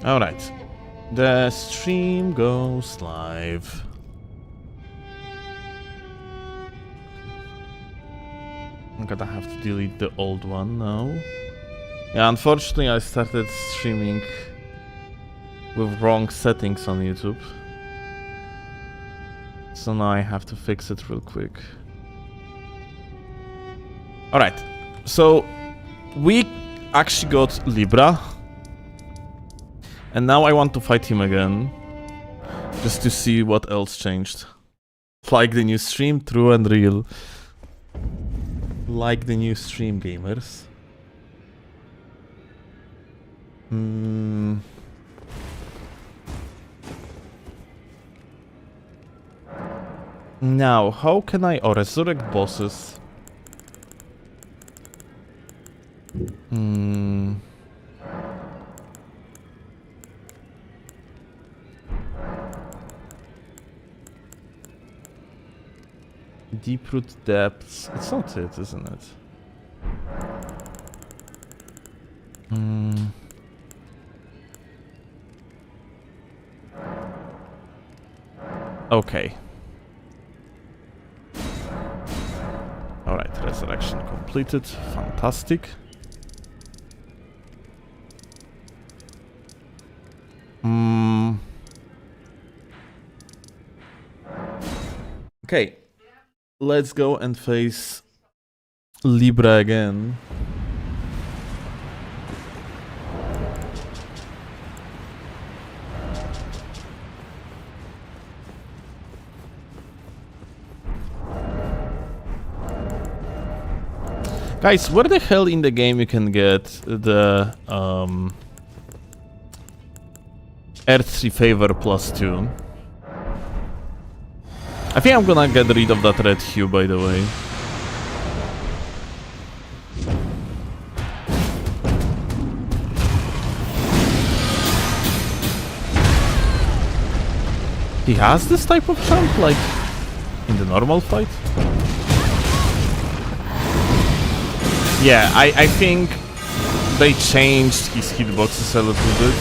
Alright. The stream goes live. I'm gonna have to delete the old one now. Yeah, unfortunately I started streaming with wrong settings on YouTube. So now I have to fix it real quick. Alright, so we actually got Libra. And now I want to fight him again. Just to see what else changed. Like the new stream, true and real. Like the new stream, gamers. Now, how can I resurrect bosses? Deep root depths. It's not it, isn't it? Okay. Alright, resurrection completed. Fantastic. Okay. Let's go and face Libra again. Guys, where the hell in the game you can get the Earth 3 Favor +2? I think I'm gonna get rid of that red hue, by the way. He has this type of jump, like, in the normal fight? Yeah, I think they changed his hitboxes a little bit.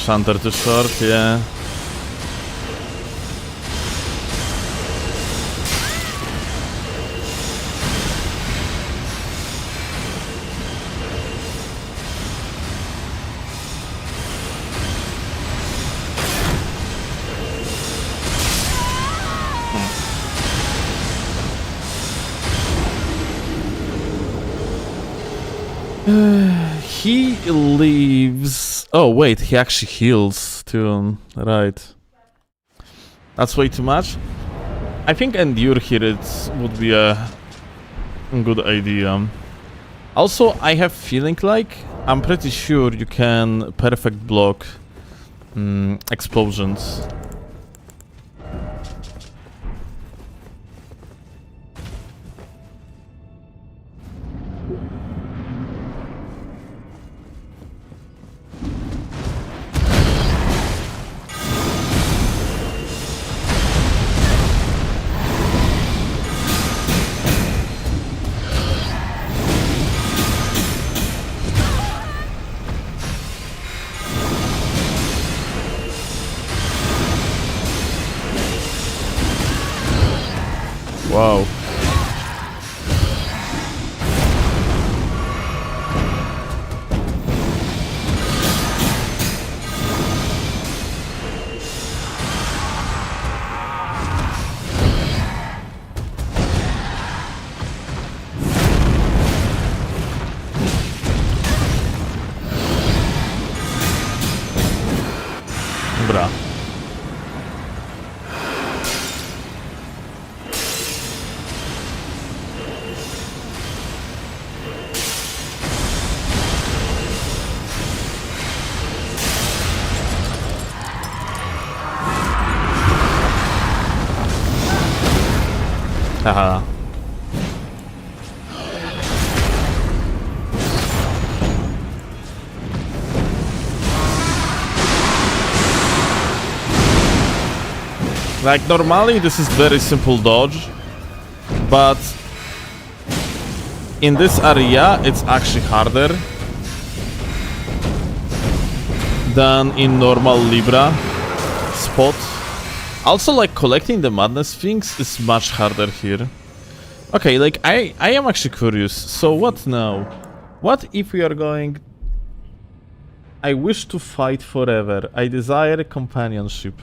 Shunter too short, yeah. He leaves. Oh wait, he actually heals too. Right. That's way too much. I think endure here it would be a good idea. Also, I have feeling like I'm pretty sure you can perfect block explosions. Wow. Dobra. Haha. Like, normally this is very simple dodge, but in this area it's actually harder than in normal Libra spot. Also, like, collecting the madness things is much harder here. Okay, like, I am actually curious. So what now? What if we are going... I wish to fight forever. I desire companionship.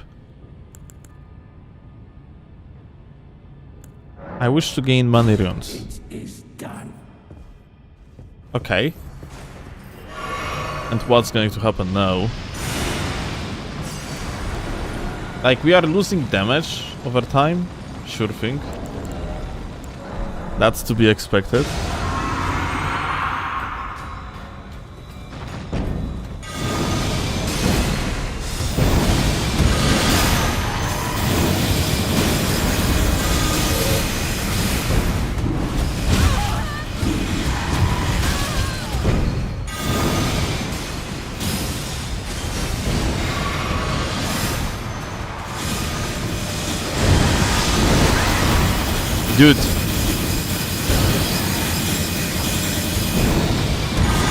I wish to gain money runes. It is done. Okay. And what's going to happen now? Like, we are losing damage over time? Sure thing. That's to be expected. Dude.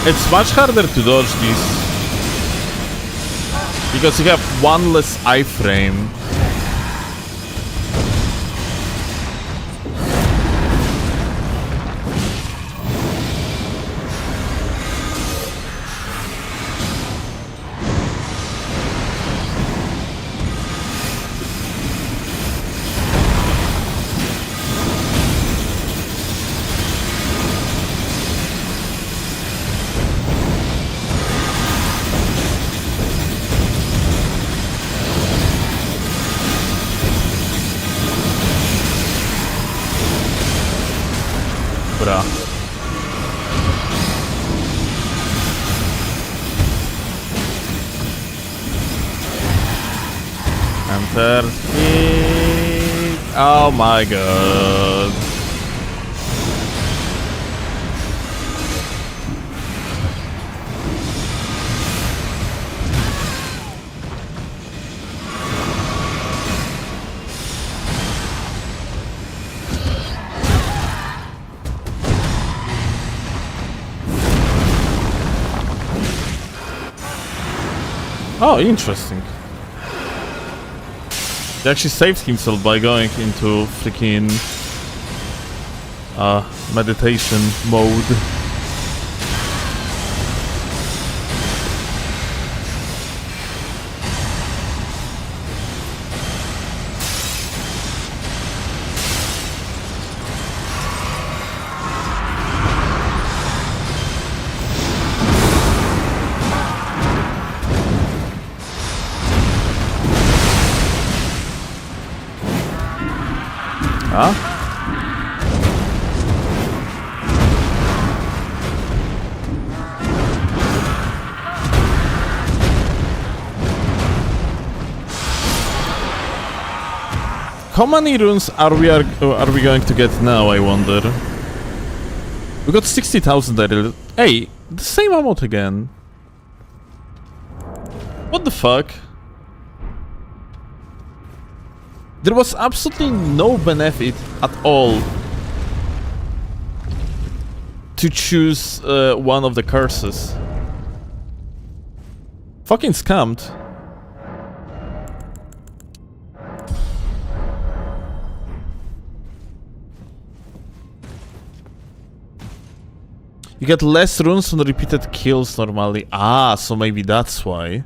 It's much harder to dodge these. Because you have one less iframe. Bruh. Enter. Oh my god. Oh, interesting. He actually saved himself by going into freaking meditation mode. Huh? How many runes are we going to get now, I wonder? We got 60,000 there. Hey, the same amount again. What the fuck? There was absolutely no benefit at all to choose one of the curses. Fucking scammed. You get less runes on repeated kills normally. Ah, so maybe that's why.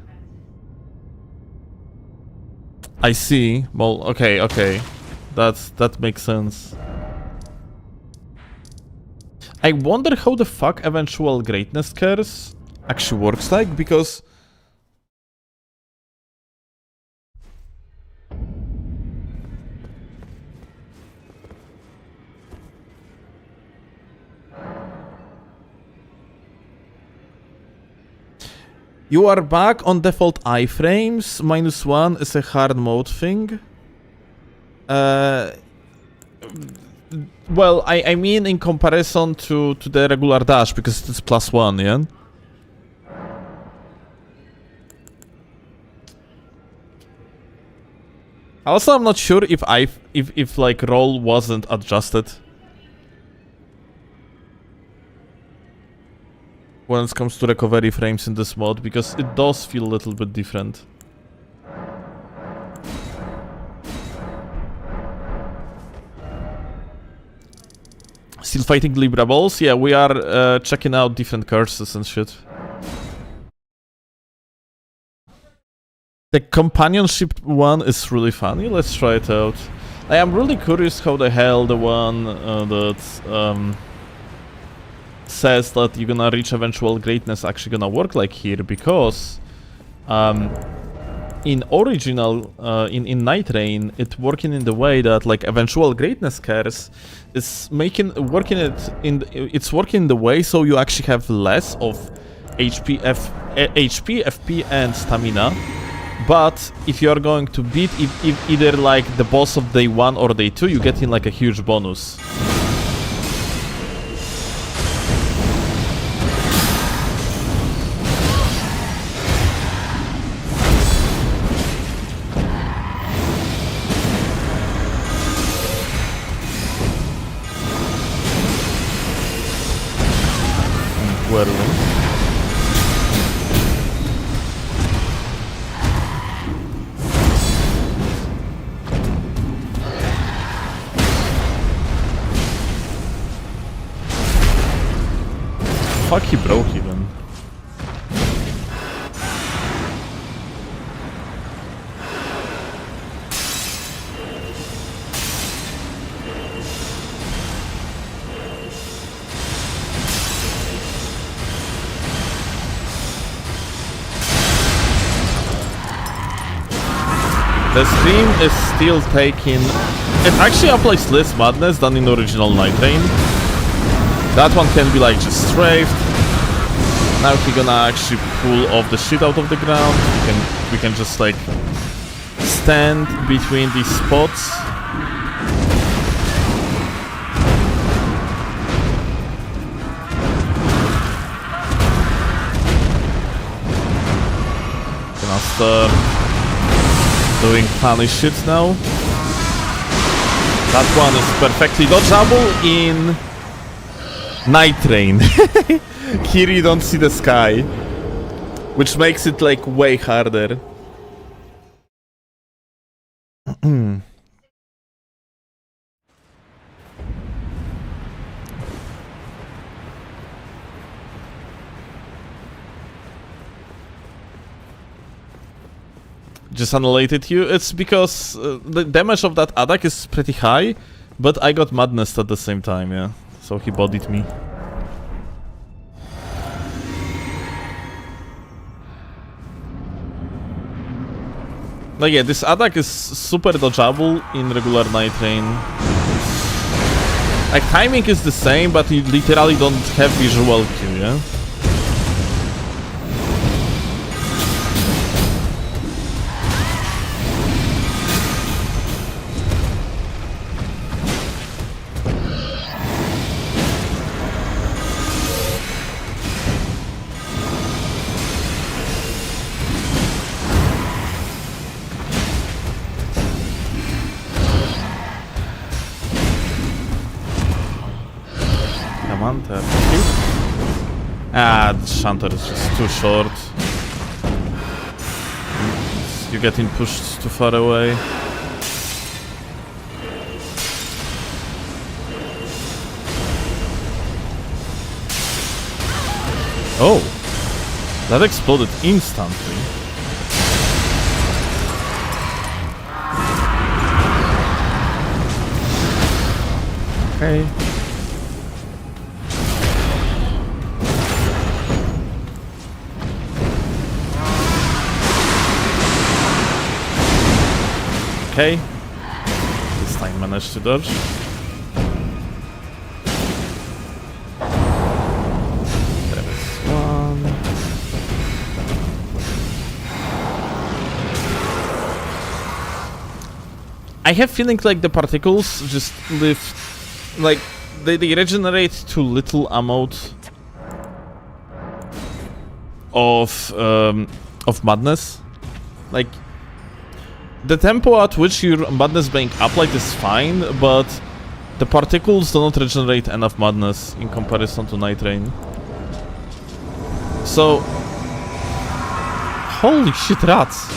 I see. Well, okay. That makes sense. I wonder how the fuck eventual greatness curse actually works like, because you are back on default iframes. -1 is a hard mode thing. Well, I mean in comparison to the regular dash, because it's +1, yeah? Also, I'm not sure if like roll wasn't adjusted when it comes to recovery frames in this mod, because it does feel a little bit different. Still fighting Libra balls? Yeah, we are checking out different curses and shit. The companionship one is really funny. Let's try it out. I am really curious how the hell the one that says that you're gonna reach eventual greatness actually gonna work like here, because in original in Night Rain it working in the way that like eventual greatness curse is working in the way so you actually have less of HP, FP and stamina. But if you are going to beat either like the boss of day 1 or day 2, you get in like a huge bonus. Whirling. Fuck, he broke even. The stream is still taking... It actually applies less madness than in original Night Rain. That one can be like just strafed. Now we're gonna actually pull off the shit out of the ground. We can just like stand between these spots. Gonna start doing funny shit now. That one is perfectly dodgeable in Night Rain. Here you don't see the sky, which makes it like way harder. Just annihilated you. It's because the damage of that attack is pretty high, but I got madness at the same time, yeah. So he bodied me. Like, yeah, this attack is super dodgeable in regular Night Rain. Like, timing is the same, but you literally don't have visual cue, yeah? Ah, the Shantor is just too short. You're getting pushed too far away. Oh! That exploded instantly. Okay. Okay. This time managed to dodge. There is one. I have feeling like the particles just live like they regenerate to little amount of madness. Like the tempo at which your madness being applied is fine, but the particles do not regenerate enough madness in comparison to Night Rain. So, holy shit, rats!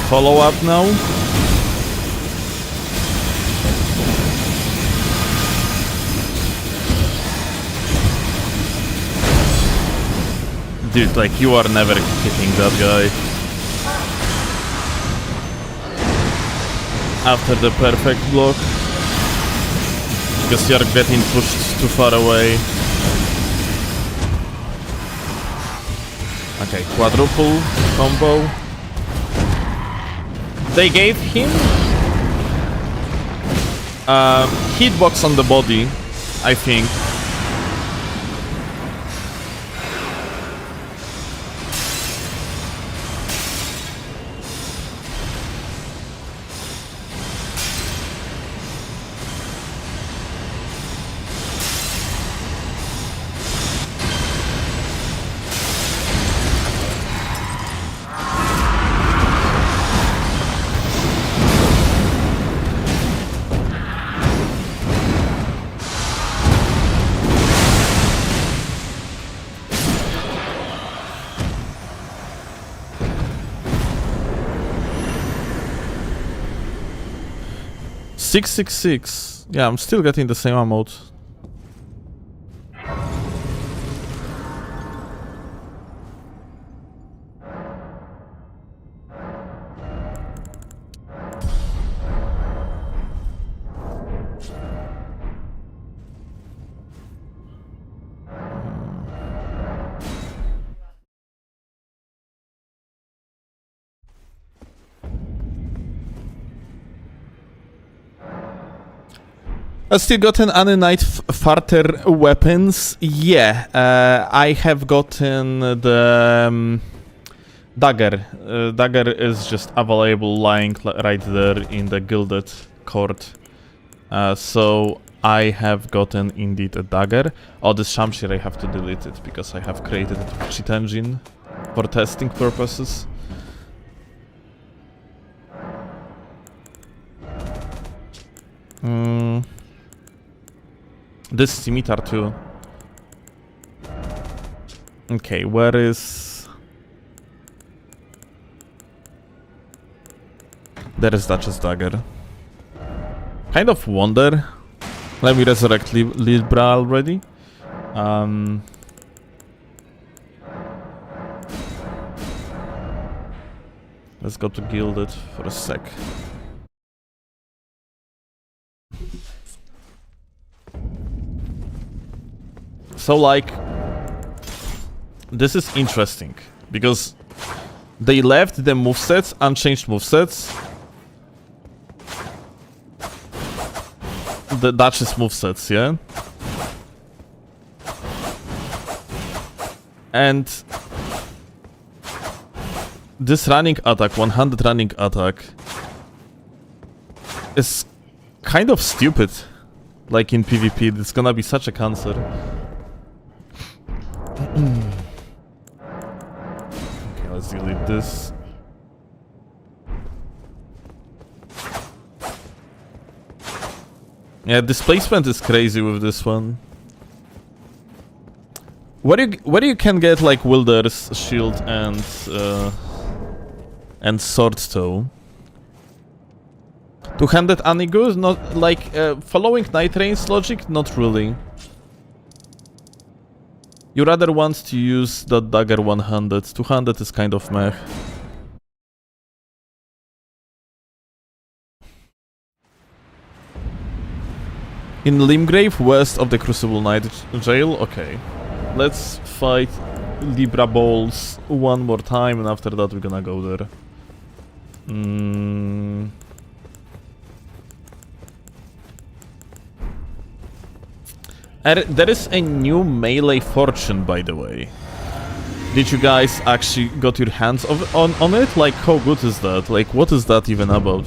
Follow up now. Dude, like you are never hitting that guy. After the perfect block. Because you're getting pushed too far away. Okay, quadruple combo. They gave him hitbox on the body, I think. $666. Yeah, I'm still getting the same amount. I've still gotten Ananite Farter weapons. Yeah, I have gotten the dagger. Dagger is just available lying right there in the gilded court. So I have gotten indeed a dagger. Oh, this Shamshir I have to delete it because I have created a cheat engine for testing purposes. This scimitar too. Okay, where is... There is Duchess Dagger. Kind of wonder. Let me resurrect Libra already. Let's go to Gilded for a sec. So like, this is interesting, because they left the movesets, unchanged movesets. The Duchess movesets, yeah? And this running attack, 100 running attack, is kind of stupid. Like in PvP, it's gonna be such a cancer. Okay, let's delete this. Yeah, displacement is crazy with this one. Where you can get like Wilder's shield and Sword Toe. Two-handed Anigu, not like following Night Rain's logic, not really. You rather want to use that dagger one-handed. Two-handed is kind of meh. In Limgrave, west of the Crucible Knight jail. Okay, let's fight Libra Balls one more time, and after that we're gonna go there. There is a new melee fortune, by the way. Did you guys actually got your hands on it? Like, how good is that? Like, what is that even about?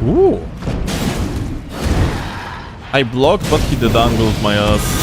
Ooh. I blocked, but he dedangled my ass.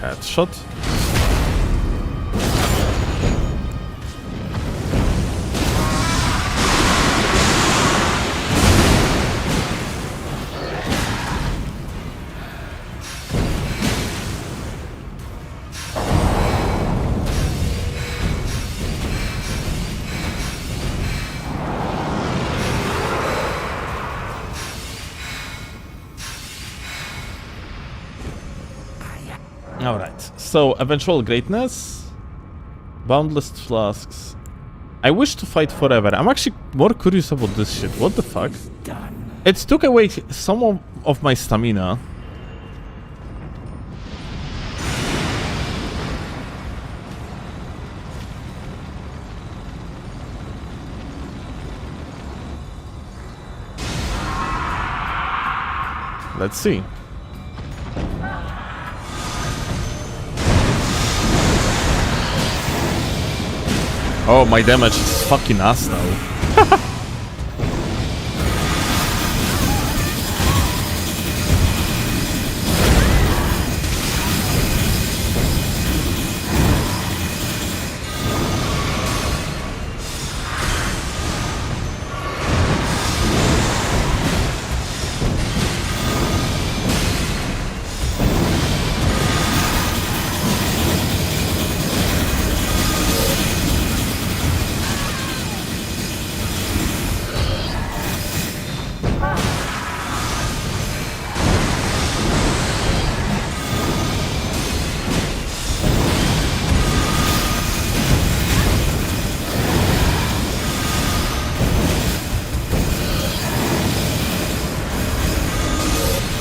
Headshot. Alright, so eventual greatness, boundless flasks. I wish to fight forever. I'm actually more curious about this shit. What the fuck? It took away some of my stamina. Let's see. Oh, my damage is fucking ass now.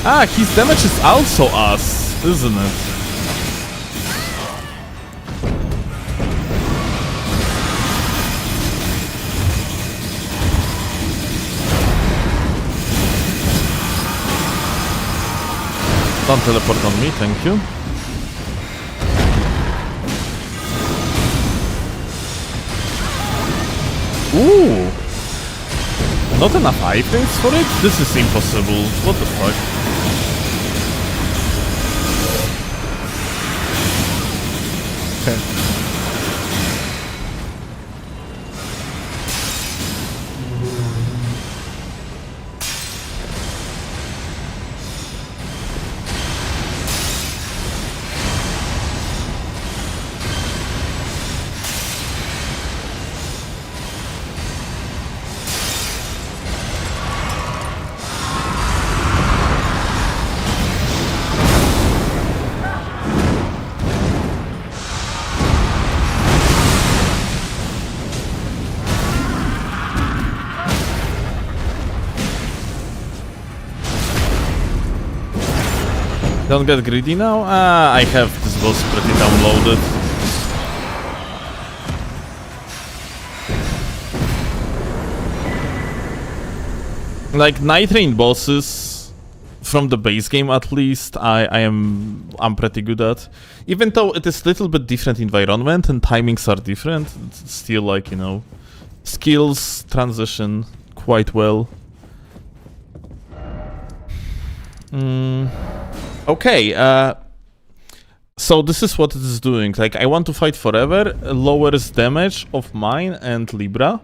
Ah, his damage is also us, isn't it? Don't teleport on me, thank you. Ooh! Not enough iframes for it? This is impossible. What the fuck? Okay. Don't get greedy now? Ah, I have this boss pretty downloaded. Like Night Rain bosses, from the base game at least, I'm pretty good at. Even though it is a little bit different environment and timings are different, it's still like, you know, skills transition quite well. Okay, so this is what it is doing. Like, I want to fight forever, lowers damage of mine and Libra,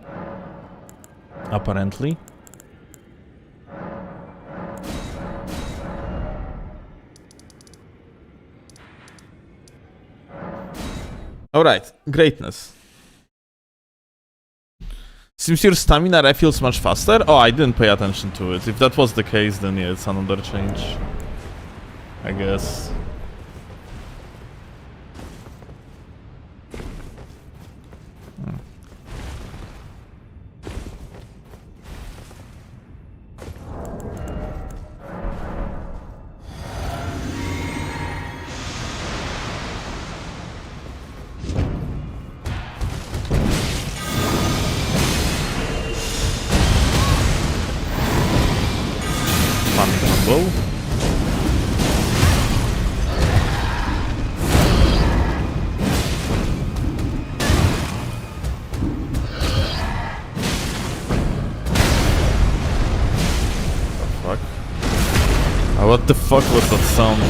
apparently. Alright, greatness. Seems your stamina refills much faster? Oh, I didn't pay attention to it. If that was the case, then yeah, it's another change, I guess. What the fuck was that sound?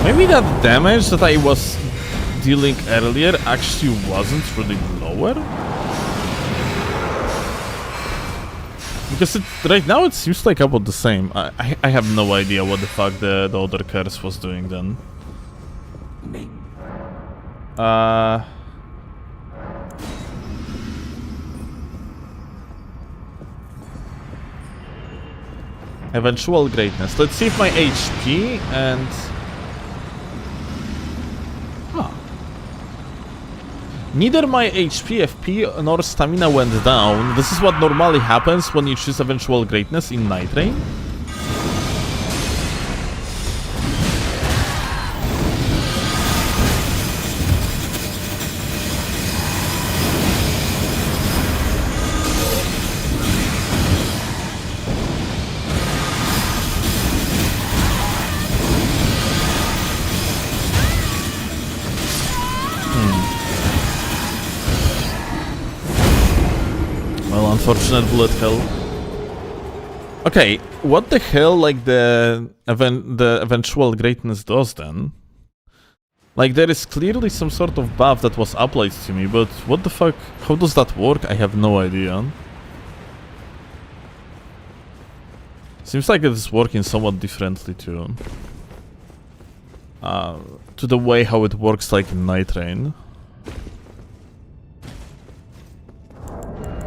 Maybe that damage that I was dealing earlier actually wasn't really lower? Because right now it seems like about the same. I have no idea what the fuck the other curse was doing then. Eventual greatness. Let's see if my HP and... Neither my HP, FP, nor stamina went down. This is what normally happens when you choose eventual greatness in Night Rain. Unfortunate bullet hell. Okay, what the hell, like the eventual greatness does then? Like there is clearly some sort of buff that was applied to me, but what the fuck? How does that work? I have no idea. Seems like it is working somewhat differently to the way how it works like in Night Rain.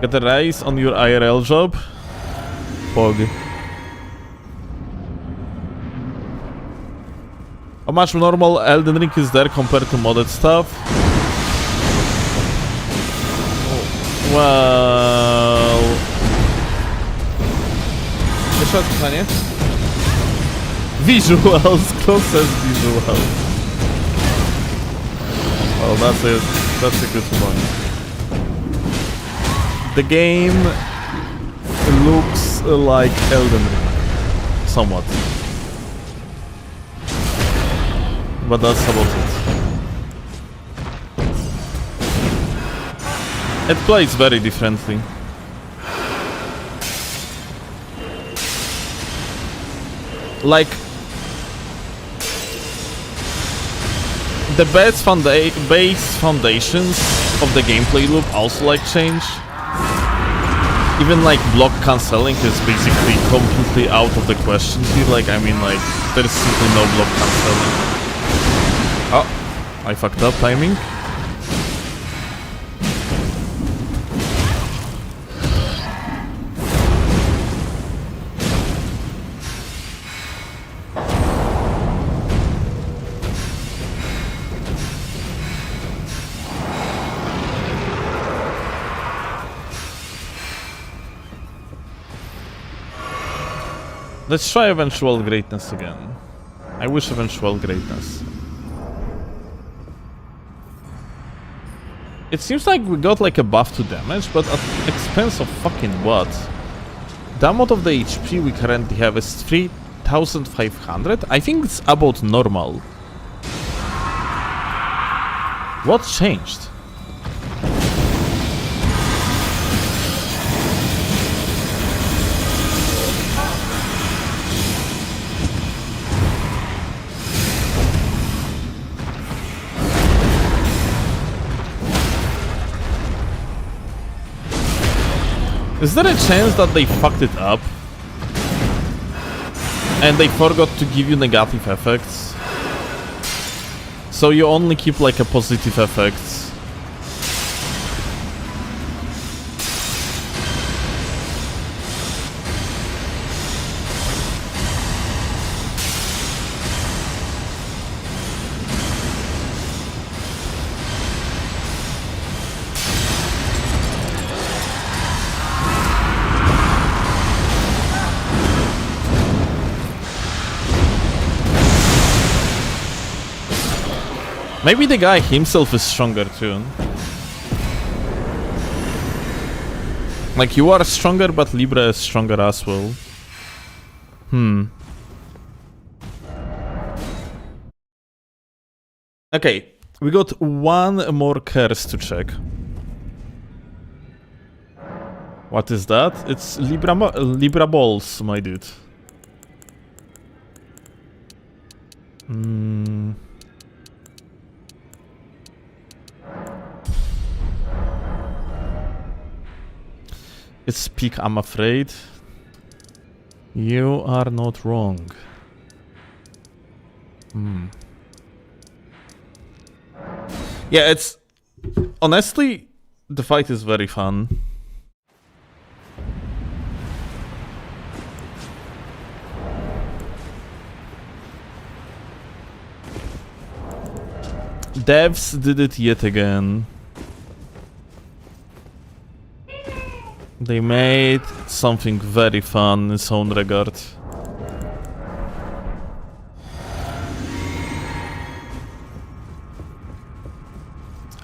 Get a raise on your IRL job? Pog. How much normal Elden Ring is there compared to modded stuff? Well... Jeszcze pytanie? Visuals, closest visuals. Well, that's a good point. The game looks like Elden Ring, somewhat. But that's about it. It plays very differently. Like, the base foundations of the gameplay loop also like change. Even like block cancelling is basically completely out of the question here. Like, I mean, like, there is simply no block cancelling. Oh, I fucked up timing. Let's try eventual greatness again. I wish eventual greatness. It seems like we got like a buff to damage, but at the expense of fucking what? The amount of the HP we currently have is 3,500? I think it's about normal. What changed? Is there a chance that they fucked it up? And they forgot to give you negative effects? So you only keep like a positive effects? Maybe the guy himself is stronger too. Like you are stronger, but Libra is stronger as well. Okay, we got one more curse to check. What is that? It's Libra balls, my dude. It's peak, I'm afraid. You are not wrong. Yeah, it's... Honestly, the fight is very fun. Devs did it yet again. They made something very fun in its own regard.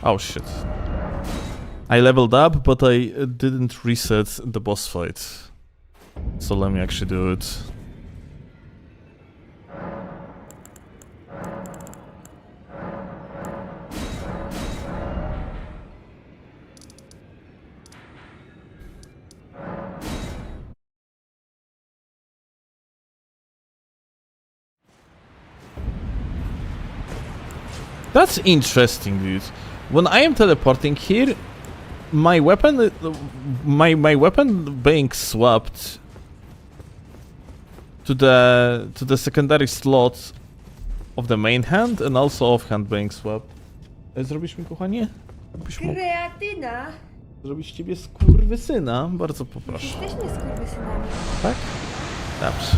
Oh shit. I leveled up, but I didn't reset the boss fight. So let me actually do it. That's interesting, dude. When I am teleporting here, my weapon, my weapon being swapped to the secondary slot of the main hand and also offhand being swapped. Zrobisz mi, kochanie? Kreatyna! Zrobić ciebie skurwysyna? Bardzo poproszę. Jesteśmy skurwysynami. Tak? Dobrze.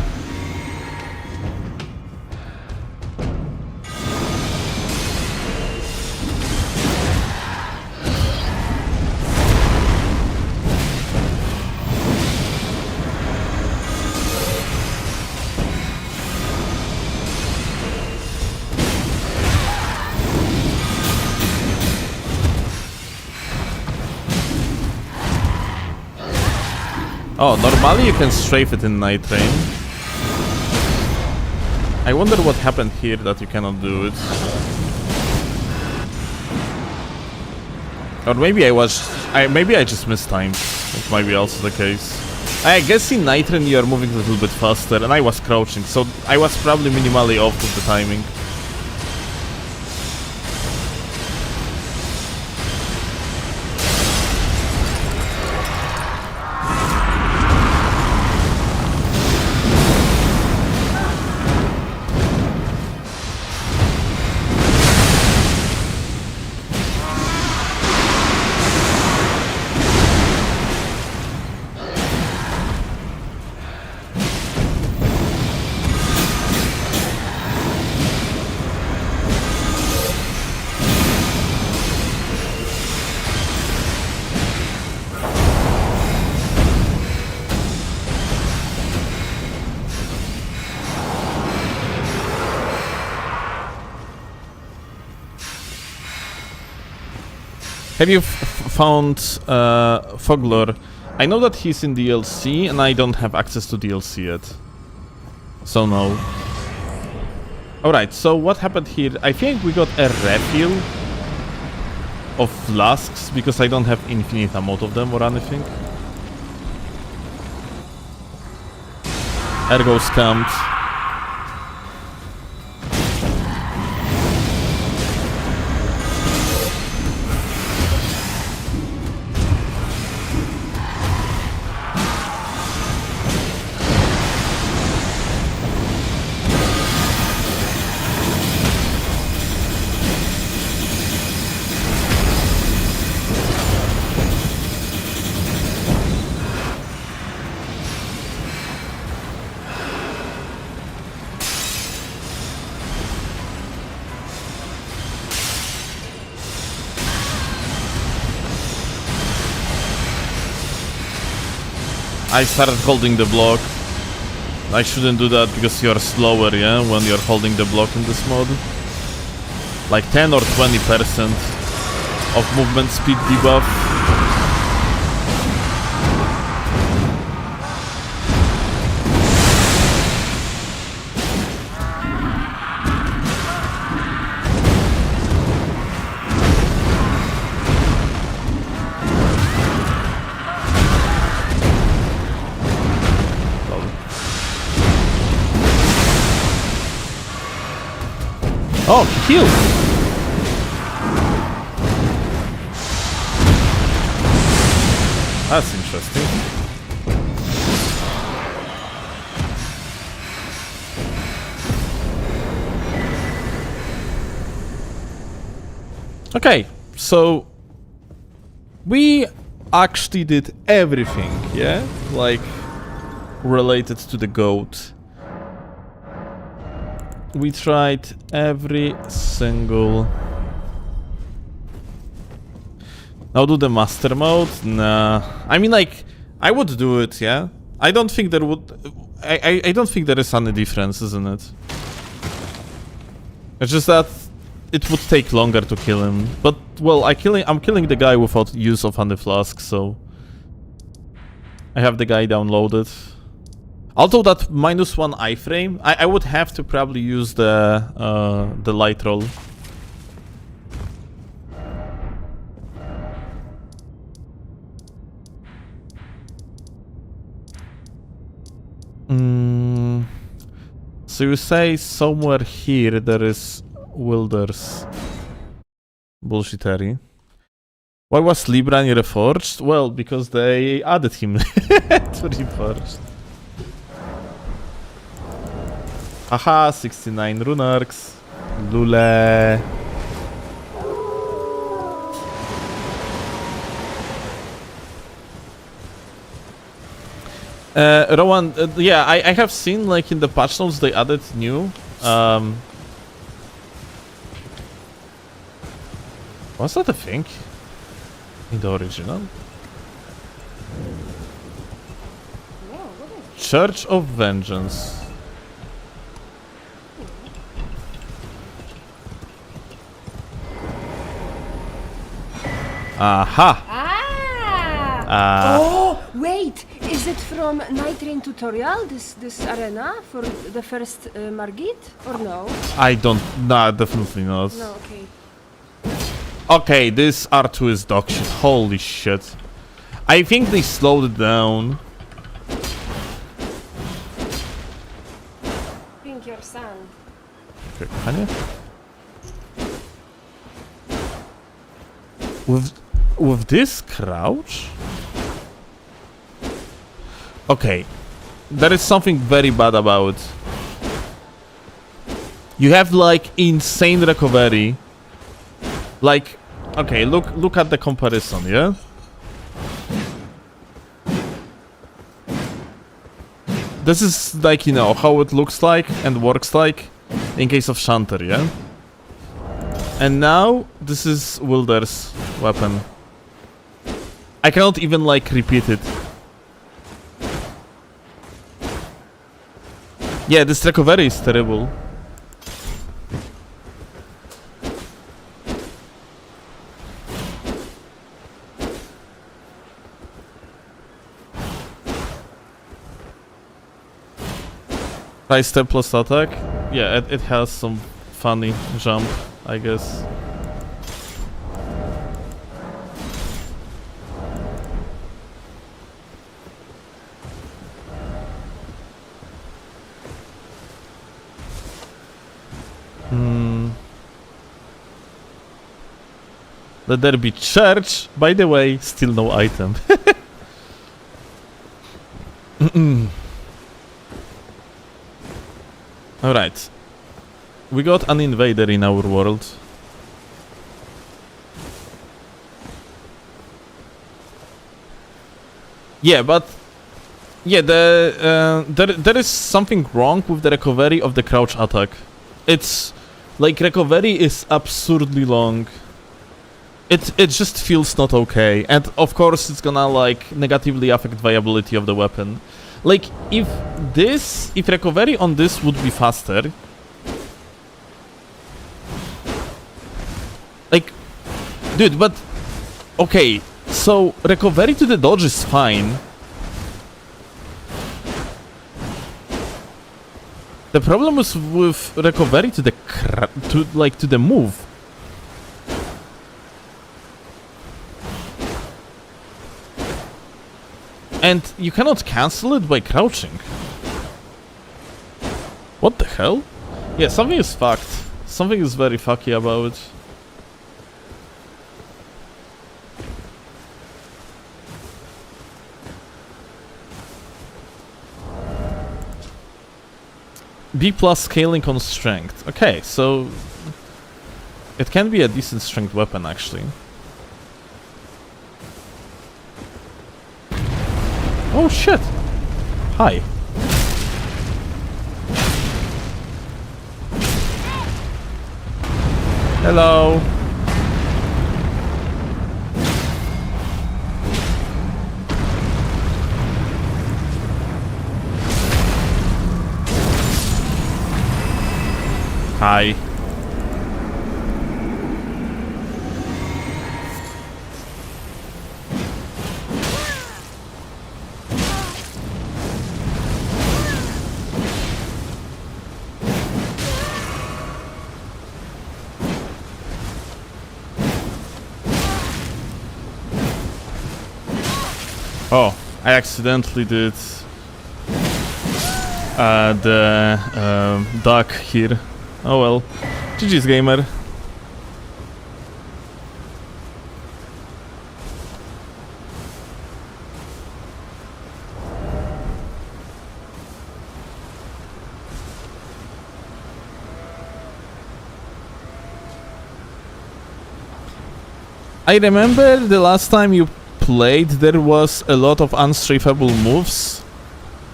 Oh, normally you can strafe it in Night Rain. I wonder what happened here that you cannot do it. Or maybe maybe I just mistimed. It might be also the case. I guess in Night Rain you are moving a little bit faster, and I was crouching, so I was probably minimally off with the timing. Have you found Foglor? I know that he's in DLC, and I don't have access to DLC yet. So no. Alright, so what happened here? I think we got a refill of flasks, because I don't have infinite amount of them or anything. Ergo scammed. I started holding the block. I shouldn't do that because you're slower, yeah, when you're holding the block in this mode. Like 10 or 20% of movement speed debuff. Oh, heal! That's interesting. Okay, so we actually did everything, yeah? Like, related to the goat. We tried every single... Now do the master mode? Nah. I mean, like, I would do it, yeah? I don't think there would... I don't think there is any difference, isn't it? It's just that it would take longer to kill him. But, well, I'm killing the guy without use of any flask, so... I have the guy downloaded. Although that -1 iframe, I would have to probably use the light roll. So you say somewhere here there is Wilders. Bullshittery. Why was Libran Reforged? Well, because they added him to Reforged. Haha, 69 runarks. Lule. Rowan, yeah, I have seen, like, in the patch notes they added new. Was that a thing? In the original? Church of Vengeance. Aha! Oh, wait! Is it from Night Rain tutorial, this arena, for the first Margit, or no? I don't... Nah, definitely not. No, okay. Okay, this R2 is dog shit. Holy shit. I think they slowed it down. Pink your son. Okay, can you? With this crouch? Okay. There is something very bad about it. You have, like, insane recovery. Like, okay, look at the comparison, yeah? This is, like, you know, how it looks like and works like in case of Shanter, yeah? And now, this is Wilder's weapon. I cannot even, like, repeat it. Yeah, this recovery is terrible. High step plus attack. Yeah, it has some funny jump, I guess. Let there be church. By the way, still no item. Alright. We got an invader in our world. Yeah, but... Yeah, there is something wrong with the recovery of the crouch attack. It's... Like, recovery is absurdly long. It just feels not okay, and of course it's gonna like negatively affect viability of the weapon. Like if recovery on this would be faster, like, dude, but okay, so recovery to the dodge is fine. The problem is with recovery to the to the move. And you cannot cancel it by crouching. What the hell? Yeah, something is fucked. Something is very fucky about it. B plus scaling on strength. Okay, so... It can be a decent strength weapon, actually. Oh shit! Hi. Hello. Hi. Oh, I accidentally did the duck here. Oh well. GG's gamer. I remember the last time you played, there was a lot of unstrafable moves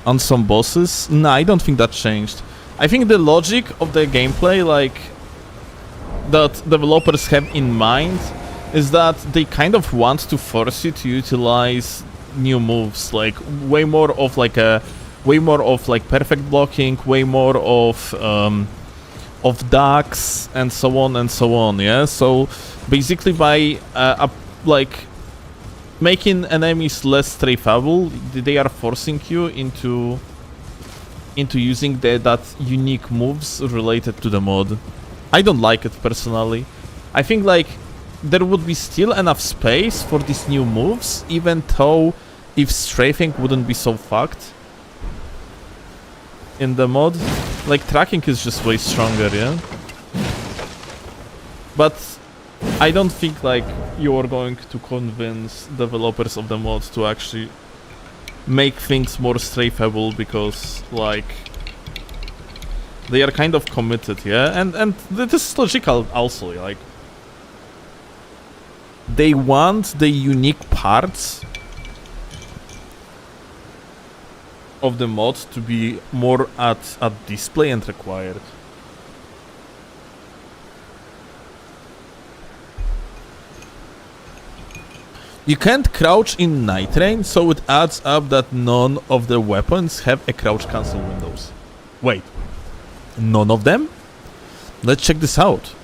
on some bosses. No, I don't think that changed. I think the logic of the gameplay, like, that developers have in mind is that they kind of want to force you to utilize new moves, like way more of perfect blocking, way more of ducks and so on, yeah? So basically by like making enemies less strafable, they are forcing you into using that unique moves related to the mod. I don't like it personally. I think like there would be still enough space for these new moves, even though if strafing wouldn't be so fucked in the mod. Like tracking is just way stronger, yeah? But I don't think like you're going to convince developers of the mod to actually make things more strafable, because like they are kind of committed, yeah? And this is logical also, like they want the unique parts of the mod to be more at display and required. You can't crouch in Night Rain, so it adds up that none of the weapons have a crouch cancel windows. Wait, none of them? Let's check this out.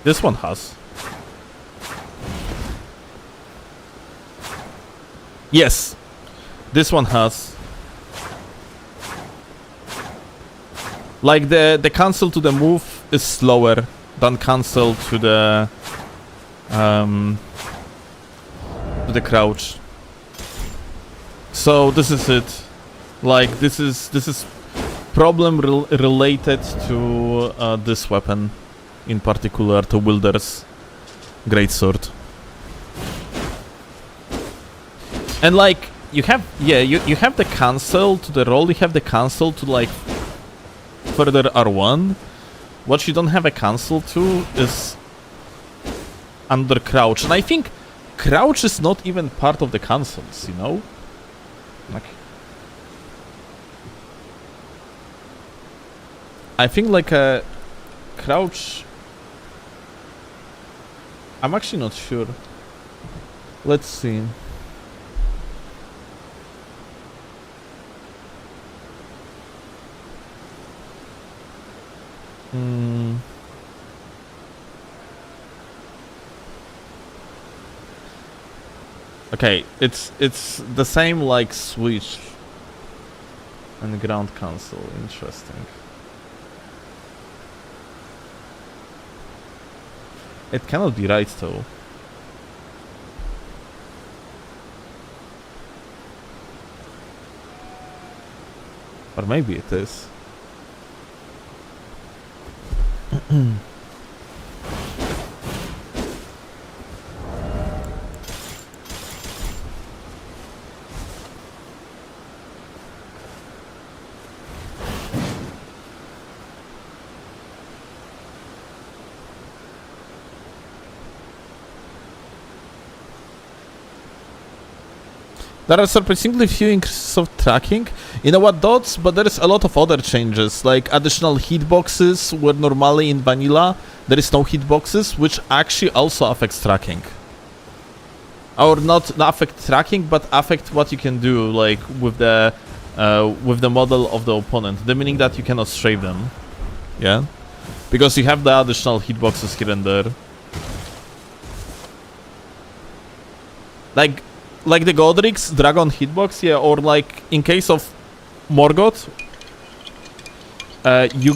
This one has. Yes, this one has. Like the cancel to the move is slower than cancel to the crouch. So this is it. Like this is problem related to this weapon, in particular to Wilder's greatsword. And like you have you have the cancel to the roll, you have the cancel to like further R1. What you don't have a cancel to is under crouch, and I think crouch is not even part of the cancels, you know? Like I think like a crouch, I'm actually not sure. Let's see. Okay, it's the same like switch and ground cancel. Interesting. It cannot be right though. Or maybe it is. There are surprisingly few increases of tracking. You know what, Dots? But there is a lot of other changes, like additional hitboxes, where normally in vanilla there is no hitboxes, which actually also affects tracking. Or not affect tracking, but affect what you can do, like with the model of the opponent. The meaning that you cannot strafe them, yeah, because you have the additional hitboxes here and there. Like the Godric's Dragon hitbox, yeah, or like in case of Morgoth, you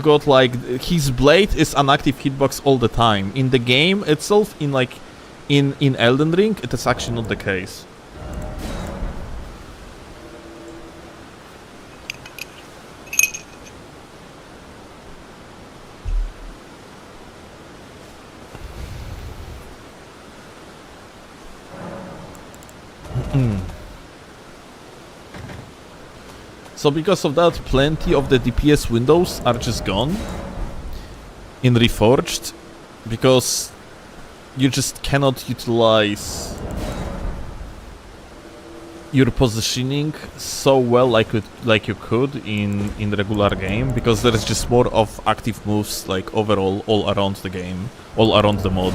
got like his blade is an active hitbox all the time. In the game itself, in Elden Ring, it is actually not the case. So because of that, plenty of the DPS windows are just gone in Reforged, because you just cannot utilize your positioning so well like you could in the regular game, because there is just more of active moves like overall all around the game, all around the mod.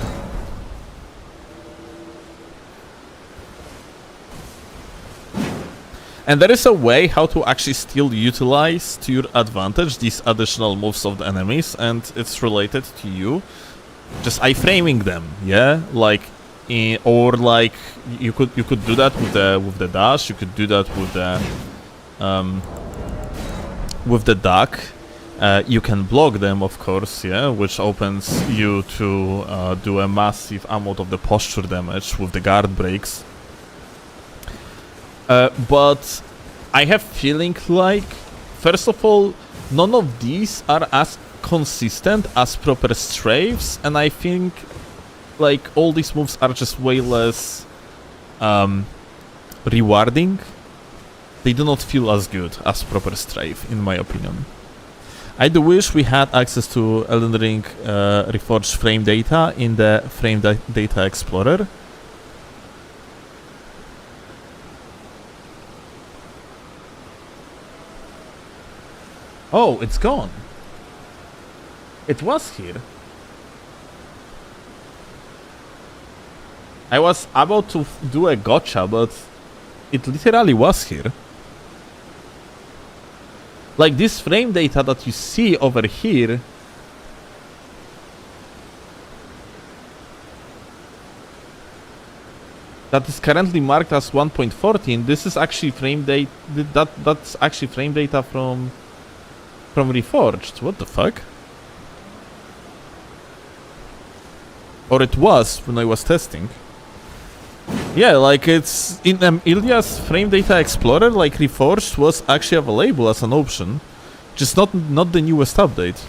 And there is a way how to actually still utilize to your advantage these additional moves of the enemies, and it's related to you just iframing them, yeah? Like, or like you could do that with the dash. You could do that with the duck. You can block them, of course, yeah, which opens you to do a massive amount of the posture damage with the guard breaks. But I have feeling like, first of all, none of these are as consistent as proper strafes, and I think like all these moves are just way less rewarding. They do not feel as good as proper strafe, in my opinion. I do wish we had access to Elden Ring Reforged frame data in the frame data explorer. Oh, it's gone. It was here. I was about to do a gotcha, but it literally was here. Like this frame data that you see over here that is currently marked as 1.14. This is actually frame data. That's actually frame data from Reforged. What the fuck? Or it was when I was testing. Yeah, like it's in Ilya's Frame Data Explorer, like Reforged was actually available as an option, just not the newest update.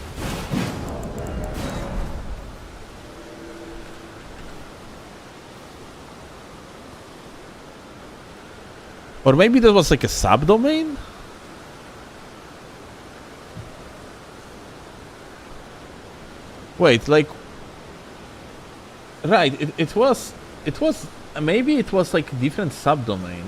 Or maybe that was like a subdomain? Wait, like... Right, it was... Maybe it was like a different subdomain.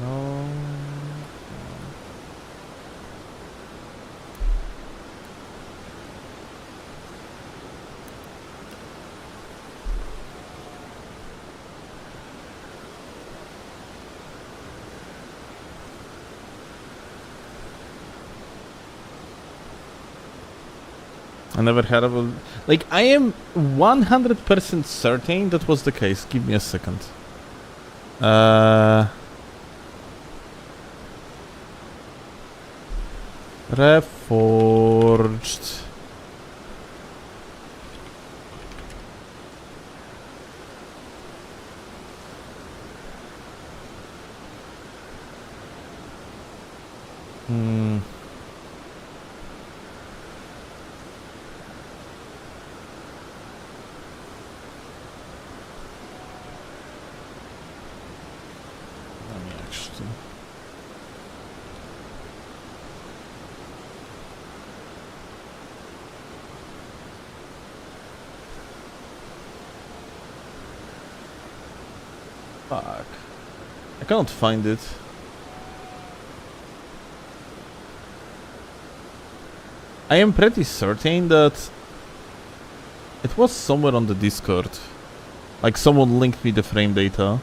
No. I never heard of it. Like, I am 100% certain that was the case. Give me a second. Reforged. Fuck. I cannot find it. I am pretty certain that it was somewhere on the Discord. Like someone linked me the frame data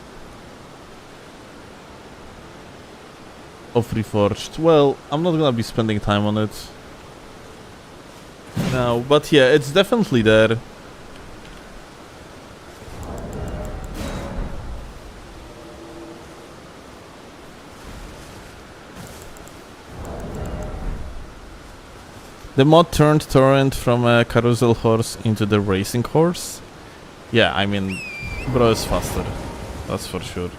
of Reforged. Well, I'm not gonna be spending time on it now, but yeah, it's definitely there. The mod turned Torrent from a carousel horse into the racing horse. Yeah, I mean, bro is faster. That's for sure.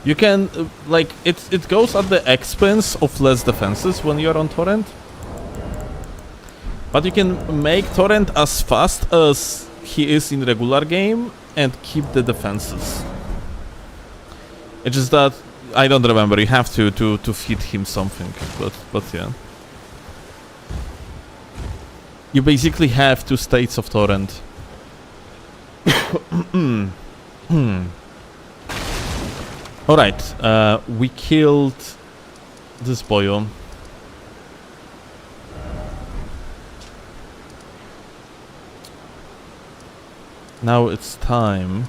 You can, like, it goes at the expense of less defenses when you're on Torrent. But you can make Torrent as fast as he is in regular game and keep the defenses. It's just that I don't remember. You have to feed him something, but yeah. You basically have two states of Torrent. Alright, we killed this boyo. Now it's time.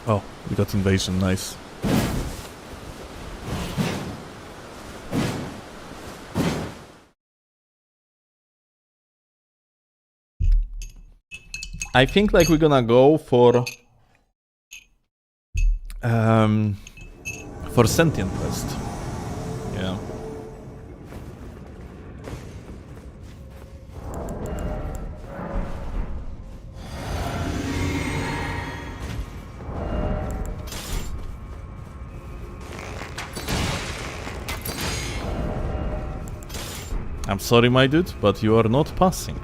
Oh, we got invasion, nice. I think like we're gonna go for sentient quest. Yeah. I'm sorry, my dude, but you are not passing.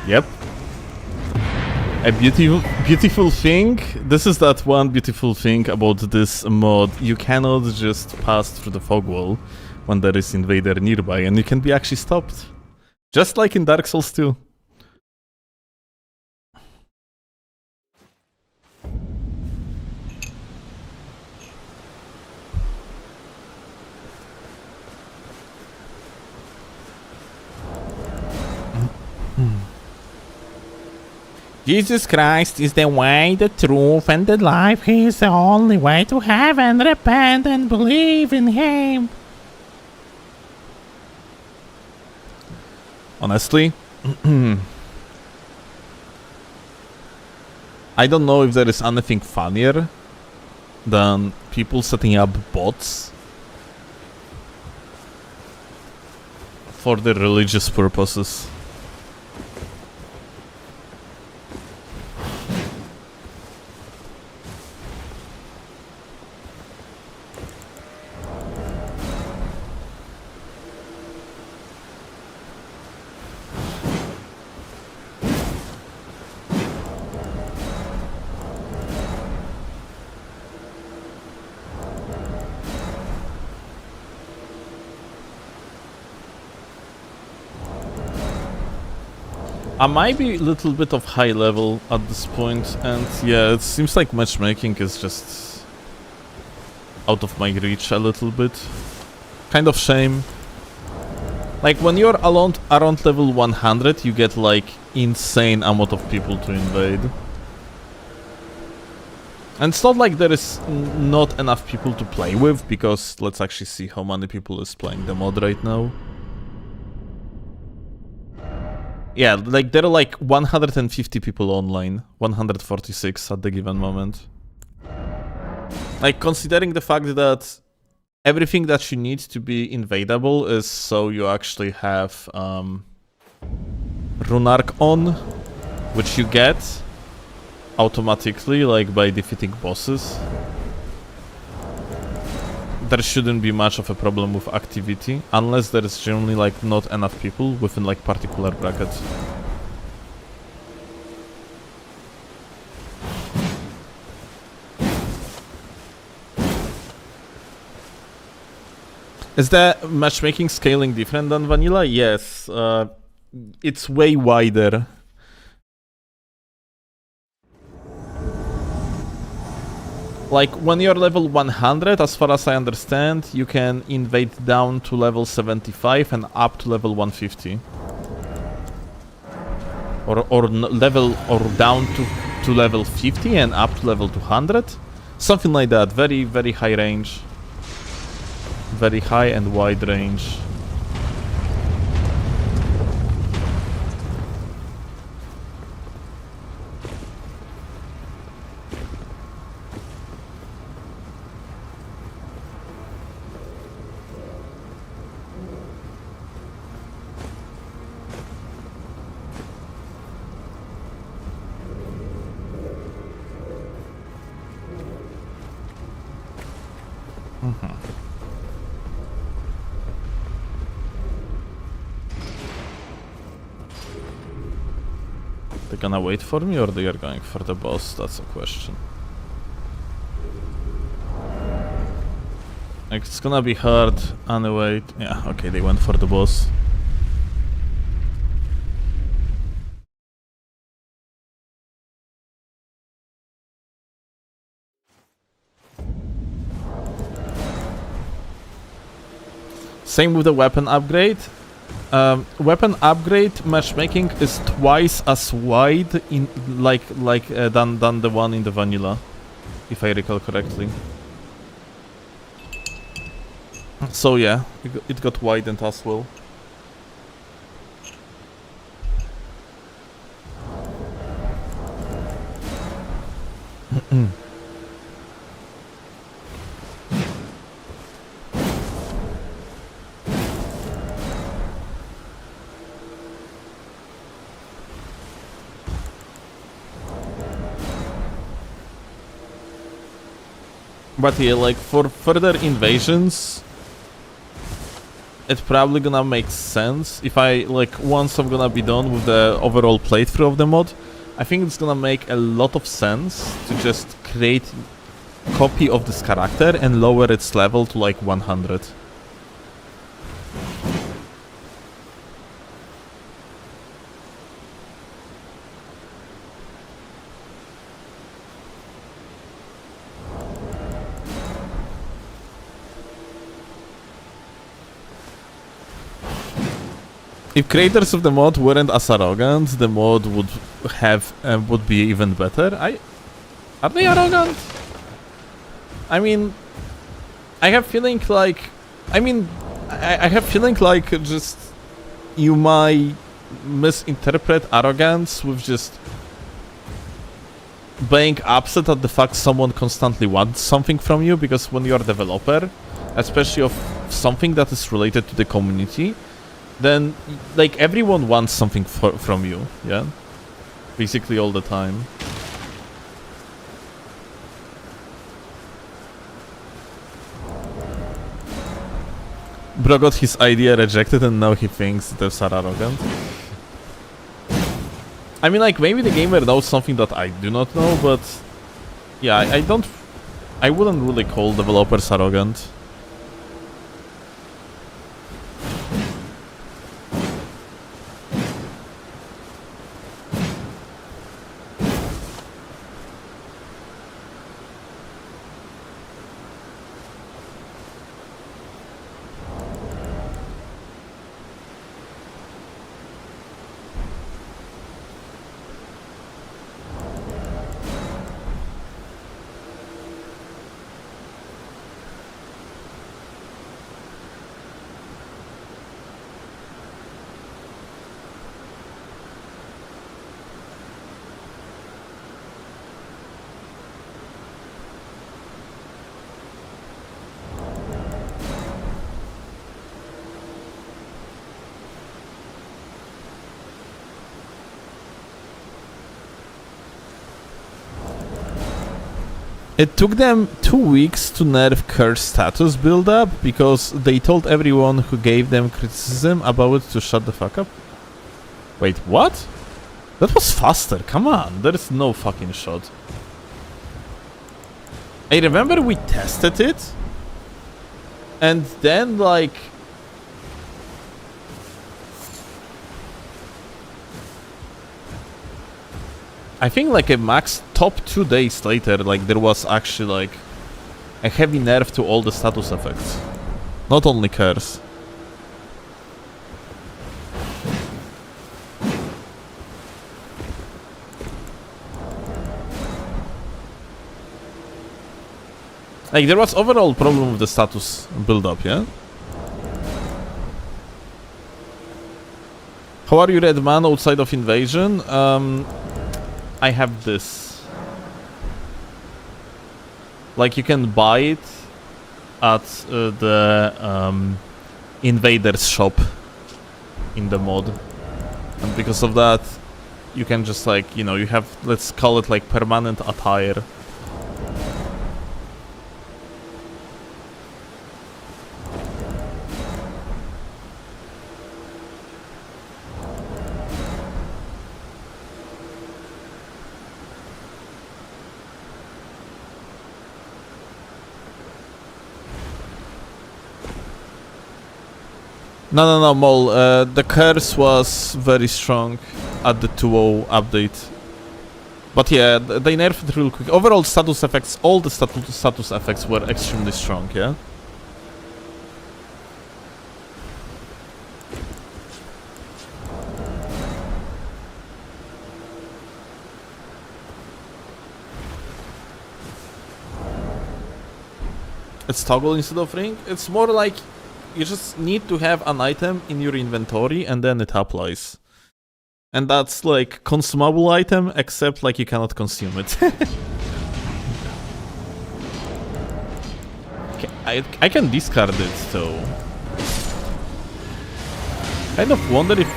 Yep. A beautiful thing. This is that one beautiful thing about this mod. You cannot just pass through the fog wall, when there is invader nearby, and you can be actually stopped. Just like in Dark Souls 2. Jesus Christ is the way, the truth, and the life. He is the only way to heaven. Repent and believe in Him. Honestly, I don't know if there is anything funnier than people setting up bots for the religious purposes. I might be a little bit of high level at this point, and yeah, it seems like matchmaking is just out of my reach a little bit. Kind of shame. Like, when you're around level 100, you get like insane amount of people to invade. And it's not like there is not enough people to play with, because let's actually see how many people is playing the mod right now. Yeah, like there are like 150 people online, 146 at the given moment. Like, considering the fact that everything that you need to be invadable is so you actually have Runark on, which you get automatically, like by defeating bosses. There shouldn't be much of a problem with activity, unless there is generally like not enough people within like particular brackets. Is the matchmaking scaling different than vanilla? Yes, it's way wider. Like, when you're level 100, as far as I understand, you can invade down to level 75 and up to level 150. Or down to level 50 and up to level 200. Something like that. Very, very high range. Very high and wide range. They're gonna wait for me, or they are going for the boss? That's a question. Like, it's gonna be hard anyway. Yeah, okay, they went for the boss. Same with the weapon upgrade. Weapon upgrade matchmaking is twice as wide in than the one in the vanilla, if I recall correctly. So yeah, it got widened as well. But yeah, like, for further invasions, it's probably gonna make sense if I, like, once I'm gonna be done with the overall playthrough of the mod, I think it's gonna make a lot of sense to just create a copy of this character and lower its level to like 100. If creators of the mod weren't as arrogant, the mod would be even better. Are they arrogant? I mean, I have feeling like, I have feeling like just you might misinterpret arrogance with just being upset at the fact someone constantly wants something from you, because when you're a developer, especially of something that is related to the community, then like everyone wants something from you, yeah? Basically all the time. Bro got his idea rejected and now he thinks devs are arrogant. I mean, like, maybe the gamer knows something that I do not know, but yeah, I wouldn't really call developers arrogant. It took them 2 weeks to nerf curse status build-up because they told everyone who gave them criticism about it to shut the fuck up. Wait, what? That was faster, come on, there is no fucking shot. I remember we tested it, and then like... I think like a max top 2 days later, like there was actually like a heavy nerf to all the status effects, not only curse. Like there was overall problem with the status build-up, yeah? How are you, Red Man, outside of Invasion? I have this. Like you can buy it at the Invaders shop in the mod, and because of that you can just like, you know, you have, let's call it like permanent attire. No, Mole. The curse was very strong at the 2.0 update. But yeah, they nerfed it real quick. Overall status effects, all the status effects were extremely strong, yeah? It's toggle instead of ring? It's more like you just need to have an item in your inventory and then it applies. And that's like consumable item, except like you cannot consume it. Okay, I can discard it though. Kind of wonder if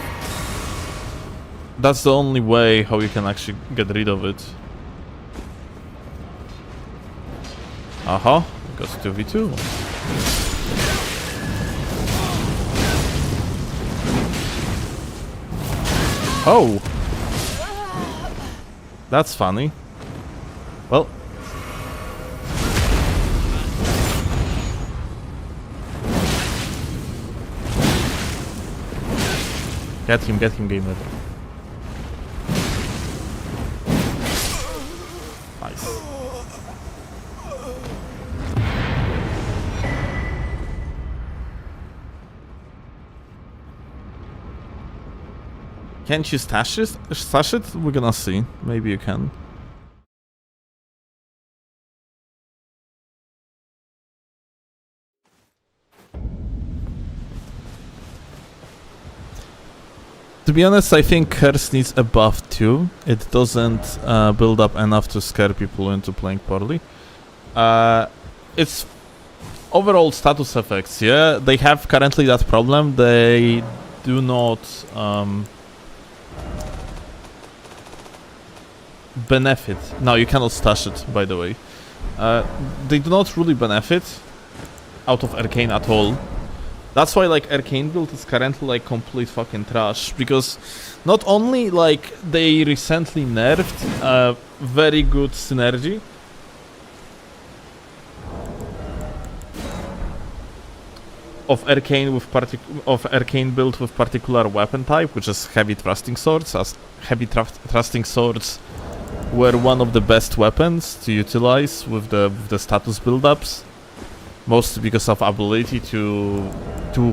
that's the only way how you can actually get rid of it. Uh-huh, goes to 2v2. Oh! That's funny. Well. Get him, game leader. Nice. Can't you stash it? We're gonna see. Maybe you can. To be honest, I think Curse needs a buff too. It doesn't build up enough to scare people into playing poorly. It's overall status effects, yeah? They have currently that problem. They do not benefit. No, you cannot stash it, by the way. They do not really benefit out of Arcane at all. That's why, like, Arcane build is currently, like, complete fucking trash. Because not only, like, they recently nerfed very good synergy of Arcane build with particular weapon type, which is heavy thrusting swords, as heavy thrusting swords were one of the best weapons to utilize with the status build-ups. Mostly because of ability to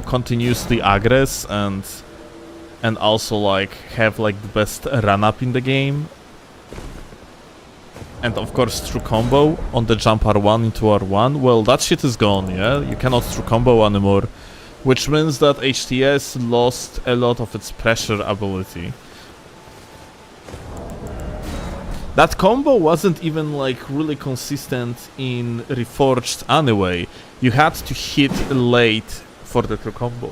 continuously aggress and also like have like the best run up in the game. And of course true combo on the jump R1 into R1. Well, that shit is gone, yeah? You cannot true combo anymore. Which means that HTS lost a lot of its pressure ability. That combo wasn't even like really consistent in Reforged anyway. You had to hit late for the true combo.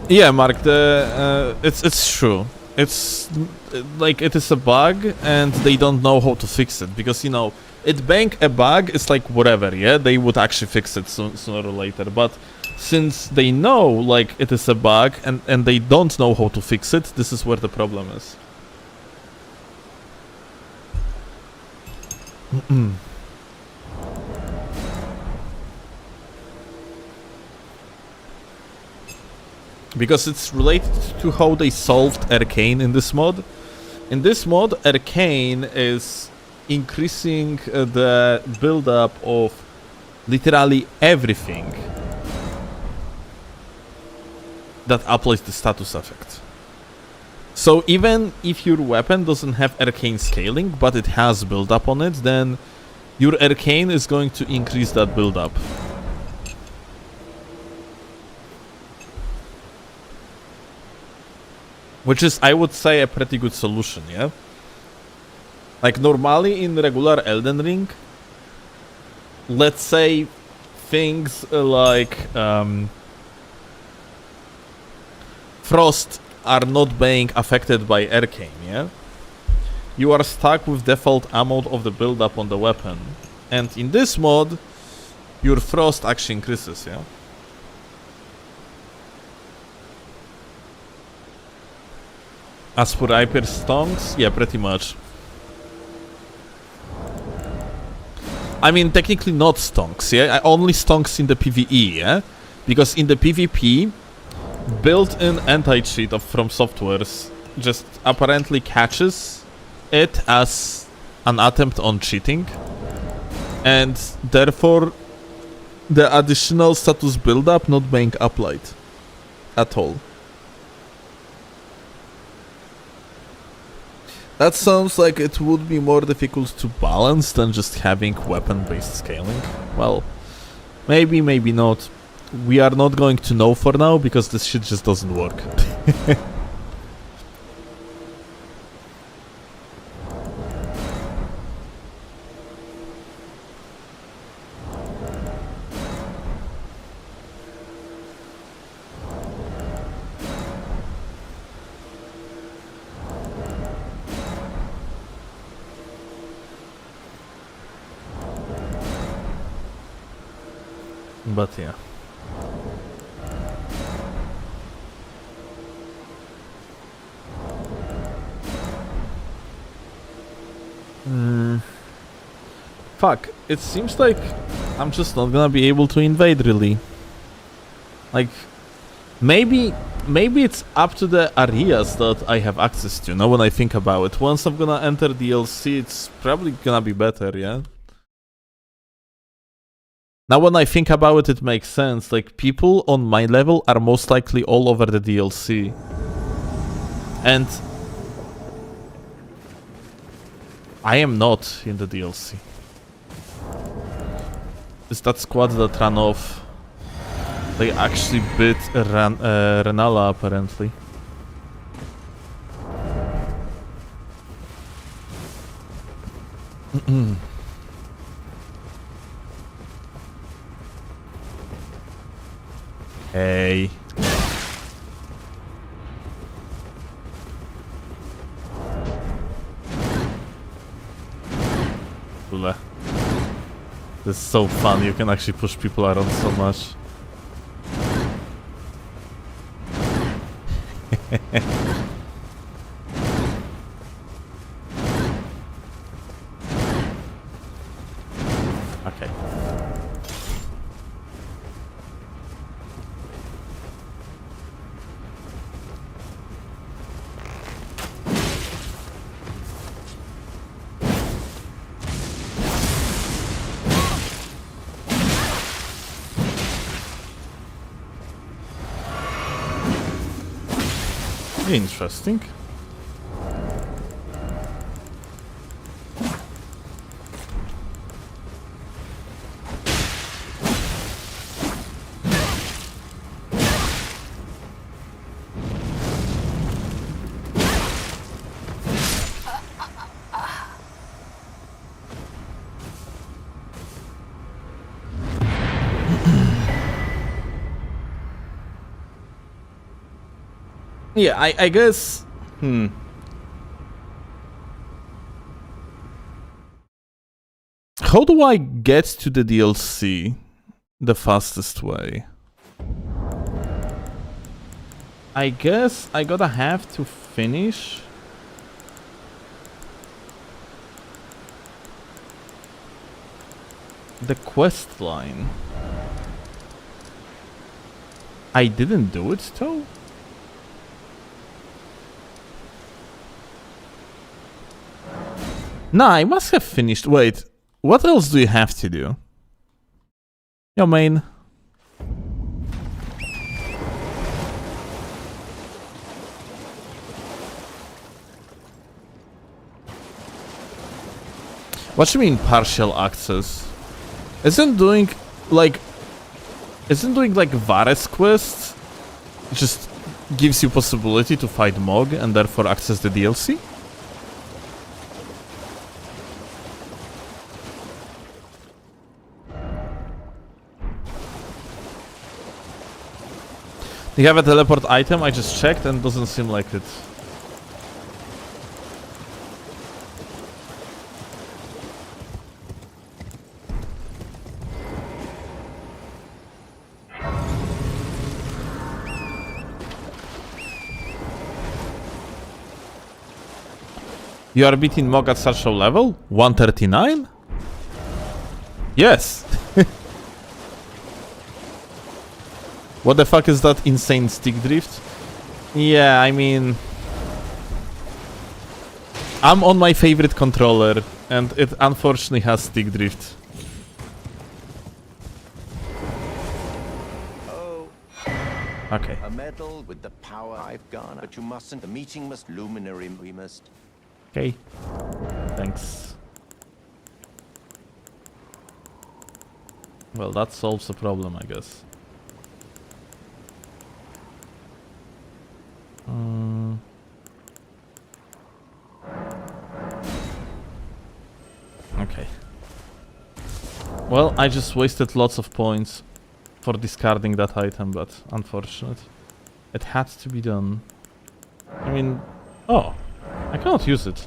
Yeah, Mark, it's true. It's like it is a bug and they don't know how to fix it because, you know, it being a bug is like whatever, yeah? They would actually fix it sooner or later, but since they know, like, it is a bug and they don't know how to fix it, this is where the problem is. Because it's related to how they solved Arcane in this mod. In this mod, Arcane is increasing the build-up of literally everything that applies the status effect. So even if your weapon doesn't have arcane scaling, but it has build-up on it, then your arcane is going to increase that build-up. Which is, I would say, a pretty good solution, yeah? Like, normally in regular Elden Ring, let's say things like Frost are not being affected by Arcane, yeah? You are stuck with default amount of the build-up on the weapon. And in this mod, your Frost actually increases, yeah? As for Hyper Stonks, yeah, pretty much. I mean, technically not Stonks, yeah? Only Stonks in the PvE, yeah? Because in the PvP, built-in anti-cheat from Softwares just apparently catches it as an attempt on cheating. And therefore, the additional status build-up not being applied at all. That sounds like it would be more difficult to balance than just having weapon-based scaling. Well, maybe, maybe not. We are not going to know for now, because this shit just doesn't work. But yeah. Fuck, it seems like I'm just not gonna be able to invade, really. Like, maybe it's up to the areas that I have access to, when I think about it. Once I'm gonna enter DLC, it's probably gonna be better, yeah? Now when I think about it, it makes sense. Like, people on my level are most likely all over the DLC. And I am not in the DLC. It's that squad that ran off. They actually bit Renala, apparently. Hey. Bleh. This is so fun, you can actually push people around so much. Okay. Interesting. Yeah, I guess... How do I get to the DLC the fastest way? I guess I gotta have to finish... the quest line. I didn't do it though? Nah, I must have finished. Wait, what else do you have to do? Yo, main. What do you mean partial access? Isn't doing like Varus quest just gives you possibility to fight Mog and therefore access the DLC? You have a teleport item? I just checked and doesn't seem like it. You are beating Mog at such a level? 139? Yes! What the fuck is that insane stick drift? Yeah, I mean... I'm on my favorite controller, and it unfortunately has stick drift. Oh. Okay. A medal with the power I've garnered. But you mustn't. The meeting must luminary. We must. Okay. Thanks. Well, that solves the problem, I guess. Okay. Well, I just wasted lots of points for discarding that item, but unfortunate. It had to be done. I mean... Oh! I cannot use it.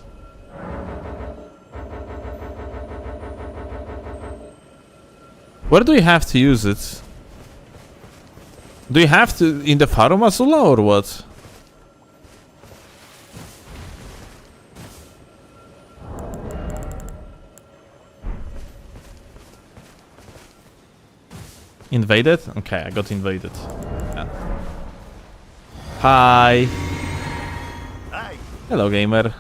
Where do you have to use it? Do you have to in the Farum Azula or what? Invaded? Okay, I got invaded. Yeah. Hi. Hey. Hello, gamer.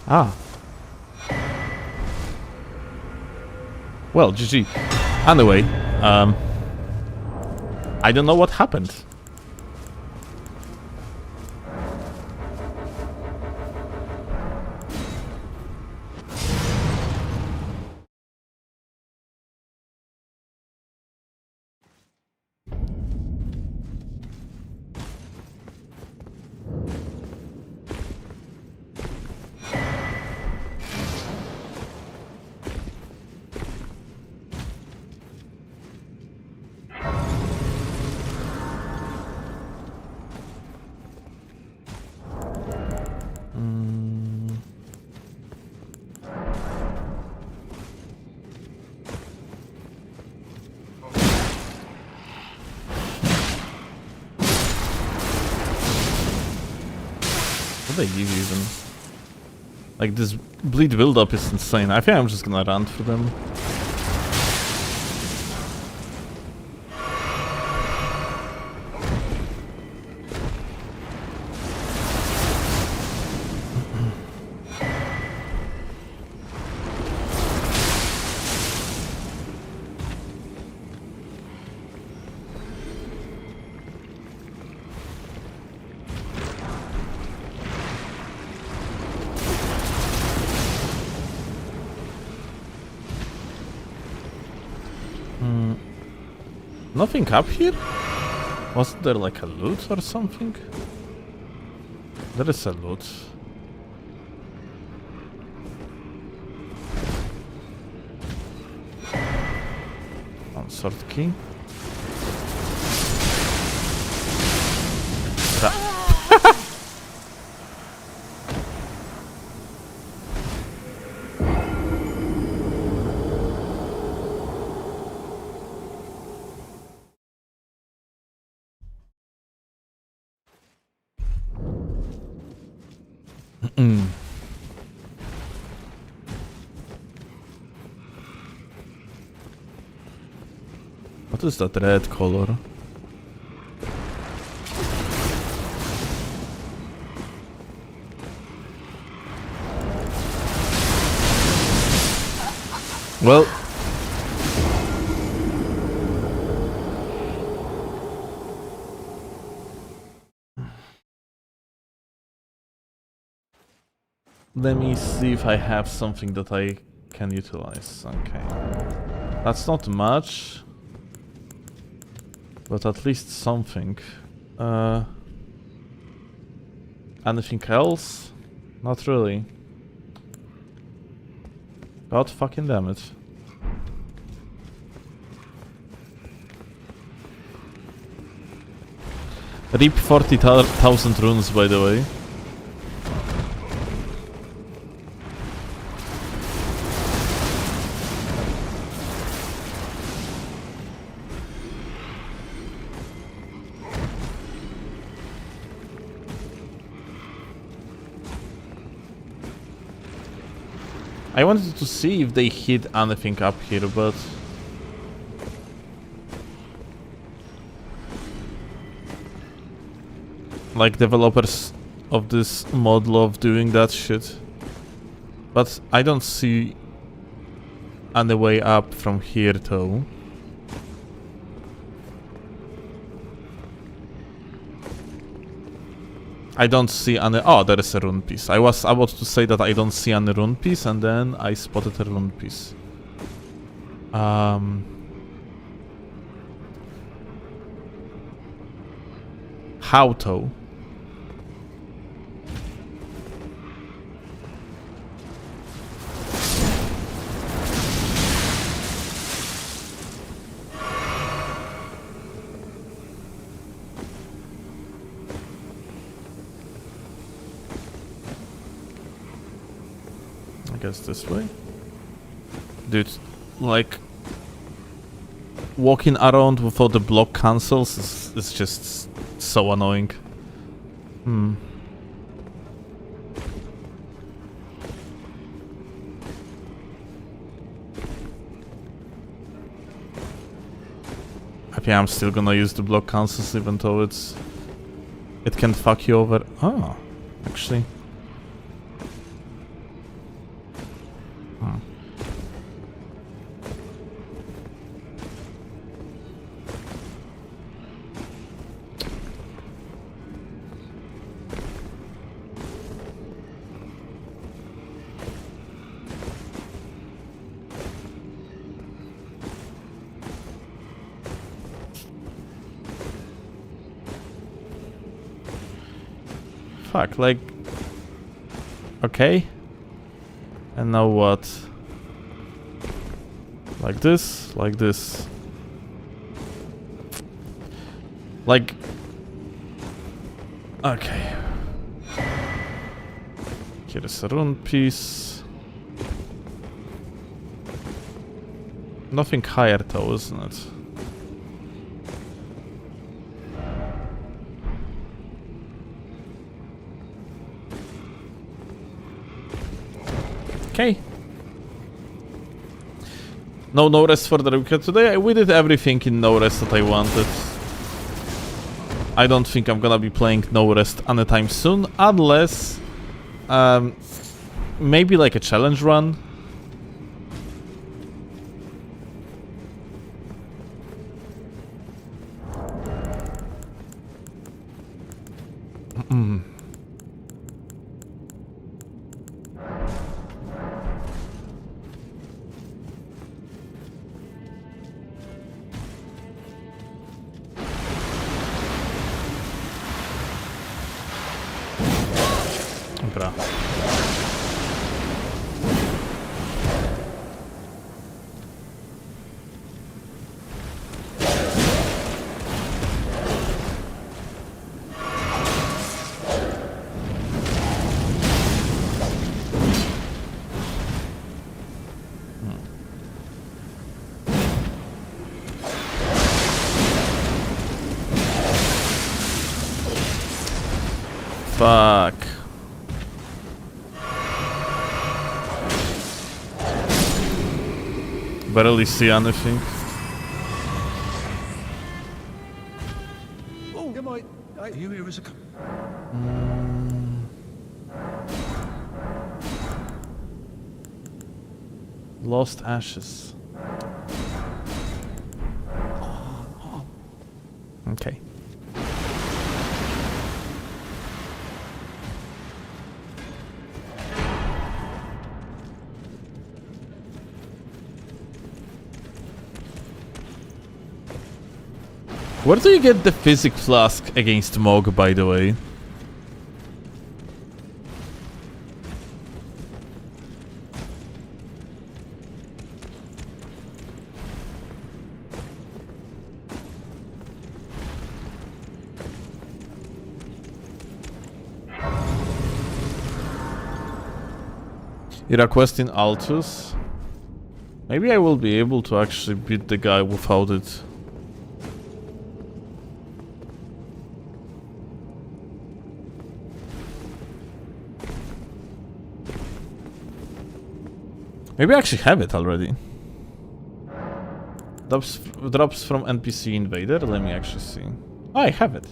Ah. Well, GG. Anyway, I don't know what happened. What do they give even? Like, this bleed build-up is insane. I think I'm just gonna run for them. Nothing up here? Wasn't there like a loot or something? There is a loot. One sword key. What is that red color? Well, let me see if I have something that I can utilize. Okay. That's not much, but at least something. Anything else? Not really. God fucking damn it. RIP 40,000 runes, by the way. I wanted to see if they hid anything up here, but like, developers of this mod love doing that shit. But I don't see any way up from here though. I don't see any... Oh, there is a rune piece. I was about to say that I don't see any rune piece, and then I spotted a rune piece. How though? I guess this way. Dude, like, walking around without the block cancels is just so annoying. I think I'm still gonna use the block cancels even though it can fuck you over. Oh, actually. fuck? Like... Okay. And now what? Like this? Like this? Like... Okay. Here is a rune piece. Nothing higher though, isn't it? Okay. No rest for the weekend today. We did everything in no rest that I wanted. I don't think I'm gonna be playing no rest anytime soon, unless maybe like a challenge run. Dobra. Fuck. Barely see anything. Oh, am I? Are you here as a... Lost ashes. Okay. Where do you get the physic flask against Mog, by the way? You're a quest in Altus? Maybe I will be able to actually beat the guy without it. Maybe I actually have it already. Drops from NPC Invader. Let me actually see. Oh, I have it.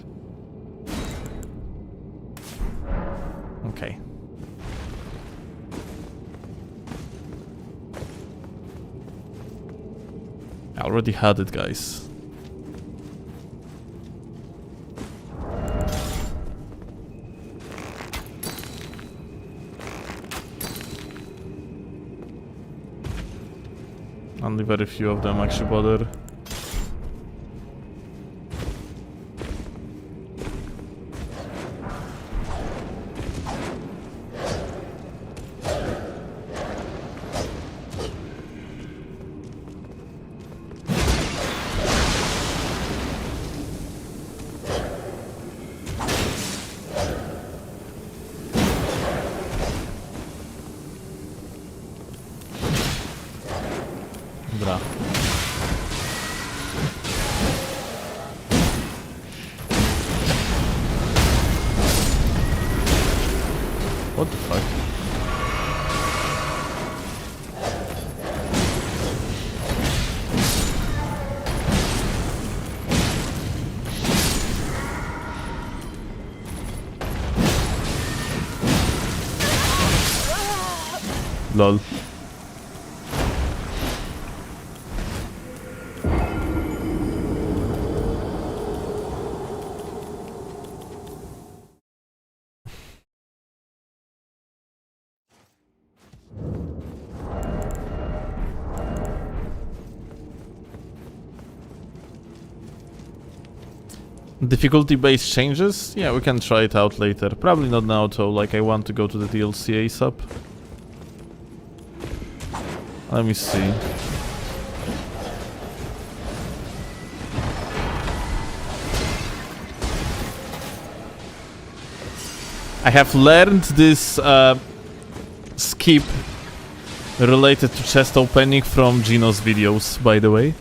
Okay. I already had it, guys. Only very few of them actually bother. Dobra. What the fuck? Lol. Difficulty-based changes? Yeah, we can try it out later. Probably not now, though. Like, I want to go to the DLC ASAP. Let me see. I have learned this skip related to chest opening from Gino's videos, by the way.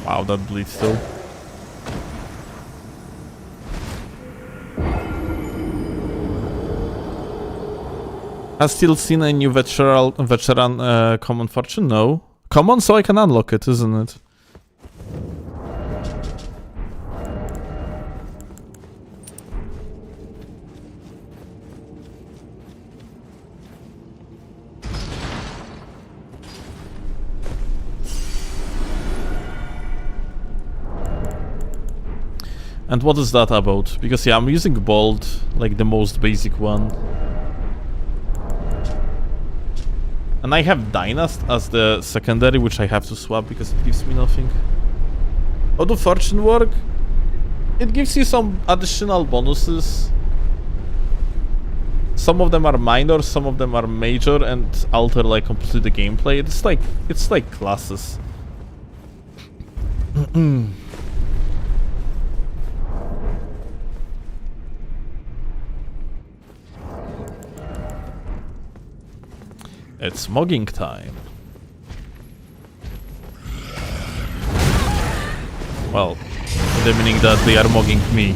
Wow, that bleeds though. Has still seen a new veteran common fortune? No. Common, so I can unlock it, isn't it? And what is that about? Because yeah, I'm using Bolt, like the most basic one. And I have Dynast as the secondary, which I have to swap because it gives me nothing. How do Fortune work? It gives you some additional bonuses. Some of them are minor, some of them are major and alter like completely the gameplay. It's like classes. It's mogging time. Well, the meaning that they are mogging me.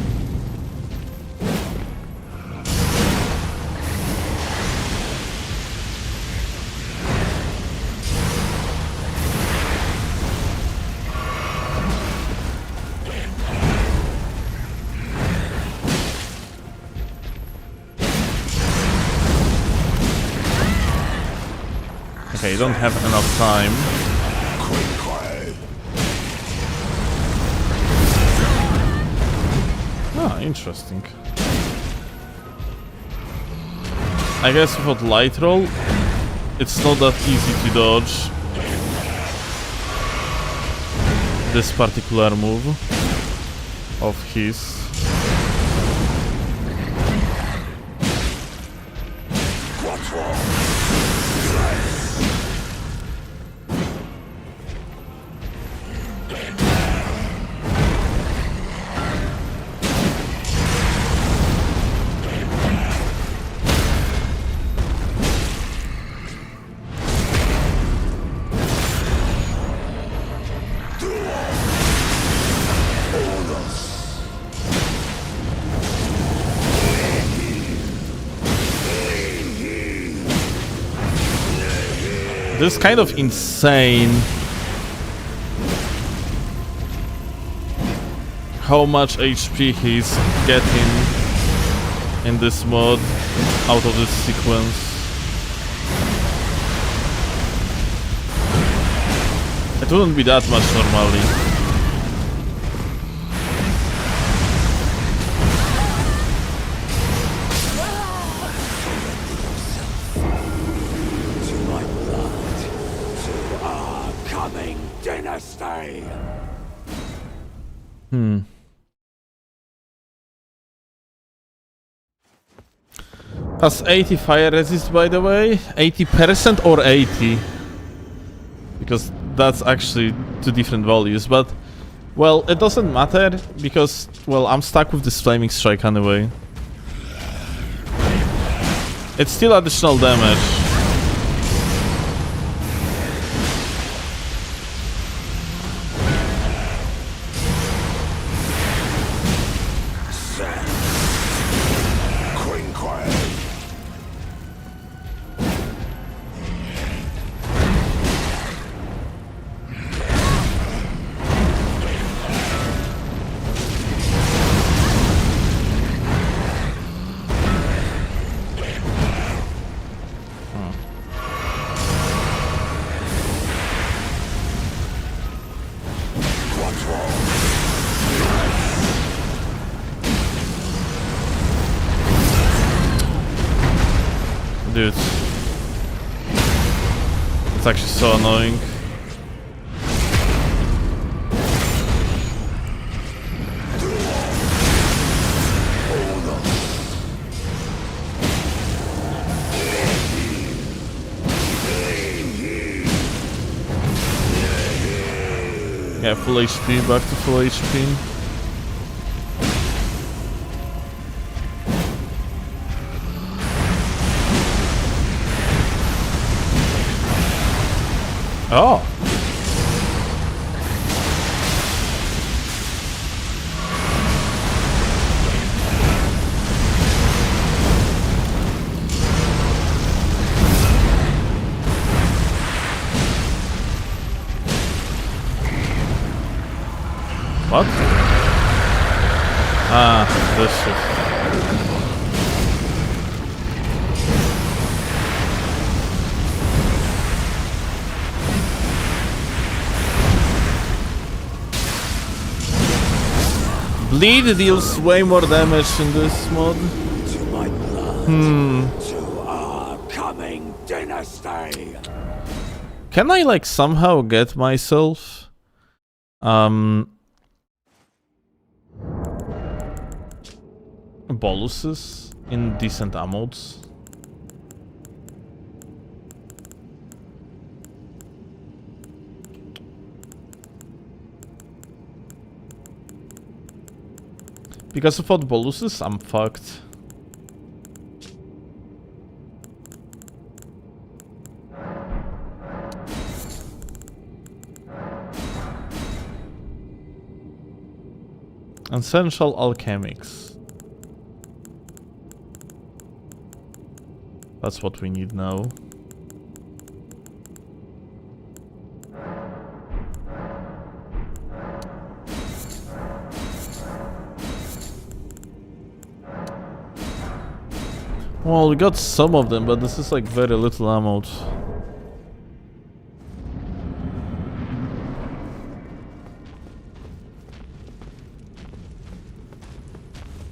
Okay, don't have enough time. Ah, interesting. I guess without light roll, it's not that easy to dodge this particular move of his. This is kind of insane how much HP he's getting in this mod out of this sequence. It wouldn't be that much normally. Has 80 fire resist, by the way? 80% or 80? Because that's actually two different values, but... Well, it doesn't matter, because... Well, I'm stuck with this flaming strike anyway. It's still additional damage. Dude. It's actually so annoying. Yeah, full HP, back to full HP. Oh! What? Ah, this shit. Bleed deals way more damage in this mod. To my blood. To our coming dynasty. Can I like somehow get myself boluses in decent amounts? Because without boluses, I'm fucked. Essential alchemics. That's what we need now. Well, we got some of them, but this is like very little amount.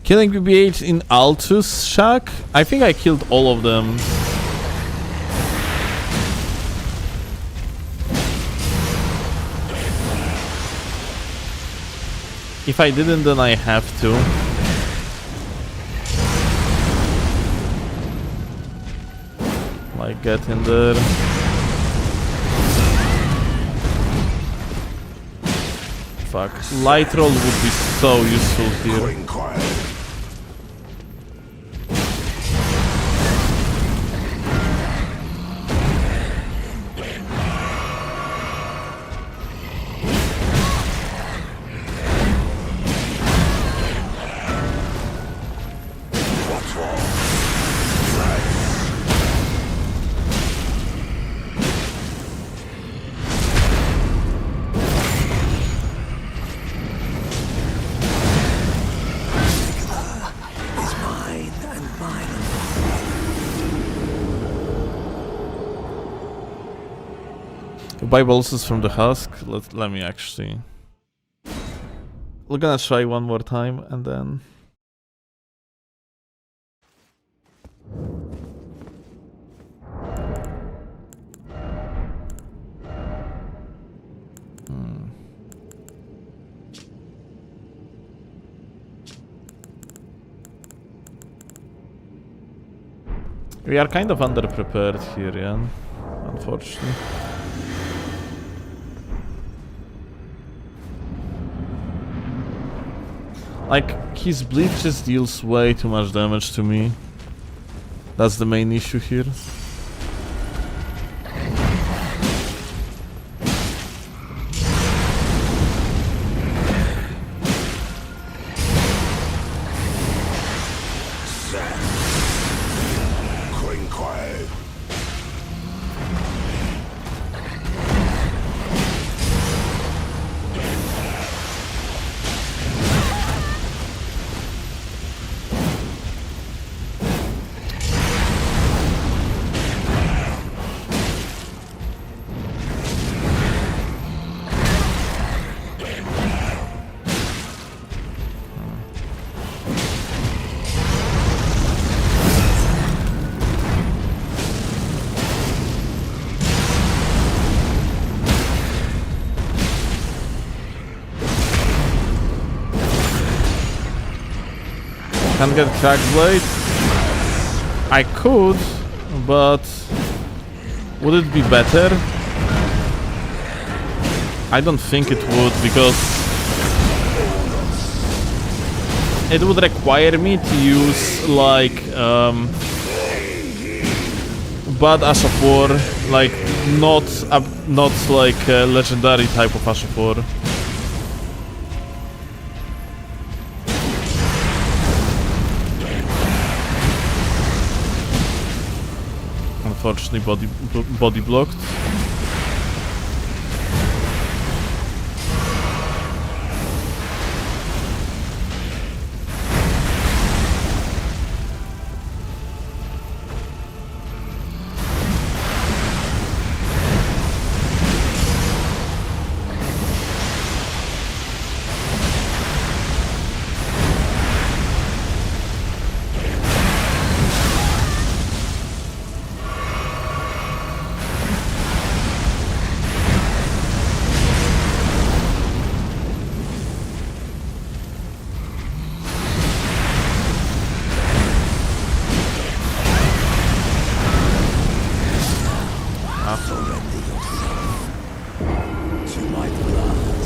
Killing BB-8 in Altus Shack? I think I killed all of them. If I didn't, then I have to. Like, get in there. Fuck. Light roll would be so useful here. Buy boluses from the husk. Let me actually. We're gonna try one more time and then. We are kind of underprepared here, yeah. Unfortunately. Like, his bleed just deals way too much damage to me. That's the main issue here. Can't get Crackblade. I could, but would it be better? I don't think it would, because it would require me to use like bad Ash of War, like not like a legendary type of Ash of War. Unfortunately, body blocked. To my blood,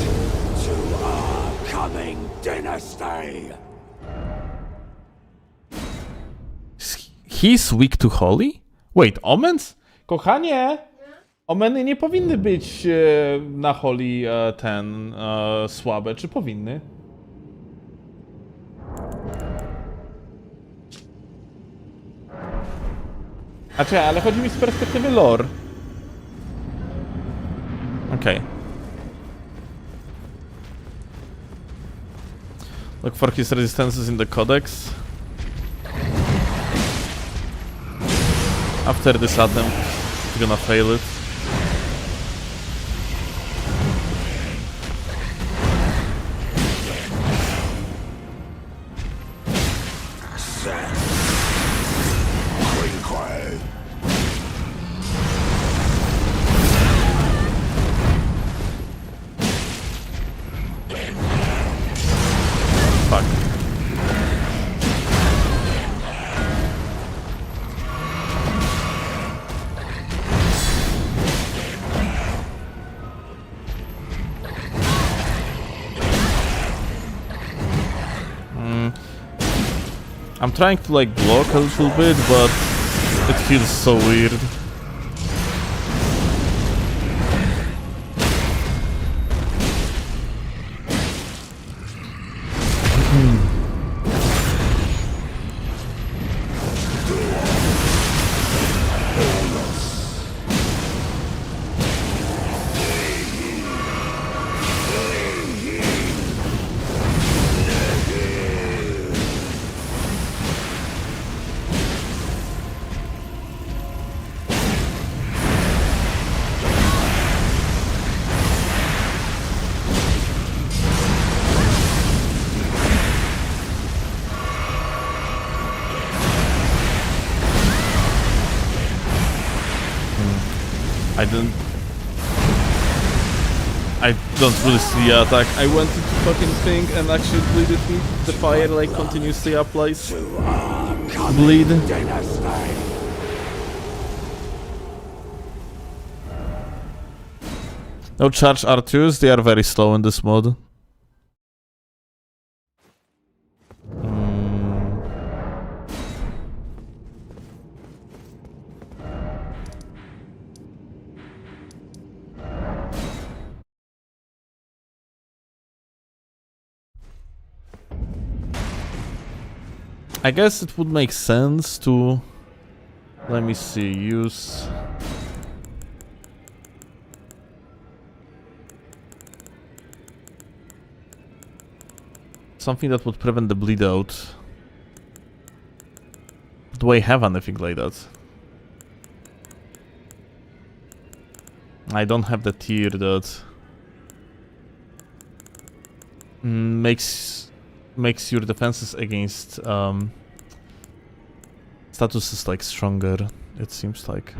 to our coming dynasty. He's weak to Holy? Wait, Omens? Kochanie! Omeny nie powinny być na Holy słabe, czy powinny? Znaczy, ale chodzi mi z perspektywy lore. Okej. Look for his resistances in the codex. After this attempt, you're gonna fail it. Fuck. I'm trying to like block a little bit, but it feels so weird. I don't really see the attack. I went into fucking thing and actually bleeded me. The fire like continuously applies bleed. No charge R2s, they are very slow in this mode. I guess it would make sense to, let me see, use something that would prevent the bleed out. Do I have anything like that? I don't have the tier that makes your defenses against statuses like stronger, it seems like.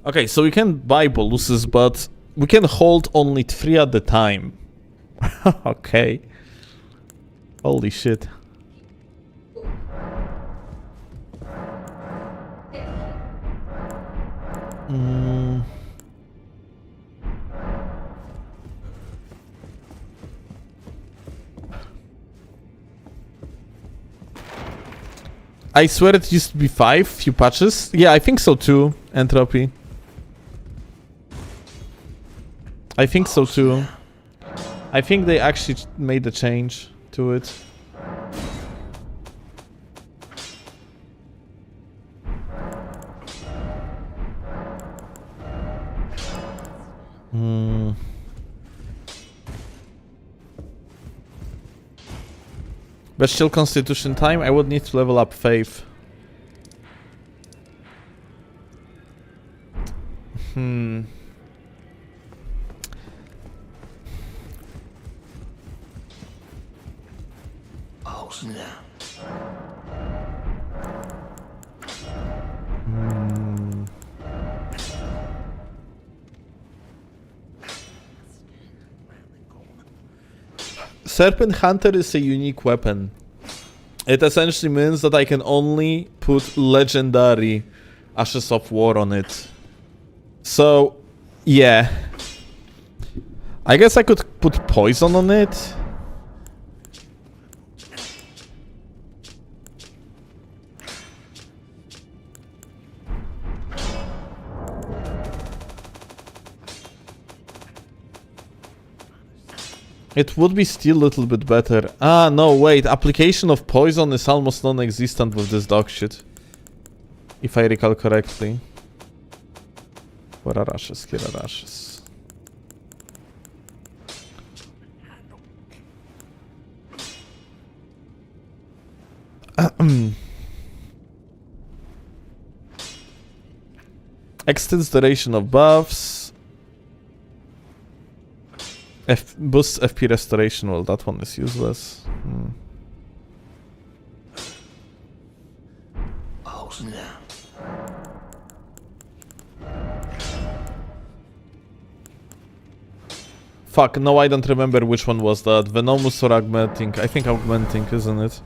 Okay, so we can buy boluses, but we can hold only 3 at the time. Okay. Holy shit. I swear it used to be 5 few patches. Yeah, I think so too. Entropy. I think so too. I think they actually made a change to it. Bestial Constitution time, I would need to level up Faith. Oh, snap. Serpent Hunter is a unique weapon. It essentially means that I can only put legendary Ashes of War on it. So, yeah. I guess I could put poison on it. It would be still a little bit better. Ah, no, wait. Application of poison is almost non-existent with this dog shit. If I recall correctly. Where are ashes? Here are ashes. Extends duration of buffs. Boosts FP restoration. Well, that one is useless. Oh, snap. Fuck, no, I don't remember which one was that. Venomous or Augmenting? I think Augmenting, isn't it?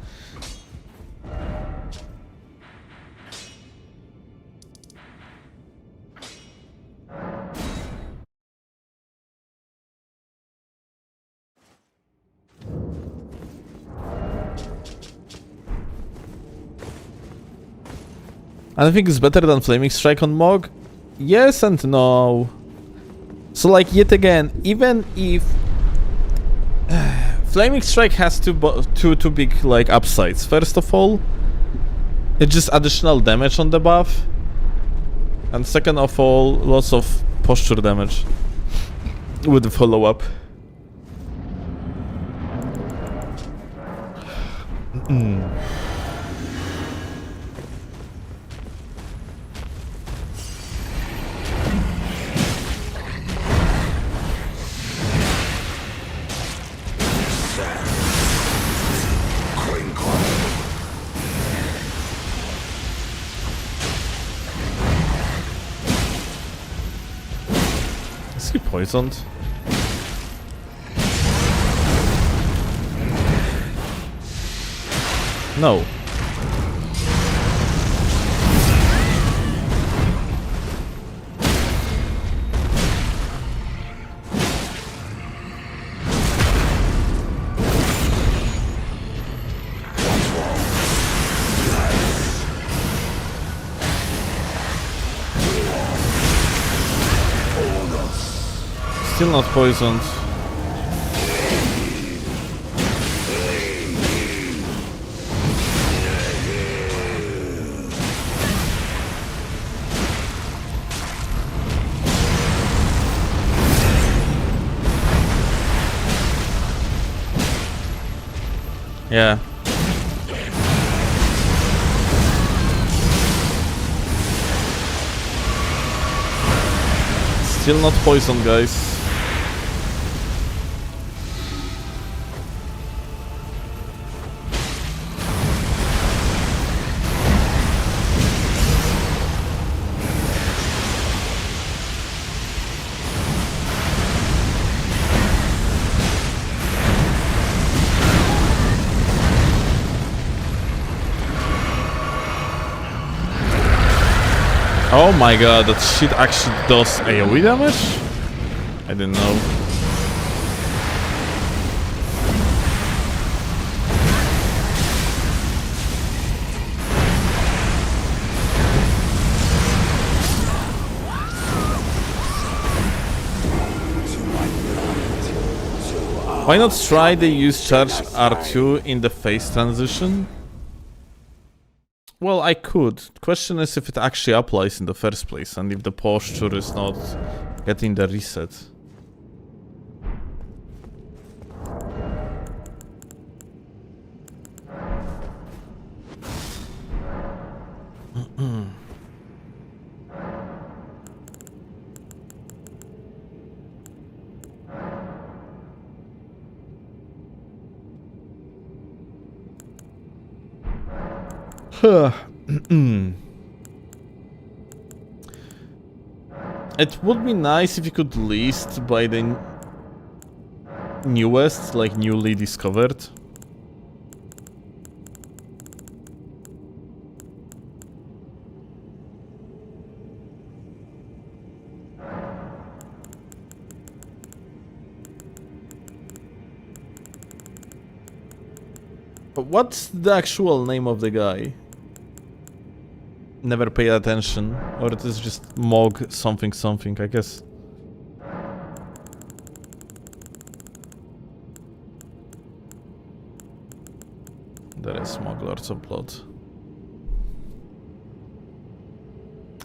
I think it's better than Flaming Strike on Mog. Yes and no. So, like, yet again, even if Flaming Strike has two big like upsides. First of all, it's just additional damage on the buff, and second of all, lots of posture damage with the follow up. Is he poisoned? No. Still not poisoned. Yeah. Still not poisoned, guys. Oh my god, that shit actually does AoE damage? I didn't know. Why not try the use charge R2 in the phase transition? Well, I could. Question is if it actually applies in the first place and if the posture is not getting the reset. It would be nice if you could list by the newest, like newly discovered. But what's the actual name of the guy? Never paid attention, or it is just Mog something something, I guess. There is Mog Lords of Blood.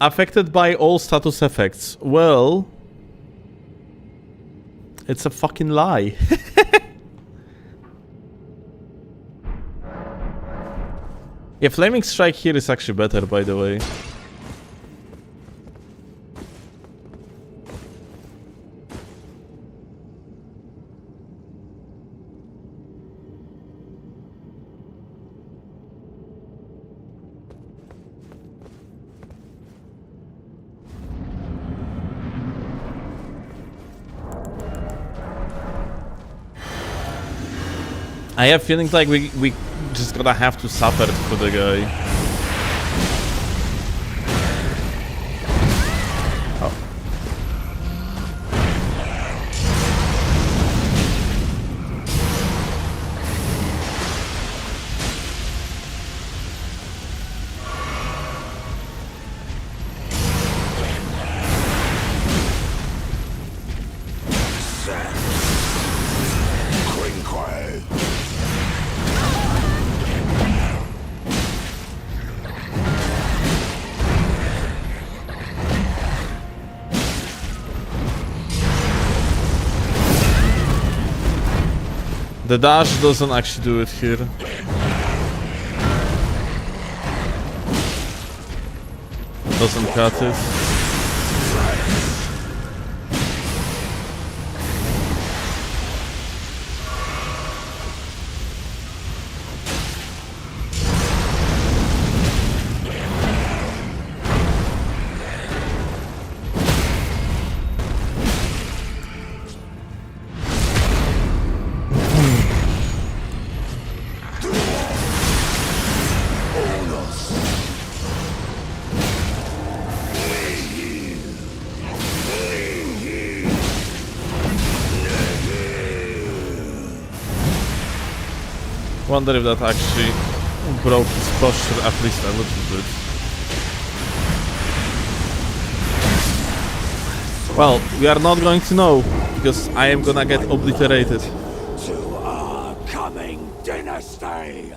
Affected by all status effects. Well, it's a fucking lie. Yeah, Flaming Strike here is actually better, by the way. I have feelings like we just gonna have to suffer for the guy. Oh. The dash doesn't actually do it here. Doesn't cut it. Wonder if that actually broke his posture at least a little bit. Well, we are not going to know, because I am gonna get obliterated. To our coming dynasty.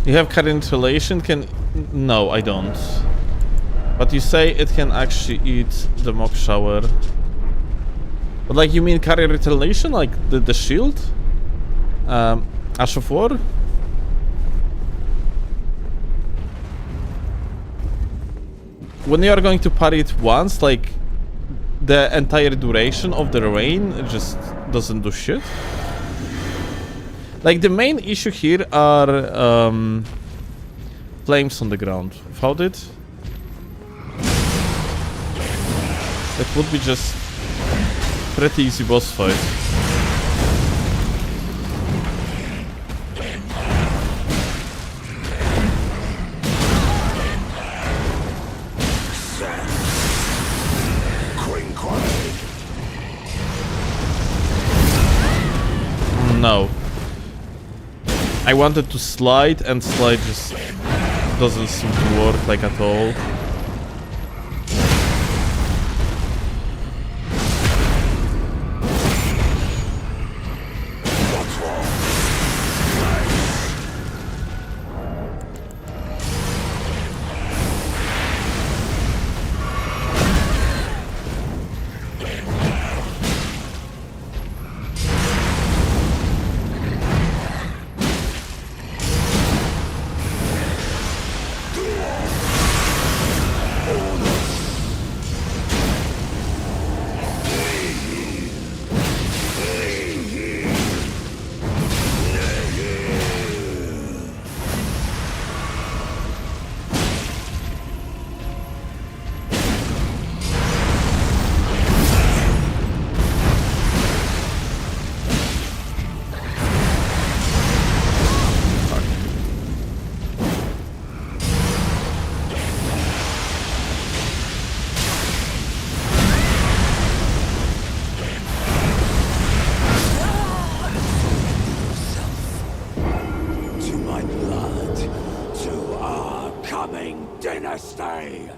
You have current relation? No, I don't. But you say it can actually eat the mock shower. But like, you mean carry retaliation? Like the shield? Ash of War? When you are going to parry it once, like, the entire duration of the rain just doesn't do shit. Like, the main issue here are flames on the ground. Without it, it would be just pretty easy boss fight. No. I wanted to slide, and slide just doesn't seem to work like at all. Dynasty!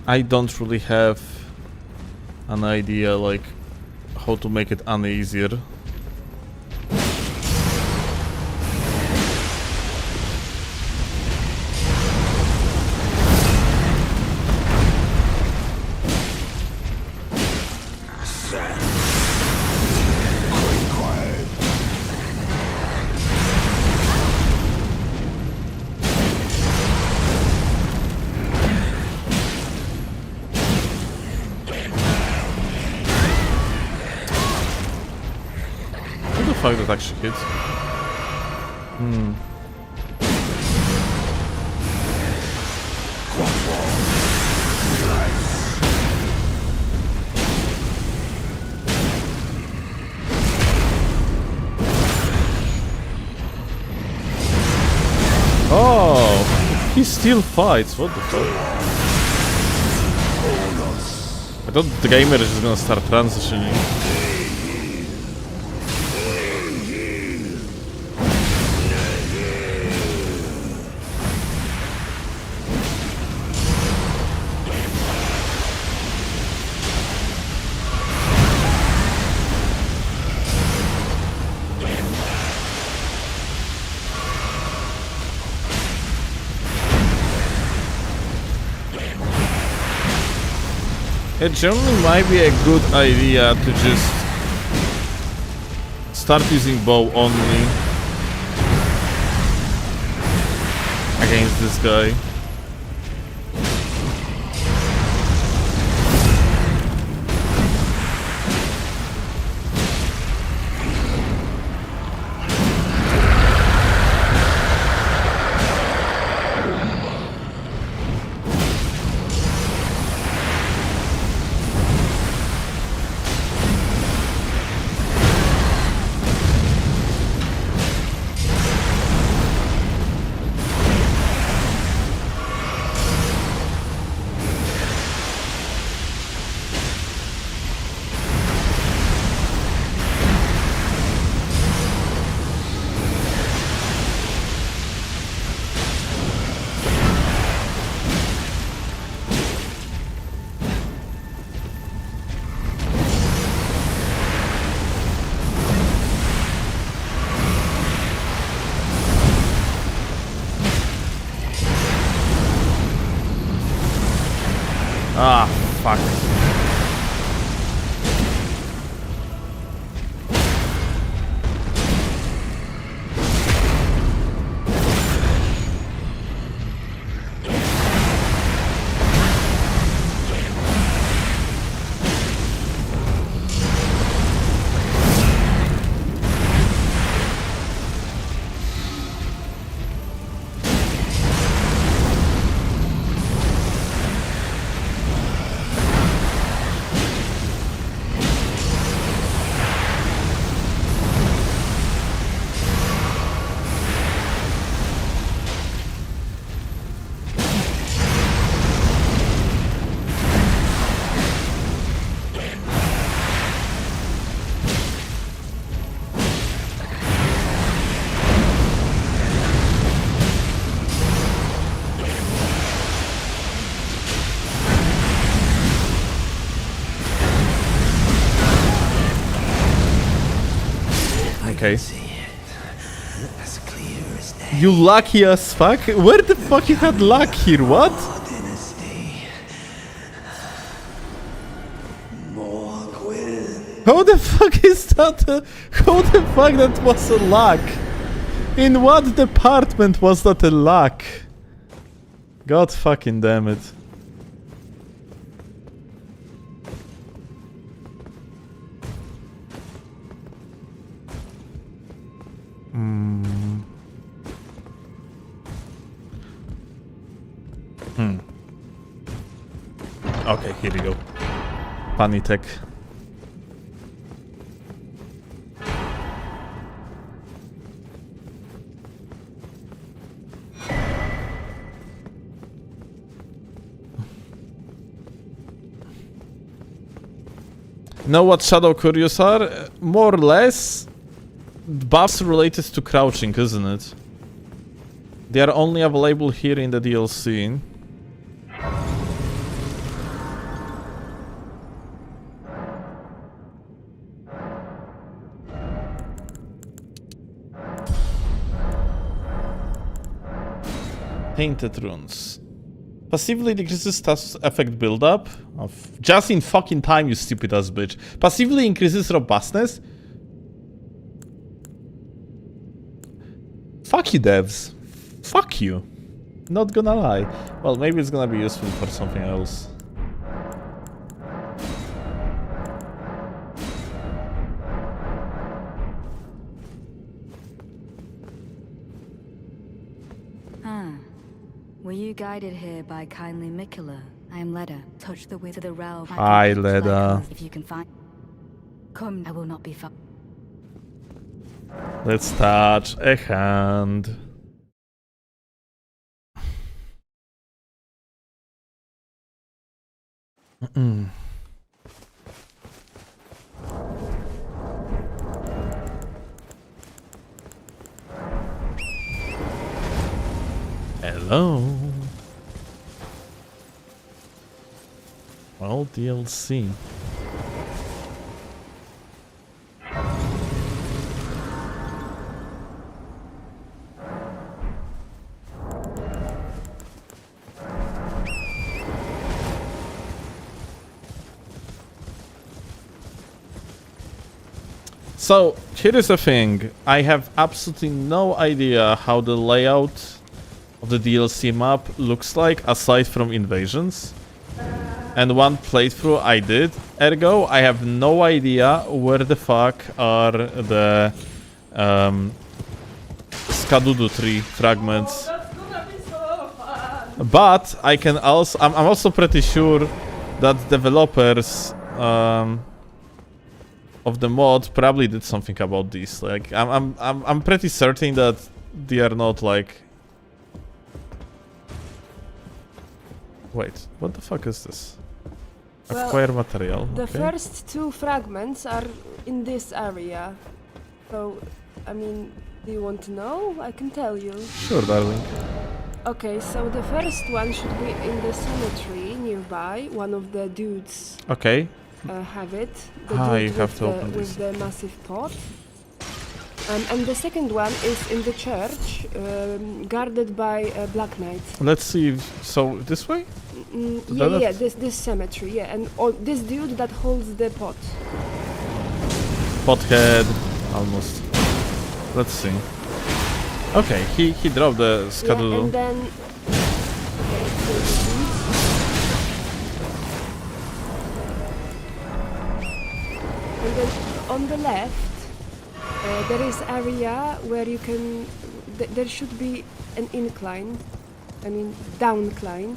I don't really have an idea, like, how to make it any easier. Fuck, that actually hits. Oh, he still fights. What the fuck? I thought the gamer is just gonna start transitioning. It generally might be a good idea to just start using bow only against this guy. Ah, fuck. Okay. As clear as day. You lucky as fuck? Where the fuck you had luck here? What? Dynasty. More Gwyn. How the fuck is that? How the fuck that was a luck? In what department was that a luck? God fucking damn it. Okay, here we go. Funny tech. Know what Shadow Curious are? More or less buffs related to crouching, isn't it? They are only available here in the DLC. Painted runes. Passively decreases status effect buildup. Just in fucking time, you stupid ass bitch. Passively increases robustness. Fuck you, devs. Fuck you. Not gonna lie. Well, maybe it's gonna be useful for something else. Were you guided here by kindly Mikula? I am Leda. Touch the way to the realm. Hi, Leda. If you can find. Come, I will not be far. Let's touch a hand. Hello. Well, DLC. So, here is the thing. I have absolutely no idea how the layout of the DLC map looks like, aside from invasions. And one playthrough I did. Ergo, I have no idea where the fuck are the Skadudu tree fragments. But I can also, I'm also pretty sure that developers of the mod probably did something about this. Like, I'm pretty certain that they are not like. Wait, what the fuck is this? Well, Acquire material. The Okay. first two fragments are in this area. So, I mean, do you want to know? I can tell you. Sure, darling. Okay, so the first one should be in the cemetery nearby. One of the dudes Okay. have it. The You dude have with to open with this. the massive pot. And the second one is in the church, guarded by a Black Knight. Let's see. So this way? Yeah, this cemetery, yeah, and this dude that holds the pot. Pothead, almost. Let's see. Okay, he dropped the schedule. Yeah, and then... Okay, here it is. And then on the left, there is area where you can... there should be an incline. I mean, downcline.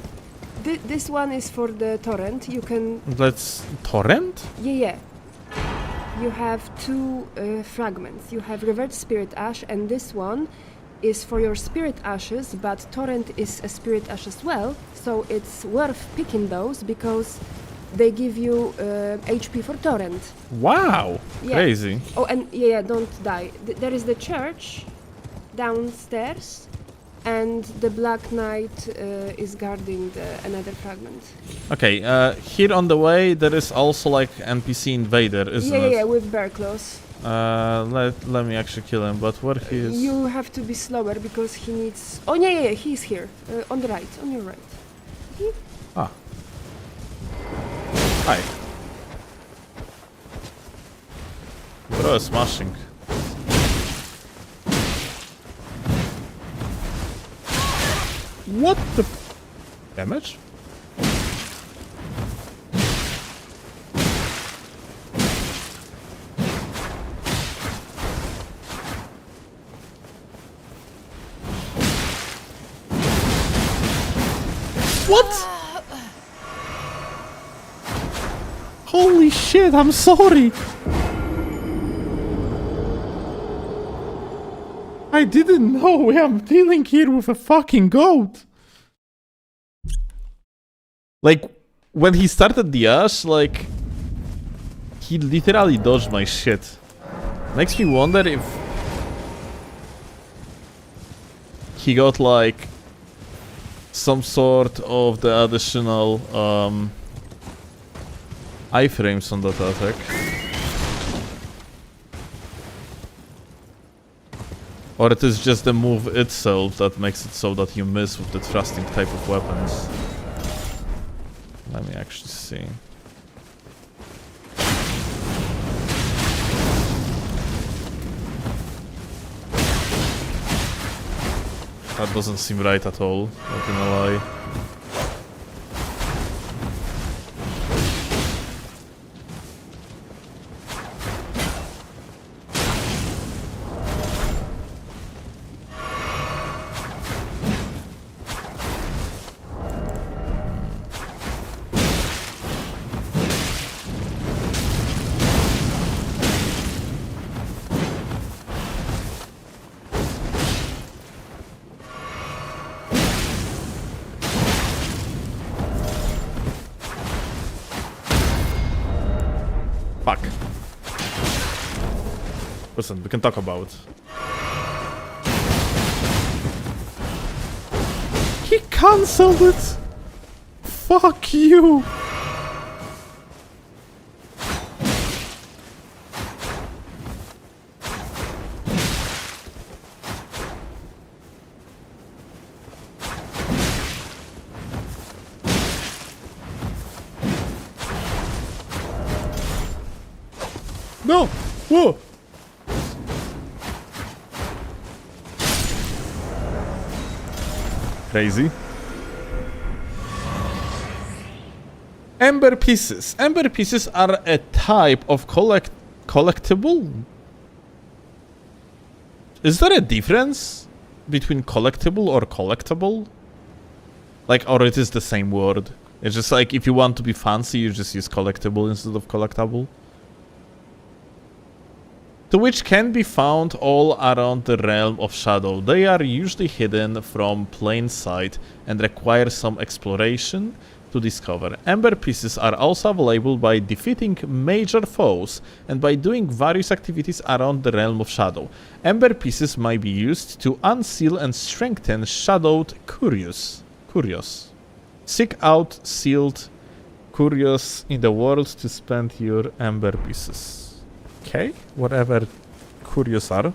This one is for the torrent. You can... Let's... Torrent? Yeah. You have two fragments. You have Revered Spirit Ash, and this one is for your Spirit Ashes, but Torrent is a Spirit Ash as well, so it's worth picking those because they give you HP for Torrent. Wow! Yeah. Crazy. Oh, and yeah, don't die. There is the church downstairs, and the Black Knight is guarding another fragment. Okay, here on the way there is also like NPC invader, isn't it? Yeah, with bear claws. Let me actually kill him, but where he is? You have to be slower because he needs... Oh, yeah, he's here. On the right, on your right. Ah. Hi. Bro is smashing. What the... Damage? What? Holy shit, I'm sorry. I didn't know I'm dealing here with a fucking goat. Like, when he started the Ash, like, he literally dodged my shit. Makes me wonder if he got, like, some sort of the additional iframes on that attack. Or it is just the move itself that makes it so that you miss with the thrusting type of weapons. Let me actually see. That doesn't seem right at all, not gonna lie. Fuck. Listen, we can talk about. He cancelled it! Fuck you! No! Whoa! Crazy. Ember pieces. Ember pieces are a type of collectible? Is there a difference between collectible or collectible? Like, or it is the same word? It's just like, if you want to be fancy, you just use collectible instead of collectible. To which can be found all around the realm of shadow. They are usually hidden from plain sight and require some exploration to discover. Ember pieces are also available by defeating major foes and by doing various activities around the realm of shadow. Ember pieces might be used to unseal and strengthen shadowed curios. Seek out sealed curios in the world to spend your ember pieces. Okay, whatever curios are.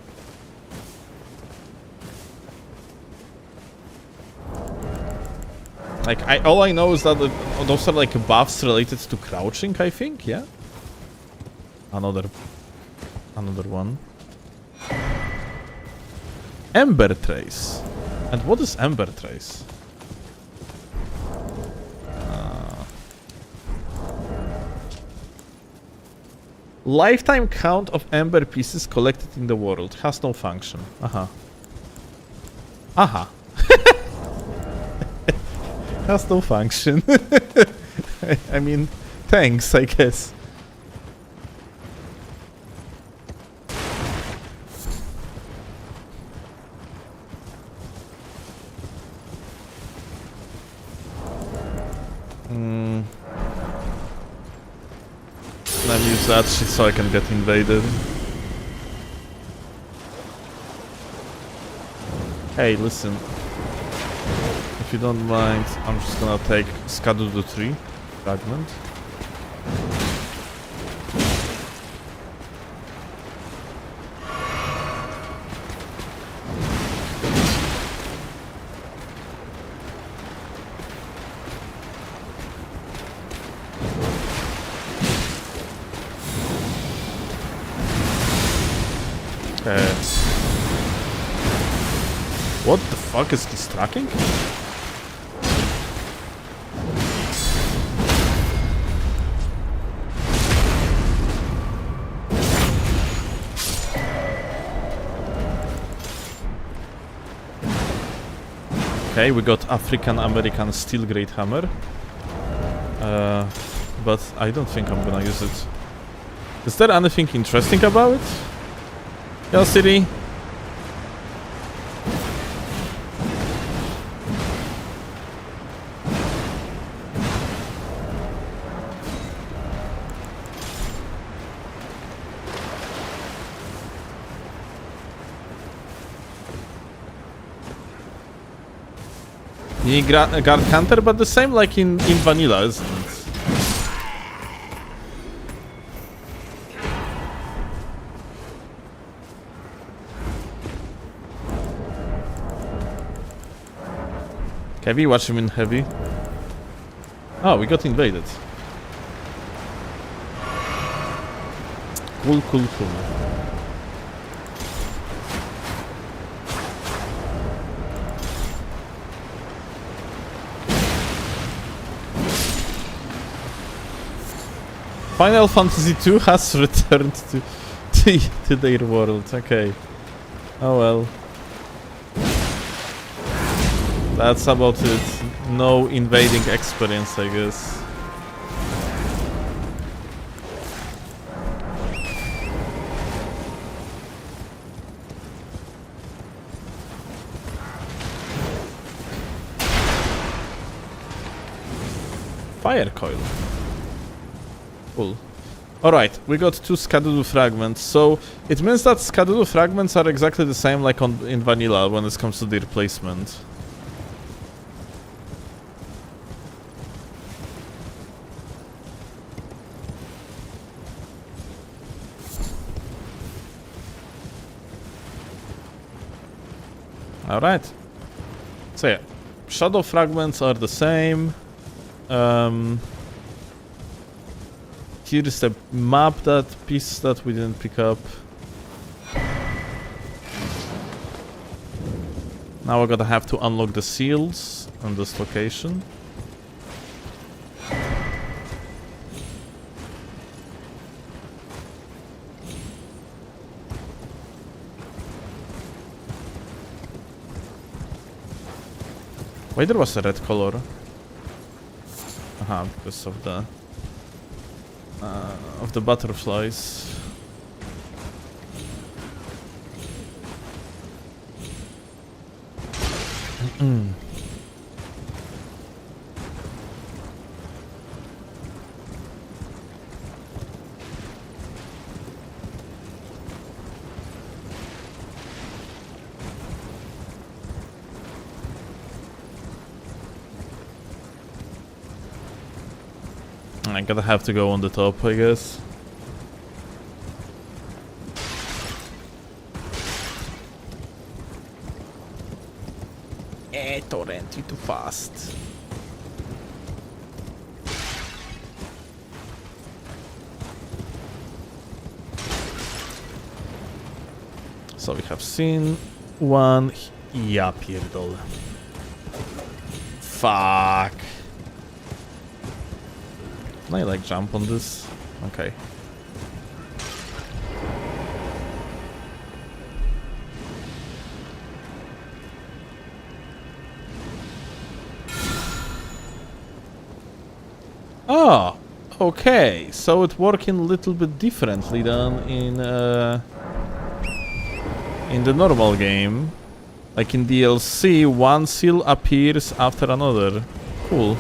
Like, all I know is that those are like buffs related to crouching, I think, yeah? Another one. Ember Trace. And what is Ember Trace? Lifetime count of ember pieces collected in the world. Has no function. Aha. Aha. Has no function. I mean, thanks, I guess. Let me use that shit so I can get invaded. Hey, listen. If you don't mind, I'm just gonna take Skadudu 3 fragment. Okay. What the fuck is this tracking? Okay, we got African American Steel Great Hammer. But I don't think I'm gonna use it. Is there anything interesting about it? Yo, City. You need guard counter, but the same like in vanilla, isn't it? Heavy? Watch him in heavy. Oh, we got invaded. Cool, cool, cool. Final Fantasy II has returned to their world. Okay. Oh well. That's about it. No invading experience, I guess. Fire coil. Cool. Alright, we got 2 Skadudu fragments, so it means that Skadudu fragments are exactly the same like in vanilla when it comes to their placement. Alright. So yeah, shadow fragments are the same. Here's the map, that piece that we didn't pick up. Now we're gonna have to unlock the seals on this location. Why there was a red color? Aha, because of the butterflies. I gotta have to go on the top, I guess. Torrent, you too fast. So we have seen one. Ja pierdolę. Fuck. Can I like jump on this? Okay. Oh, okay. So it working a little bit differently than in the normal game. Like in DLC, one seal appears after another. Cool.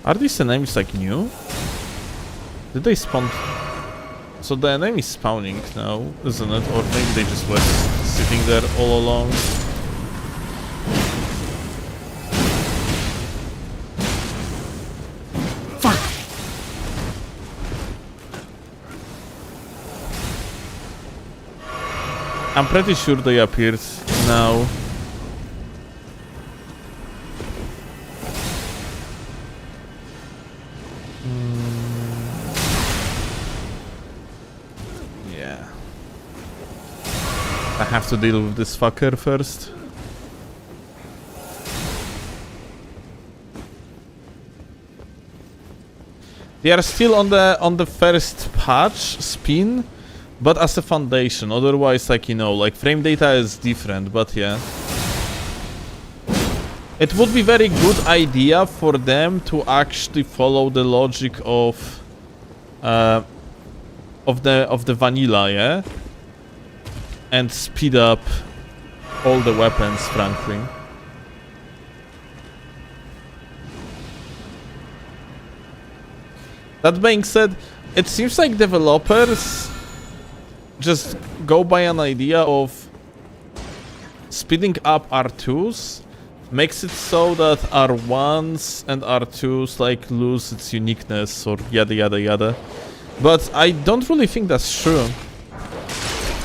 Are these enemies like new? Did they spawn? So the enemy is spawning now, isn't it? Or maybe they just were sitting there all along. Fuck! I'm pretty sure they appeared now. Yeah. I have to deal with this fucker first. They are still on the first patch spin, but as a foundation. Otherwise, like, you know, like frame data is different, but yeah. It would be very good idea for them to actually follow the logic of the vanilla, yeah? And speed up all the weapons, frankly. That being said, it seems like developers just go by an idea of speeding up R2s, makes it so that R1s and R2s like lose its uniqueness or yada yada yada. But I don't really think that's true.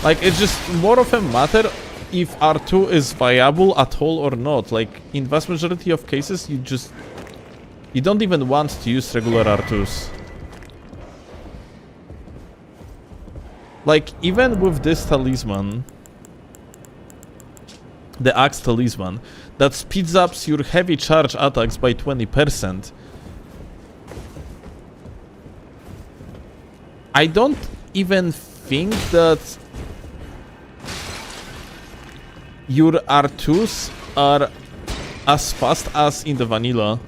Like, it's just more of a matter if R2 is viable at all or not. Like, in vast majority of cases, you don't even want to use regular R2s. Like, even with this talisman, the Axe Talisman, that speeds up your heavy charge attacks by 20%. I don't even think that your R2s are as fast as in the vanilla.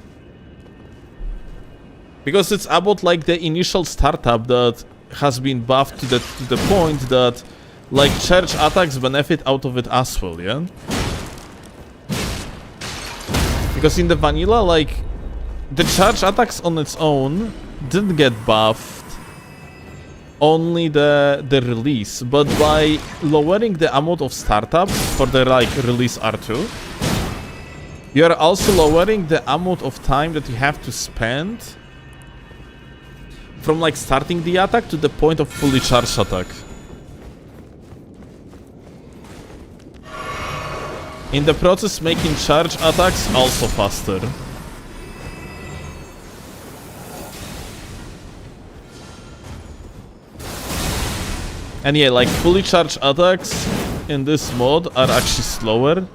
Because it's about like the initial startup that has been buffed to the point that like charge attacks benefit out of it as well, yeah? Because in the vanilla, like, the charge attacks on its own didn't get buffed, only the release. But by lowering the amount of startups for the like release R2, you are also lowering the amount of time that you have to spend from like starting the attack to the point of fully charged attack. In the process, making charge attacks also faster. And yeah, like fully charged attacks in this mod are actually slower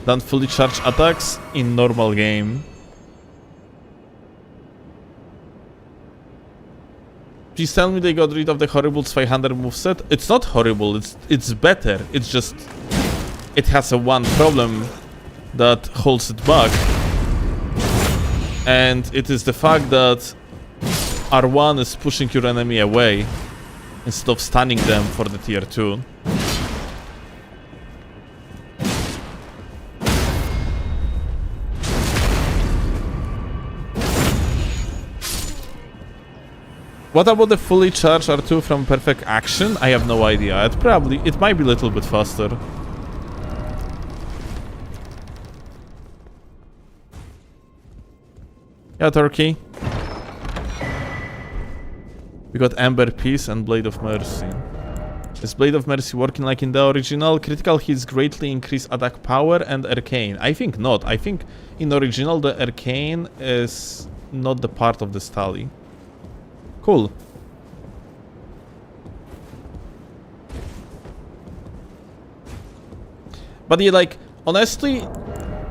than fully charged attacks in normal game. Please tell me they got rid of the horrible 500 moveset. It's not horrible, it's better. It's just it has a one problem that holds it back. And it is the fact that R1 is pushing your enemy away instead of stunning them for the tier 2. What about the fully charged R2 from Perfect Action? I have no idea. It might be a little bit faster. Yeah, Turkey. We got Ember Piece and Blade of Mercy. Is Blade of Mercy working like in the original? Critical hits greatly increase attack power and arcane. I think not. I think in original the arcane is not the part of this tally. Cool. But yeah, like, honestly,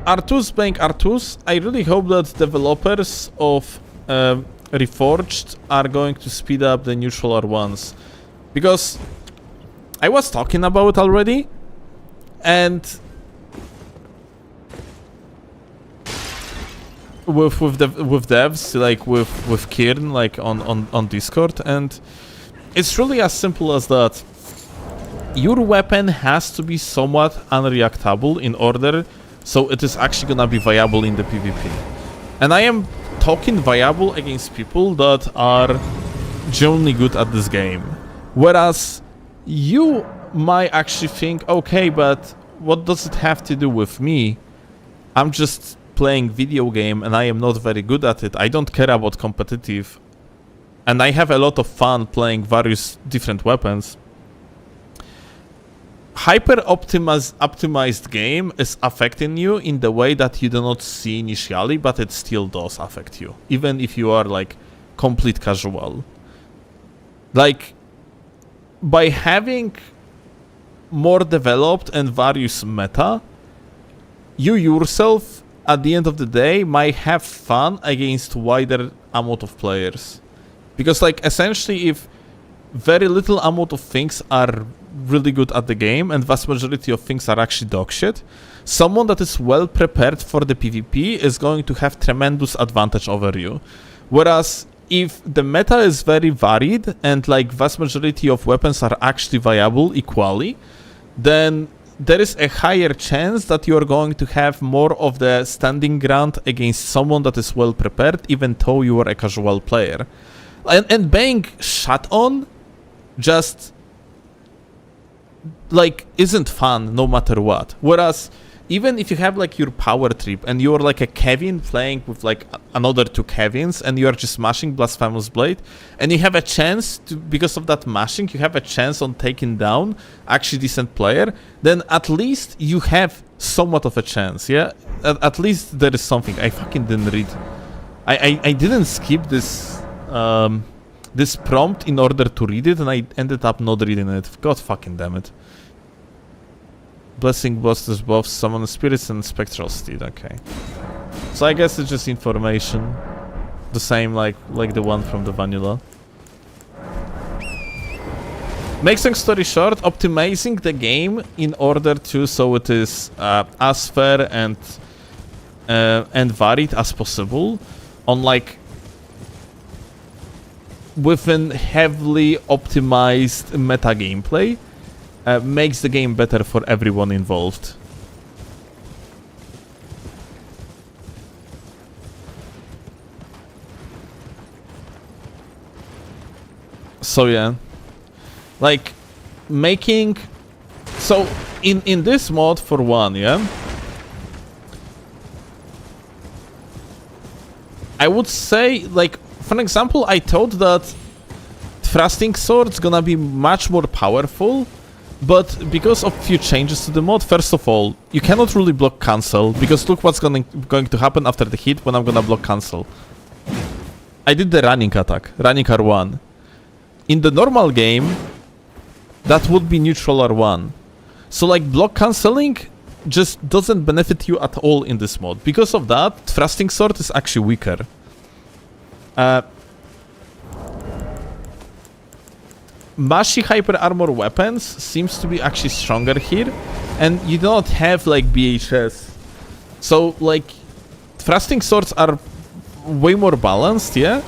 Artus being Artus, I really hope that developers of Reforged are going to speed up the neutral R1s. Because I was talking about it already, and with devs, like with Kieran, like on Discord, and it's really as simple as that. Your weapon has to be somewhat unreactable in order so it is actually gonna be viable in the PvP. And I am talking viable against people that are genuinely good at this game. Whereas you might actually think, okay, but what does it have to do with me? I'm just playing video game and I am not very good at it. I don't care about competitive. And I have a lot of fun playing various different weapons. Optimized game is affecting you in the way that you do not see initially, but it still does affect you, even if you are like complete casual. Like, by having more developed and various meta, you yourself at the end of the day might have fun against wider amount of players. Because like essentially if very little amount of things are really good at the game and vast majority of things are actually dog shit, someone that is well prepared for the PvP is going to have tremendous advantage over you. Whereas if the meta is very varied and like vast majority of weapons are actually viable equally, then there is a higher chance that you are going to have more of the standing ground against someone that is well prepared, even though you are a casual player. And being shot on just like isn't fun no matter what. Whereas even if you have like your power trip and you're like a Kevin playing with like another two Kevins and you're just mashing Blasphemous Blade and you have a chance to, because of that mashing, you have a chance on taking down actually decent player, then at least you have somewhat of a chance, yeah? At least there is something. I fucking didn't read. I didn't skip this this prompt in order to read it and I ended up not reading it. God fucking damn it. Blessing busters buffs, summon spirits and spectral steed, okay. So I guess it's just information. The same like the one from the vanilla. Make long story short, optimizing the game in order to so it is as fair and varied as possible on like within heavily optimized meta gameplay makes the game better for everyone involved. So yeah, like making so in this mod for one, yeah, I would say like for example, I thought that thrusting sword's gonna be much more powerful. But because of few changes to the mod, first of all, you cannot really block cancel, because look what's going to happen after the hit when I'm gonna block cancel. I did the running attack, running R1. In the normal game, that would be neutral R1. So like block cancelling just doesn't benefit you at all in this mod. Because of that, thrusting sword is actually weaker. Mashy hyper armor weapons seems to be actually stronger here, and you don't have like BHS. So like thrusting swords are way more balanced, yeah?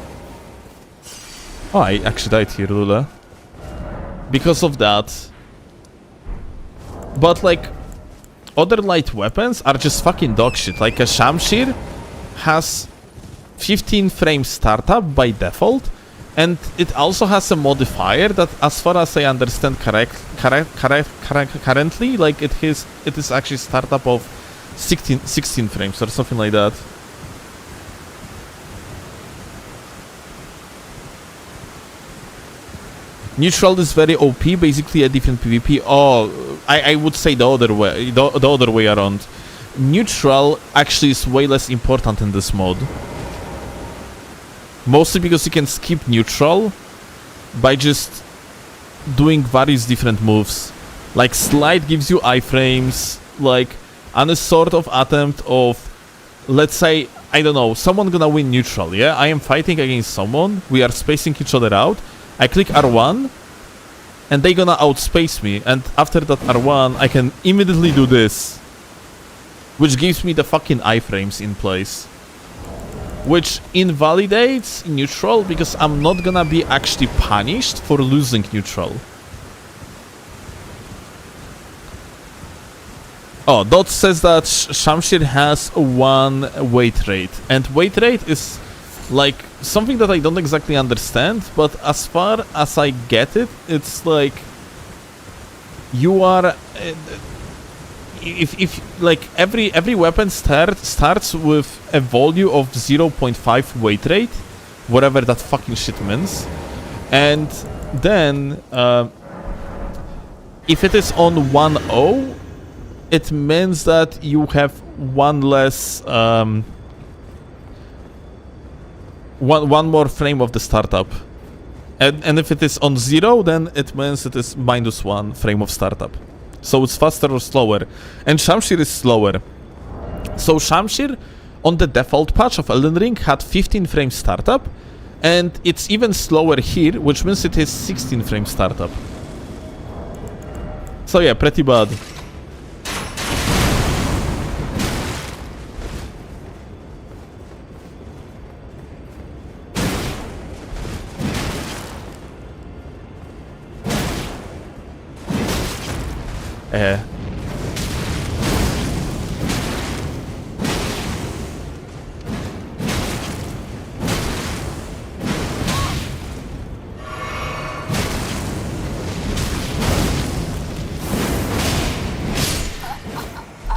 Oh, I actually died here, Lula. Because of that. But like other light weapons are just fucking dog shit. Like a Shamshir has 15 frames startup by default. And it also has a modifier that, as far as I understand currently, like it is actually startup of 16 frames or something like that. Neutral is very OP, basically a different PvP. Oh, I would say the other way around. Neutral actually is way less important in this mode. Mostly because you can skip neutral by just doing various different moves. Like slide gives you iframes, like on a sort of attempt of, let's say, I don't know, someone gonna win neutral, yeah? I am fighting against someone, we are spacing each other out, I click R1, and they gonna outspace me, and after that R1, I can immediately do this. Which gives me the fucking iframes in place. Which invalidates neutral, because I'm not gonna be actually punished for losing neutral. Oh, Dot says that Shamshir has 1 weight rate. And weight rate is like something that I don't exactly understand, but as far as I get it, it's like you are if like every weapon starts with a value of 0.5 weight rate, whatever that fucking shit means. And then if it is on 1.0, it means that you have one less one more frame of the startup, and if it is on 0, then it means it is -1 frame of startup. So it's faster or slower, and Shamshir is slower. So Shamshir on the default patch of Elden Ring had 15 frame startup, and it's even slower here, which means it is 16 frame startup. So yeah, pretty bad.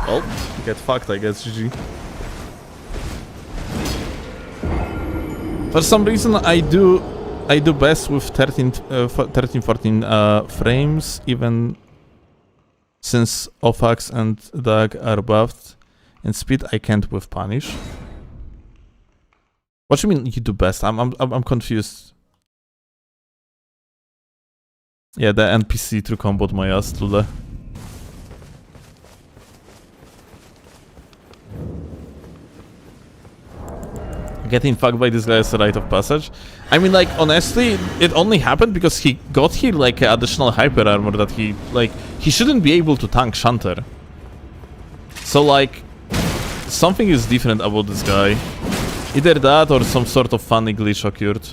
Well, get fucked, I guess, GG. For some reason, I do best with 13, 14 frames, even since Ophax and Dag are buffed. In speed, I can't with punish. What do you mean you do best? I'm confused. Yeah, the NPC through comboed my ass, Lula. Getting fucked by this guy is a rite of passage. I mean, like, honestly, it only happened because he got here, like, additional hyper armor that he, like, he shouldn't be able to tank Shanter. So, like, something is different about this guy. Either that or some sort of funny glitch occurred.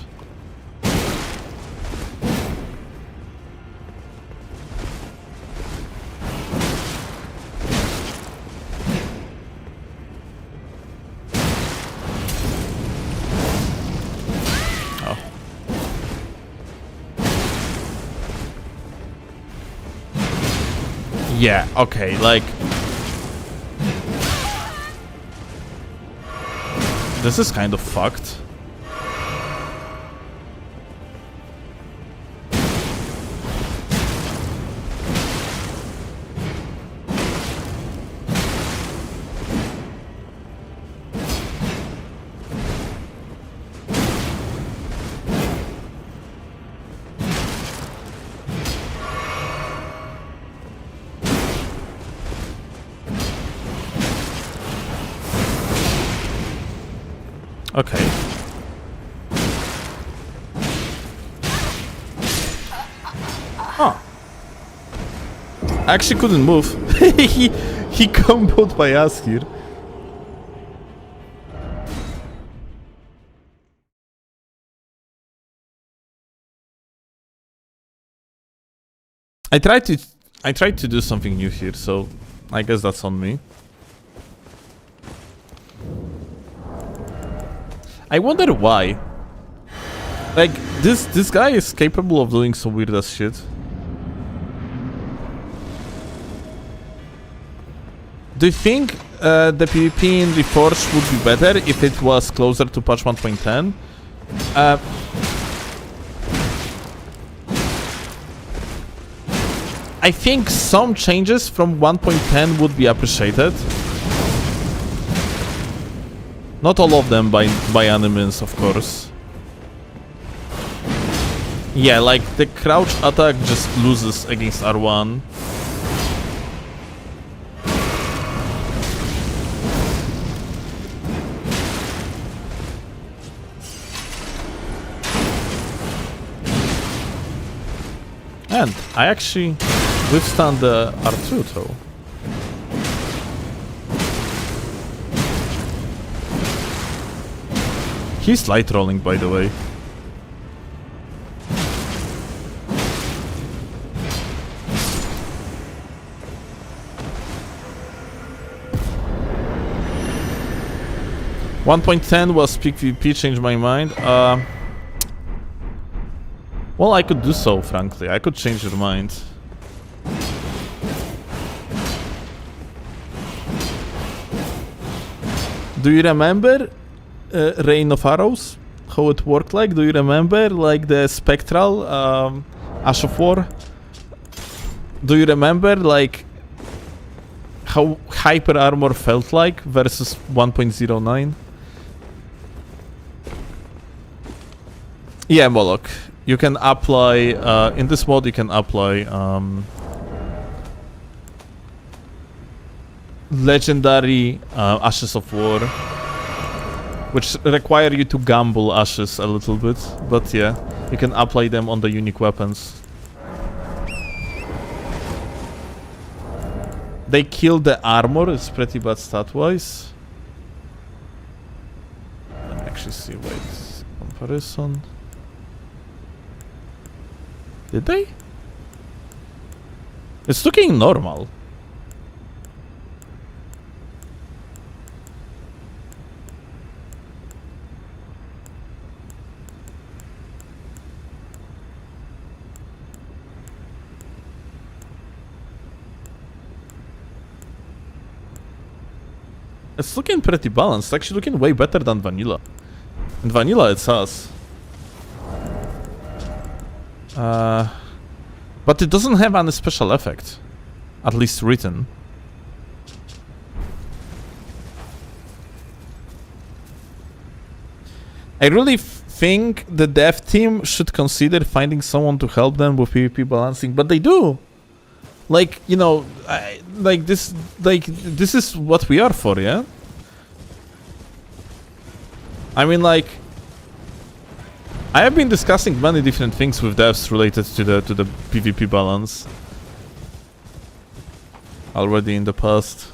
Yeah, okay, like... This is kind of fucked. Okay. Huh. I actually couldn't move. he comboed my ass here. I tried to do something new here, so I guess that's on me. I wonder why. Like, this guy is capable of doing some weird ass shit. Do you think the PvP in Reforged would be better if it was closer to patch 1.10? I think some changes from 1.10 would be appreciated. Not all of them by any means, of course. Yeah, like the crouch attack just loses against R1. And I actually withstand the R2 though. He's light rolling, by the way. .10 was peak PvP, changed my mind. Well, I could do so, frankly. I could change your mind. Do you remember Reign of Arrows? How it worked like? Do you remember like the Spectral Ash of War? Do you remember like how Hyper Armor felt like versus 1.09? Yeah, Moloch. You can apply, in this mod you can apply legendary Ashes of War, which require you to gamble ashes a little bit, but yeah, you can apply them on the unique weapons. They kill the armor, it's pretty bad stat-wise. Let me actually see, wait, comparison. Did they? It's looking normal. It's looking pretty balanced. It's actually looking way better than vanilla. In vanilla it's us. But it doesn't have any special effect. At least written. I really think the dev team should consider finding someone to help them with PvP balancing, but they do. Like, you know, this is what we are for, yeah? I mean, like, I have been discussing many different things with devs related to the PvP balance already in the past.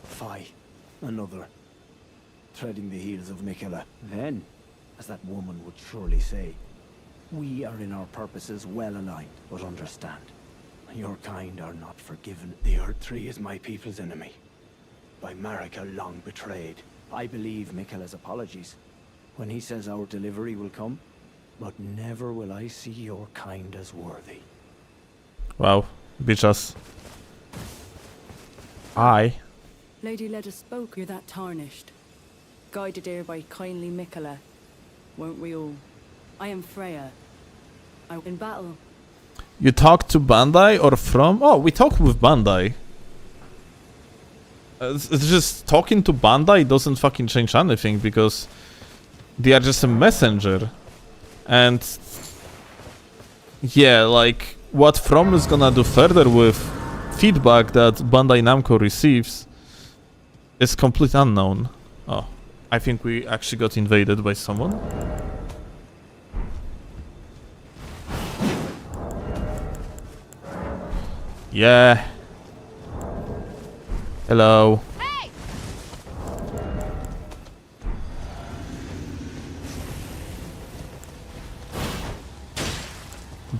Fie, another. Treading the heels of Miquella. Then, as that woman would surely say, we are in our purposes well aligned, but understand. Your kind are not forgiven. The Earth Tree is my people's enemy. By Marika long betrayed. I believe Miquella's apologies when he says our delivery will come, but never will I see your kind as worthy. Wow, bitches. Aye. Lady Leda spoke, you're that tarnished. Guided here by kindly Miquella, won't we all? I am Freya. In battle. You talked to Bandai or from? Oh, we talked with Bandai. It's just talking to Bandai doesn't fucking change anything because they are just a messenger. And yeah, like what From is gonna do further with feedback that Bandai Namco receives is completely unknown. Oh, I think we actually got invaded by someone. Yeah. Hello. Hey!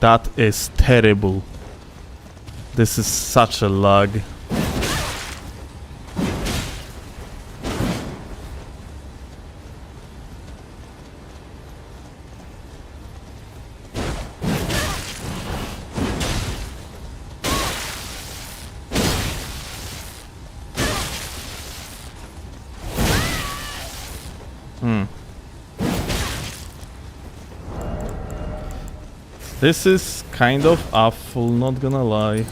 That is terrible. This is such a lag. This is kind of awful, not gonna lie.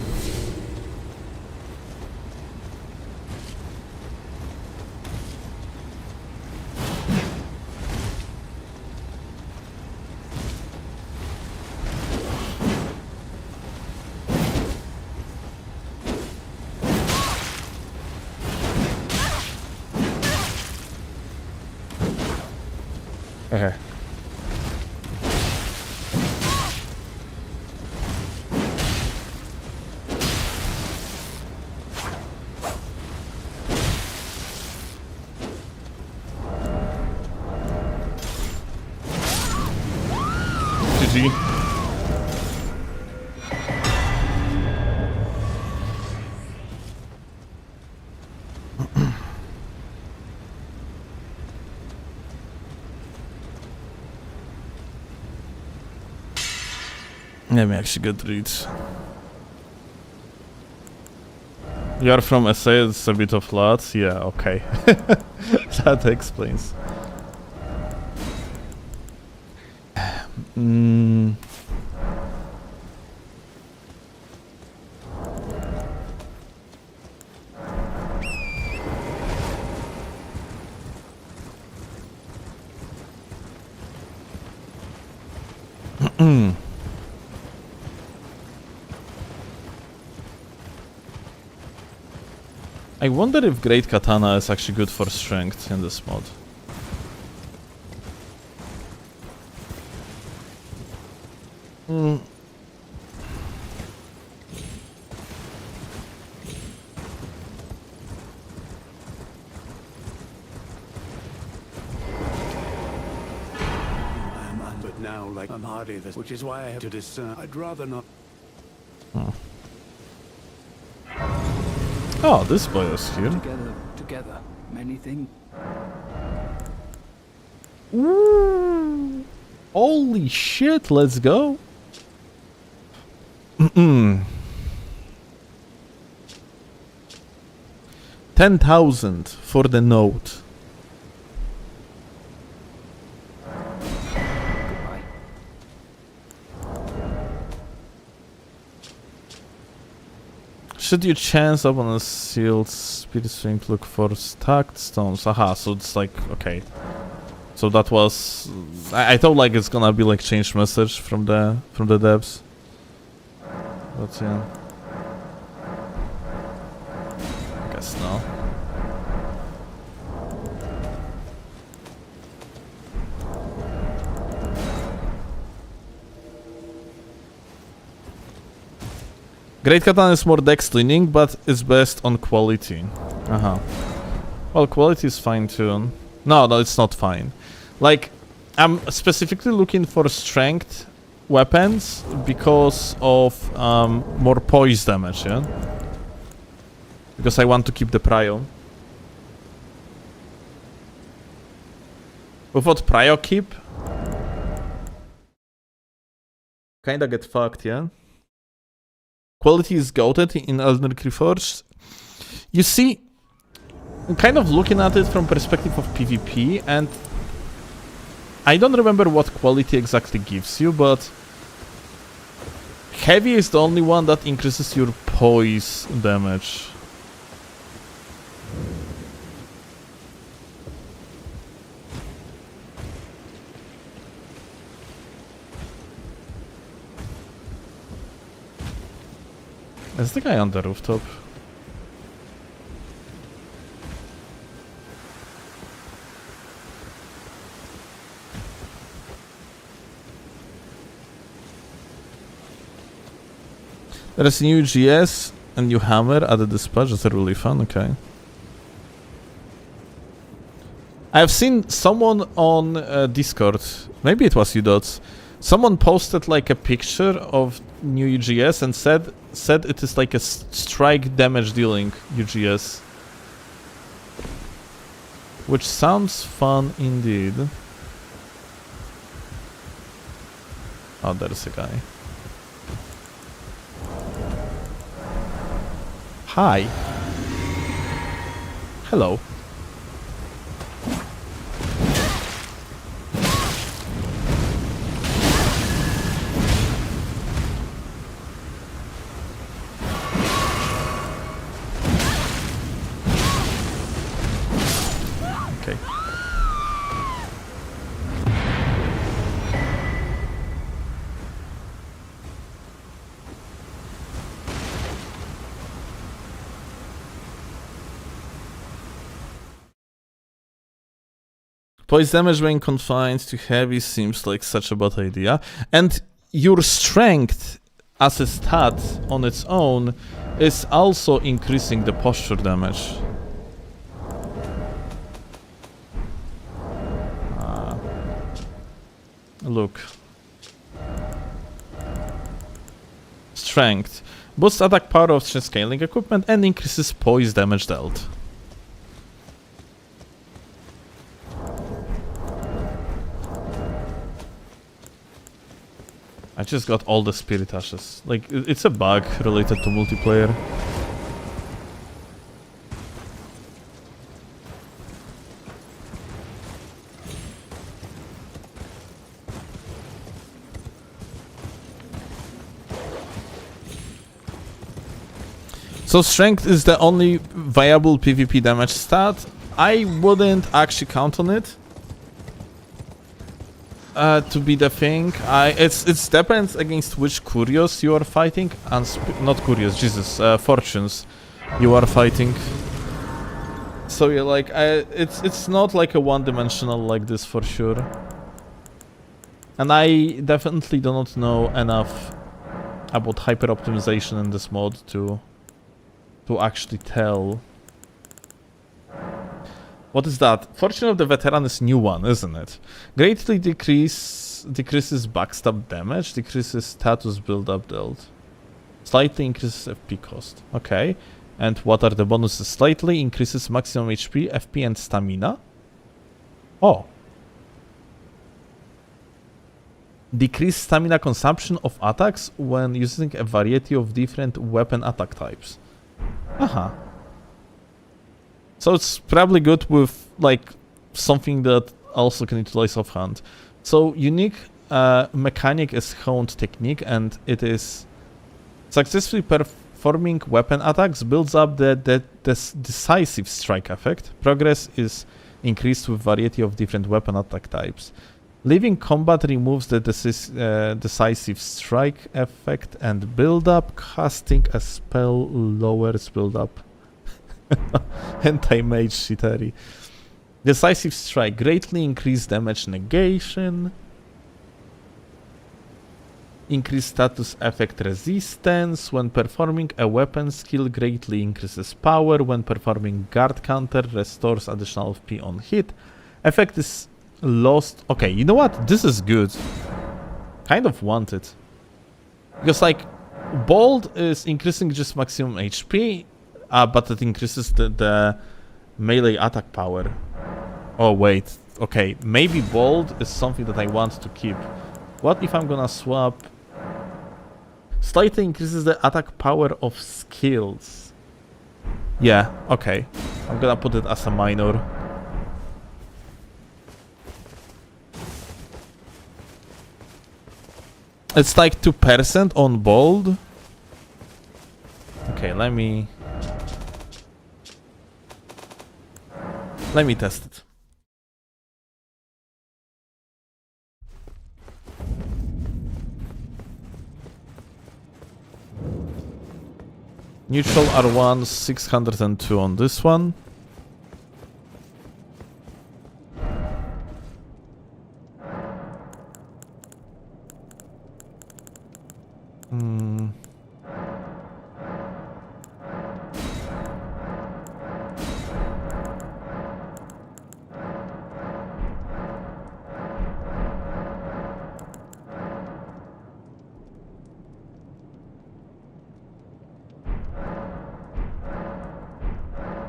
Okay. GG. Let me actually get reads. You are from SA, it's a bit of lots. Yeah, okay. That explains. I wonder if Great Katana is actually good for strength in this mod. But now, like, I'm hardly this, which is why I have to discern. I'd rather not. Oh, this boy is here. Together, many things. Ooh. Holy shit, let's go. 10,000 for the note. Goodbye. Should you chance up on a sealed spirit swing, look for stacked stones. Aha, so it's like, okay. So that was... I thought like it's gonna be like changed message from the devs. But yeah. I guess no. Great Katana is more dex leaning, but it's best on quality. Well, quality is fine too. No, it's not fine. Like, I'm specifically looking for strength weapons because of more poise damage, yeah? Because I want to keep the prio. With what prio keep? Kinda get fucked, yeah? Quality is goated in Elden Ring Reforged. You see, I'm kind of looking at it from perspective of PvP, and I don't remember what quality exactly gives you, but heavy is the only one that increases your poise damage. Is the guy on the rooftop? There is a new GS, a new hammer added dispatch. That's really fun, okay. I have seen someone on Discord, maybe it was UDots, someone posted like a picture of new UGS and said it is like a strike damage dealing UGS. Which sounds fun indeed. Oh, there's a guy. Hi. Hello. Okay. Poise damage when confined to heavy seems like such a bad idea. And your strength as a stat on its own is also increasing the posture damage. Look. Strength. Boosts attack power of scaling equipment and increases poise damage dealt. I just got all the spirit ashes. Like, it's a bug related to multiplayer. So strength is the only viable PvP damage stat. I wouldn't actually count on it to be the thing. It depends against which curios you are fighting, and not curios, Jesus, fortunes you are fighting. So yeah, like it's not like a one-dimensional like this for sure. And I definitely do not know enough about hyper optimization in this mod to actually tell. What is that? Fortune of the Veteran is new one, isn't it? Greatly decreases backstab damage, decreases status build-up dealt. Slightly increases FP cost. Okay. And what are the bonuses? Slightly increases maximum HP, FP and stamina. Oh. Decrease stamina consumption of attacks when using a variety of different weapon attack types. So it's probably good with like something that also can utilize offhand. So unique mechanic is honed technique, and it is successfully performing weapon attacks builds up the decisive strike effect. Progress is increased with variety of different weapon attack types. Leaving combat removes the decisive strike effect and build-up. Casting a spell lowers build-up. Anti-mage shittery. Decisive strike. Greatly increased damage negation. Increased status effect resistance. When performing a weapon skill, greatly increases power. When performing guard counter, restores additional FP on hit. Effect is lost. Okay, you know what? This is good. Kind of want it. Because like bold is increasing just maximum HP, but it increases the melee attack power. Oh wait, okay, maybe bold is something that I want to keep. What if I'm gonna swap? Slightly increases the attack power of skills. Yeah, okay. I'm gonna put it as a minor. It's like 2% on bold. Okay, let me test it. Neutral R1 602 on this one.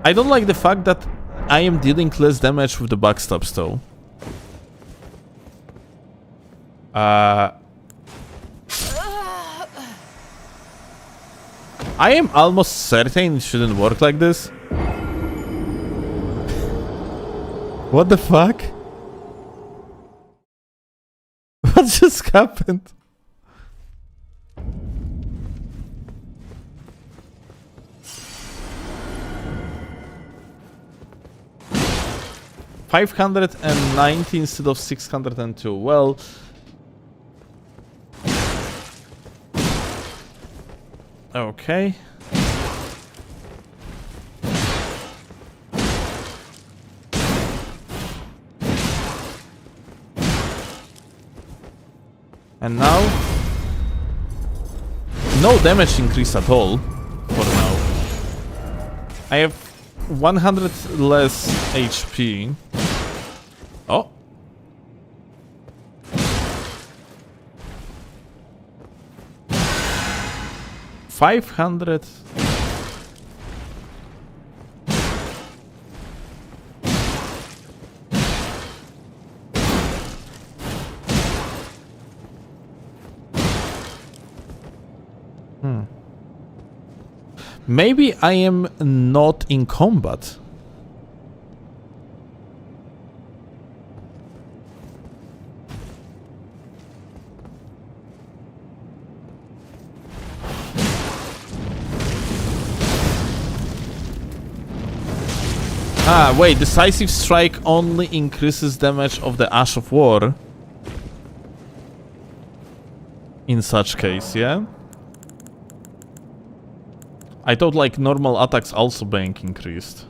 I don't like the fact that I am dealing less damage with the backstabs though. I am almost certain it shouldn't work like this. What the fuck? What just happened? $590 instead of 602. Well, okay. And now... no damage increase at all, for now. I have 100 less HP. Oh. $500. Maybe I am not in combat. Ah, wait, decisive strike only increases damage of the Ash of War. In such case, yeah? I thought like normal attacks also being increased.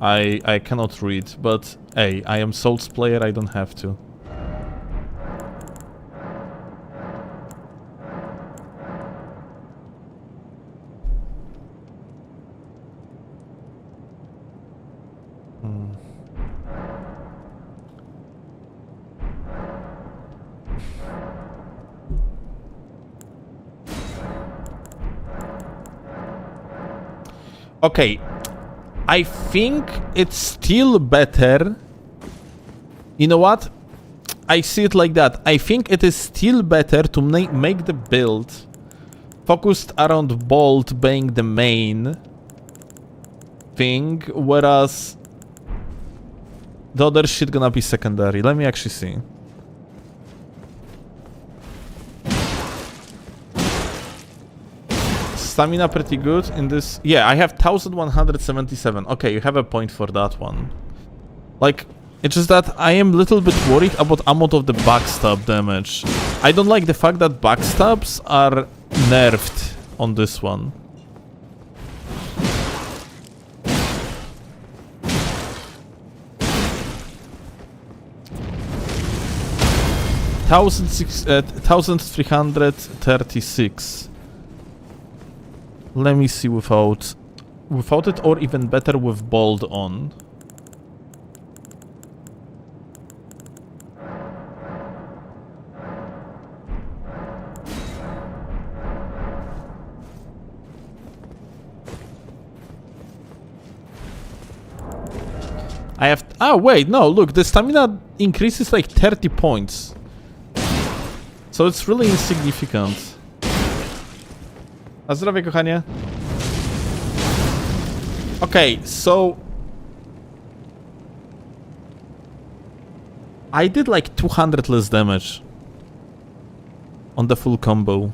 I cannot read, but hey, I am Souls player, I don't have to. Okay, I think it's still better. You know what? I see it like that. I think it is still better to make the build focused around Bolt being the main thing, whereas the other shit gonna be secondary. Let me actually see. Stamina pretty good in this. Yeah, I have 1177. Okay, you have a point for that one. Like, it's just that I am a little bit worried about amount of the backstab damage. I don't like the fact that backstabs are nerfed on this one. $1,336. Let me see without it, or even better with bold on. I have... ah, wait, no, look, the stamina increases like 30 points. So it's really insignificant. A zdrowie, kochanie. Okay, so... I did like 200 less damage on the full combo.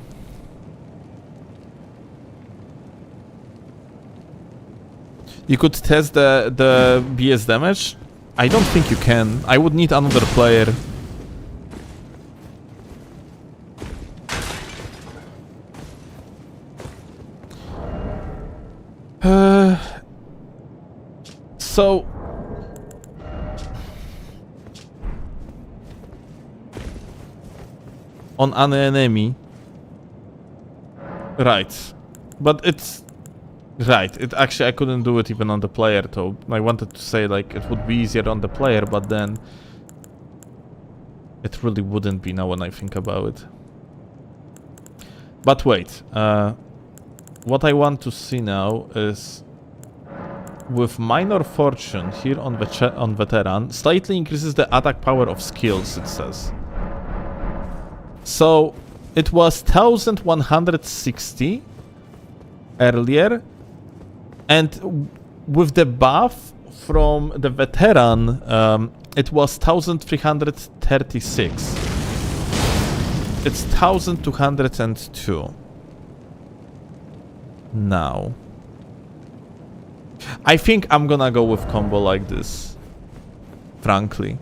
You could test the BS damage? I don't think you can. I would need another player. So... on an enemy. Right. But it's... right. It actually, I couldn't do it even on the player, though. I wanted to say, like, it would be easier on the player, but then... it really wouldn't be now when I think about it. But wait. What I want to see now is... with Minor Fortune here on Veteran, slightly increases the attack power of skills, it says. So, it was 1160 earlier, and with the buff from the Veteran, it was 1336. It's 1202. Now. I think I'm gonna go with combo like this. Frankly.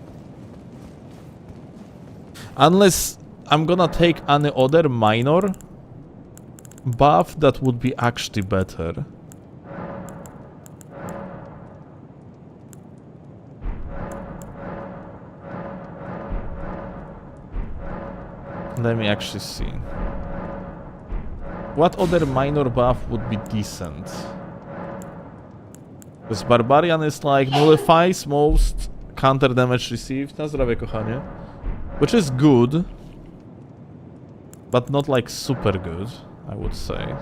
Unless I'm gonna take any other minor buff that would be actually better. Let me actually see. What other minor buff would be decent? Because Barbarian is like nullifies most counter damage received. Na zdrowie, kochanie. Which is good. But not like super good, I would say.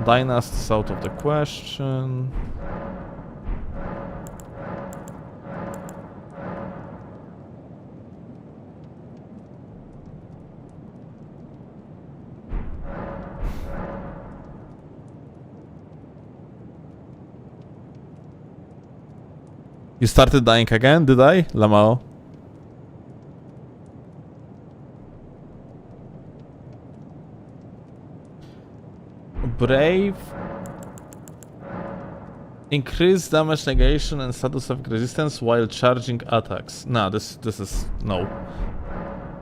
Dynast is out of the question. You started dying again, did I, Lamao? Brave. Increase damage negation and status of resistance while charging attacks. Nah, this is no.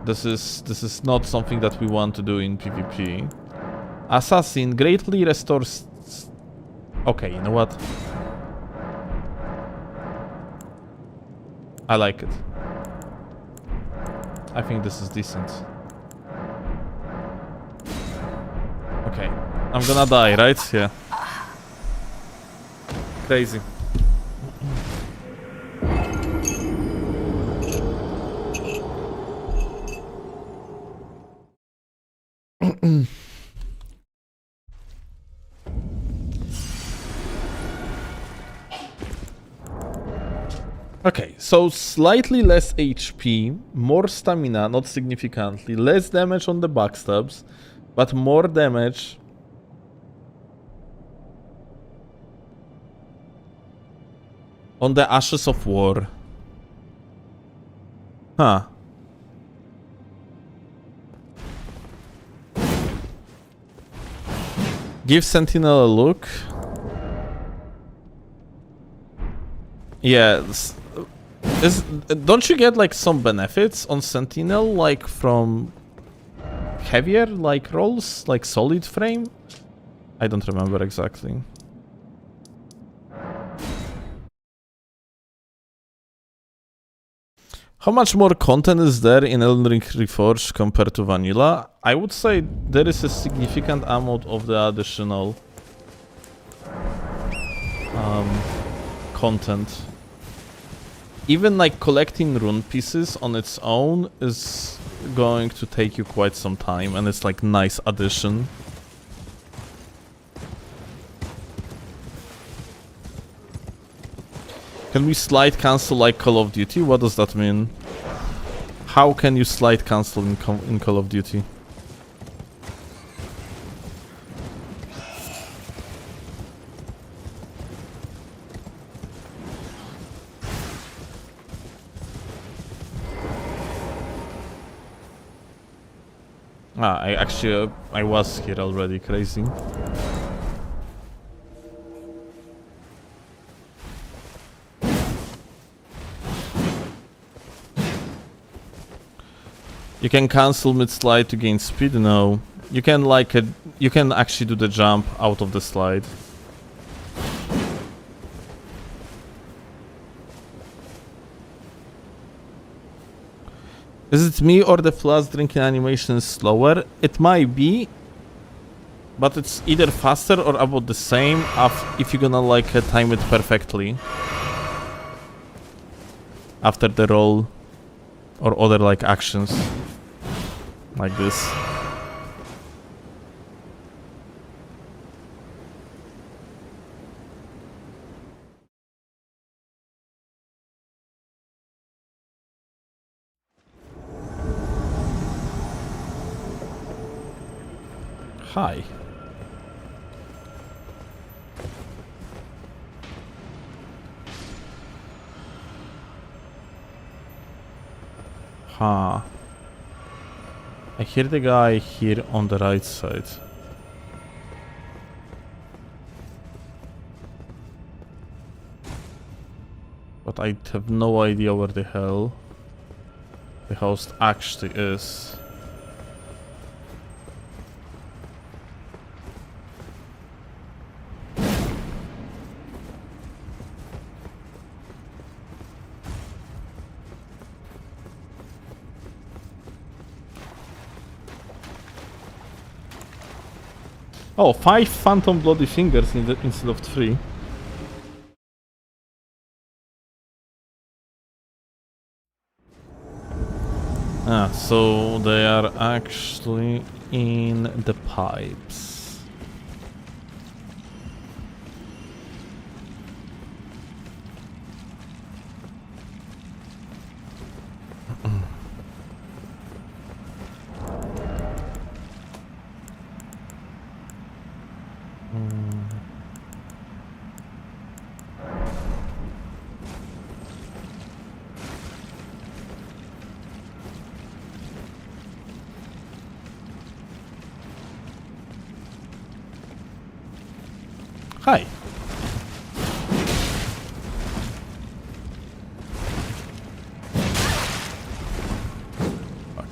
This is not something that we want to do in PvP. Assassin greatly restores. Okay, you know what? I like it. I think this is decent. Okay. I'm gonna die, right? Yeah. Crazy. Okay, so slightly less HP, more stamina, not significantly, less damage on the backstabs, but more damage on the Ashes of War. Huh. Give Sentinel a look. Yeah, don't you get like some benefits on Sentinel, like from heavier like rolls, like solid frame? I don't remember exactly. How much more content is there in Elden Ring Reforged compared to Vanilla? I would say there is a significant amount of the additional content. Even like collecting rune pieces on its own is going to take you quite some time, and it's like nice addition. Can we slide cancel like Call of Duty? What does that mean? How can you slide cancel in Call of Duty? Ah, I was here already, crazy. You can cancel mid-slide to gain speed? No. You can like you can actually do the jump out of the slide. Is it me or the flask drinking animation is slower? It might be, but it's either faster or about the same if you're gonna like time it perfectly after the roll or other like actions like this. Hi. Huh. I hear the guy here on the right side. But I have no idea where the hell the host actually is. Oh, 5 phantom bloody fingers instead of 3. Ah, so they are actually in the pipes. Hi. Fuck.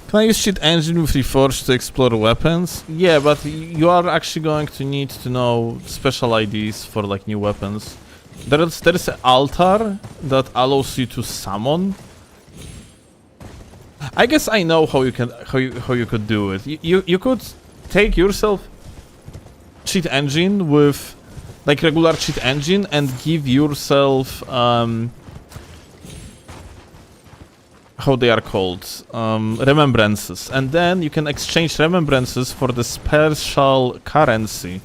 Can I use cheat engine with Reforged to explore weapons? Yeah, but you are actually going to need to know special IDs for like new weapons. There's an altar that allows you to summon. I guess I know how you can how you could do it. You could take yourself cheat engine with like regular cheat engine and give yourself how they are called, remembrances, and then you can exchange remembrances for the special currency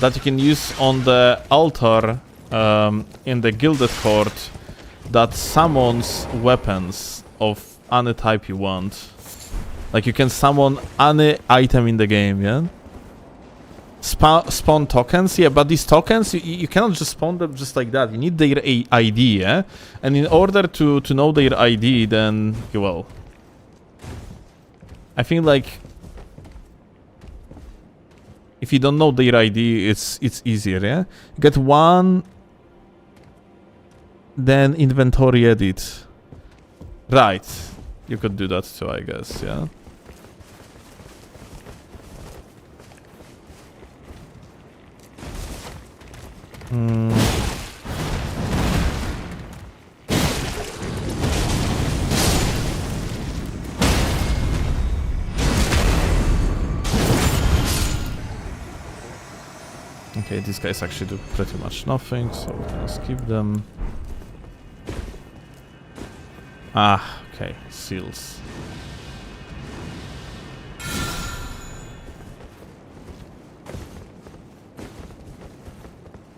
that you can use on the altar in the Gilded Court that summons weapons of any type you want. Like you can summon any item in the game, yeah? Spawn tokens, yeah, but these tokens, you cannot just spawn them just like that. You need their ID, yeah? And in order to know their ID, then, well... I think, like... If you don't know their ID, it's easier, yeah? Get one... Then inventory edit. Right. You could do that too, I guess, yeah? Okay, these guys actually do pretty much nothing, so we're gonna skip them. Ah, okay, seals.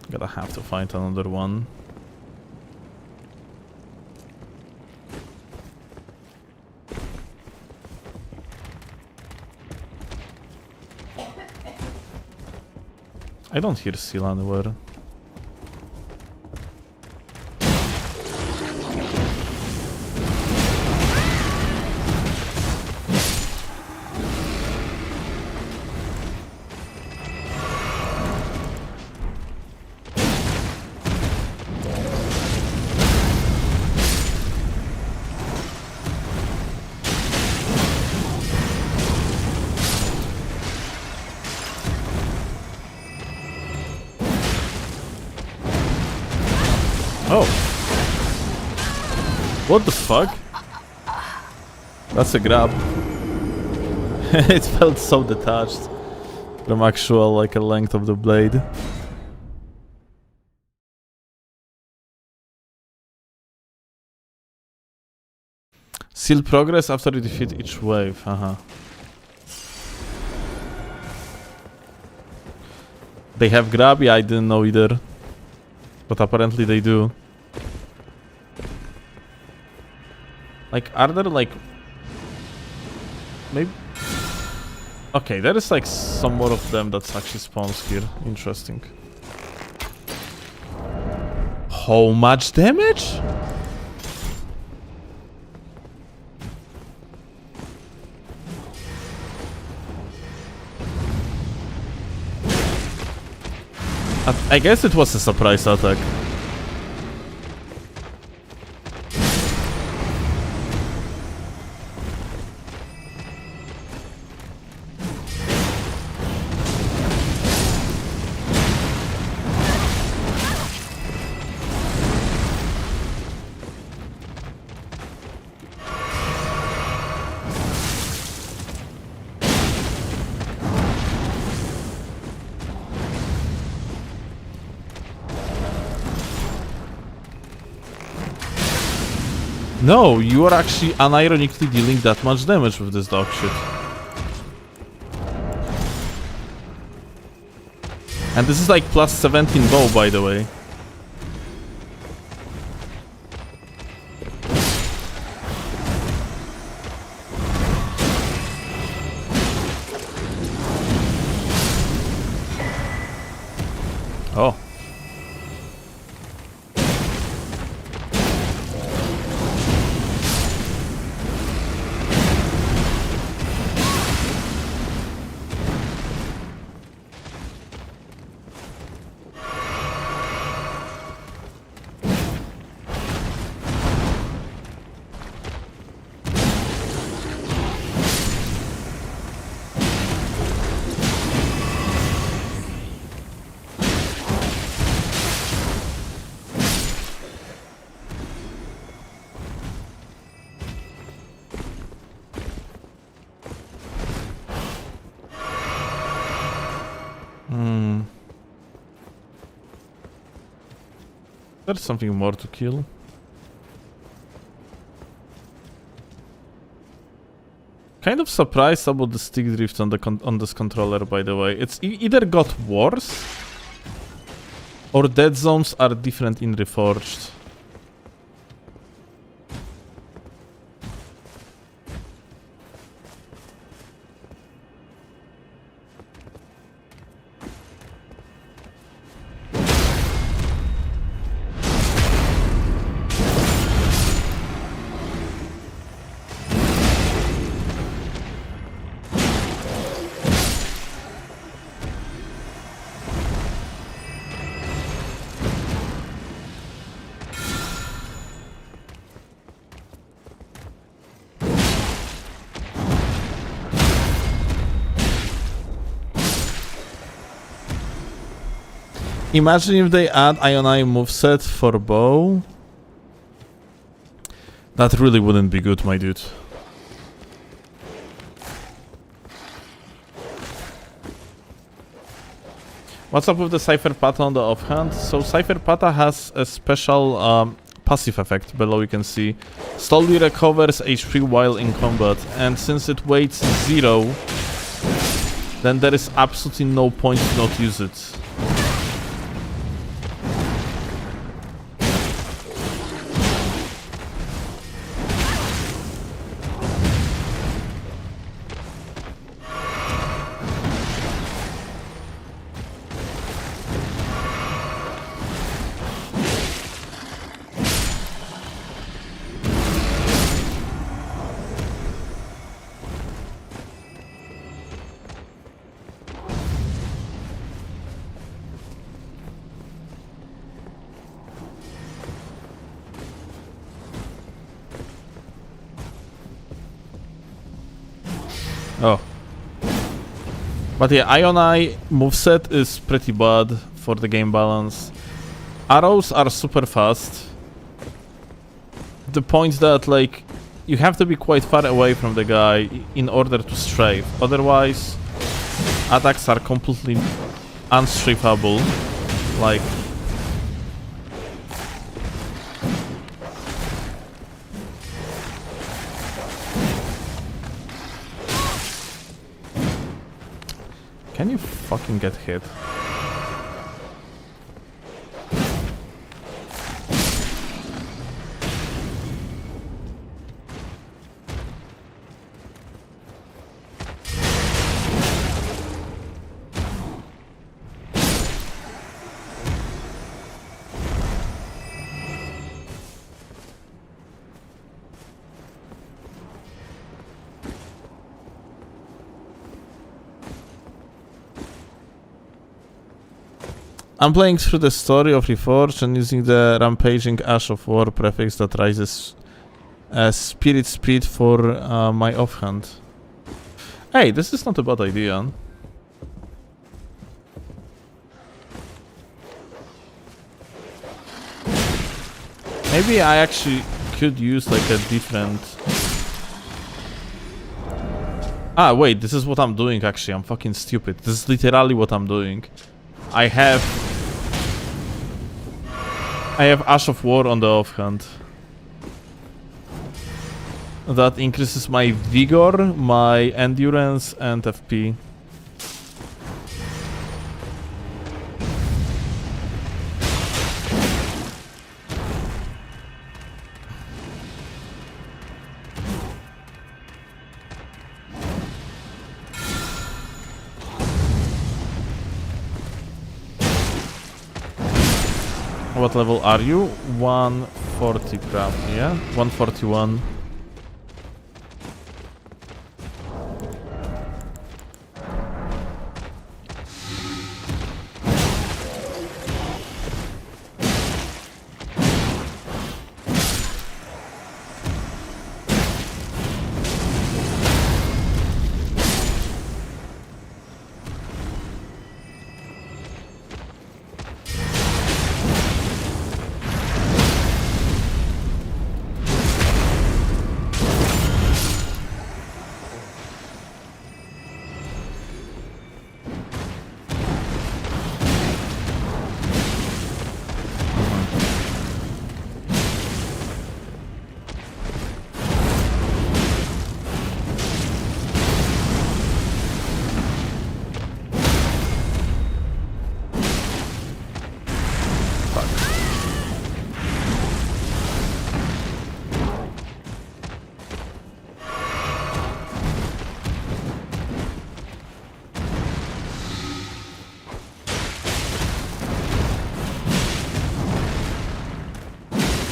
Gonna have to find another one. I don't hear seal anywhere. Oh. What the fuck? That's a grab. It felt so detached from actual, like, a length of the blade. Seal progress after you defeat each wave. They have grab? Yeah, I didn't know either. But apparently they do. Like, are there like... Maybe... Okay, there is like some more of them that's actually spawns here. Interesting. How much damage? I guess it was a surprise attack. No, you are actually unironically dealing that much damage with this dog shit. And this is like plus 17 bow, by the way. Oh. There's something more to kill. Kind of surprised about the stick drift on the on this controller, by the way. It's either got worse or dead zones are different in Reforged. Imagine if they add Ionai moveset for bow. That really wouldn't be good, my dude. What's up with the Cypher Pata on the offhand? So Cypher Pata has a special passive effect below, you can see. Slowly recovers HP while in combat, and since it weighs 0, then there is absolutely no point to not use it. Oh. But yeah, Ionai moveset is pretty bad for the game balance. Arrows are super fast. The point that, like, you have to be quite far away from the guy in order to strafe. Otherwise, attacks are completely unstrafable. Like... Can you fucking get hit? I'm playing through the story of Reforged and using the rampaging Ash of War prefix that rises spirit speed for my offhand. Hey, this is not a bad idea. Maybe I actually could use like a different... Ah, wait, this is what I'm doing actually. I'm fucking stupid. This is literally what I'm doing. I have Ash of War on the offhand. That increases my vigor, my endurance, and FP. What level are you? 140 probably, yeah? 141.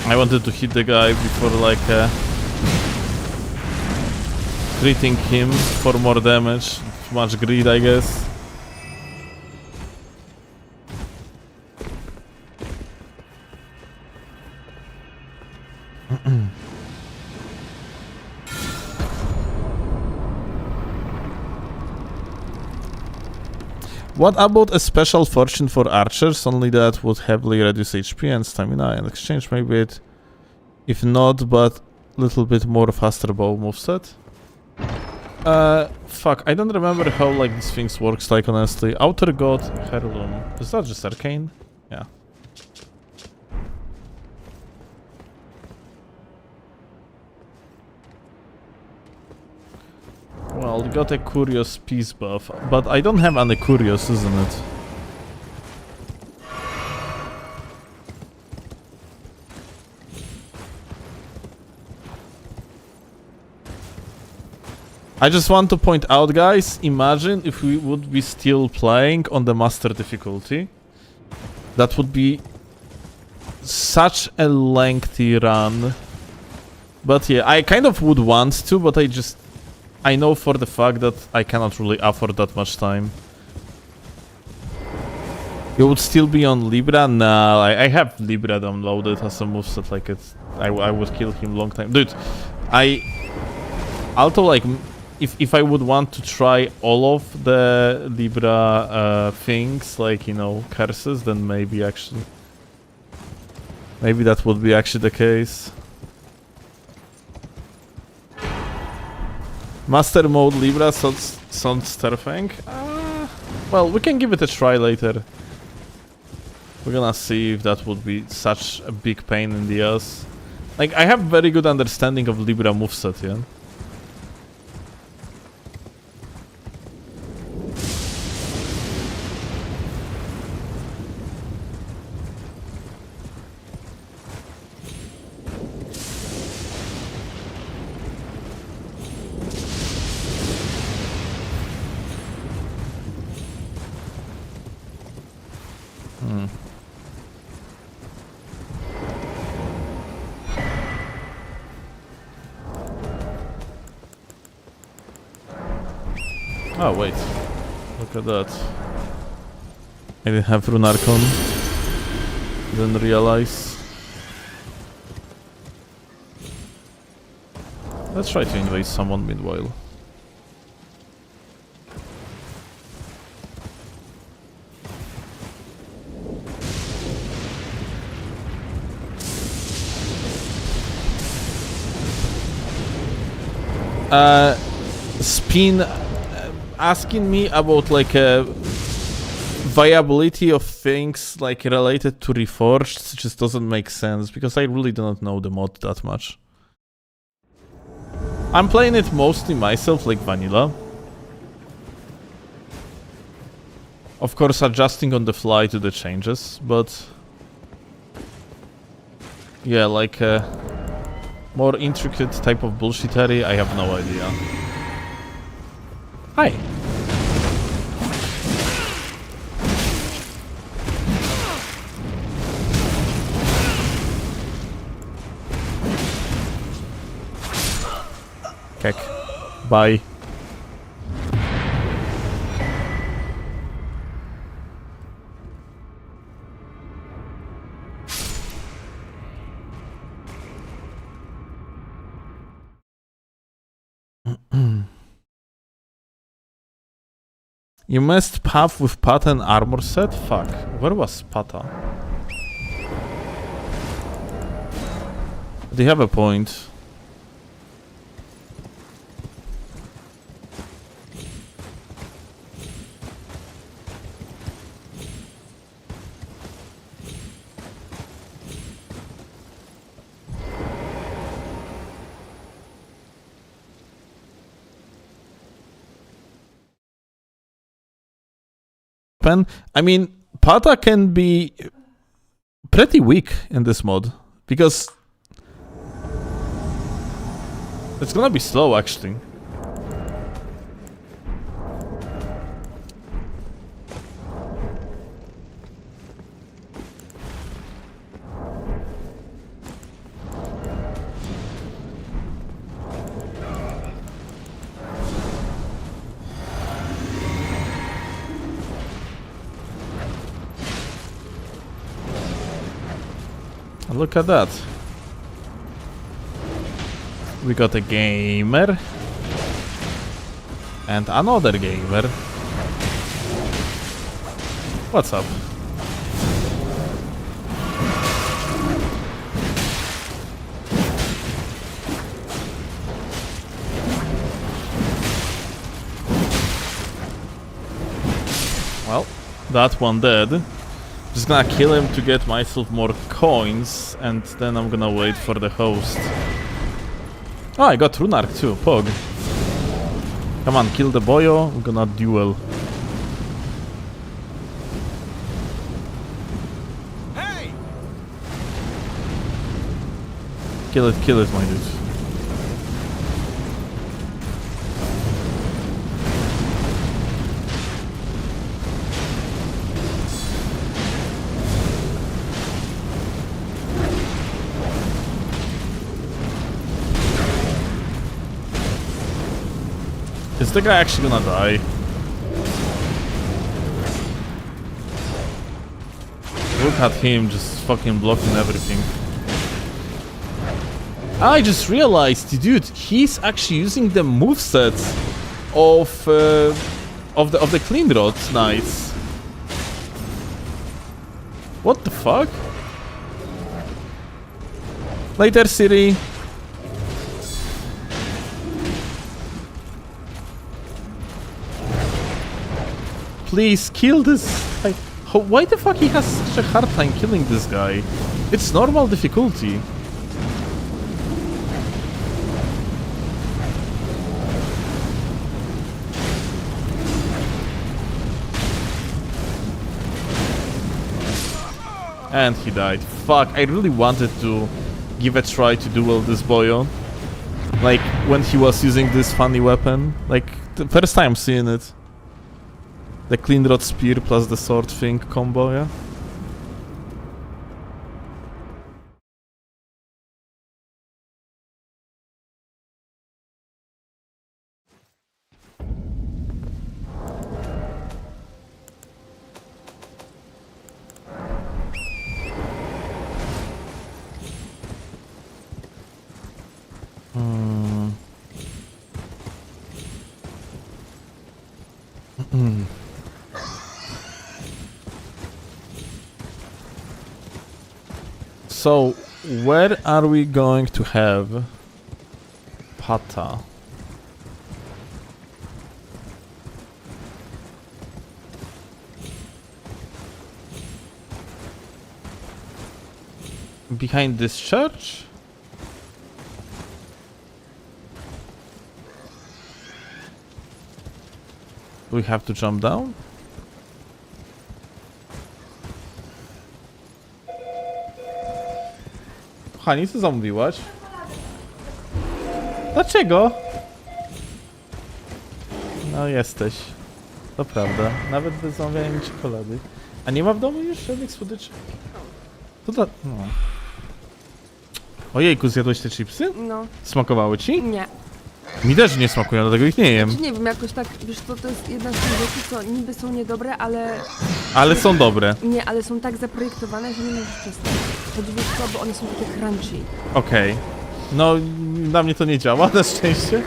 I wanted to hit the guy before like treating him for more damage. Too much greed, I guess. What about a special fortune for archers? Only that would heavily reduce HP and stamina in exchange. Maybe it, if not, but little bit more faster bow moveset. Fuck, I don't remember how like these things works like honestly. Outer God, Heirloom. Is that just arcane? Yeah. Well, you got a Curious Peace buff, but I don't have any Curious, isn't it? I just want to point out, guys, imagine if we would be still playing on the Master difficulty. That would be such a lengthy run. But yeah, I kind of would want to, but I know for the fact that I cannot really afford that much time. You would still be on Libra? Nah, I have Libra downloaded as a moveset, like it's... I would kill him long time. Dude, also like, if I would want to try all of the Libra things, like, you know, curses, then maybe actually... Maybe that would be actually the case. Master mode Libra sounds terrifying. Well, we can give it a try later. We're gonna see if that would be such a big pain in the ass. Like, I have very good understanding of Libra moveset, yeah? Oh, wait. Look at that. I didn't have Rune Archon. Didn't realize. Let's try to invade someone meanwhile. Spin asking me about like viability of things like related to Reforged just doesn't make sense because I really do not know the mod that much. I'm playing it mostly myself like vanilla. Of course adjusting on the fly to the changes, but yeah, like more intricate type of bullshittery, I have no idea. Hi. Kek. Bye. You missed path with Pata and armor set? Fuck. Where was Pata? They have a point. I mean, Pata can be pretty weak in this mod because it's gonna be slow actually. Look at that. We got a gamer. And another gamer. What's up? Well, that one dead. Just gonna kill him to get myself more coins, and then I'm gonna wait for the host. Oh, I got Runark too, Pog. Come on, kill the boyo, we're gonna duel. Hey! Kill it, my dude. Is the guy actually gonna die? Look at him just fucking blocking everything. I just realized, dude, he's actually using the moveset of the Clean Rod Knights. What the fuck? Later, Siri. Please kill this guy. Why the fuck he has such a hard time killing this guy? It's normal difficulty. And he died. Fuck, I really wanted to give a try to duel this boyo. Like, when he was using this funny weapon. Like, the first time seeing it. The Clean Rod Spear plus the sword thing combo, yeah? Hmm. So, where are we going to have Pata? Behind this church? Do we have to jump down? Kochani, co zamówiłaś? Dlaczego? No jesteś. To prawda. Nawet bez zamawiania mi czekolady. A nie ma w domu już żadnych słodyczy? To da... No. Ojejku, zjadłeś te chipsy? No, Smakowały ci? nie. Mi też nie smakują, dlatego ich nie jem. Znaczy, nie wiem, jakoś tak, wiesz co, to jest jedna z tych rzeczy, co niby są niedobre, ale... Ale są dobre. Nie, ale są tak zaprojektowane, że nie możesz przestać. Choć wiesz co, bo one są takie crunchy. Okej. No, na mnie to nie działa, na szczęście.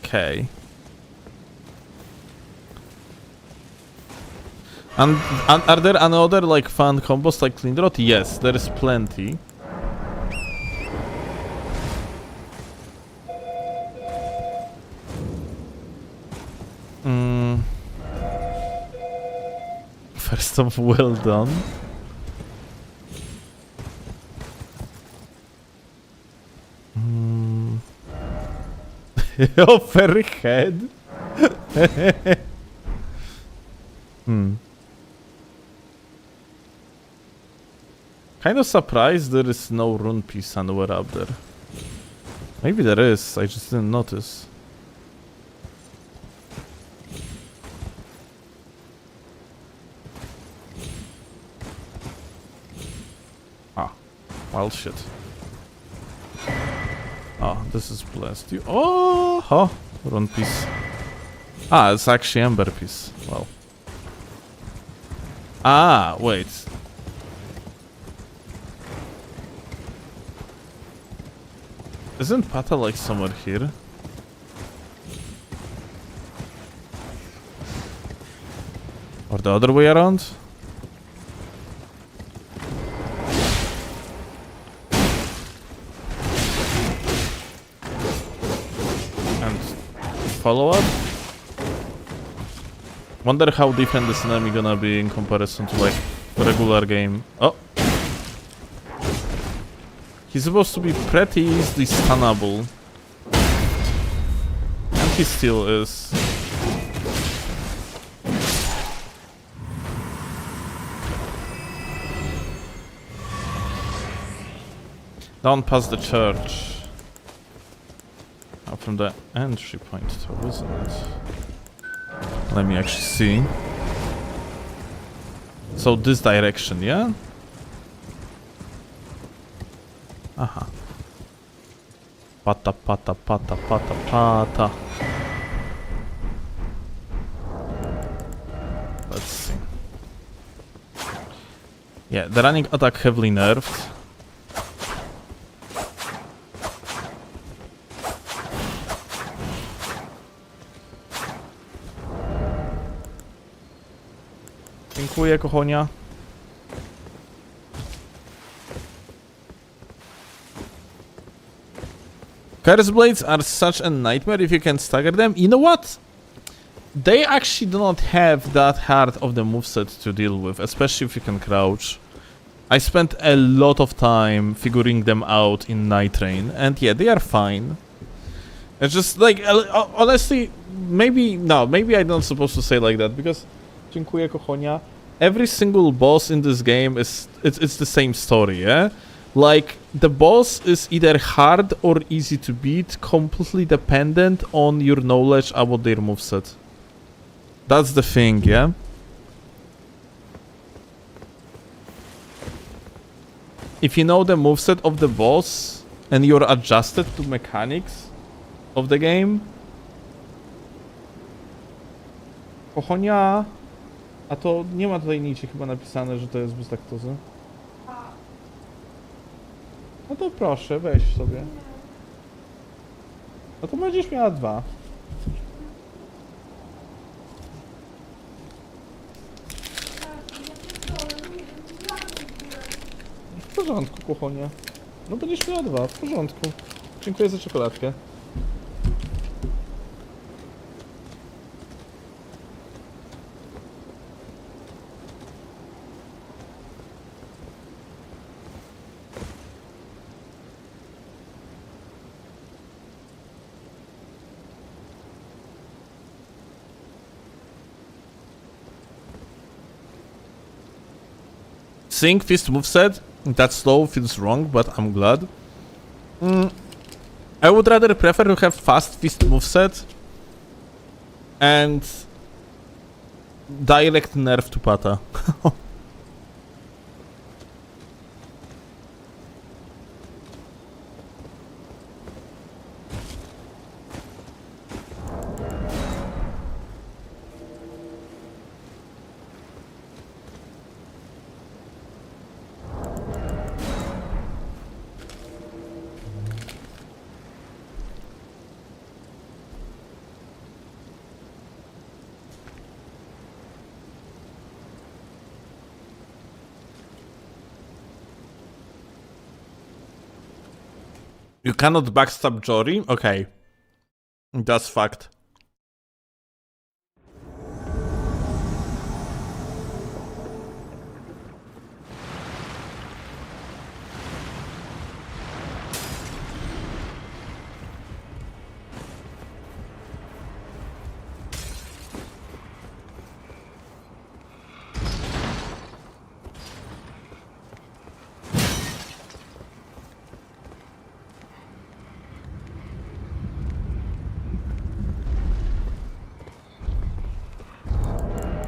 Okay. And are there another like fun combos like Clean Rot? Yes, there is plenty. First of well done. Offer head. Kind of surprised there is no rune piece anywhere up there. Maybe there is, I just didn't notice. Ah, well shit. Oh, this is blessed. You oh, rune piece. Ah, it's actually ember piece. Well. Ah, wait. Isn't Pata like somewhere here? Or the other way around? And follow up? Wonder how different this enemy gonna be in comparison to like the regular game. Oh! He's supposed to be pretty easily stunnable. And he still is. Down past the church. Out from the entry point though, isn't it? Let me actually see. So this direction, yeah? Aha. Pata, pata, pata, pata, pata. Let's see. Yeah, the running attack heavily nerfed. Dziękuję, kochonia. Curse Blades are such a nightmare if you can stagger them. You know what? They actually do not have that hard of the moveset to deal with, especially if you can crouch. I spent a lot of time figuring them out in Night Rain, and yeah, they are fine. It's just like, honestly, maybe I'm not supposed to say like that, because dziękuję, kochonia. Every single boss in this game it's the same story, yeah? Like, the boss is either hard or easy to beat, completely dependent on your knowledge about their moveset. That's the thing, yeah? If you know the moveset of the boss, and you're adjusted to mechanics of the game. Kochonia. A to nie ma tutaj nigdzie chyba napisane, że to jest bez laktozy. No to proszę, weź sobie. No to będziesz miała 2. W porządku, kochonia. No będziesz miała 2, w porządku. Dziękuję za czekoladkę. Seeing Fist moveset that slow feels wrong, but I'm glad. I would rather prefer to have fast Fist moveset and direct nerf to Pata. You cannot backstab Jory? Okay. That's fact.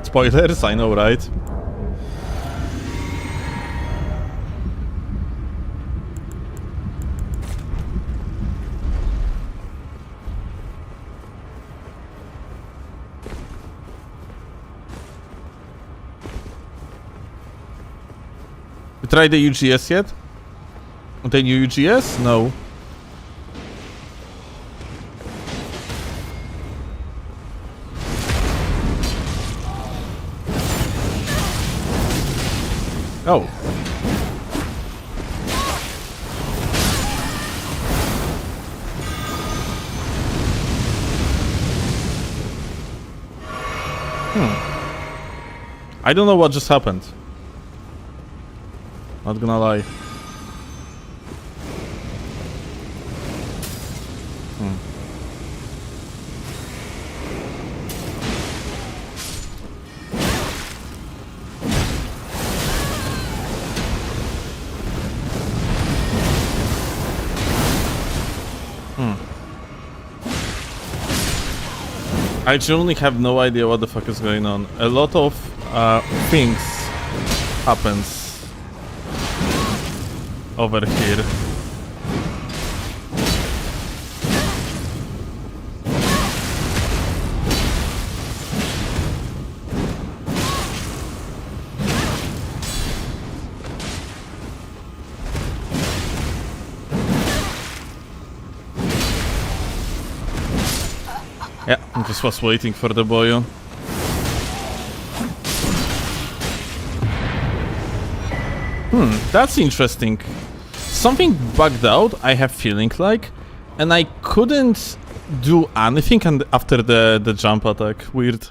Spoilers, I know, right? You tried the UGS yet? The new UGS? No. Oh. I don't know what just happened. Not gonna lie. I genuinely have no idea what the fuck is going on. A lot of things happens over here. Yeah, I just was waiting for the boy. That's interesting. Something bugged out, I have feeling like, and I couldn't do anything after the jump attack. Weird.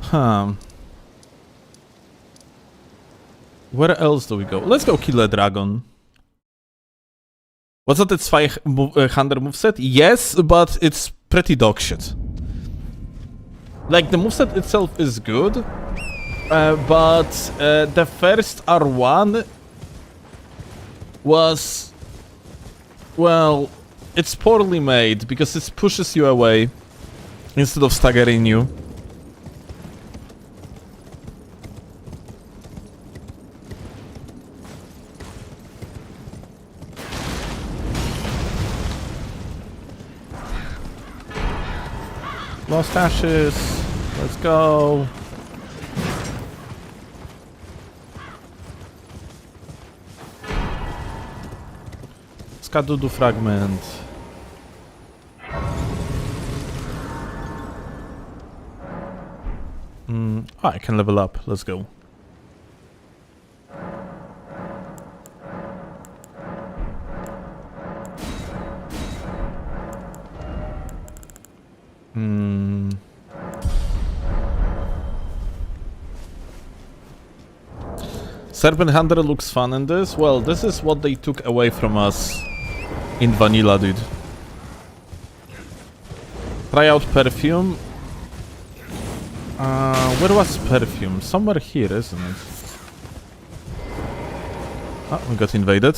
Huh. Where else do we go? Let's go kill a dragon. Was that its 500 moveset? Yes, but it's pretty dog shit. Like, the moveset itself is good, but the first R1 was Well, it's poorly made because it pushes you away instead of staggering you. Lost ashes. Let's go. Skadudu fragment. Oh, I can level up. Let's go. Serpent Hunter looks fun in this. Well, this is what they took away from us in vanilla, dude. Try out perfume. Where was perfume? Somewhere here, isn't it? Oh, we got invaded.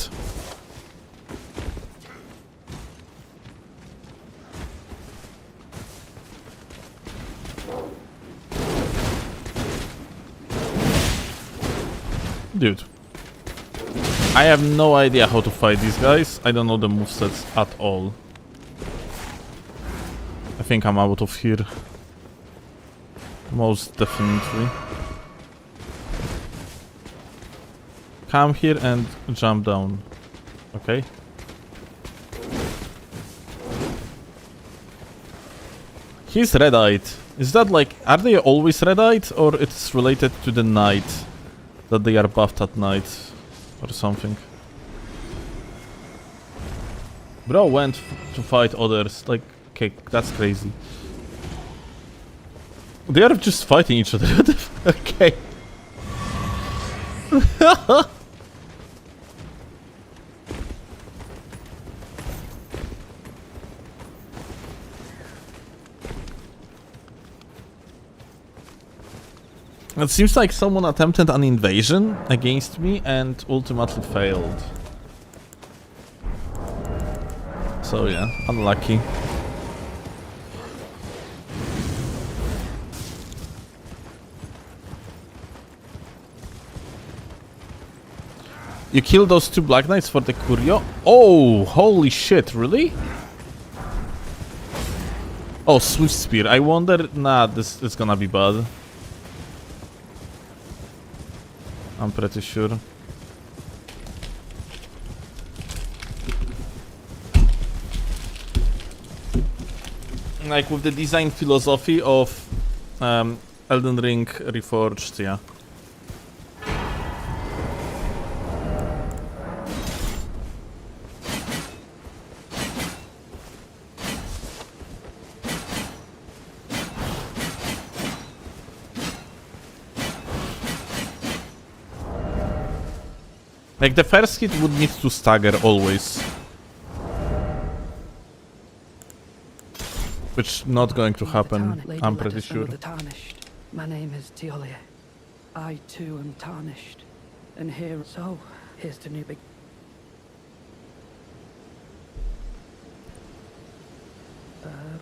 Dude. I have no idea how to fight these guys. I don't know the movesets at all. I think I'm out of here. Most definitely. Come here and jump down. Okay. He's red-eyed. Is that like... Are they always red-eyed? Or it's related to the night? That they are buffed at night? Or something. Bro went to fight others. Like, okay, that's crazy. They are just fighting each other. Okay. It seems like someone attempted an invasion against me and ultimately failed. So yeah, unlucky. You killed those two Black Knights for the Curio? Oh, holy shit, really? Oh, Swift Spear. I wonder... Nah, this is gonna be bad. I'm pretty sure. Like with the design philosophy of Elden Ring Reforged, yeah. Like the first hit would need to stagger always. Which not going to happen, I'm pretty sure. My name is Teolia. I too am tarnished. And here, so, here's the new big...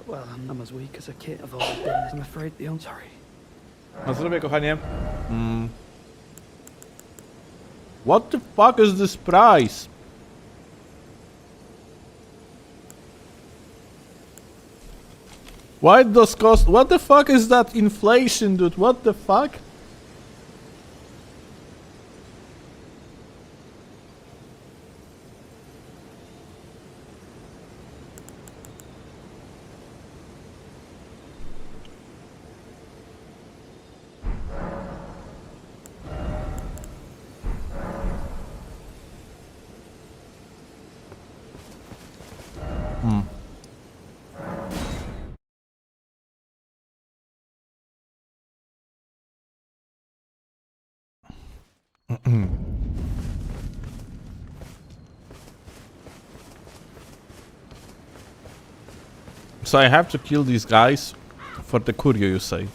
well, I'm as weak as a kid. I've always been, I'm afraid the only... Sorry. Na zdrowie, kochanie. What the fuck is this price? Why does cost? What the fuck is that inflation, dude? What the fuck? So I have to kill these guys for the Curio, you say?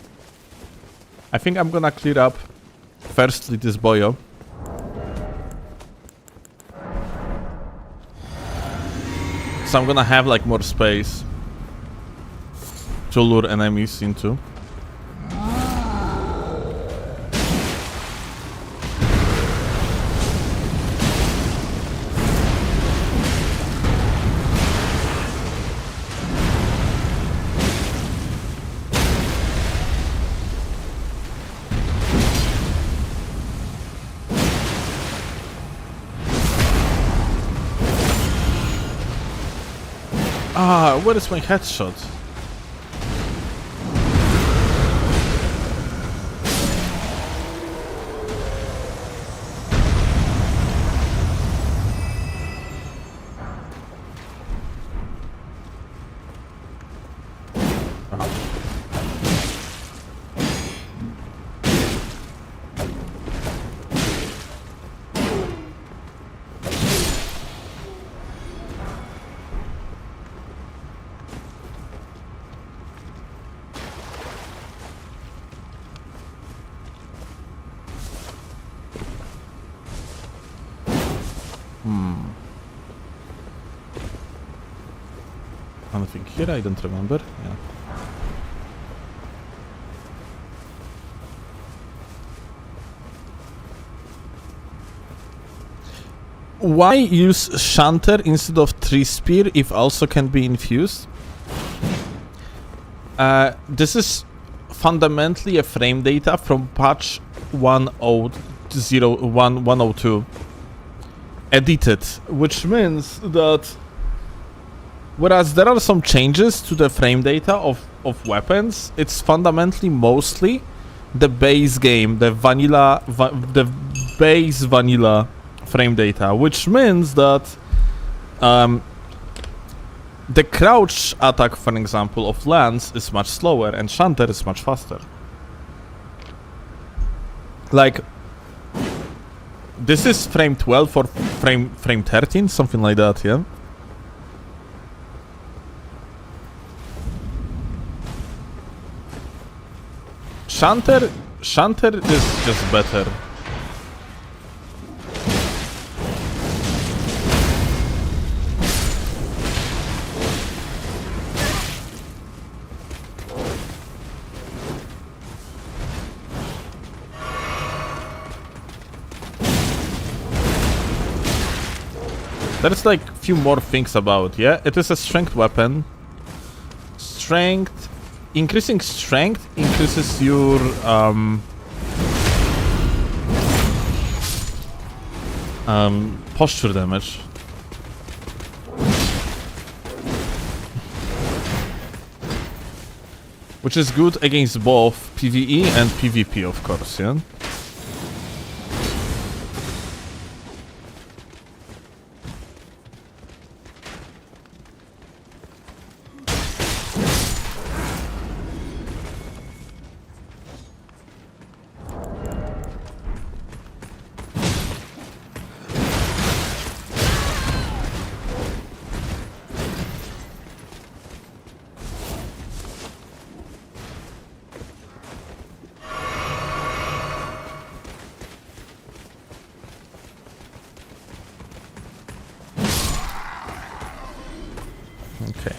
I think I'm gonna clear up firstly this boyo. So I'm gonna have like more space to lure enemies into. Ah, where is my headshot? Anything here? I don't remember. Yeah. Why use Shanter instead of Tree Spear if also can be infused? This is fundamentally a frame data from patch 1.0.1.102 edited, which means that whereas there are some changes to the frame data of weapons, it's fundamentally mostly the base game, the base vanilla frame data, which means that the crouch attack, for example, of Lance is much slower and Shanter is much faster. Like, this is frame 12 or frame 13, something like that, yeah? Shanter is just better. There's like few more things about, yeah? It is a strength weapon. Strength. Increasing strength increases your posture damage. Which is good against both PvE and PvP, of course, yeah? Okay.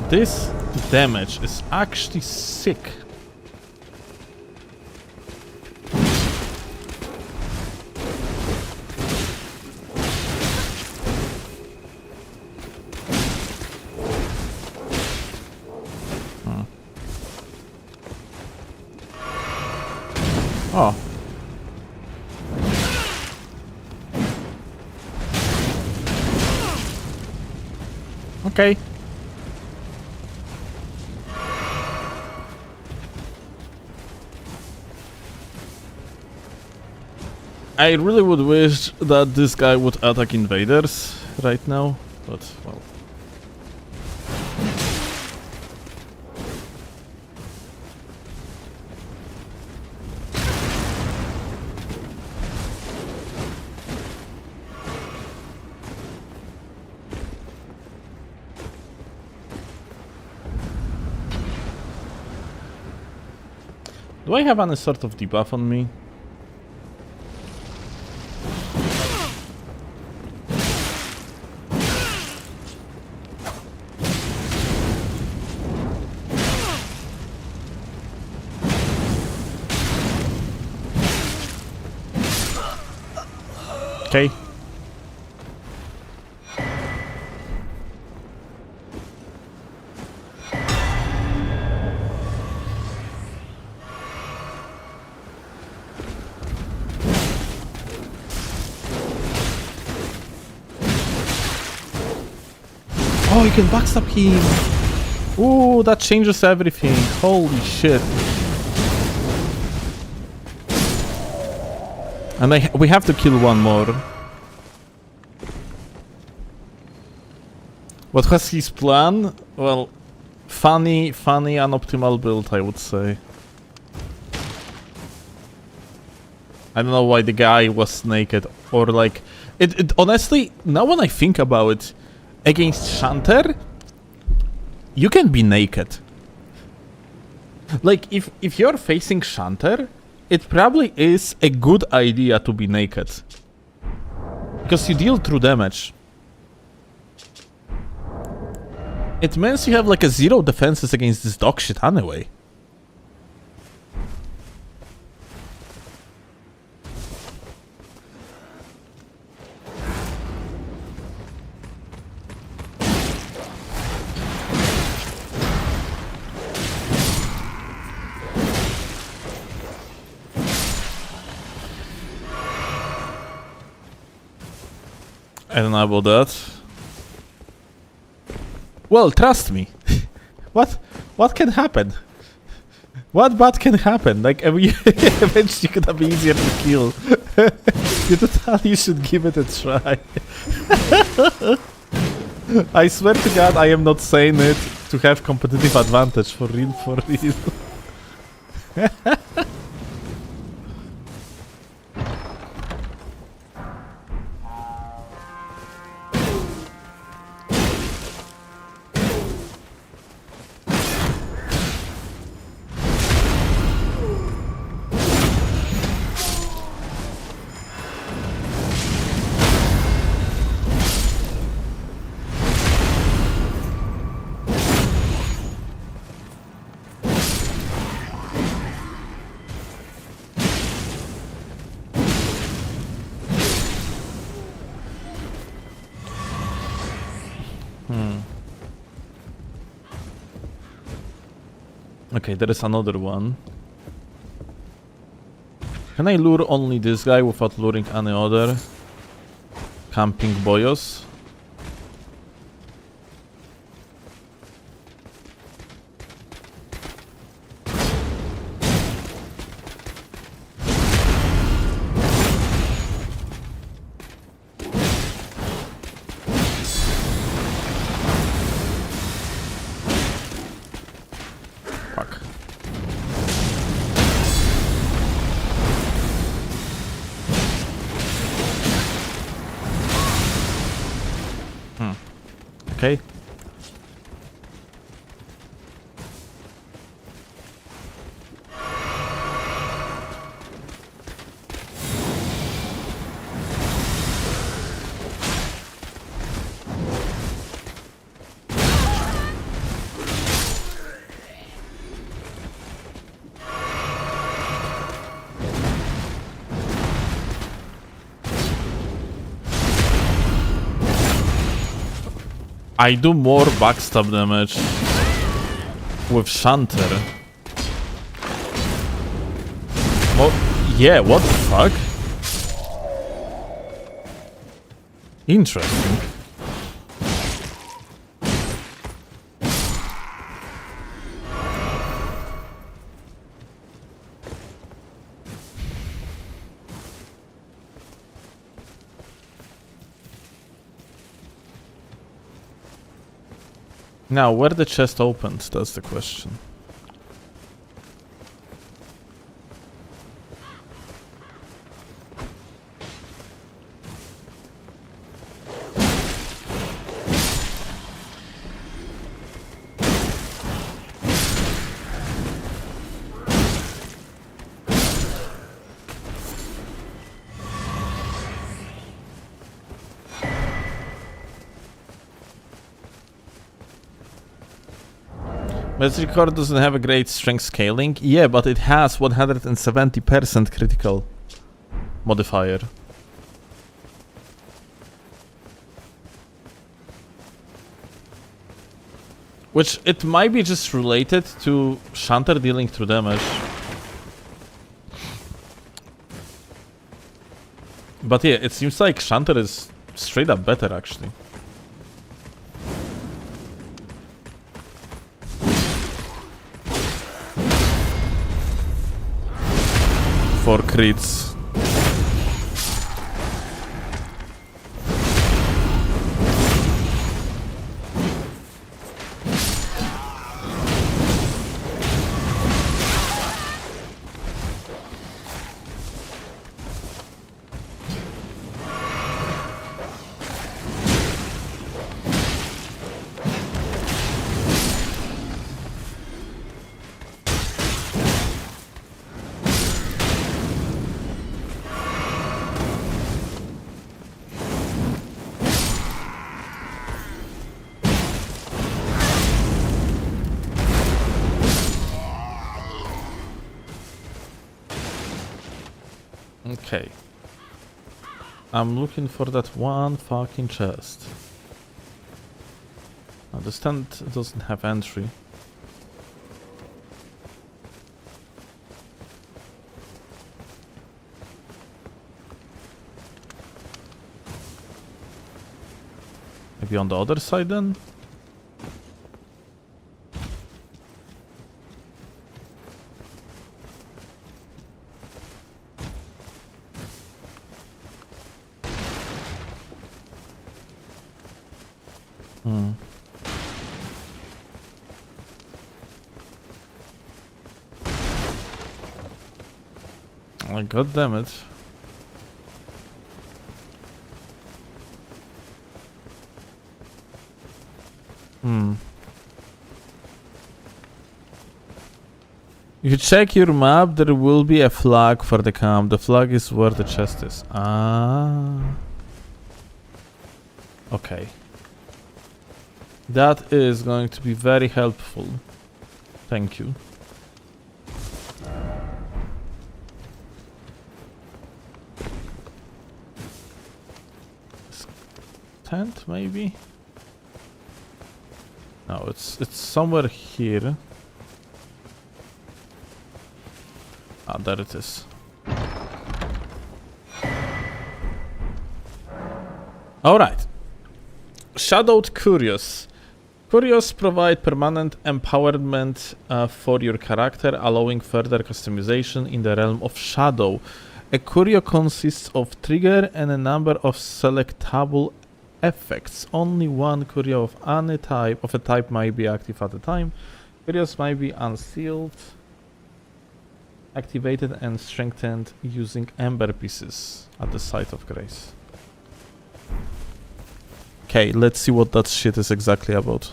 This damage is actually sick. Oh. Okay. I really would wish that this guy would attack invaders right now, but well. Do I have any sort of debuff on me? Okay. Oh, you can backstab him! Ooh, that changes everything. Holy shit. And we have to kill one more. What was his plan? Well, funny unoptimal build, I would say. I don't know why the guy was naked, or like... It honestly, now when I think about it, against Shanter, you can be naked. Like, if you're facing Shanter, it probably is a good idea to be naked. Because you deal true damage. It means you have like a 0 defenses against this dog shit anyway. I don't know about that. Well, trust me. What can happen? What bad can happen? Like, eventually gonna be easier to kill. You should give it a try. I swear to God, I am not saying it to have competitive advantage, for real, for real. Okay, there is another one. Can I lure only this guy without luring any other? Camping boyos? Fuck. Okay. I do more backstab damage with Shanter. Well, yeah, what the fuck? Interesting. Now, where the chest opens, that's the question. Record doesn't have a great strength scaling. Yeah, but it has 170% critical modifier. Which it might be just related to Shanter dealing through damage. But yeah, it seems like Shanter is straight up better actually. For crits. Okay. I'm looking for that one fucking chest. Now this tent doesn't have entry. Maybe on the other side then? Oh, God damn it. If you check your map, there will be a flag for the camp. The flag is where the chest is. Ah. Okay. That is going to be very helpful. Thank you. Tent, maybe? No, it's somewhere here. Ah, there it is. Alright. Shadowed Curious. Curious provide permanent empowerment for your character, allowing further customization in the realm of Shadow. A Curio consists of trigger and a number of selectable effects. Only one Curio of any type of a type might be active at a time. Curios might be unsealed, activated and strengthened using ember pieces at the site of grace. Okay, let's see what that shit is exactly about.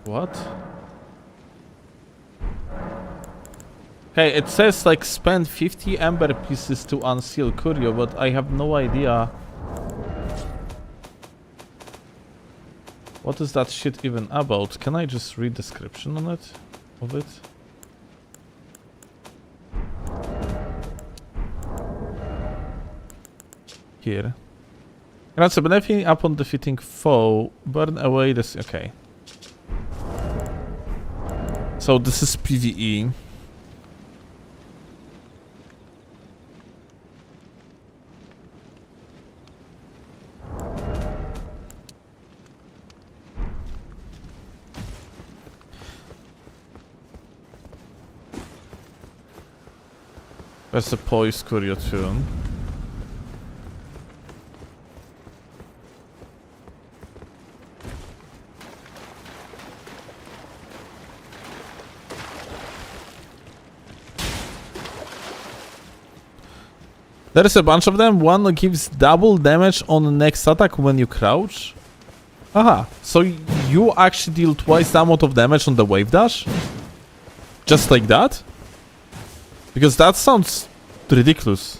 What? Okay, it says like spend 50 ember pieces to unseal Curio, but I have no idea what is that shit even about. Can I just read description on it? Of it? Here. Grants a benefit upon defeating foe. Burn away this. Okay. So this is PvE. There's a Poise Curio tune. There is a bunch of them. One gives double damage on the next attack when you crouch. Aha, so you actually deal twice the amount of damage on the wave dash? Just like that? Because that sounds ridiculous.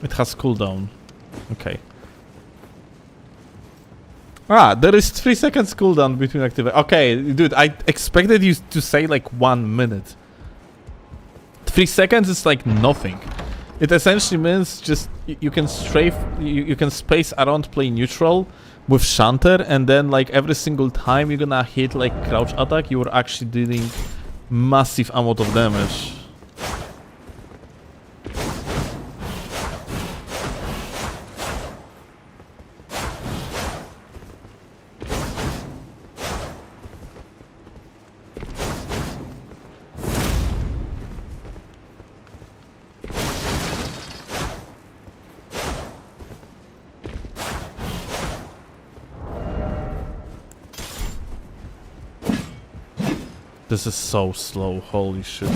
It has cooldown. Okay. Ah, there is 3 seconds cooldown between activate. Okay, dude, I expected you to say like 1 minute. 3 seconds is like nothing. It essentially means just you can strafe, you can space around play neutral with Shanter, and then like every single time you're gonna hit like crouch attack, you're actually dealing massive amount of damage. This is so slow, holy shit.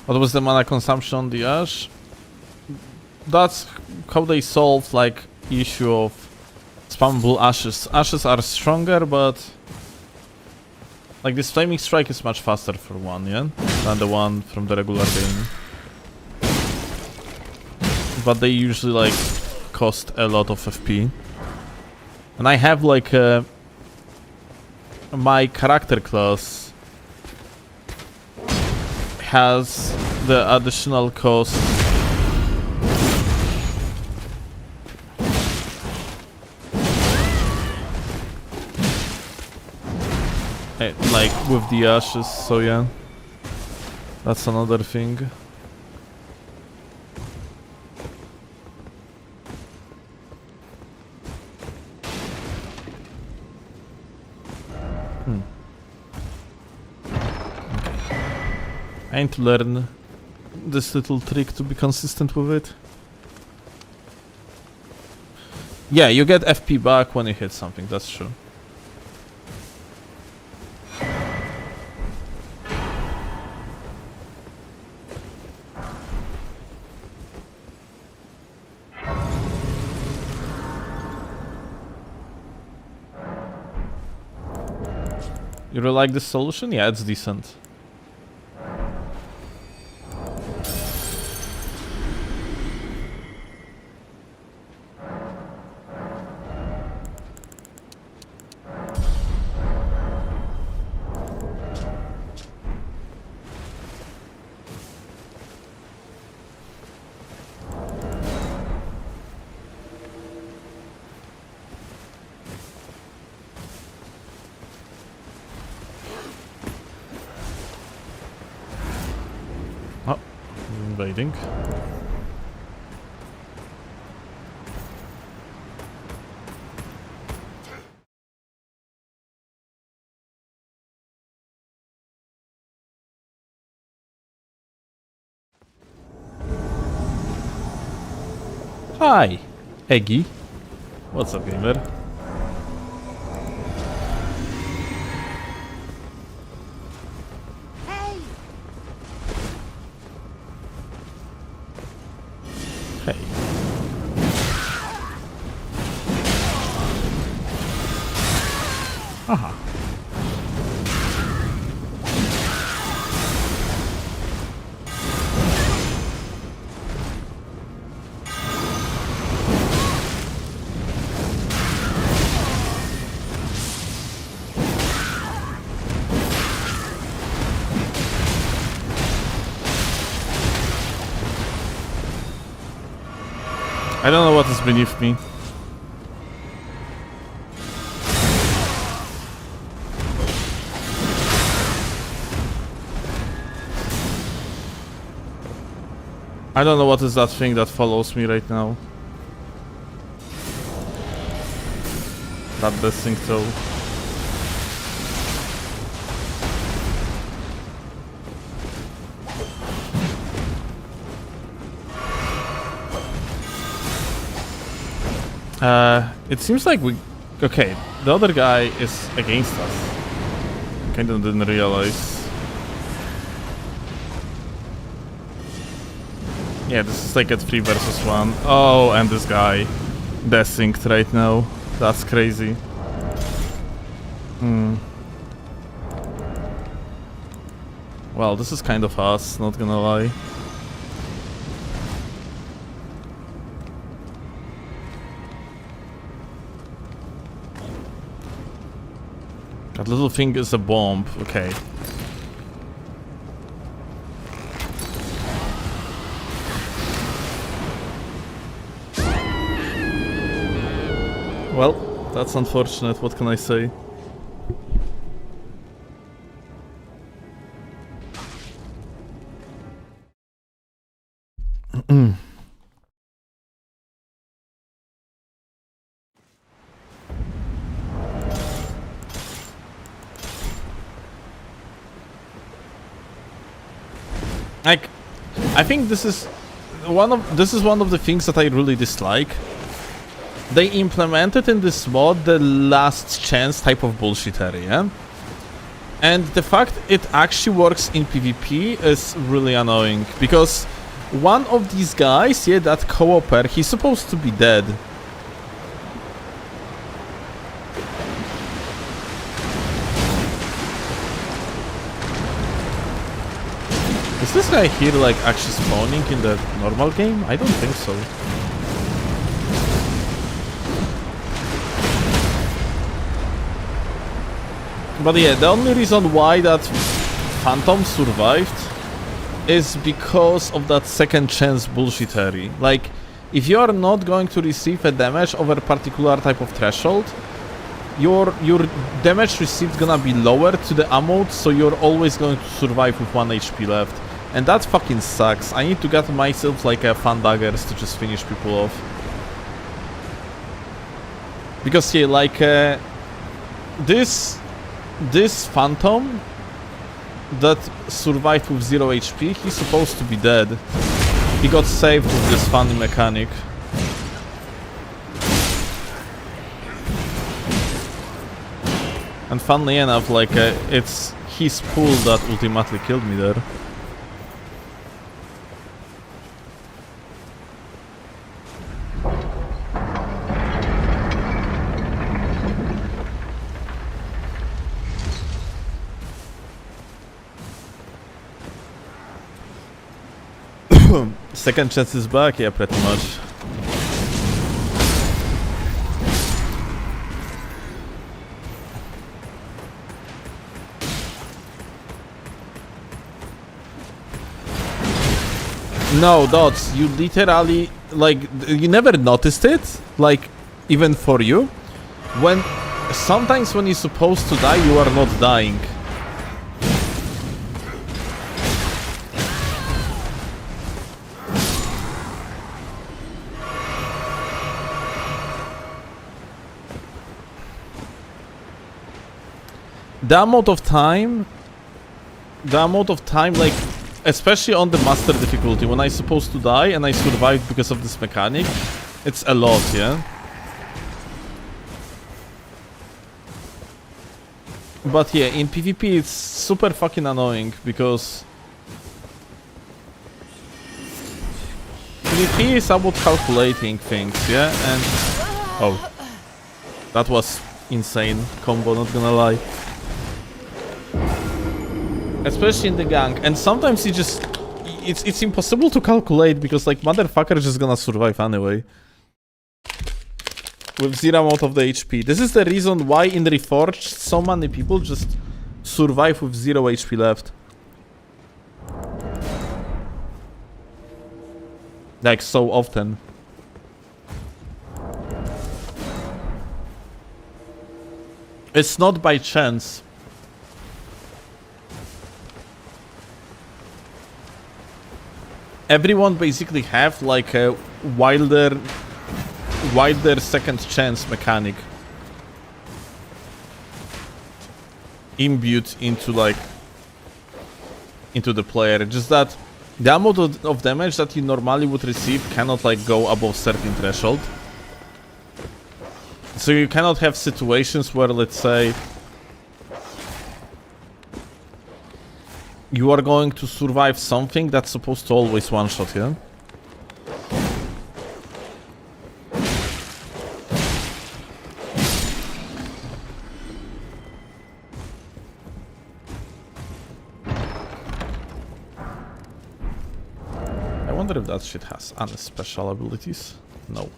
What was the mana consumption on the Ash? That's how they solve like issue of spammable Ashes. Ashes are stronger, but like this Flaming Strike is much faster for one, yeah? Than the one from the regular game. But they usually like cost a lot of FP. And I have like my character class has the additional cost like with the Ashes, so yeah, that's another thing. I need to learn this little trick to be consistent with it. Yeah, you get FP back when you hit something, that's true. You really like this solution? Yeah, it's decent. Invading. Hi, Eggy. What's up, gamer? Hey. Aha. I don't know what is beneath me. I don't know what is that thing that follows me right now. That this thing too. It seems like we... Okay, the other guy is against us. Kinda didn't realize. Yeah, this is like a 3 versus 1. Oh, and this guy desynced right now. That's crazy. Well, this is kind of us, not gonna lie. That little thing is a bomb, okay. Well, that's unfortunate, what can I say? Like, I think this is one of the things that I really dislike. They implemented in this mod the last chance type of bullshit area. And the fact it actually works in PvP is really annoying, because one of these guys, yeah, that co-oper, he's supposed to be dead. Is this guy here like actually spawning in the normal game? I don't think so. But yeah, the only reason why that Phantom survived is because of that second chance bullshittery. Like, if you are not going to receive a damage over a particular type of threshold, your damage received gonna be lower to the ammo, so you're always going to survive with 1 HP left. And that fucking sucks. I need to get myself like a fan daggers to just finish people off. Because yeah, like this Phantom that survived with 0 HP, he's supposed to be dead. He got saved with this funny mechanic. And funnily enough, like, it's his pull that ultimately killed me there. Second chance is back, yeah, pretty much. No, Dots, you literally, like, you never noticed it, like, even for you. When, sometimes when you're supposed to die, you are not dying. The amount of time, like, especially on the master difficulty, when I'm supposed to die and I survived because of this mechanic, it's a lot, yeah? But yeah, in PvP it's super fucking annoying, because PvP is about calculating things, yeah? And... oh. That was insane combo, not gonna lie. Especially in the gang, and sometimes you just... It's impossible to calculate, because like motherfucker is just gonna survive anyway. With 0 amount of the HP. This is the reason why in Reforged so many people just survive with 0 HP left. Like so often. It's not by chance. Everyone basically have like a wilder second chance mechanic imbued into the player. Just that the amount of damage that you normally would receive cannot like go above certain threshold. So you cannot have situations where, let's say, you are going to survive something that's supposed to always one-shot you. I wonder if that shit has any special abilities. No.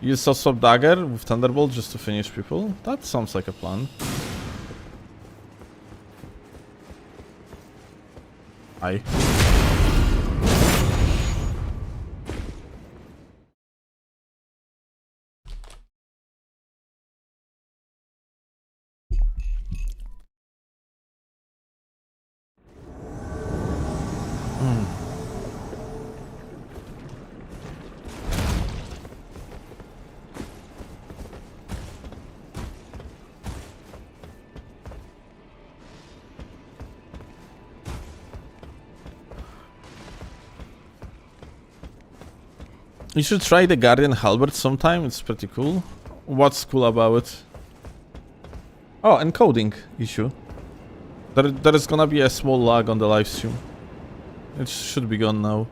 Use a swap dagger with Thunderbolt just to finish people. That sounds like a plan. Aye. You should try the Guardian Halberd sometime, it's pretty cool. What's cool about it? Oh, encoding issue. There is gonna be a small lag on the live stream. It should be gone now.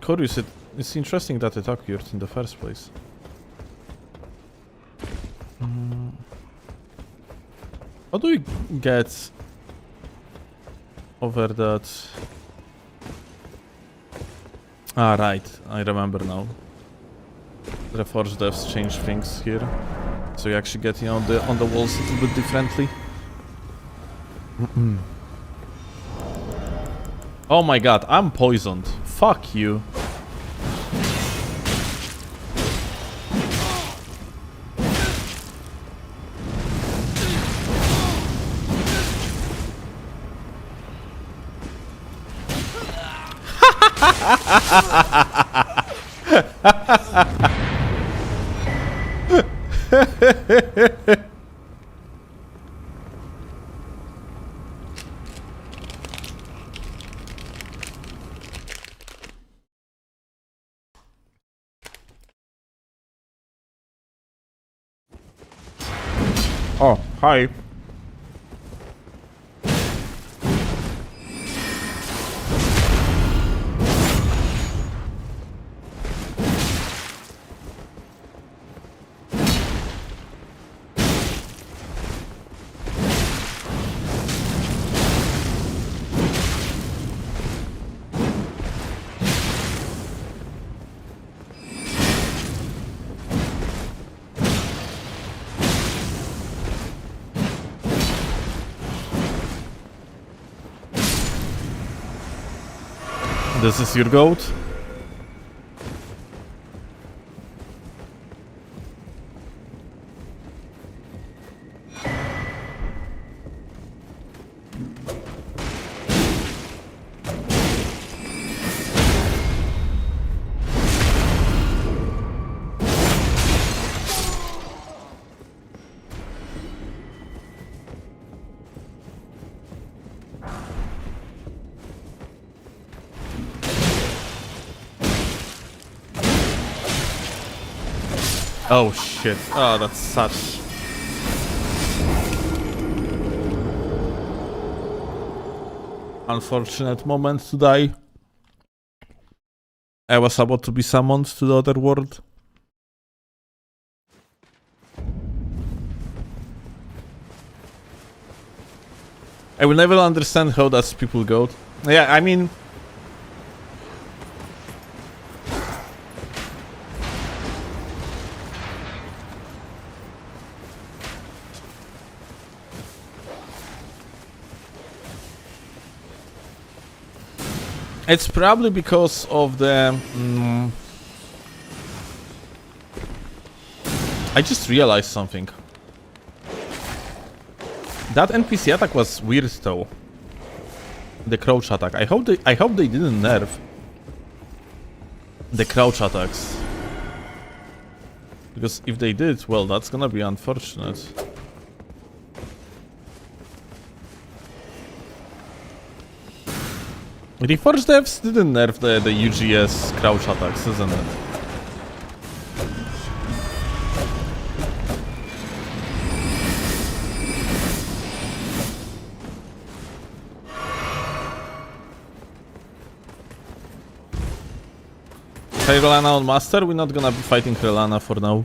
Curious, it's interesting that it occurred in the first place. How do we get over that? Ah, right. I remember now. Reforged devs change things here, so you actually get on the walls a little bit differently. Oh my god, I'm poisoned. Fuck you. Oh, hi. This is your goat? Oh shit. Oh, that's such... unfortunate moment to die. I was about to be summoned to the other world. I will never understand how that's people go. Yeah, I mean... It's probably because of the... I just realized something. That NPC attack was weird though. The crouch attack. I hope they didn't nerf the crouch attacks. Because if they did, well, that's gonna be unfortunate. Reforged devs didn't nerf the UGS crouch attacks, isn't it? Relana on Master, we're not gonna be fighting Relana for now.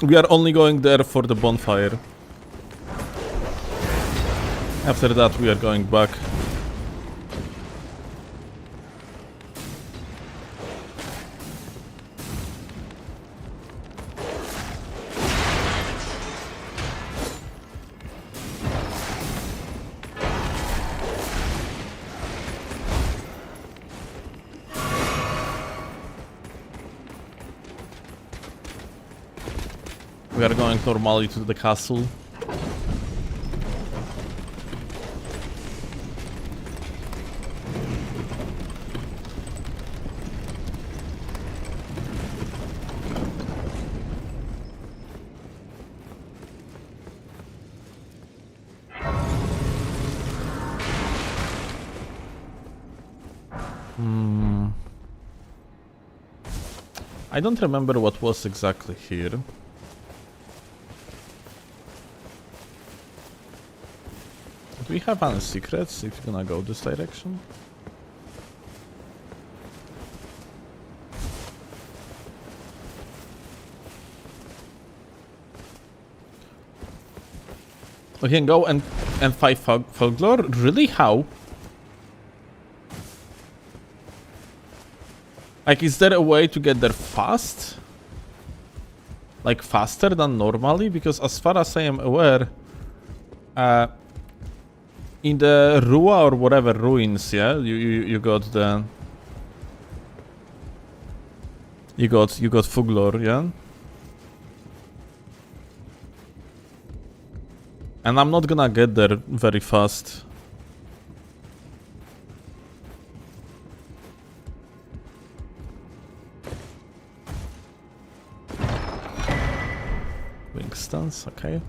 We are only going there for the bonfire. After that we are going back. We are going normally to the castle. I don't remember what was exactly here. Do we have any secrets if you're gonna go this direction? We can go and fight folklore? Really? How? Like, is there a way to get there fast? Like, faster than normally? Because as far as I am aware, in the Rua or whatever ruins, yeah, you got the... You got Fuglor, yeah? And I'm not gonna get there very fast. Wing stance, okay.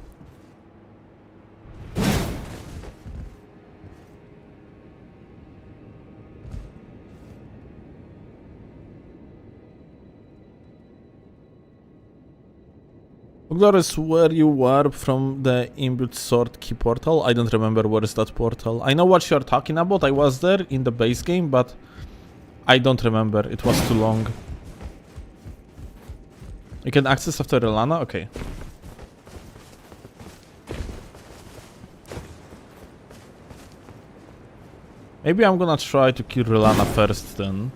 Fuglor is where you warp from the imbued sword key portal. I don't remember where is that portal. I know what you're talking about. I was there in the base game, but I don't remember. It was too long. You can access after Relana? Okay. Maybe I'm gonna try to kill Relana first then.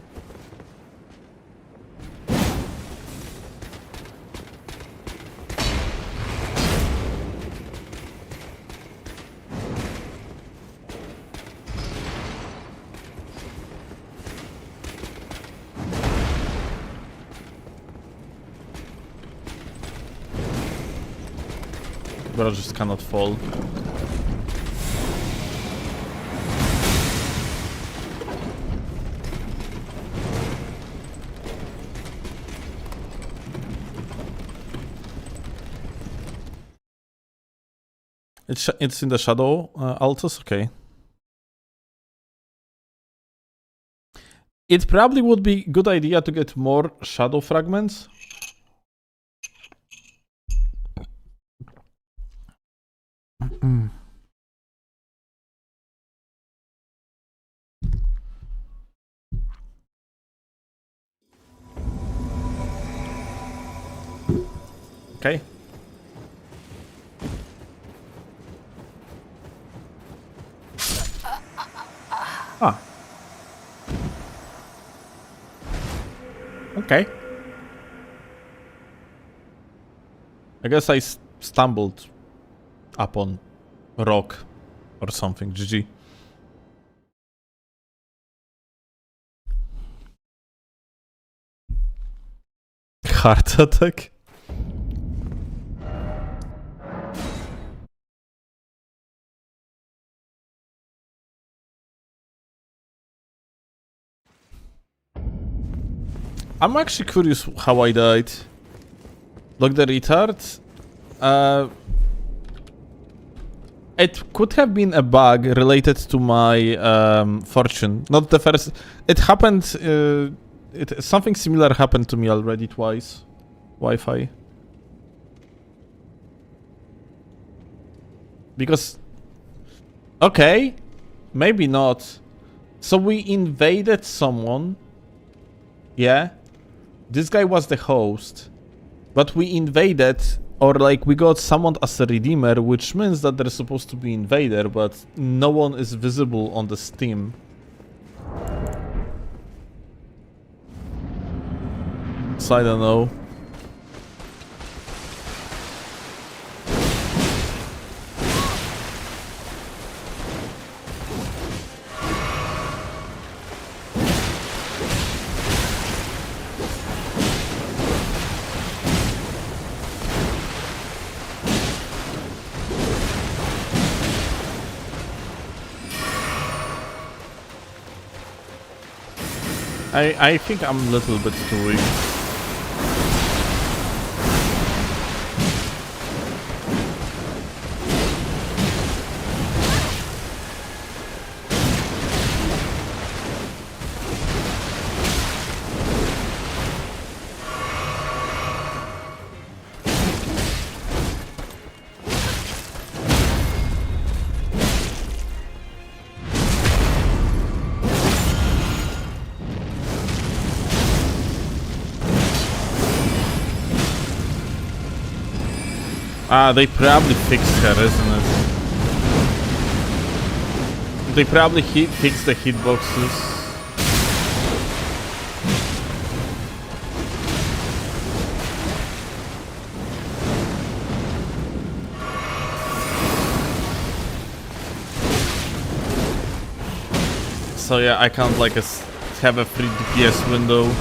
But I just cannot fall. It's in the shadow, Altus? Okay. It probably would be good idea to get more shadow fragments. Okay. Ah. Okay. I guess I stumbled upon a rock or something. GG. heart attack. I'm actually curious how I died. Look, the retard. It could have been a bug related to my fortune. Not the first. It happened. Something similar happened to me already twice. Wi-Fi. Because. Okay, maybe not. So we invaded someone. Yeah. This guy was the host. But we invaded, or like we got summoned as a redeemer, which means that there's supposed to be invader, but no one is visible on the Steam. So I don't know. I think I'm a little bit too weak. Ah, they probably fixed her, isn't it? They probably fixed the hitboxes. So yeah, I can't like have a free DPS window.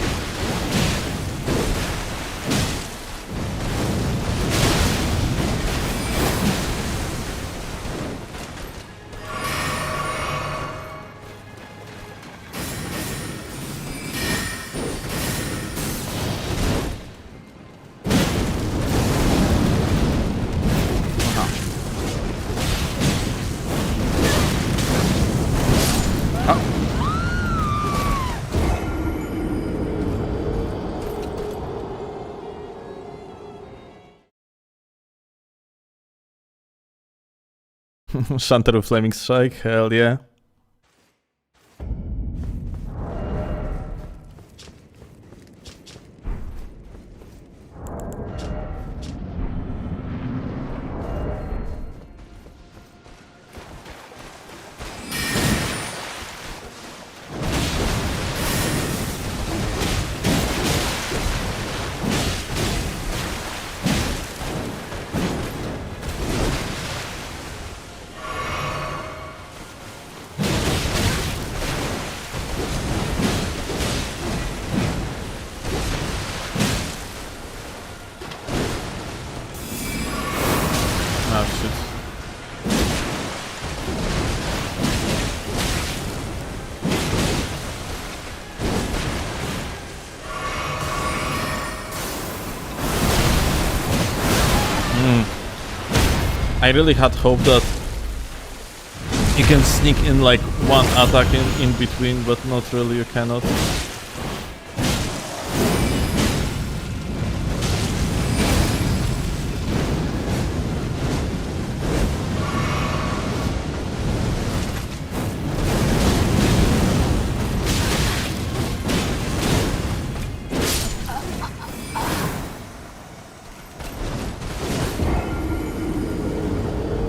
Shantaru Flaming Strike, hell yeah. I really had hope that you can sneak in like one attack in between, but not really, you cannot.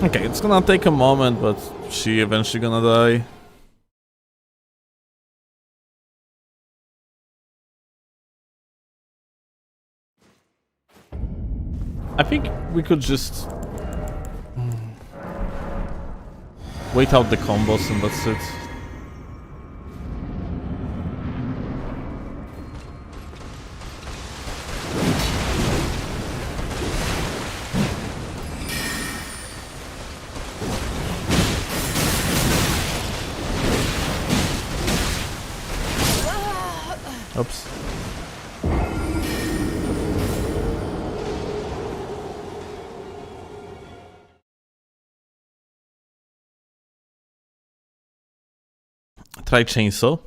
Okay, it's gonna take a moment, but she eventually gonna die. I think we could just wait out the combos and that's it. try chainsaw.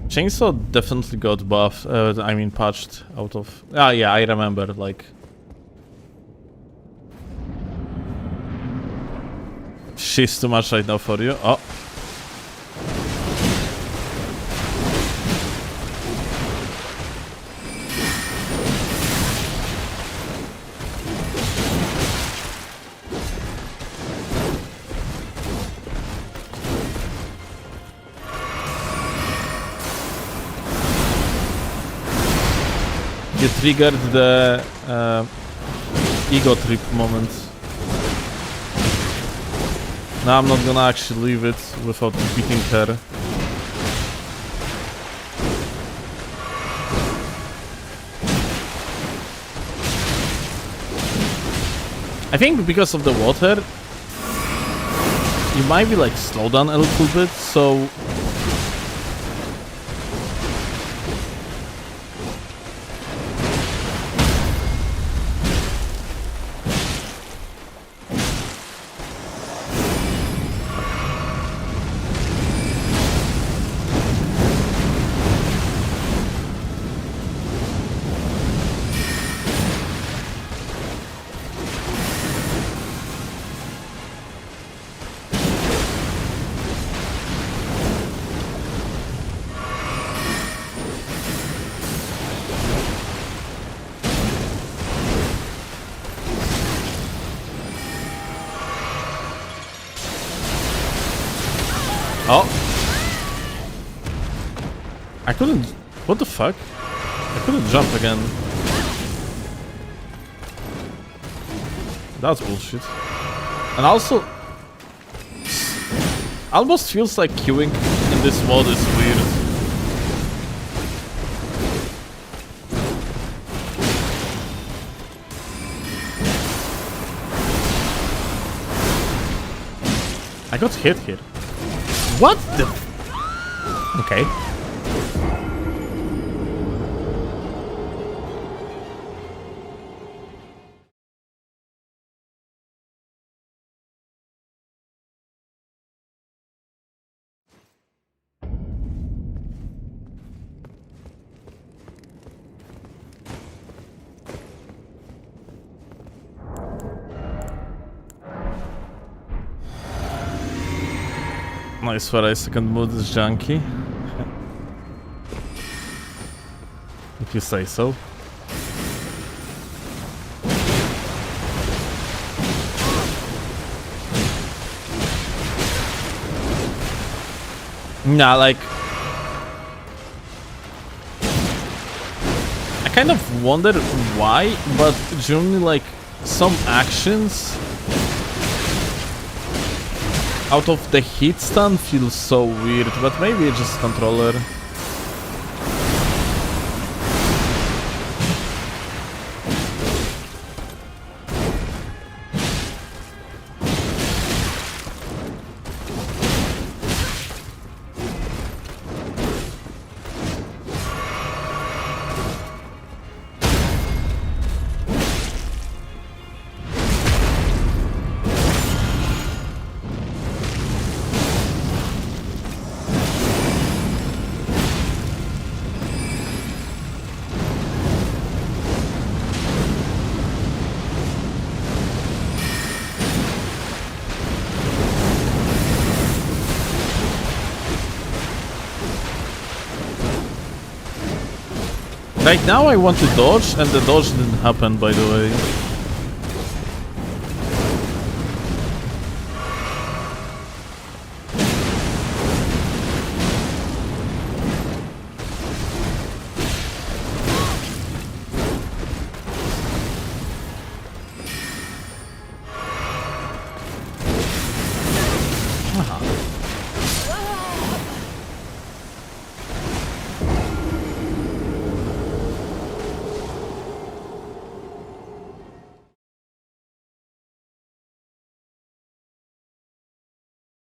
Chainsaw definitely got buffed, I mean patched out of... Ah yeah, I remember, like... She's too much right now for you. Oh. You triggered the ego trip moment. No, I'm not gonna actually leave it without beating her. I think because of the water, you might be like slowed down a little bit, so... Oh. I couldn't... What the fuck? I couldn't jump again. That's bullshit. And also... Almost feels like queuing in this mode is weird. I got hit here. What the... Okay. Nice for a second mood is junky. If you say so. Nah, like... I kind of wonder why, but generally like some actions out of the hit stun feels so weird, but maybe it's just controller. Right now I want to dodge, and the dodge didn't happen, by the way.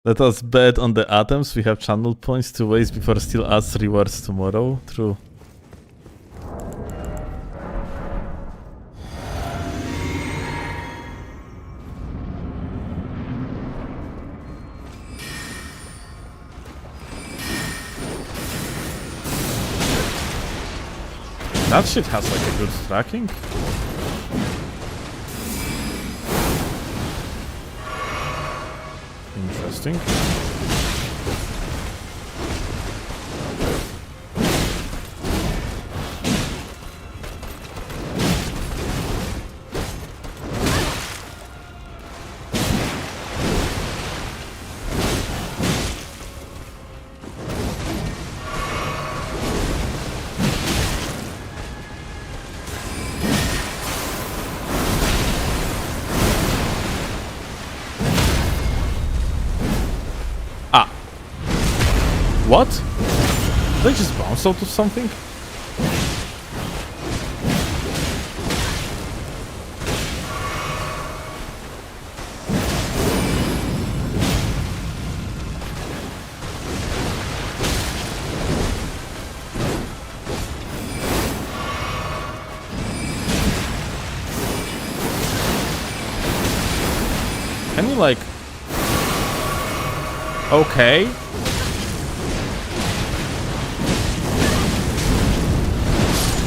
Let us bet on the atoms. We have channel points to waste before still adds rewards tomorrow. True. That shit has like a good tracking. Interesting. What? Did they just bounce out of something? Can you like... Okay.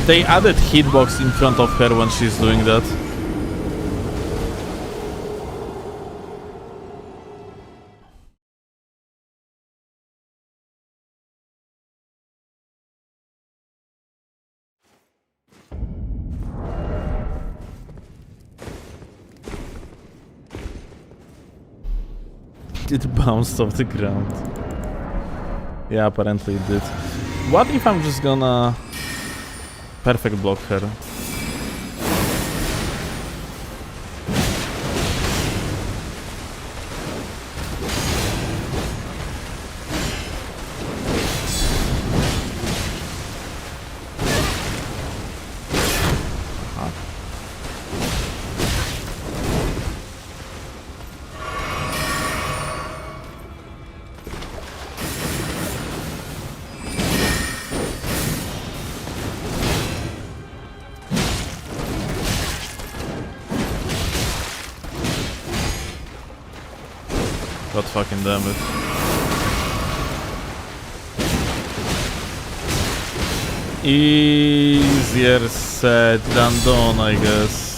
They added hitbox in front of her when she's doing that. It bounced off the ground. Yeah, apparently it did. What if I'm just gonna... perfect block her? God fucking damn it. Easier said than done, I guess.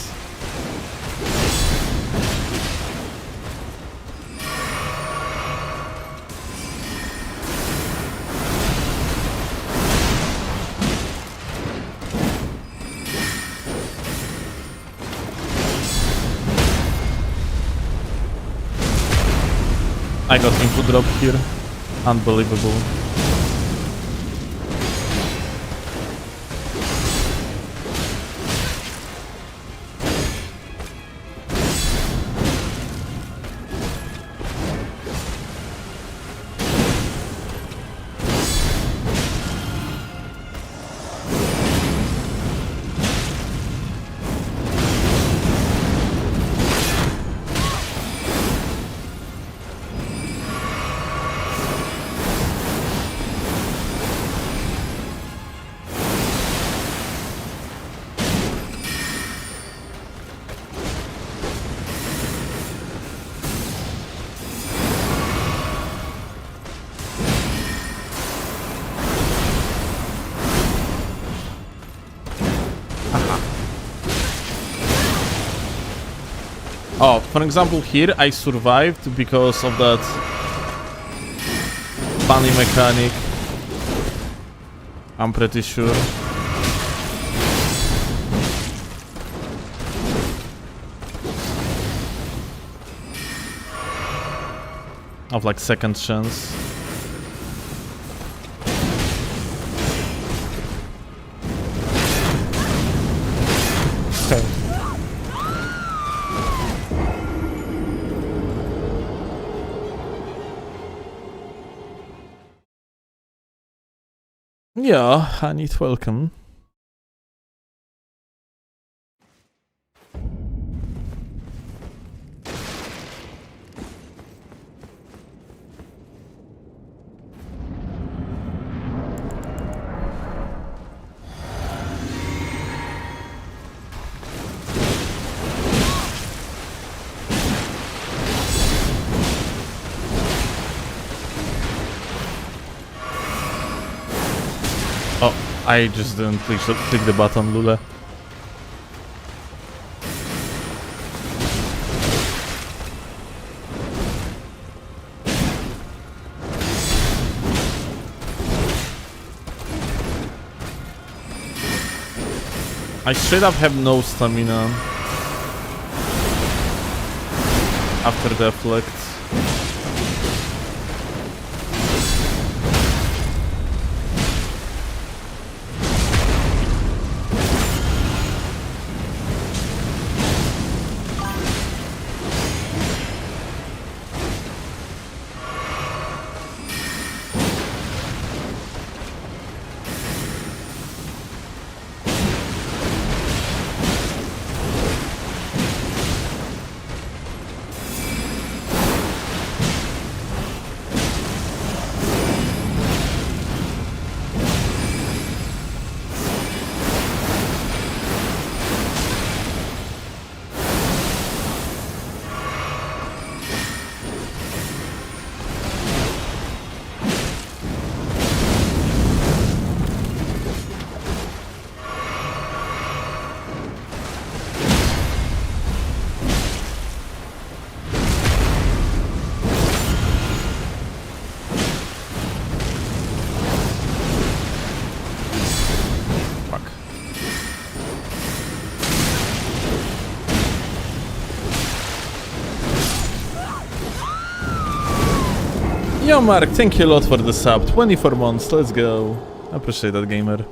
I got him to drop here. Unbelievable. Oh, for example, here I survived because of that funny mechanic. I'm pretty sure. Of like second chance. Okay. Yeah, I need welcome. Oh. I just didn't click the button, Lula. I straight up have no stamina after deflect. Yo Mark, thank you a lot for the sub. 24 months, let's go. I appreciate that, gamer.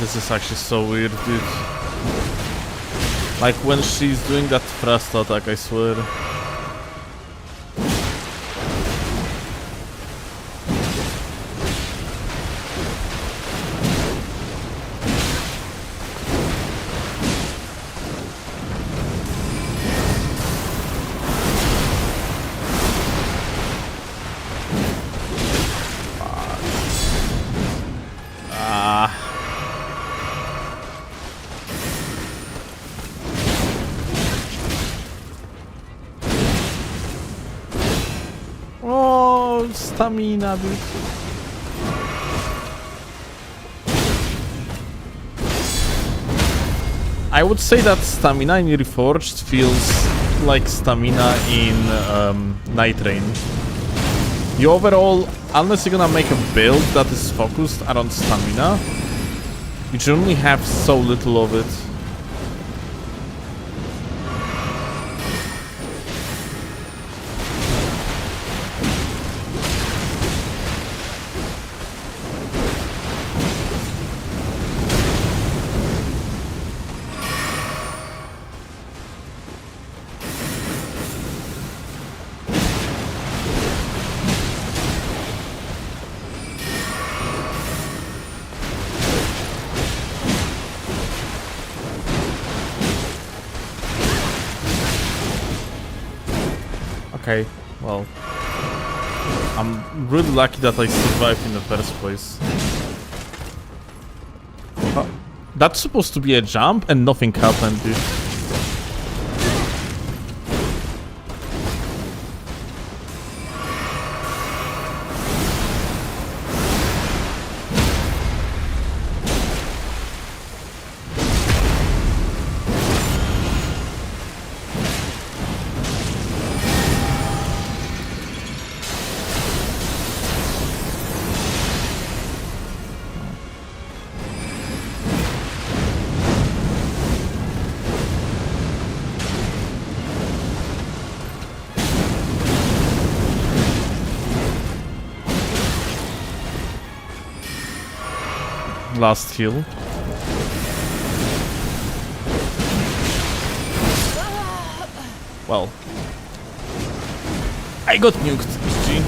This is actually so weird, dude. Like when she's doing that thrust attack, I swear. Stamina, dude. I would say that stamina in Reforged feels like stamina in Night Rain. You overall, unless you're gonna make a build that is focused around stamina, you generally have so little of it. Okay, well, I'm really lucky that I survived in the first place. That's supposed to be a jump and nothing happened, dude. Last heal. Well, I got nuked, GG.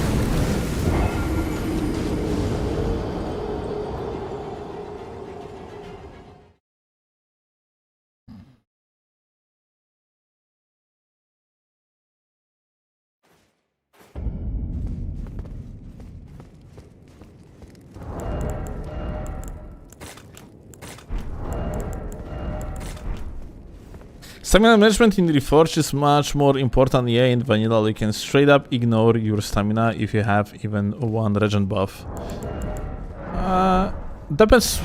Stamina management in Reforged is much more important. Yeah, in vanilla you can straight up ignore your stamina if you have even one regen buff. Depends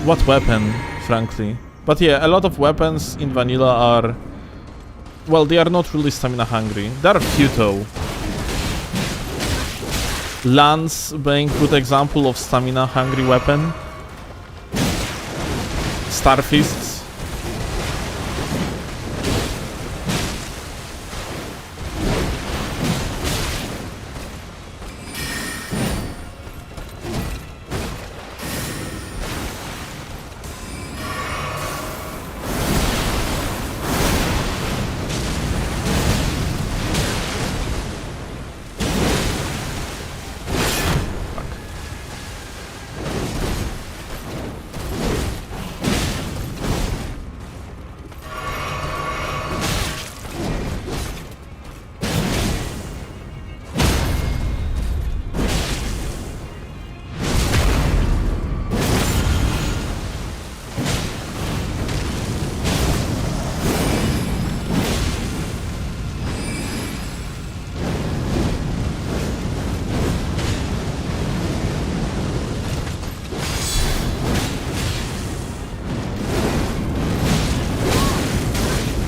what weapon, frankly. But yeah, a lot of weapons in vanilla are... well, they are not really stamina hungry. There are few though. Lance being good example of stamina hungry weapon. Starfists.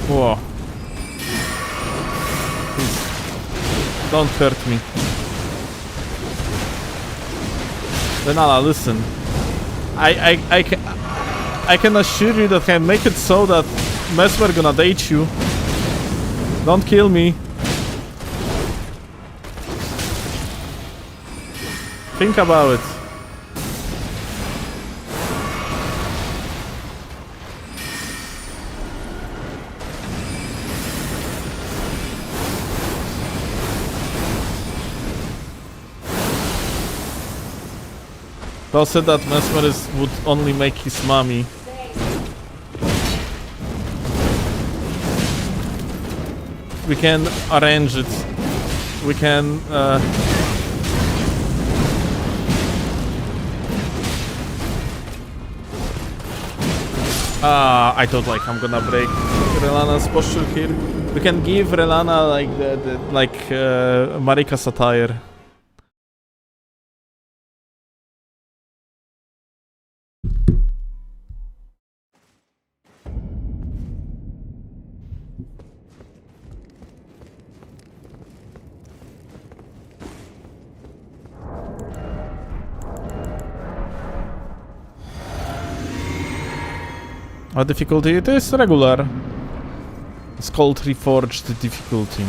Whoa. Please. Don't hurt me. Renala, listen. I can assure you that I can make it so that Mesmer gonna date you. Don't kill me. Think about it. Paul said that Mesmerist would only make his mommy. We can arrange it. We can... I thought like I'm gonna break Relana's posture here. We can give Relana like Marika satire. What difficulty it is? Regular. It's called Reforged difficulty.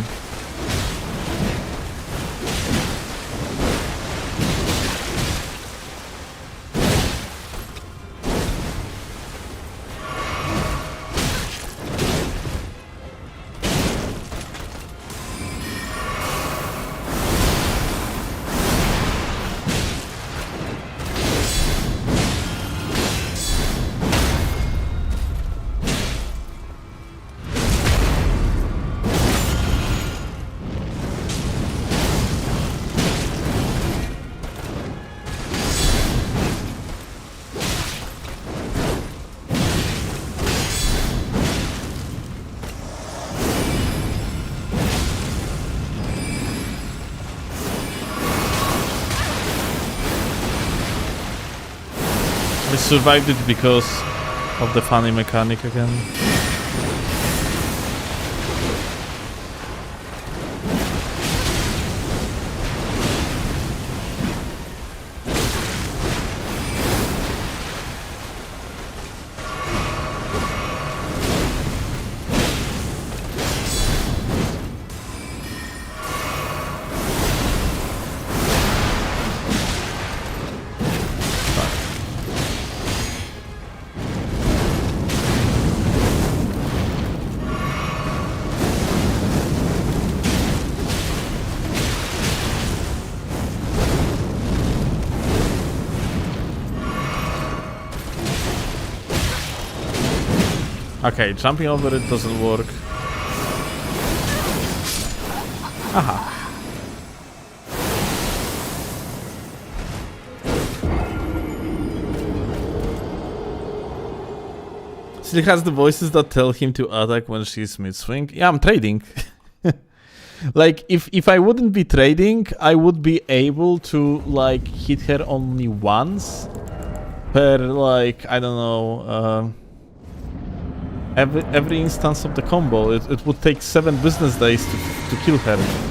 We survived it because of the funny mechanic again. Okay, jumping over it doesn't work. Aha. Still has the voices that tell him to attack when she's mid-swing. Yeah, I'm trading. Like, if I wouldn't be trading, I would be able to, like, hit her only once per, like, I don't know, every instance of the combo. It would take 7 business days to kill her.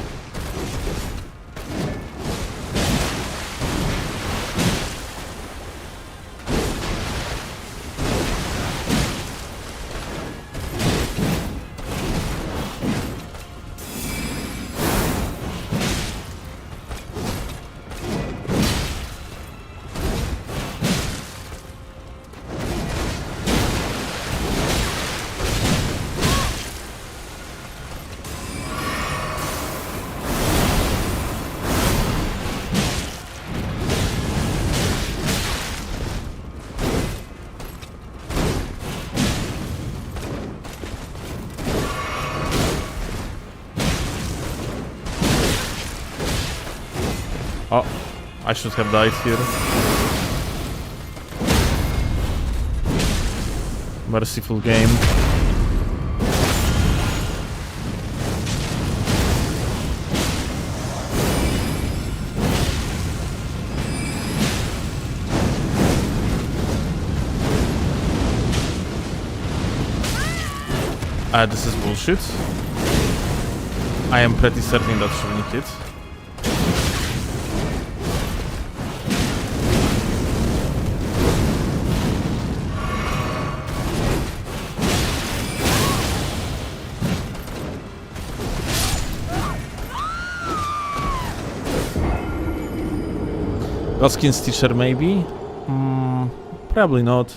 Oh, I should have died here. Merciful game. This is bullshit. I am pretty certain that shouldn't hit. Goskin's teacher, maybe? Probably not.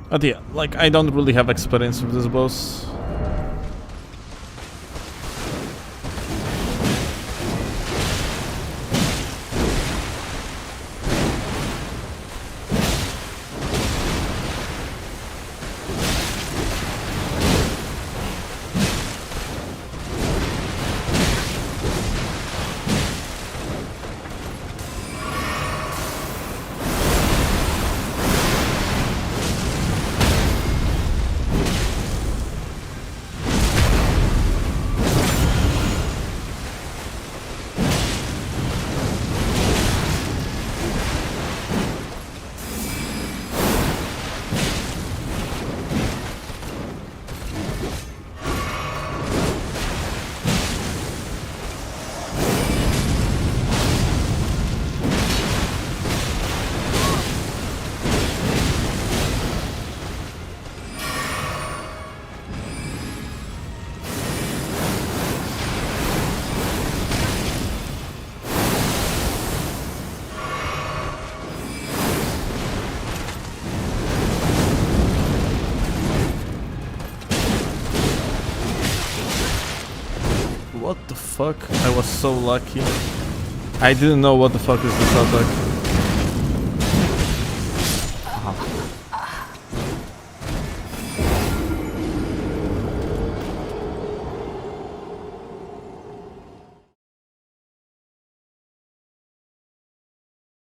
But yeah, like, I don't really have experience with this boss. What the fuck? I was so lucky. I didn't know what the fuck is this attack.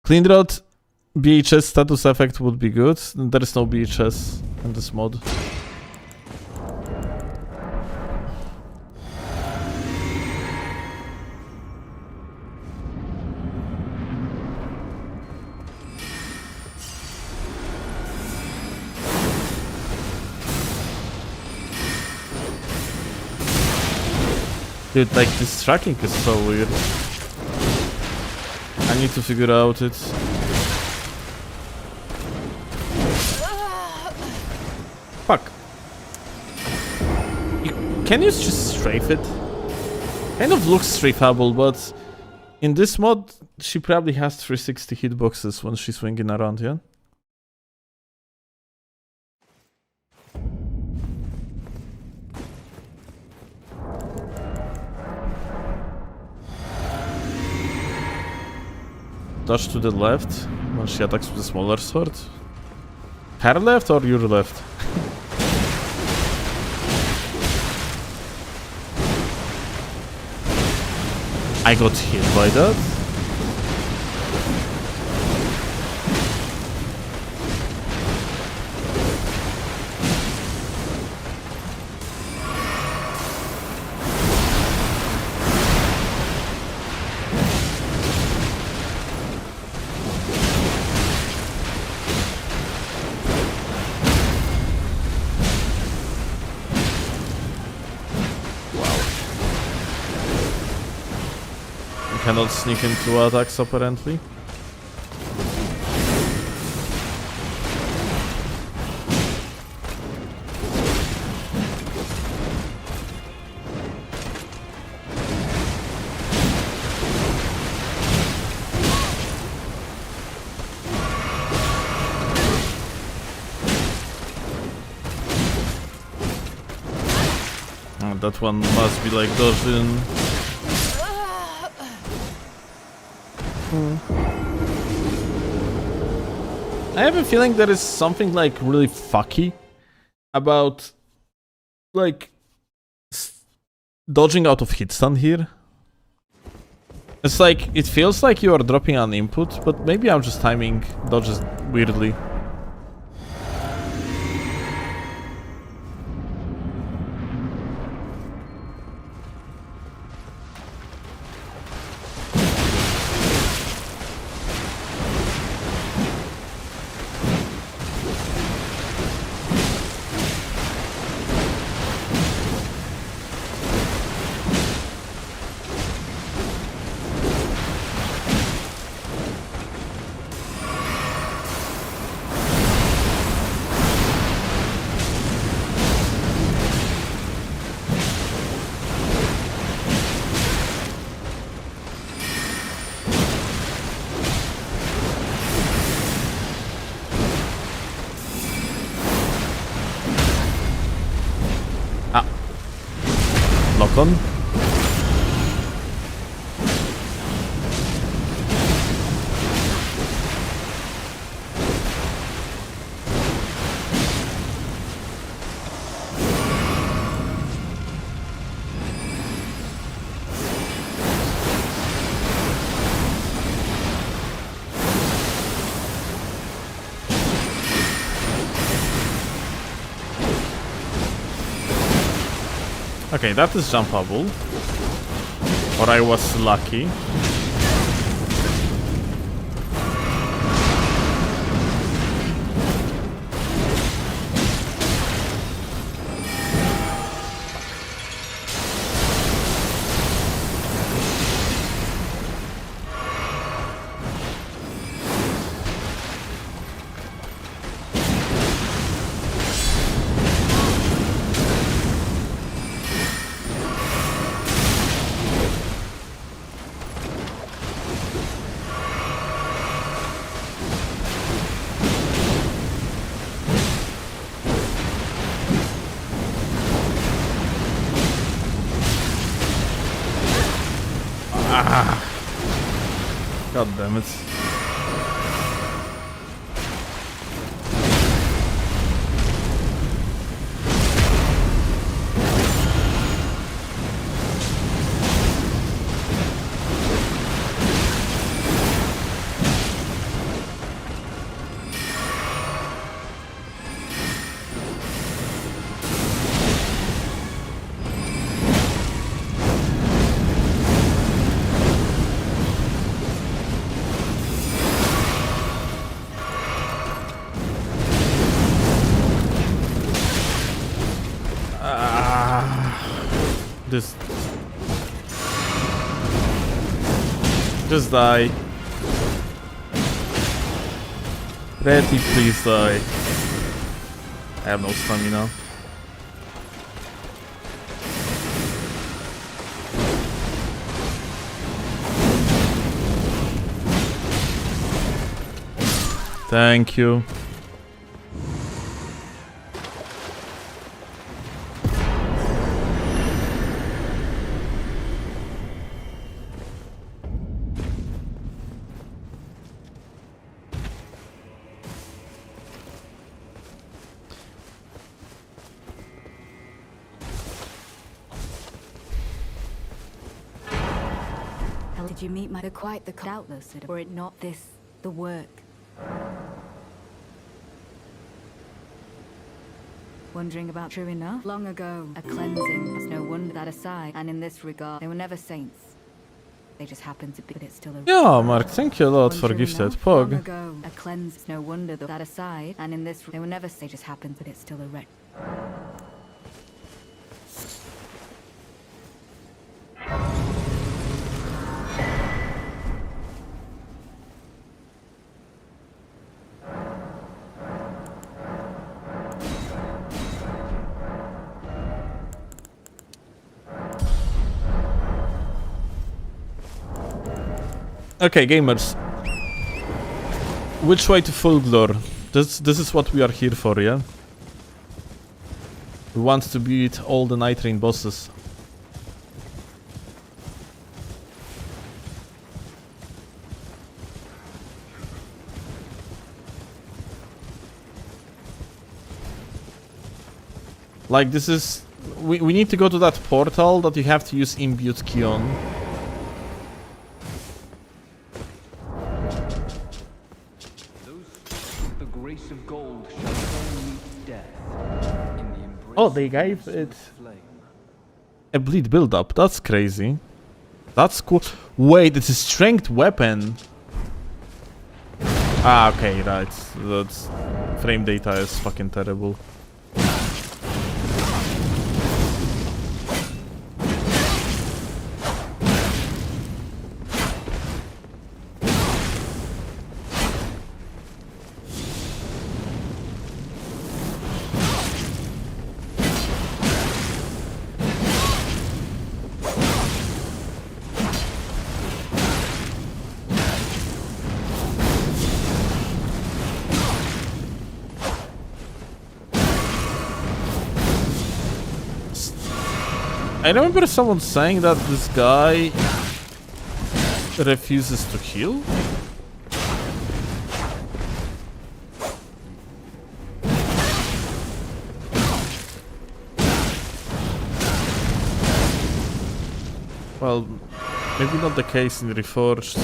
Clean Road BHS status effect would be good. There is no BHS in this mod. Dude, like, this tracking is so weird. I need to figure out it. Fuck. Can you just strafe it? Kind of looks strafeable, but in this mod, she probably has 360 hitboxes when she's swinging around, yeah? Dodge to the left when she attacks with a smaller sword. Her left or your left? I got hit by that. Cannot sneak into attacks apparently. Oh, that one must be like dodged in. I have a feeling there is something like really fucky about like dodging out of hit stun here. It's like, it feels like you are dropping an input, but maybe I'm just timing dodges weirdly. Lock on. Okay, that is jumpable. Or I was lucky. God damn it. Just die. Pretty, please die. I have no stamina. Thank you. Did you meet my quite the doubtless, or it not this the work? Wondering about true enough? Long ago, a cleansing. It's no wonder that aside, and in this regard, they were never saints. They just happened to be, but it's still a... Yeah, Mark, thank you a lot for gifted Long Pog. ago, a cleanse. It's no wonder that aside, and in this, they were never. They just happened, but it's still a wreck. Okay, gamers. Which way to Fulglor? This is what we are here for, yeah? We want to beat all the Night Rain bosses. Like, this is... We need to go to that portal that you have to use imbued key on. Oh, they gave it a bleed build-up. That's crazy. That's cool. Wait, it's a strength weapon. Ah, okay, right. That's... Frame data is fucking terrible. I remember someone saying that this guy refuses to heal. Well, maybe not the case in Reforged.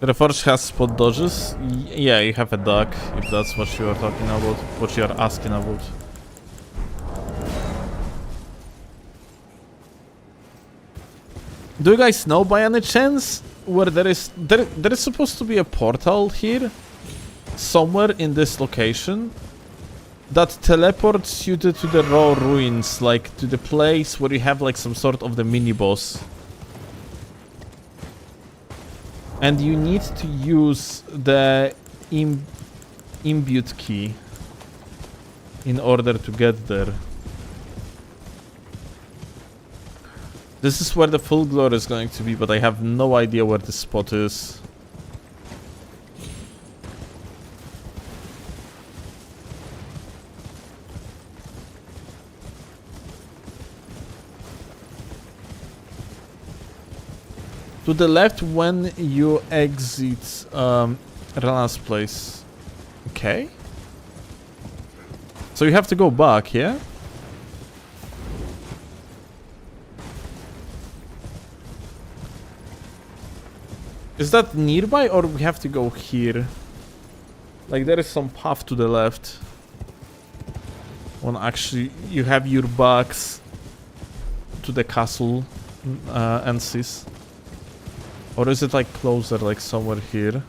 Reforged has spot dodges? Yeah, you have a duck, if that's what you are talking about, what you are asking about. Do you guys know by any chance where there is supposed to be a portal here? Somewhere in this location? That teleports you to the raw ruins, like to the place where you have like some sort of the mini-boss. And you need to use the imbued key in order to get there. This is where the full glory is going to be, but I have no idea where the spot is. To the left when you exit Rana's place. Okay. So you have to go back, yeah? Is that nearby or we have to go here? Like there is some path to the left. When actually you have your backs to the castle NCs. Or is it like closer, like somewhere here?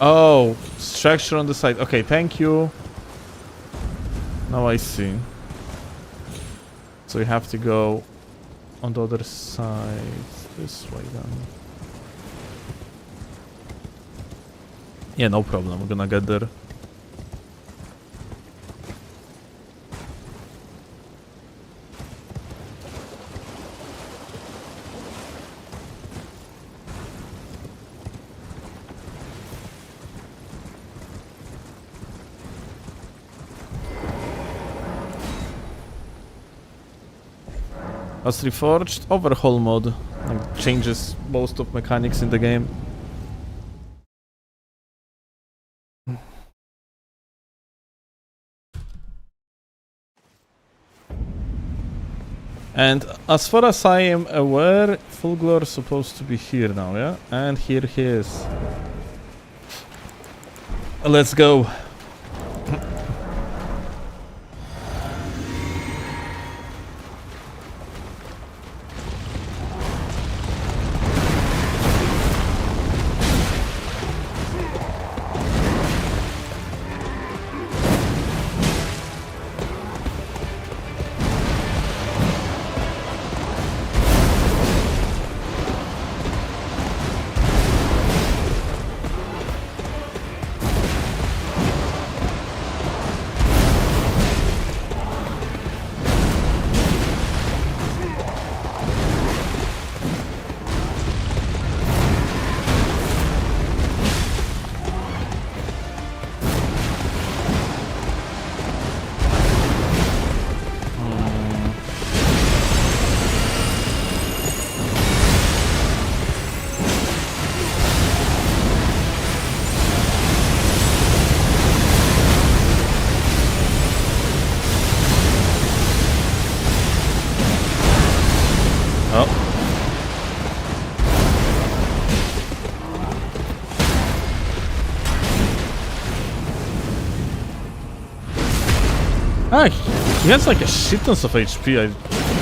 Oh, structure on the side. Okay, thank you. Now I see. So we have to go on the other side. This way then. Yeah, no problem. We're gonna get there. As Reforged overhaul mod, like, changes most of mechanics in the game. And as far as I am aware, Fulgor is supposed to be here now, yeah? And here he is. Let's go. Ah, he has like a shit tons of HP.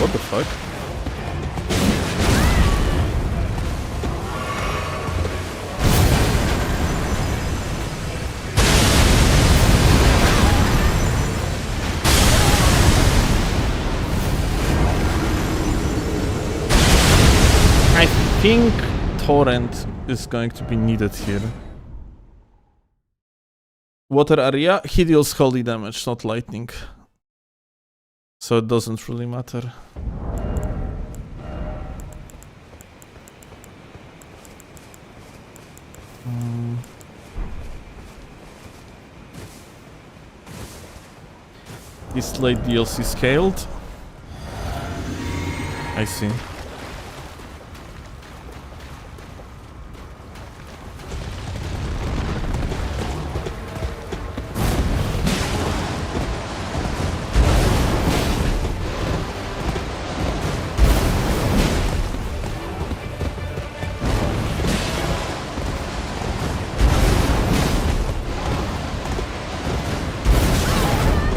What the fuck? I think Torrent is going to be needed here. Water area, he deals holy damage, not lightning. So it doesn't really matter. This late DLC scaled. I see.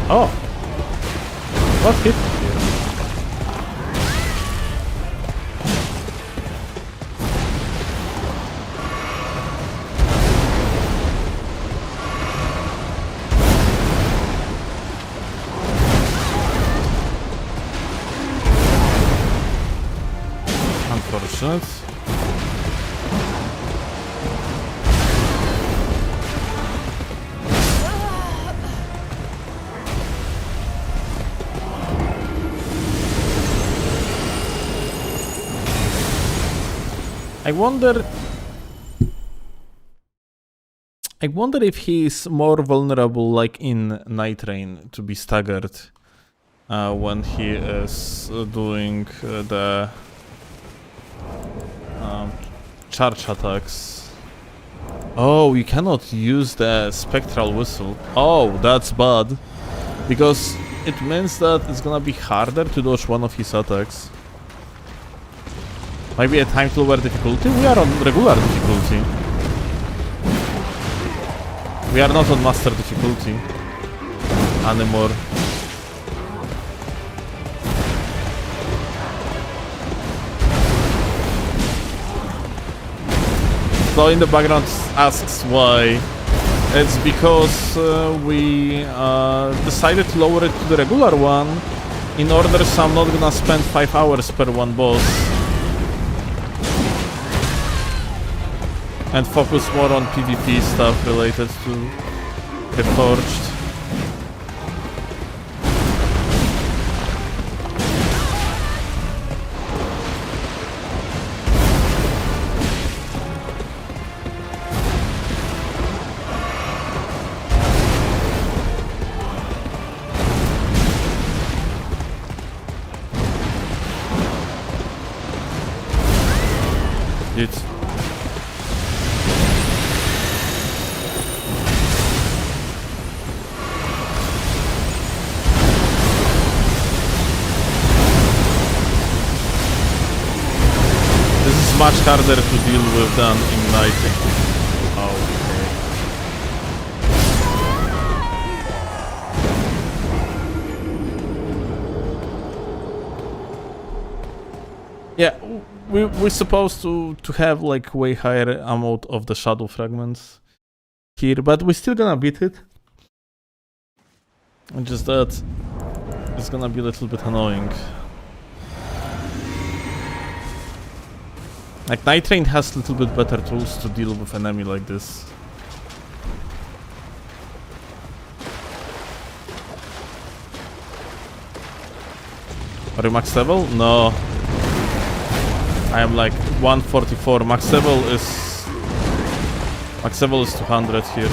Oh! What hit here? Unfortunate. I wonder if he's more vulnerable, like in Night Rain, to be staggered when he is doing the charge attacks. Oh, you cannot use the spectral whistle. Oh, that's bad, because it means that it's gonna be harder to dodge one of his attacks. Maybe a time to lower difficulty? We are on regular difficulty. We are not on master difficulty anymore. slow in the background asks why. It's because we decided to lower it to the regular one in order so I'm not gonna spend 5 hours per one boss. And focus more on PvP stuff related to Reforged. It's much harder to deal with than igniting. Okay. Yeah, we're supposed to have like way higher amount of the shadow fragments here, but we're still gonna beat it. And just that it's gonna be a little bit annoying. Like, Night Train has a little bit better tools to deal with an enemy like this. Are you max level? No. I am like 144. Max level is 200 here.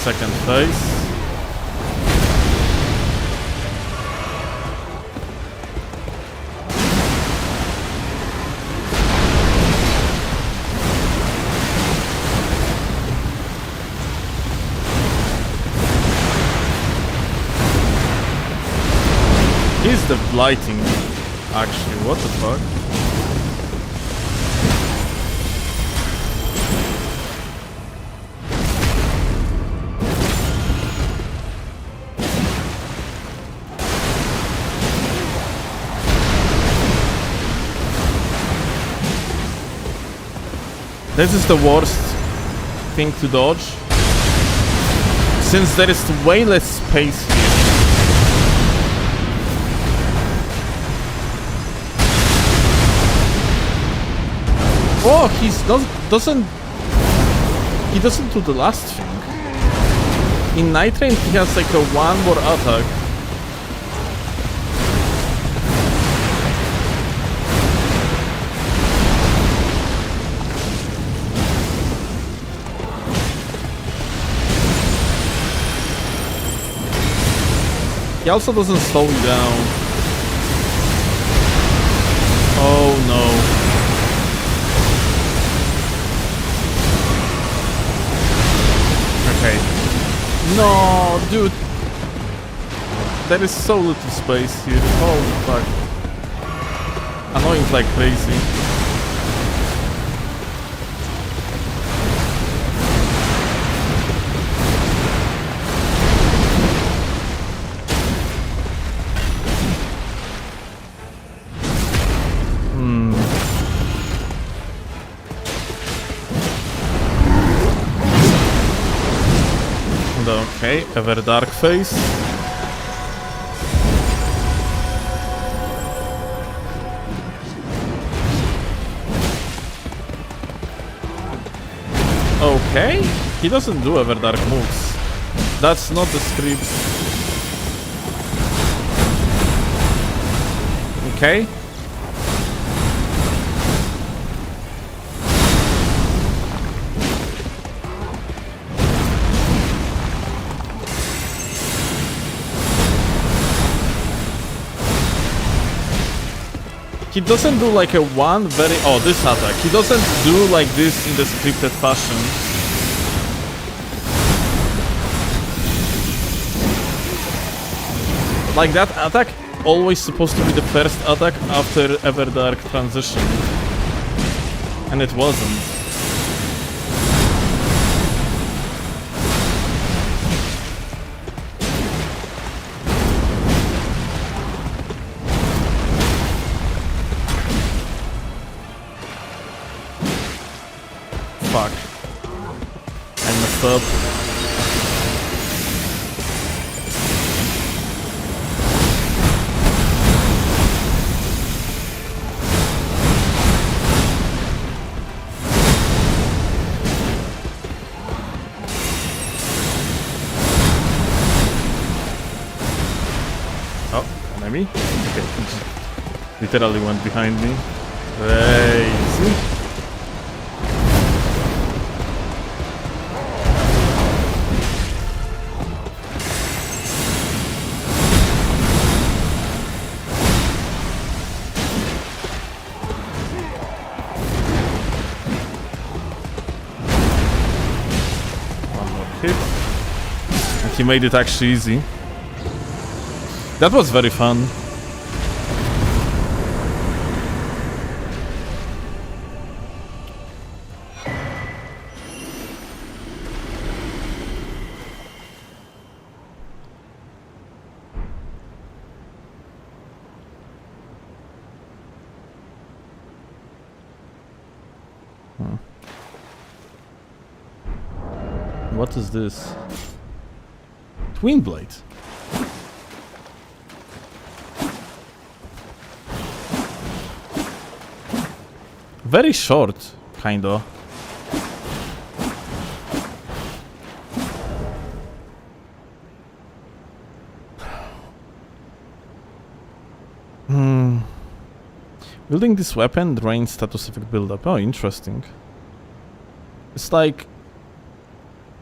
Second phase. He's the blighting, actually. What the fuck? This is the worst thing to dodge, since there is way less space here. Oh, he doesn't do the last thing. In Night Train he has like a one more attack. He also doesn't slow you down. Oh no. No, dude. There is so little space here. Holy fuck. Annoying like crazy. Okay, ever dark face. Okay, he doesn't do ever dark moves. That's not the script. Okay. He doesn't do like a one very... Oh, this attack. He doesn't do like this in the scripted fashion. Like that attack always supposed to be the first attack after Everdark transition. And it wasn't. Fuck. I messed up. Oh, enemy? Okay. Literally went behind me. Crazy. And he made it actually easy. That was very fun. What is this? Twin blade. Very short, kinda. Building this weapon drains status effect buildup. Oh, interesting. It's like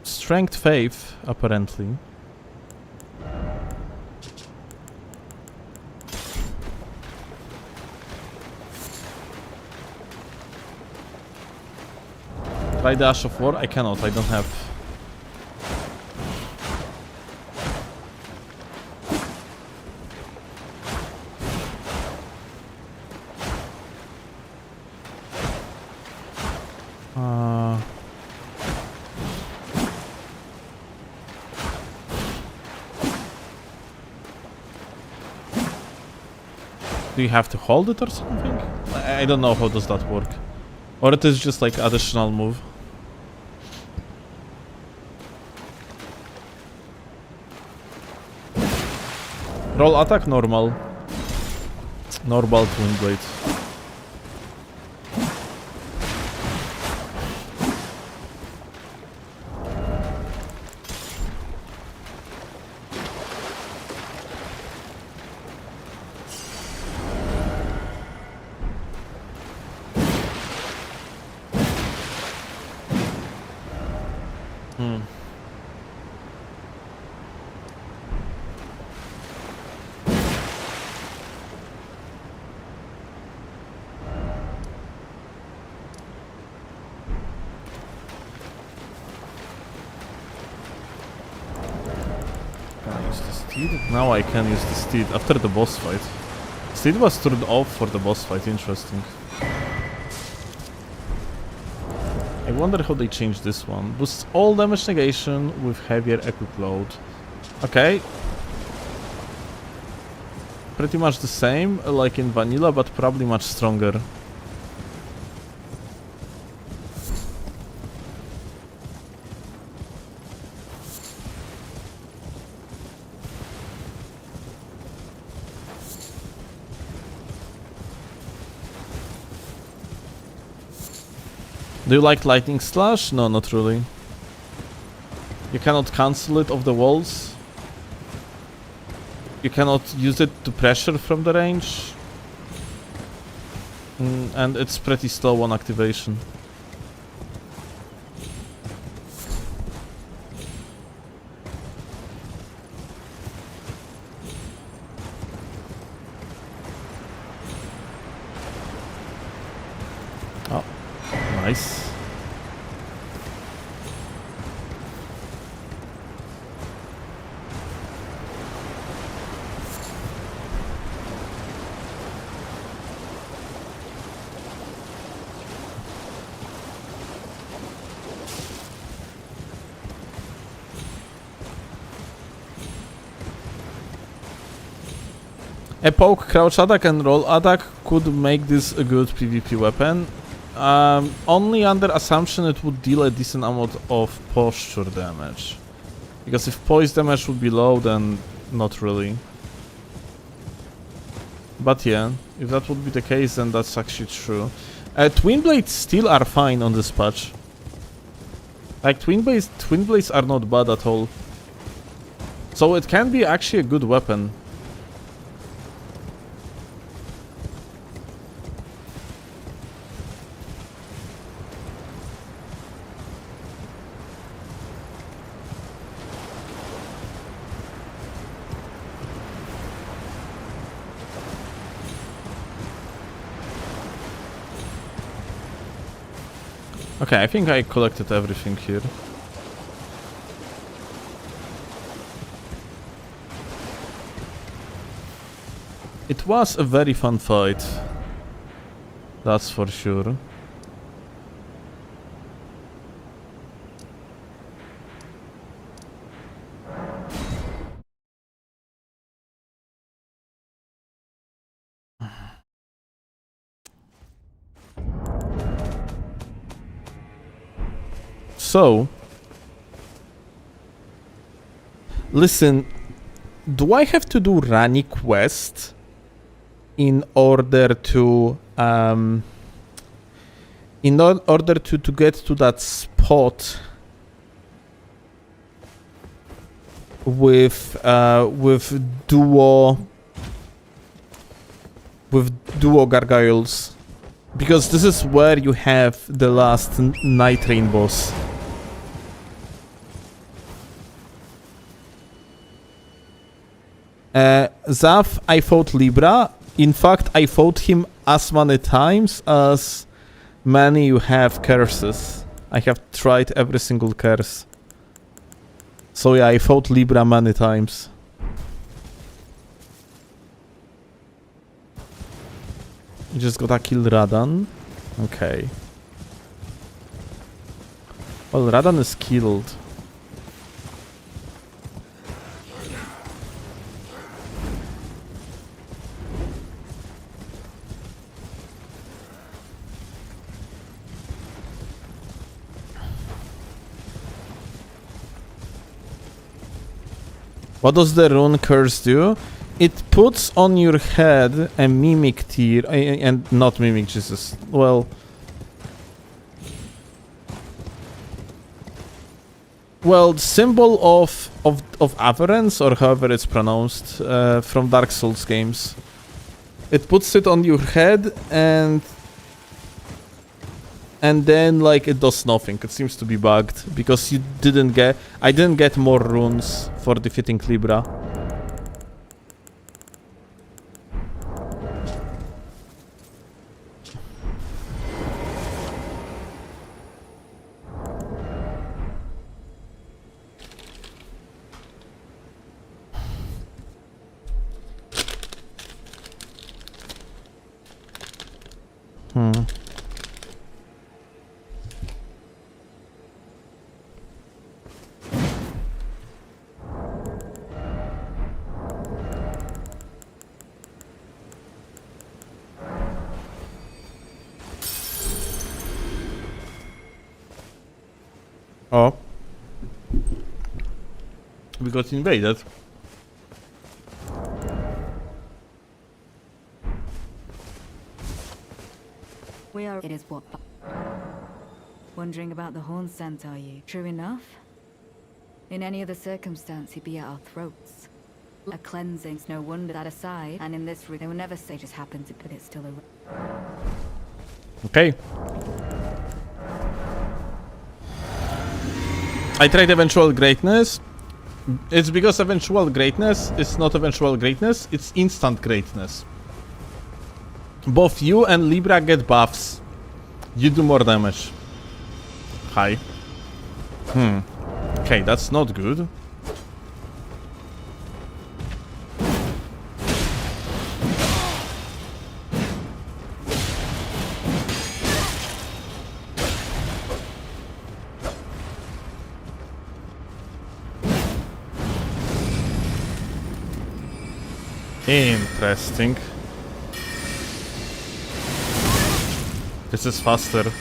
strength faith, apparently. Try the Ash of War? I cannot, I don't have. Do you have to hold it or something? I don't know how does that work. Or it is just like additional move. Roll attack normal. Normal twin blade. use the steed? Now I can use the steed after the boss fight. Steed was turned off for the boss fight, interesting. I wonder how they changed this one. Boosts all damage negation with heavier equip load. Okay. Pretty much the same like in vanilla, but probably much stronger. Do you like lightning slash? No, not really. You cannot cancel it off the walls. You cannot use it to pressure from the range. And it's pretty slow on activation. Oh, nice. A poke, crouch attack and roll attack could make this a good PvP weapon. Only under assumption it would deal a decent amount of posture damage. Because if poise damage would be low, then not really. But yeah, if that would be the case, then that's actually true. Twin blades still are fine on this patch. Like twin blades are not bad at all. So it can be actually a good weapon. Okay, I think I collected everything here. It was a very fun fight. That's for sure. So, listen, do I have to do Rani quest in order to get to that spot with duo gargoyles? Because this is where you have the last Night Rain boss. Zaf, I fought Libra. In fact, I fought him as many times as many you have curses. I have tried every single curse. So yeah, I fought Libra many times. You just gotta kill Radan. Okay. Well, Radan is killed. What does the rune curse do? It puts on your head a mimic tear, and not mimic, Jesus. Well, symbol of avarice, or however it's pronounced, from Dark Souls games. It puts it on your head, and then like it does nothing. It seems to be bugged because I didn't get more runes for defeating Libra. Oh. We got invaded. We are. It is what? Wondering about the horn scent, are you? True enough? In any other circumstance, he'd be at our throats. A cleansing's no wonder that aside, and in this they will never say just happened to put it still a. Okay. I tried eventual greatness. It's because eventual greatness is not eventual greatness, it's instant greatness. Both you and Libra get buffs. You do more damage. Hi. Okay, that's not good. Interesting. This is faster.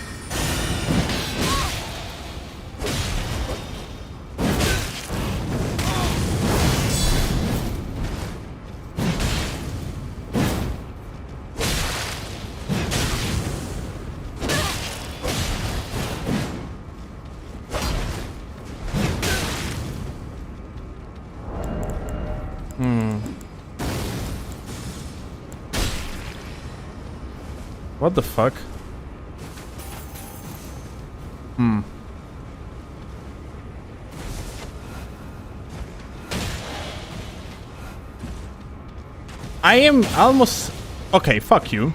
What the fuck? I am almost... Okay, fuck you.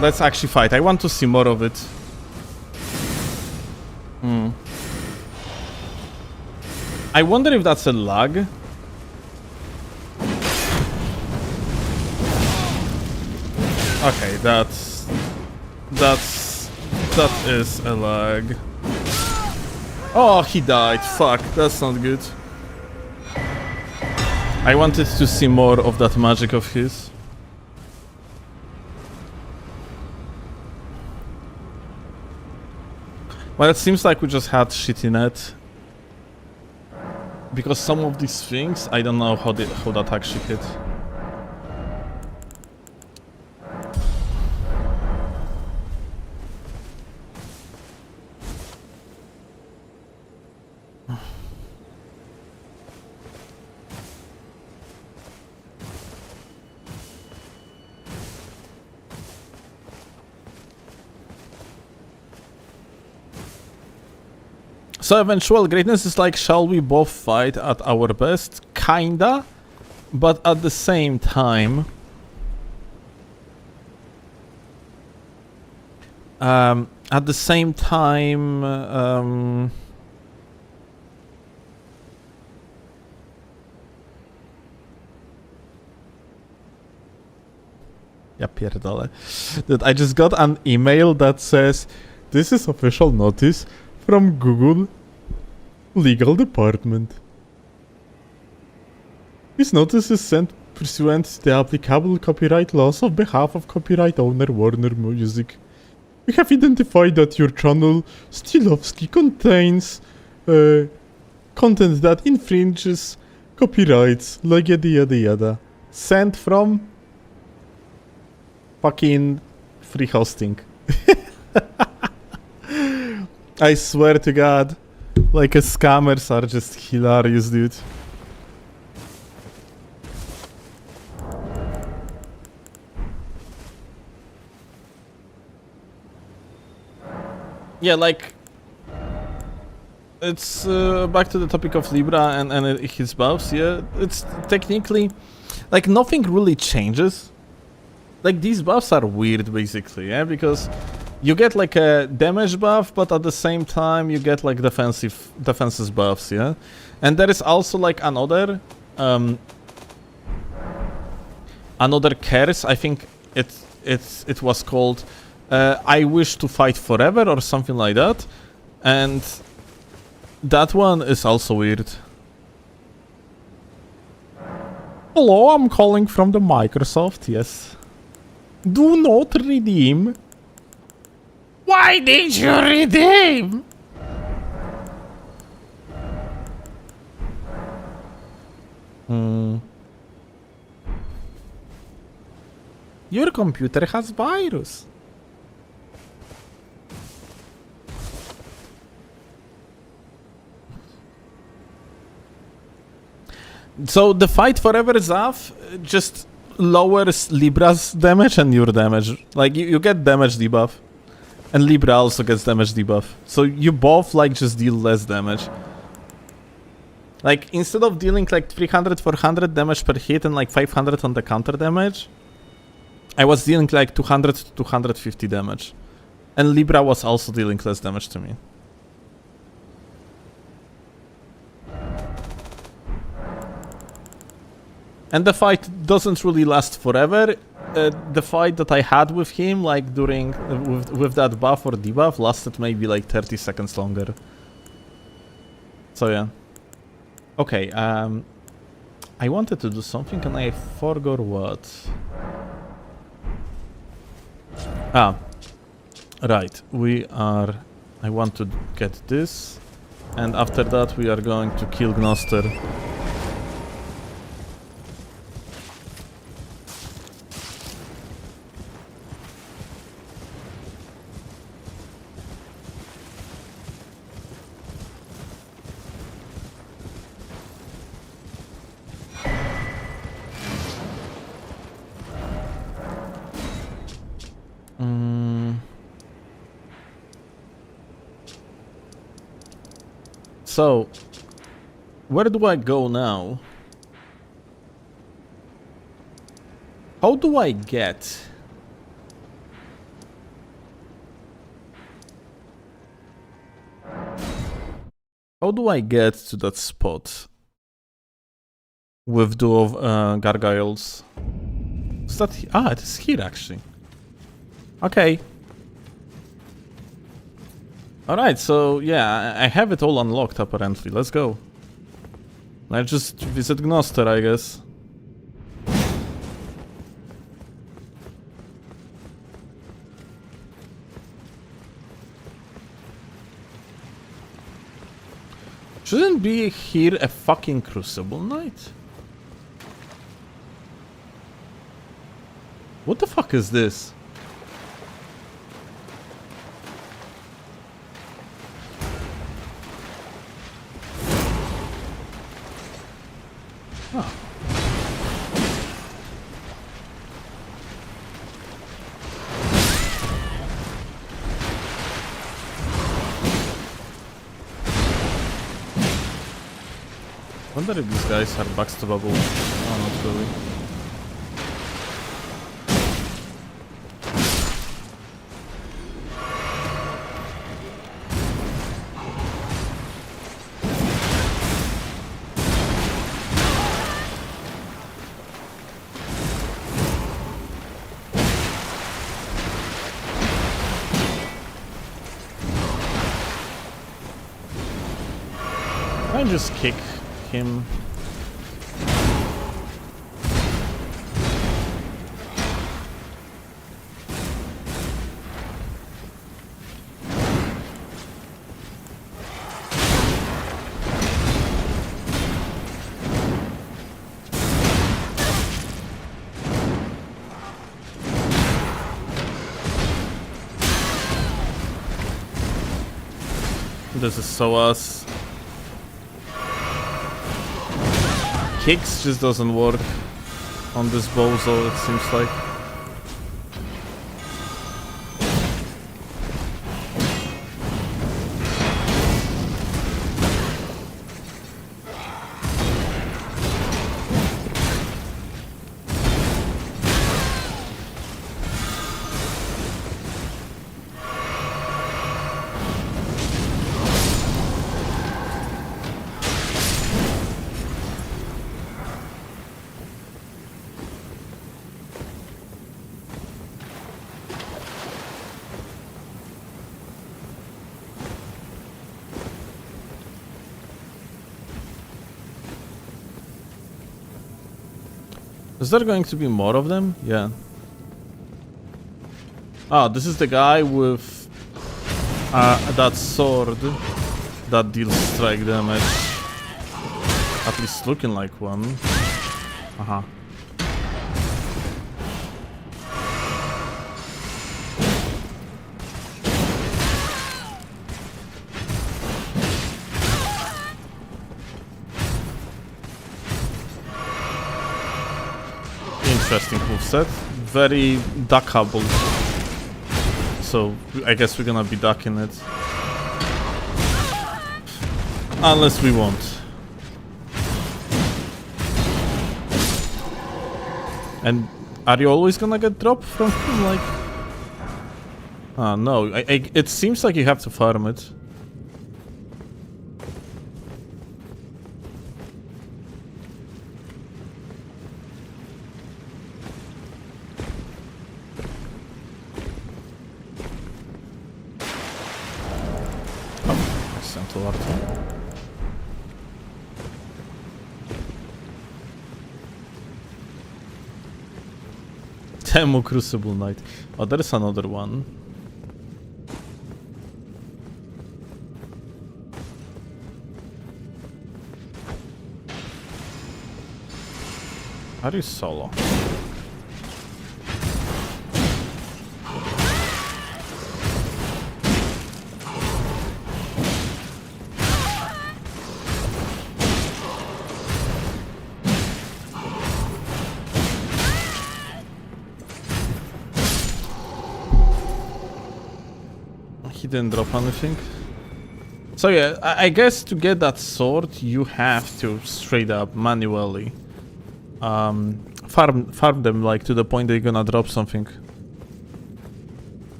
Let's actually fight. I want to see more of it. I wonder if that's a lag. Okay, that is a lag. Oh, he died. Fuck, that's not good. I wanted to see more of that magic of his. Well, it seems like we just had shitty net. Because some of these things, I don't know how that actually hit. So eventual greatness is like, shall we both fight at our best? Kinda. But at the same time... at the same time... Ja pierdolę. That I just got an email that says, this is official notice from Google Legal Department. This notice is sent pursuant to the applicable copyright laws on behalf of copyright owner Warner Music. We have identified that your channel, Steelovsky, contains content that infringes copyrights, like yada yada yada. Sent from fucking free hosting. I swear to God, like scammers are just hilarious, dude. Yeah, like it's back to the topic of Libra and his buffs. Yeah, it's technically like nothing really changes. Like these buffs are weird, basically. Yeah, because you get like a damage buff, but at the same time you get like defenses buffs, yeah? And there is also like another curse, I think it was called I Wish to Fight Forever or something like that. And that one is also weird. Hello, I'm calling from the Microsoft, yes. Do not redeem. Why did you redeem? Your computer has virus. So the fight forever Zav just lowers Libra's damage and your damage. Like you get damage debuff. And Libra also gets damage debuff. So you both like just deal less damage. Like instead of dealing like 300, 400 damage per hit and like 500 on the counter damage, I was dealing like 200 to 250 damage. And Libra was also dealing less damage to me. And the fight doesn't really last forever. The fight that I had with him, like during with that buff or debuff, lasted maybe like 30 seconds longer. So yeah. Okay, I wanted to do something and I forgot what. Ah, right. I want to get this, and after that we are going to kill Gnoster. So, where do I go now? How do I get? How do I get to that spot? With duo of gargoyles. Is that it is here actually. Okay. Alright, so yeah, I have it all unlocked apparently. Let's go. Let's just visit Gnoster, I guess. Shouldn't be here a fucking Crucible Knight? What the fuck is this? Oh. Wonder if these guys are backstabbable. Oh, not really. I just kick him. This is so us. Kicks just doesn't work on this bozo, it seems like. Is there going to be more of them? Yeah. Ah, this is the guy with that sword that deals strike damage. At least looking like one. Uh-huh. Interesting moveset. Very duckable. So I guess we're gonna be ducking it. Unless we won't. And are you always gonna get dropped from him, like... Ah, no. It seems like you have to farm it. Oh, I sent a lot of time. Demo Crucible Knight. Oh, there is another one. Are you solo? He didn't drop anything. So yeah, I guess to get that sword, you have to straight up manually farm them, like, to the point that you're gonna drop something.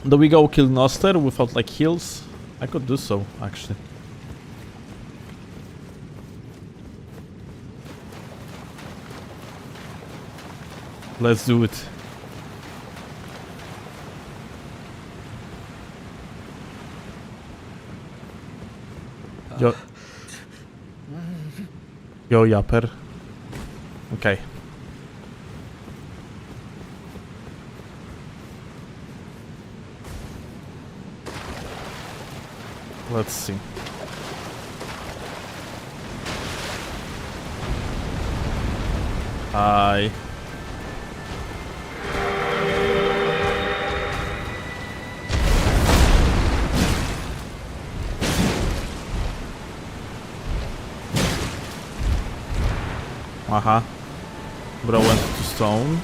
Do we go kill Noster without, like, heals? I could do so, actually. Let's do it. Yo, Yapper. Okay. Let's see. Hi. Uh-huh. Bro went to stone.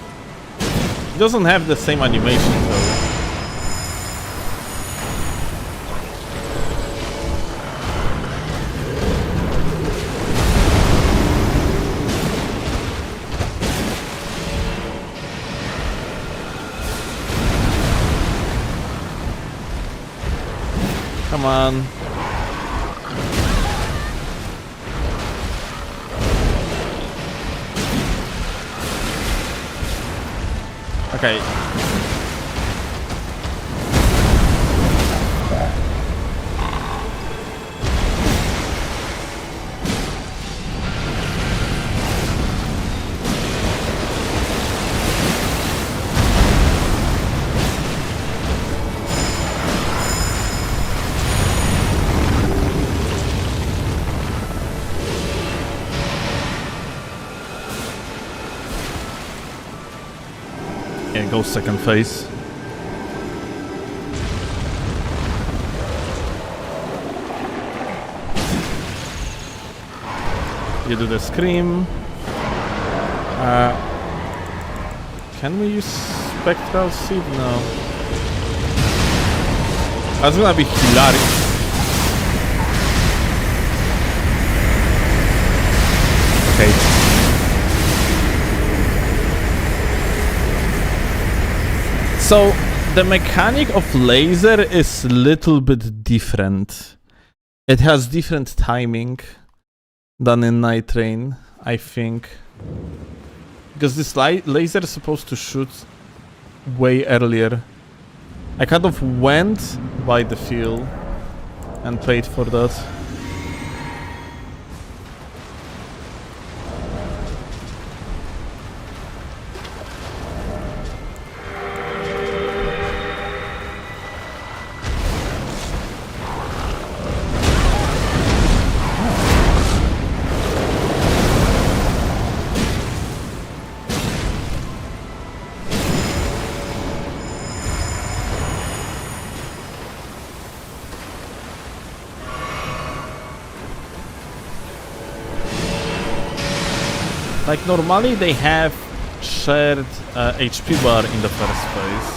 It doesn't have the same animation though. Come on. Okay. Yeah, go second phase. You do the scream. Can we use Spectral Seed? No. That's gonna be hilarious. Okay. So, the mechanic of laser is a little bit different. It has different timing than in Night Train, I think. Because this laser is supposed to shoot way earlier. I kind of went by the feel and paid for that. Like, normally they have shared HP bar in the first phase.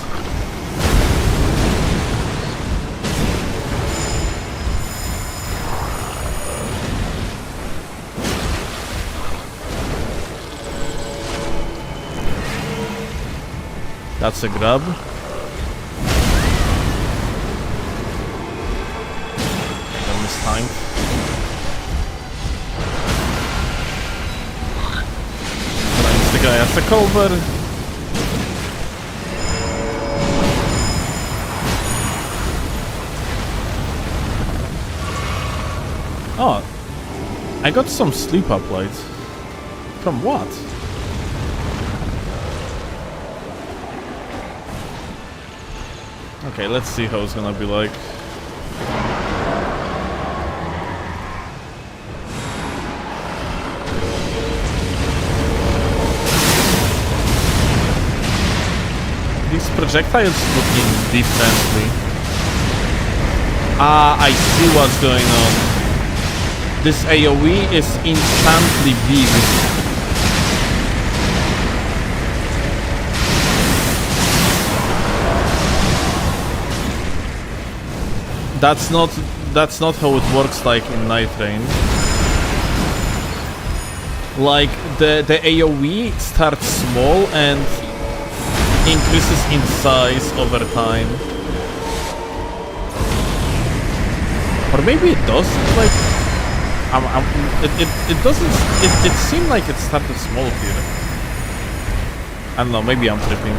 That's a grab. I mistimed. Finds the guy at the culvert. Oh, I got some sleep uplight. From what? Okay, let's see how it's gonna be like. These projectiles looking differently. Ah, I see what's going on. This AoE is instantly big. That's not how it works like in Night Rain. Like the AoE starts small and increases in size over time. Or maybe it does. Like it doesn't. It seemed like it started small here. I don't know. Maybe I'm tripping.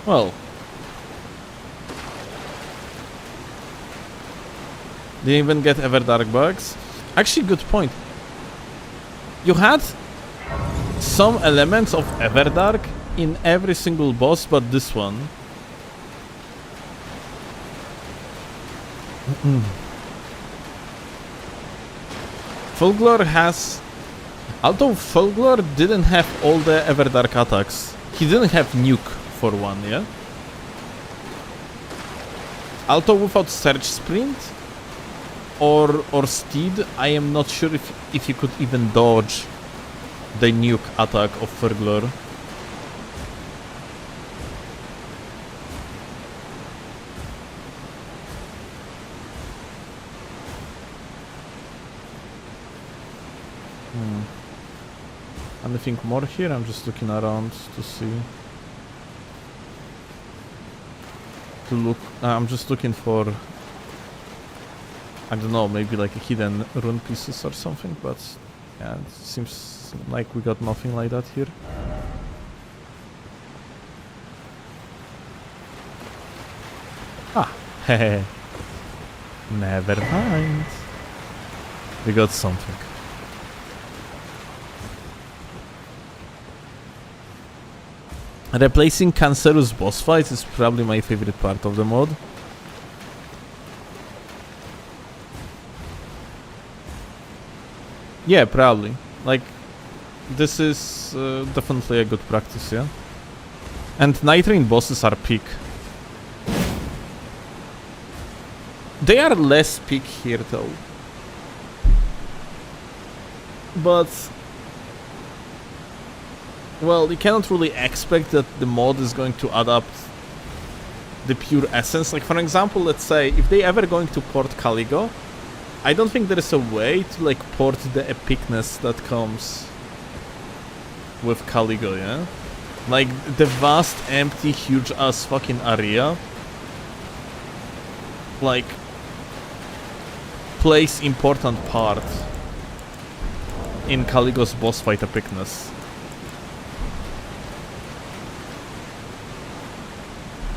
Well, didn't even get Everdark bugs. Actually, good point. You had some elements of Everdark in every single boss, but this one. Fulglor has... Although Fulglor didn't have all the Everdark attacks, he didn't have Nuke for one, yeah? Although without Surge Sprint or Steed, I am not sure if you could even dodge the Nuke attack of Fulglor. Anything more here? I'm just looking around to see. I'm just looking for, I don't know, maybe like a hidden rune pieces or something, but yeah, it seems like we got nothing like that here. Ah, hehe. Never mind. We got something. Replacing cancerous boss fights is probably my favorite part of the mod. Yeah, probably. Like, this is definitely a good practice, yeah? And Night Rain bosses are peak. They are less peak here though. But... well, you cannot really expect that the mod is going to adapt the pure essence. Like, for example, let's say, if they ever going to port Caligo, I don't think there is a way to, like, port the epicness that comes with Caligo, yeah? Like, the vast, empty, huge-ass fucking area, like, plays important part in Caligo's boss fight epicness.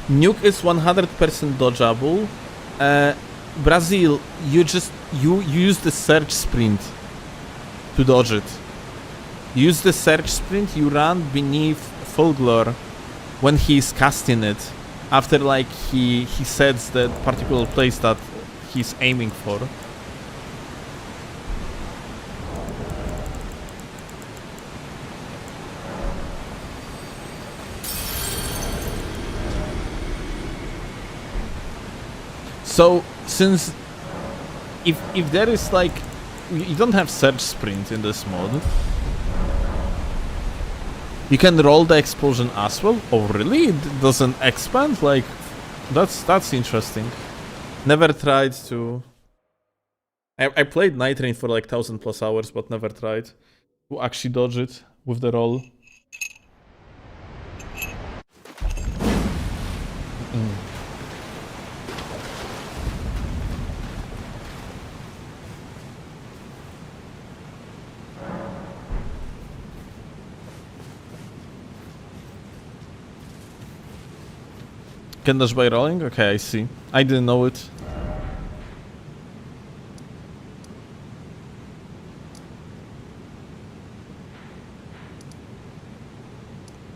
Nuke is 100% dodgeable. Brazil, you use the search sprint to dodge it. Use the search sprint, you run beneath Fulglor when he's casting it. After like he sets the particular place that he's aiming for. So since if there is like you don't have search sprint in this mod, you can roll the explosion as well. Oh really? It doesn't expand? Like that's interesting. Never tried to. I played Night Rain for like 1000+ hours, but never tried to actually dodge it with the roll. Can dodge by rolling? Okay, I see. I didn't know it.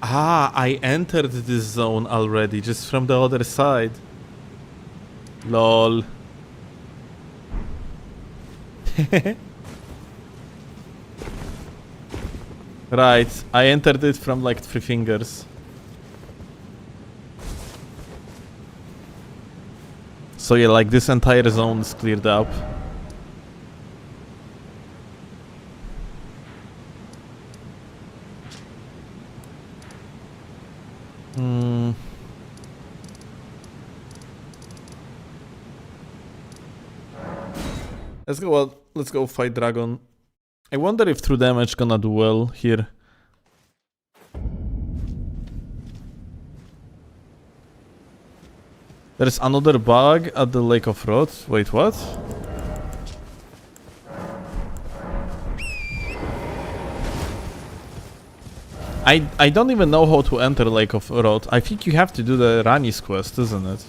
Ah, I entered this zone already, just from the other side. Lol. Right, I entered it from like 3 fingers. So yeah, like this entire zone is cleared up. Let's go. Well, let's go fight Dragon. I wonder if true damage gonna do well here. There's another bug at the Lake of Rot. Wait, what? I don't even know how to enter Lake of Rot. I think you have to do the Rani's quest, isn't it?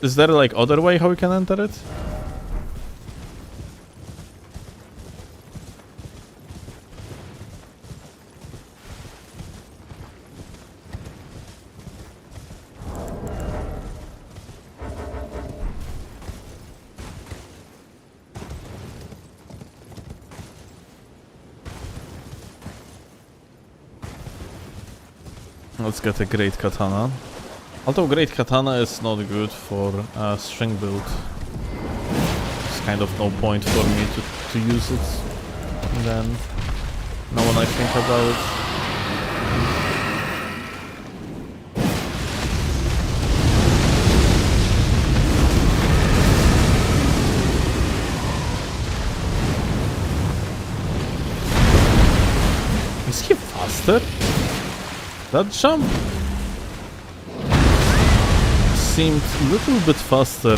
Is there like other way how you can enter it? Let's get a Great Katana. Although Great Katana is not good for string build. It's kind of no point for me to use it. And then, now when I think about it. Is he faster? That jump seemed a little bit faster.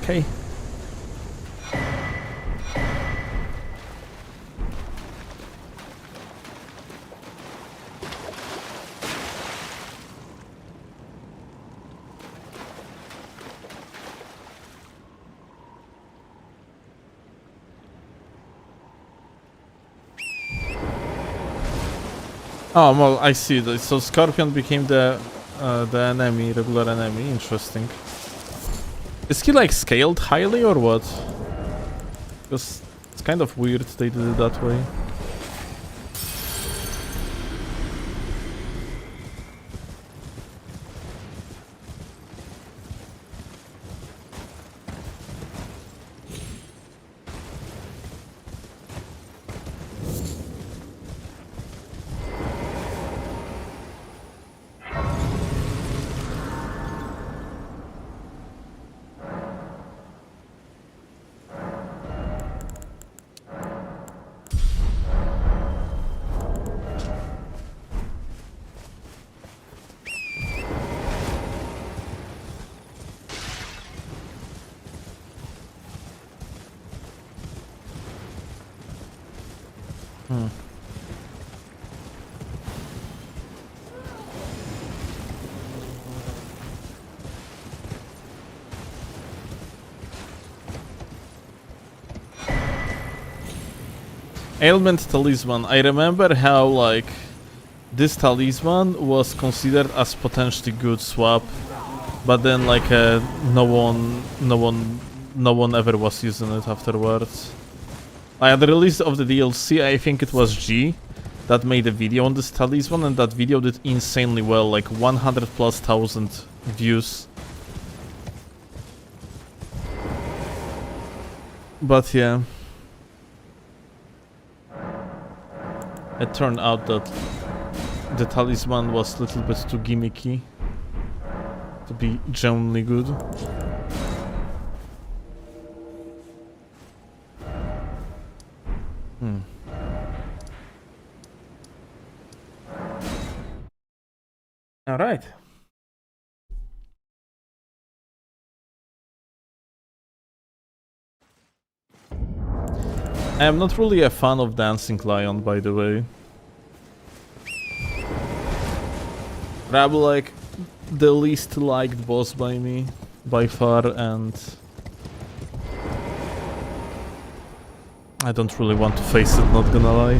Okay. Oh, well, I see. So Scorpion became the enemy, regular enemy. Interesting. Is he like scaled highly or what? Because it's kind of weird they did it that way. Ailment Talisman. I remember how like this talisman was considered as potentially good swap, but then like no one ever was using it afterwards. At the release of the DLC, I think it was G that made a video on this talisman, and that video did insanely well, like 100,000+ views. But yeah. It turned out that the talisman was a little bit too gimmicky to be genuinely good. All right. I am not really a fan of Dancing Lion, by the way. Probably like the least liked boss by me, by far, and I don't really want to face it, not gonna lie.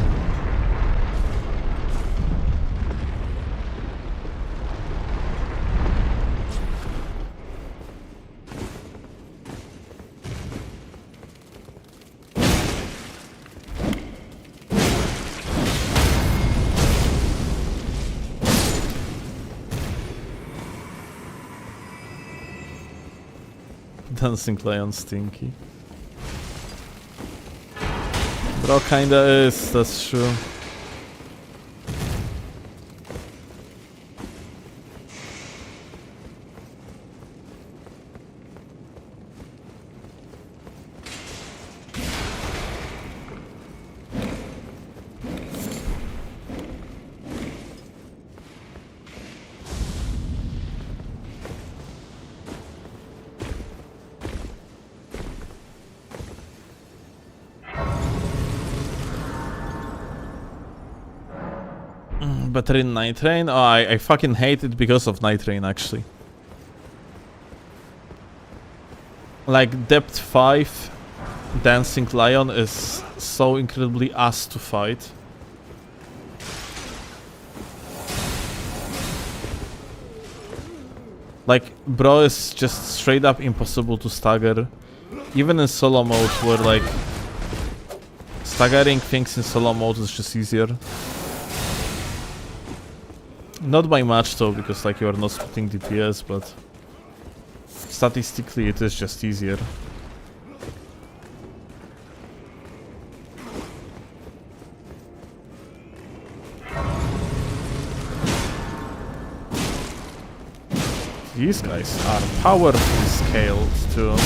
Dancing Lion stinky. Bro, kinda is, that's true. Better in Night Rain? Oh, I fucking hate it because of Night Rain, actually. Like, Depth 5, Dancing Lion is so incredibly ass to fight. Like, bro is just straight up impossible to stagger. Even in solo mode, where like, staggering things in solo mode is just easier. Not by much though, because like you are not splitting DPS, but statistically it is just easier. These guys are powerfully scaled too.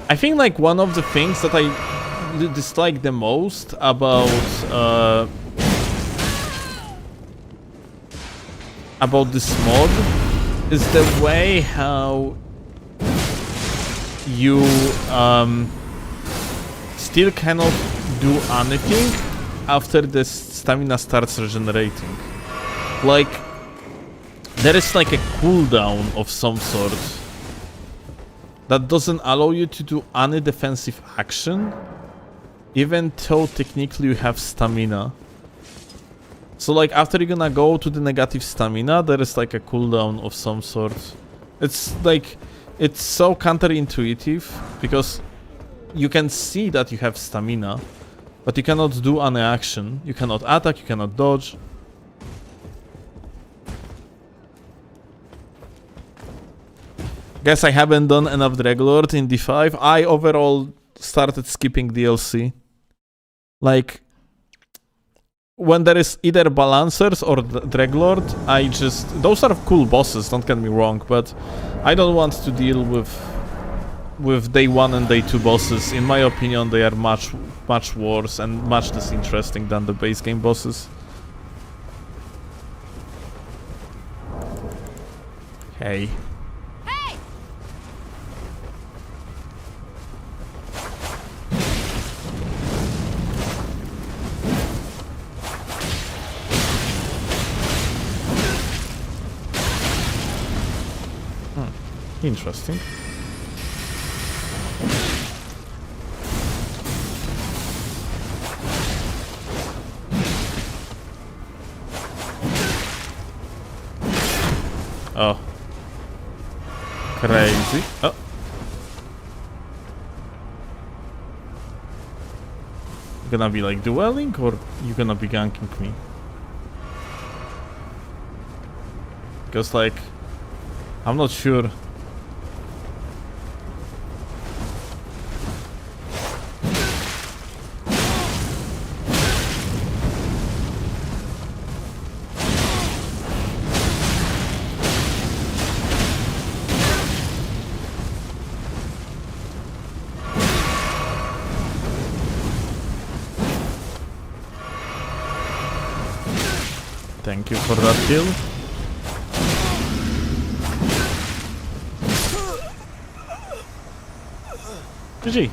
I think like one of the things that I dislike the most about about this mod is the way how you still cannot do anything after the stamina starts regenerating. Like, there is like a cooldown of some sort that doesn't allow you to do any defensive action, even though technically you have stamina. So like after you're gonna go to the negative stamina, there is like a cooldown of some sort. It's like, it's so counterintuitive because you can see that you have stamina, but you cannot do any action. You cannot attack, you cannot dodge. Guess I haven't done enough Draglord in D5. I overall started skipping DLC. Like, when there is either Balancers or Draglord, I just... Those are cool bosses, don't get me wrong, but I don't want to deal with day 1 and day 2 bosses. In my opinion, they are much worse and much less interesting than the base game bosses. Hey. Interesting. Oh. Crazy. Oh. Gonna be like dueling or you gonna be ganking me? Because like, I'm not sure. Thank you for that kill. GG.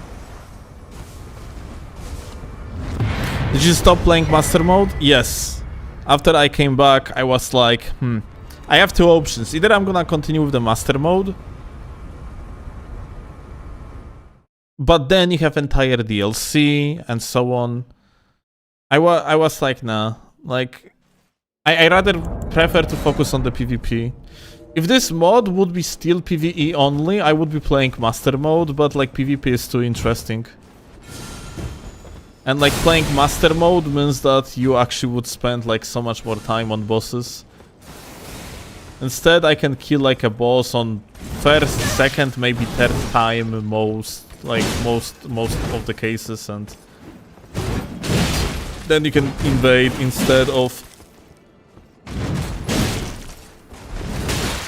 Did you stop playing Master Mode? Yes. After I came back, I was like, I have two options. Either I'm gonna continue with the Master Mode, but then you have entire DLC and so on. I was like, nah. Like, I rather prefer to focus on the PvP. If this mod would be still PvE only, I would be playing Master Mode, but like PvP is too interesting. And like playing Master Mode means that you actually would spend like so much more time on bosses. Instead, I can kill like a boss on first, second, maybe third time most of the cases, and then you can invade instead of...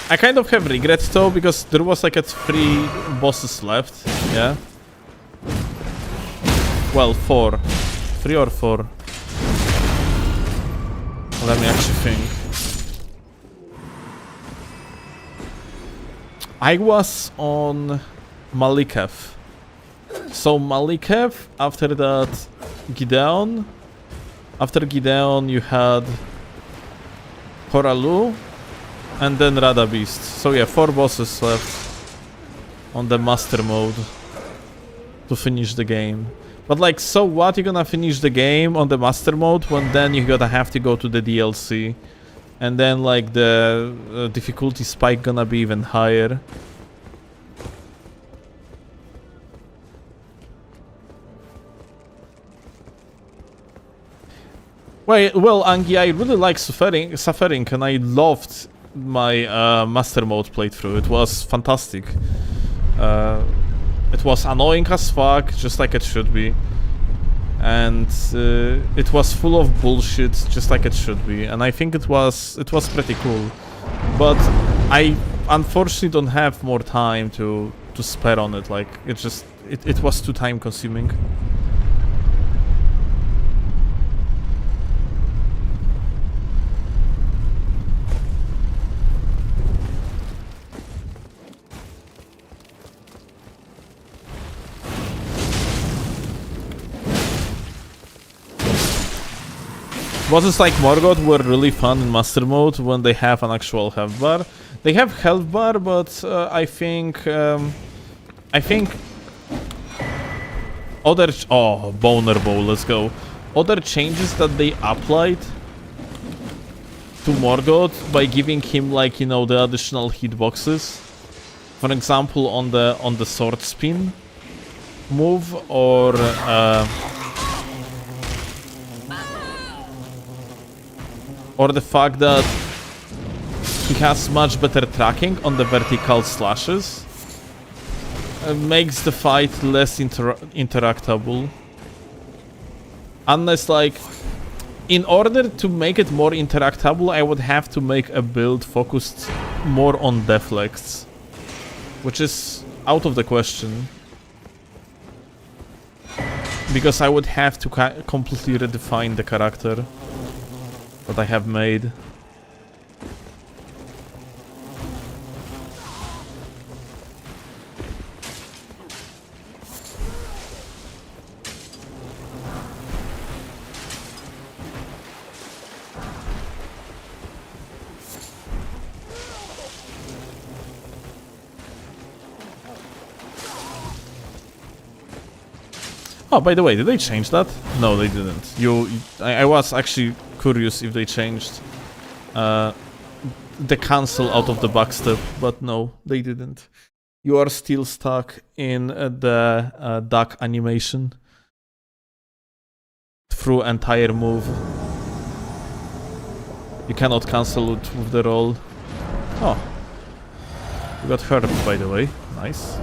I kind of have regret though, because there was like 3 bosses left, yeah? Well, 4. 3 or 4. Let me actually think. I was on Malikev. So Malikev, after that Gideon. After Gideon you had Horalu. And then Radabeast. So yeah, 4 bosses left on the Master Mode to finish the game. But like, so what? You're gonna finish the game on the Master Mode when then you're gonna have to go to the DLC. And then like the difficulty spike gonna be even higher. Well, Angie, I really like suffering, and I loved my Master Mode playthrough. It was fantastic. It was annoying as fuck, just like it should be. And it was full of bullshit, just like it should be. And I think it was pretty cool. But I unfortunately don't have more time to spare on it. Like, it was too time consuming. Bosses like Morgoth were really fun in Master Mode when they have an actual health bar. They have health bar, but I think other Boner Bow, let's go. Other changes that they applied to Morgoth by giving him, like, you know, the additional hitboxes. For example, on the sword spin move, or the fact that he has much better tracking on the vertical slashes, makes the fight less interactable. Unless, like, in order to make it more interactable, I would have to make a build focused more on deflects, which is out of the question, because I would have to completely redefine the character that I have made. Oh, by the way, did they change that? No, they didn't. I was actually curious if they changed the cancel out of the backstep, but no, they didn't. You are still stuck in the duck animation through entire move. You cannot cancel it with the roll. Oh, you got hurt, by the way. Nice.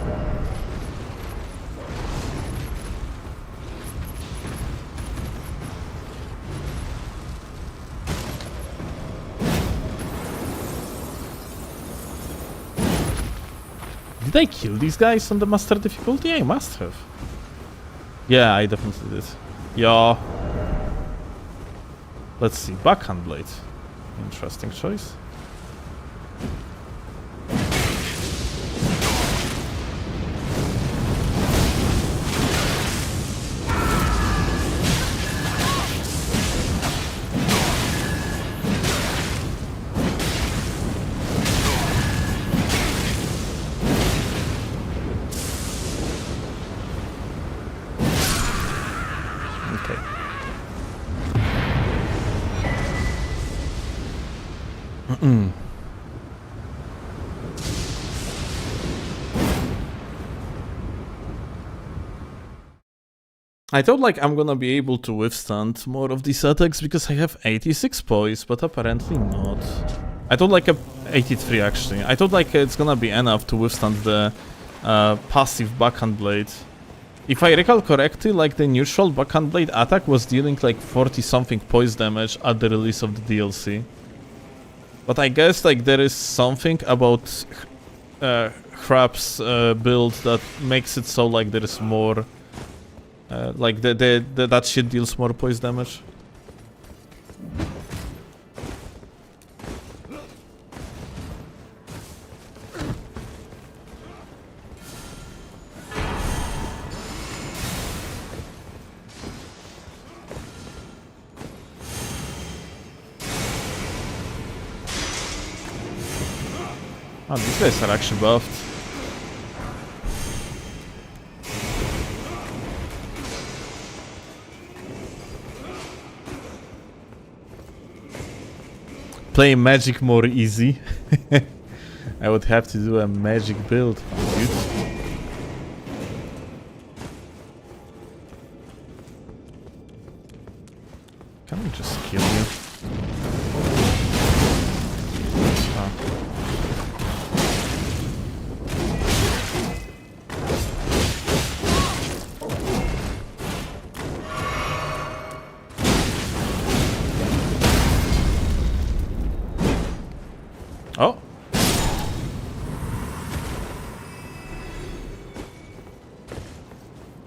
Did I kill these guys on the master difficulty? I must have. Yeah, I definitely did. Yeah. Let's see. Backhand blade. Interesting choice. I thought, like, I'm gonna be able to withstand more of these attacks because I have 86 poise, but apparently not. I thought, like, 83 actually. I thought, like, it's gonna be enough to withstand the passive backhand blade. If I recall correctly, like, the neutral backhand blade attack was dealing like 40 something poise damage at the release of the DLC. But I guess, like, there is something about Hrap's build that makes it so, like, there is more like that shit deals more poise damage. Oh, these guys are actually buffed. Play magic more easy. I would have to do a magic build, dude. Can we just kill you? Oh.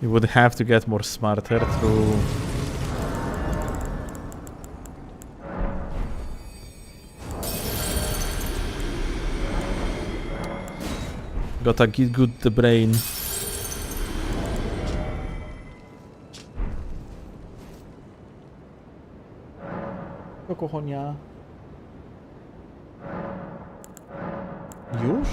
You would have to get more smarter through... Gotta get good the brain. Do kochonia. Już?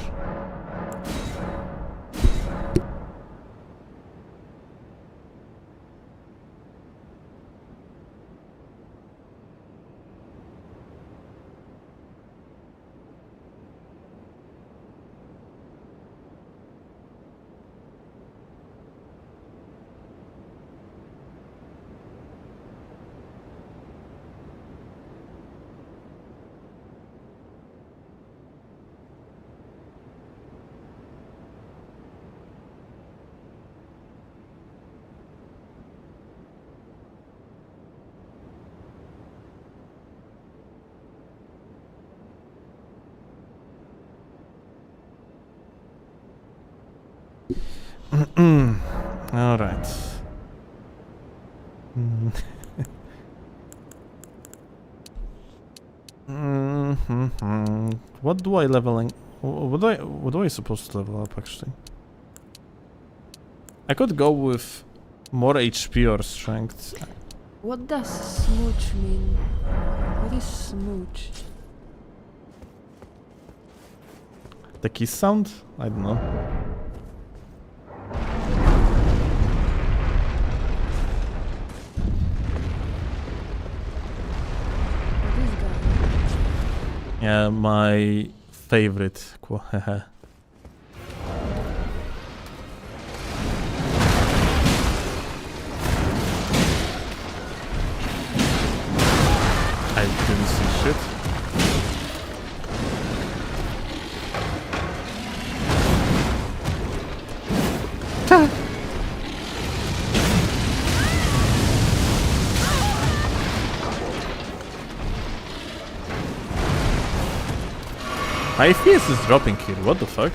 All right. What do I leveling? What do I supposed to level up actually? I could go with more HP or strength. What does smooch mean? What is smooch? The kiss sound? I don't know. What is that? Yeah, my favorite. I didn't see shit. My FPS is dropping here, what the fuck?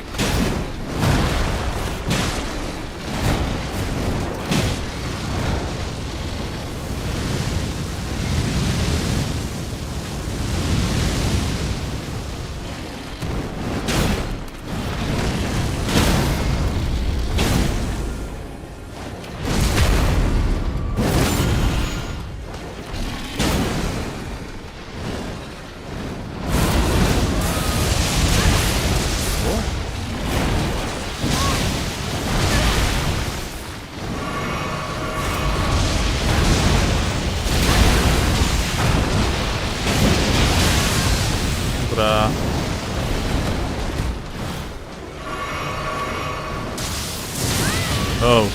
Dobra. Oh.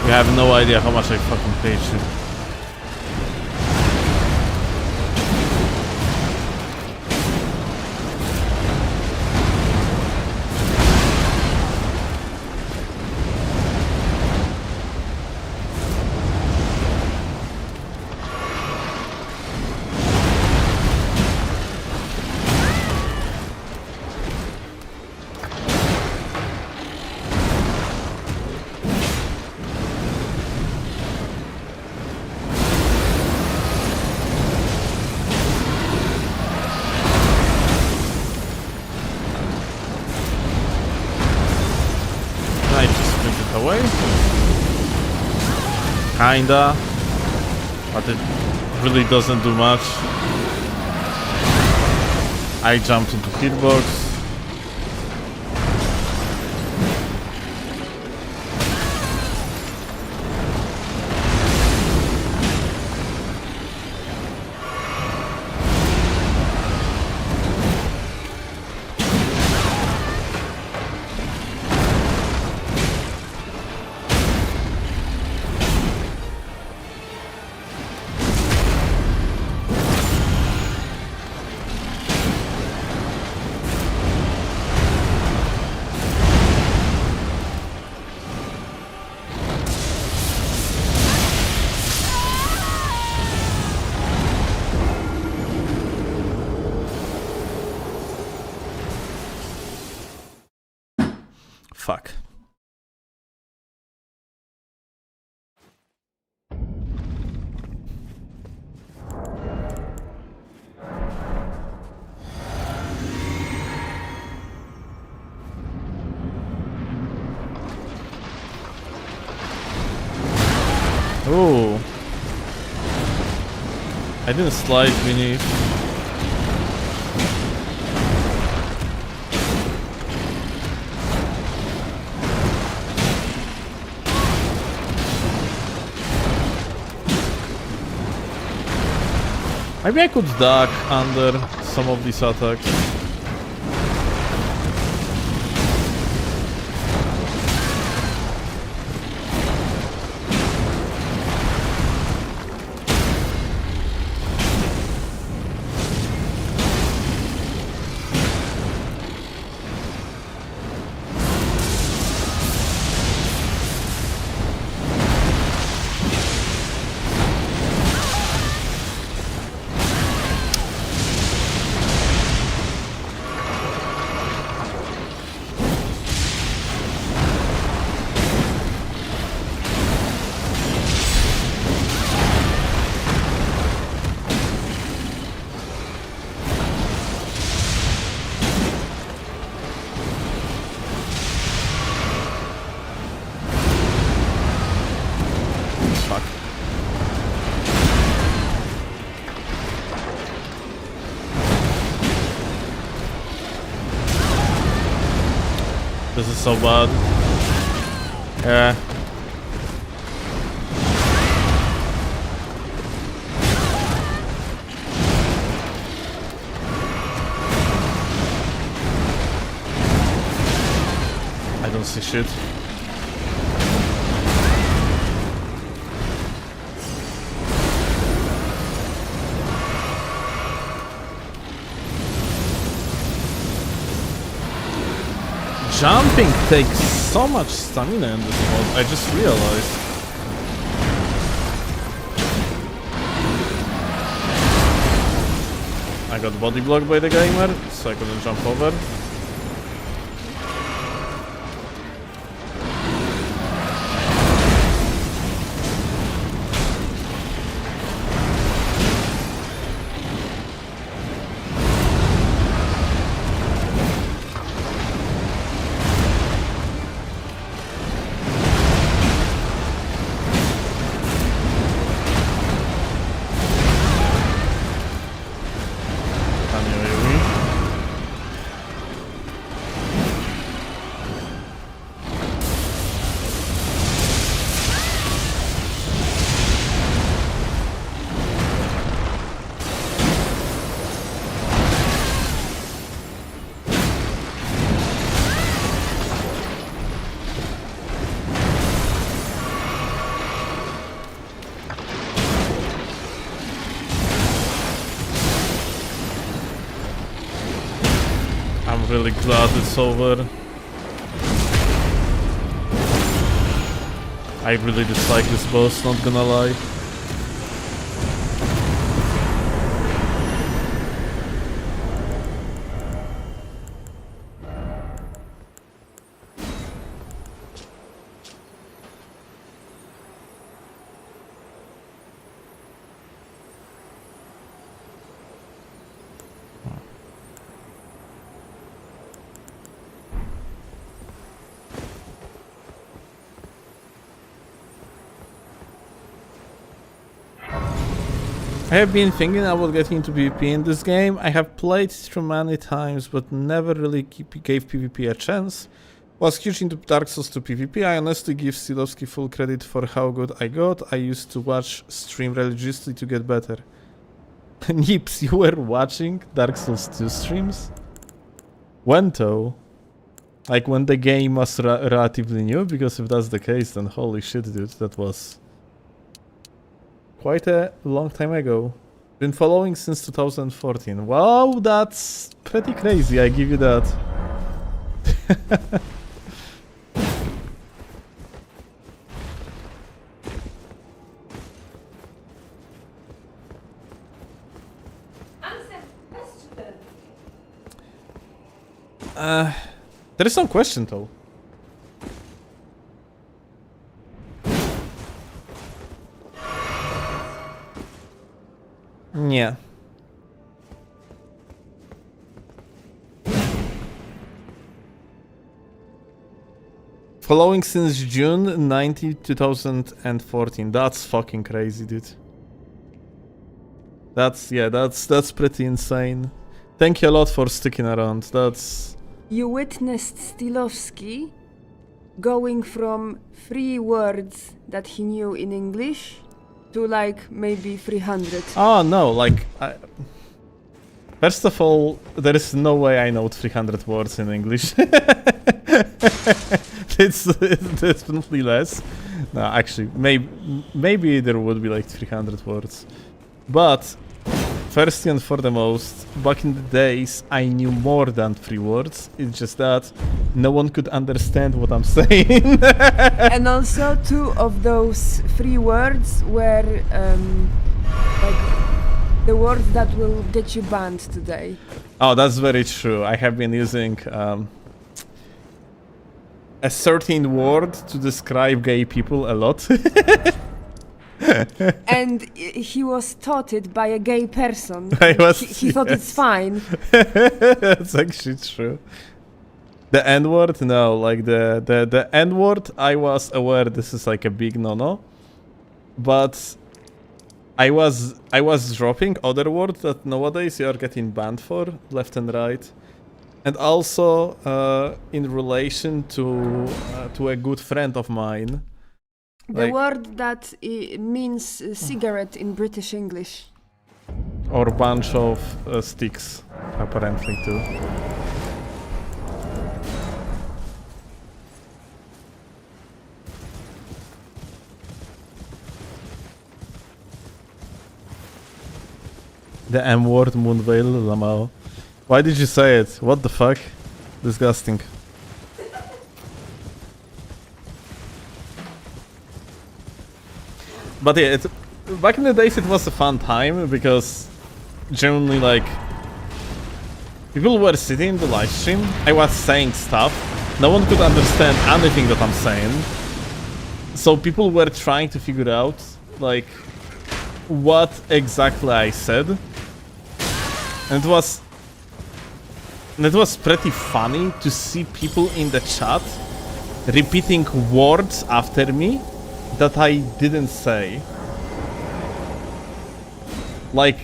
You have no idea how much I fucking paid you. I just sprint it away. Kinda. But it really doesn't do much. I jumped into hitbox. Fuck. I didn't slide beneath. Maybe I could duck under some of these attacks. This is so bad. Yeah. I don't see shit. Jumping takes so much stamina in this mode, I just realized. I got body blocked by the gamer, so I couldn't jump over. I'm really glad it's over. I really dislike this boss, not gonna lie. I have been thinking about getting into PvP in this game. I have played through many times, but never really gave PvP a chance. Was huge into Dark Souls to PvP. I honestly give Steelovsky full credit for how good I got. I used to watch stream religiously to get better. Nips, you were watching Dark Souls 2 streams? When though? Like when the game was relatively new? Because if that's the case, then holy shit, dude, that was quite a long time ago. Been following since 2014. Wow, that's pretty crazy, I give you that. There is some question though. Yeah. Following since June 19, 2014. That's fucking crazy, dude. That's pretty insane. Thank you a lot for sticking around. That's You witnessed Steelovsky going from 3 words that he knew in English to like maybe 300. oh no, like first of all, there is no way I know 300 words in English. it's definitely less. No, actually, maybe there would be like 300 words. But first and foremost, back in the days, I knew more than 3 words. It's just that no one could understand what I'm saying. And also 2 of those 3 words were like the words that will get you banned today. Oh, that's very true. I have been using a certain word to describe gay people a lot. And he was taught it by a gay person. He thought it's fine. That's actually true. The N-word? No, like the N-word, I was aware this is like a big no-no. But I was dropping other words that nowadays you are getting banned for, left and right. And also in relation to a good friend of mine. The Like, word that means cigarette in British English. or bunch of sticks, apparently too. The M-word, Moonveil, Lamau. Why did you say it? What the fuck? Disgusting. But yeah, back in the days it was a fun time because generally like people were sitting in the live stream, I was saying stuff, no one could understand anything that I'm saying. So people were trying to figure out like what exactly I said. And it was pretty funny to see people in the chat repeating words after me that I didn't say. Like,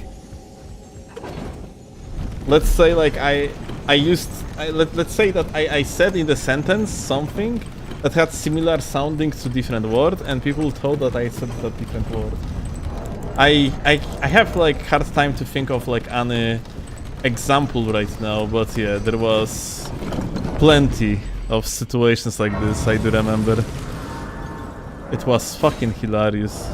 let's say like let's say that I said in the sentence something that had similar sounding to different word, and people thought that I said that different word. I have like hard time to think of like any example right now, but yeah, there was plenty of situations like this, I do remember. It was fucking hilarious.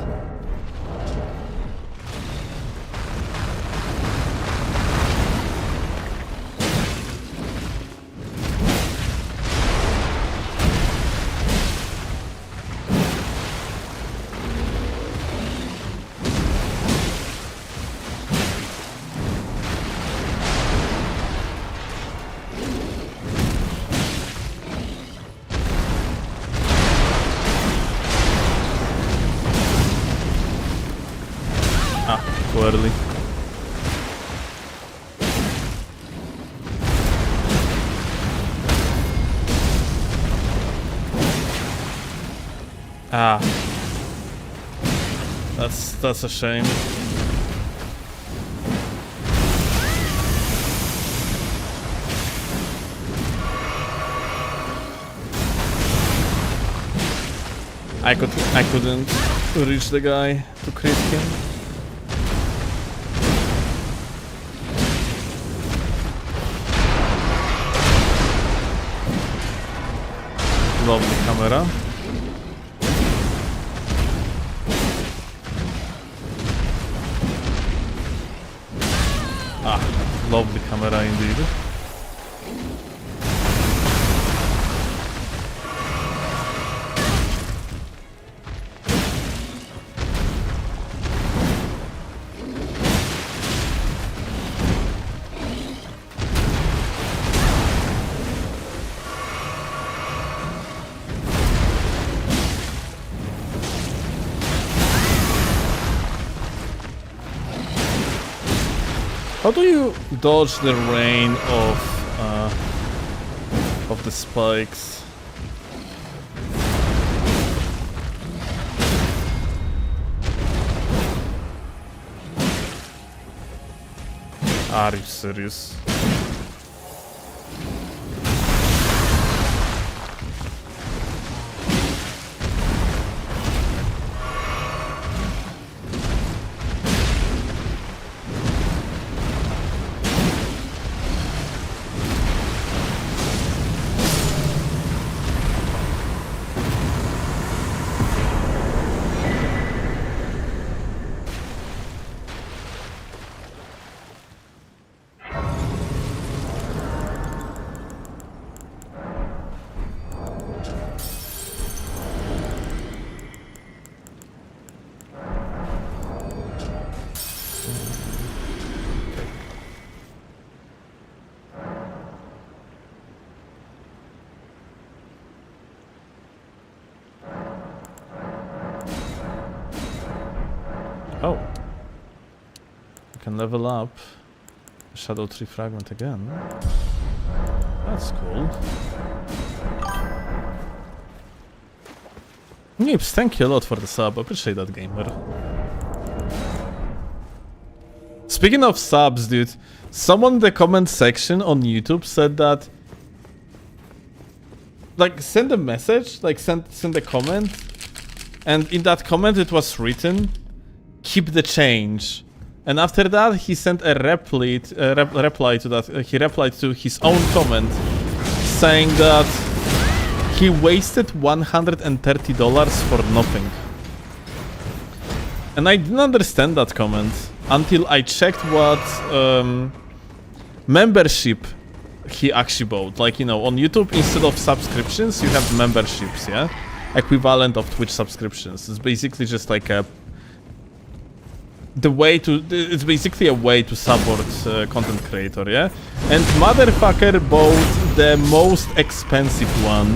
Too early. Ah. That's a shame. I couldn't reach the guy to crit him. Lovely camera. Ah, lovely camera indeed. How do you dodge the rain of the spikes? Are you serious? Oh. You can level up Shadow Tree Fragment again. That's cool. Nips, thank you a lot for the sub. Appreciate that, gamer. Speaking of subs, dude, someone in the comment section on YouTube said that, like, send a message, like send a comment, and in that comment it was written, keep the change. And after that he sent a reply to that. He replied to his own comment saying that he wasted $130 for nothing. And I didn't understand that comment until I checked what membership he actually bought. Like, you know, on YouTube, instead of subscriptions, you have memberships, yeah? Equivalent of Twitch subscriptions. It's basically just like a... It's basically a way to support content creator, yeah? And motherfucker bought the most expensive one,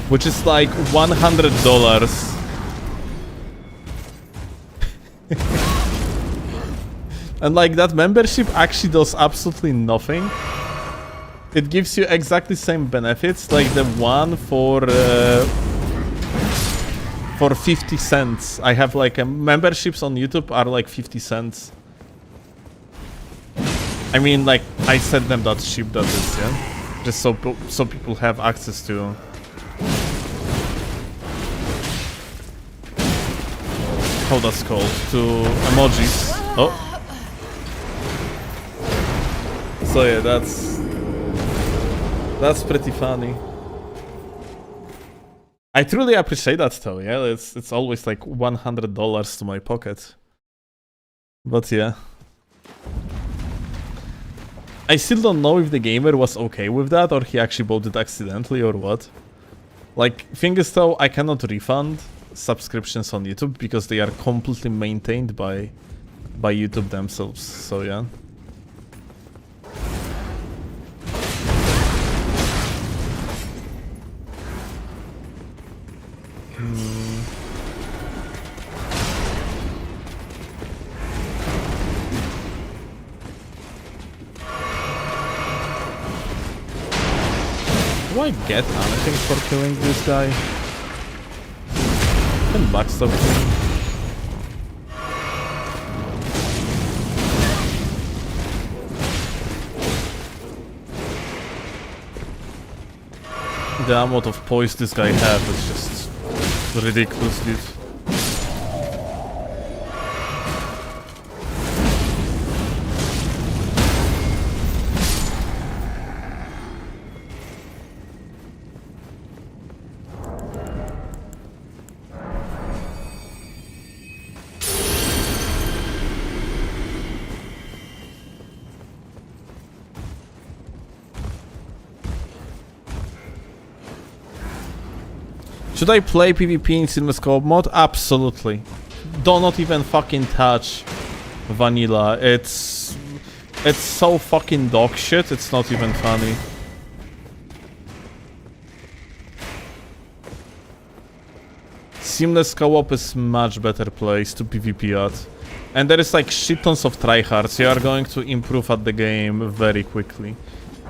which is like $100. And like that membership actually does absolutely nothing. It gives you exactly the same benefits like the one for 50 cents. I have like memberships on YouTube are like 50 cents. I mean, like, I set them that cheap, that is, yeah? Just so people have access to... How that's called? To emojis. Oh. So yeah, that's pretty funny. I truly appreciate that though, yeah? It's always like $100 to my pocket. But yeah. I still don't know if the gamer was okay with that or he actually bought it accidentally or what. Like, thing is though, I cannot refund subscriptions on YouTube because they are completely maintained by YouTube themselves, so yeah. Do I get anything for killing this guy? I can backstab him. The amount of poise this guy has is just ridiculous, dude. Should I play PvP in Seamless Co-op mode? Absolutely. Do not even fucking touch vanilla. It's so fucking dog shit, it's not even funny. Seamless Co-op is much better place to PvP at. And there is like shit tons of tryhards. You are going to improve at the game very quickly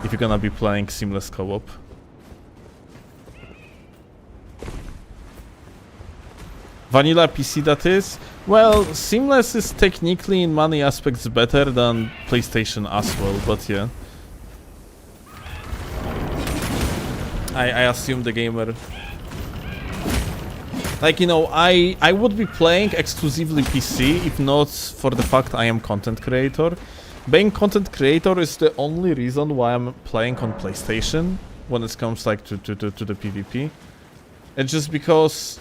if you're gonna be playing Seamless Co-op. Vanilla PC that is. Well, Seamless is technically in many aspects better than PlayStation as well, but yeah. I assume the gamer... Like, you know, I would be playing exclusively PC if not for the fact I am content creator. Being content creator is the only reason why I'm playing on PlayStation when it comes like to the PvP. It's just because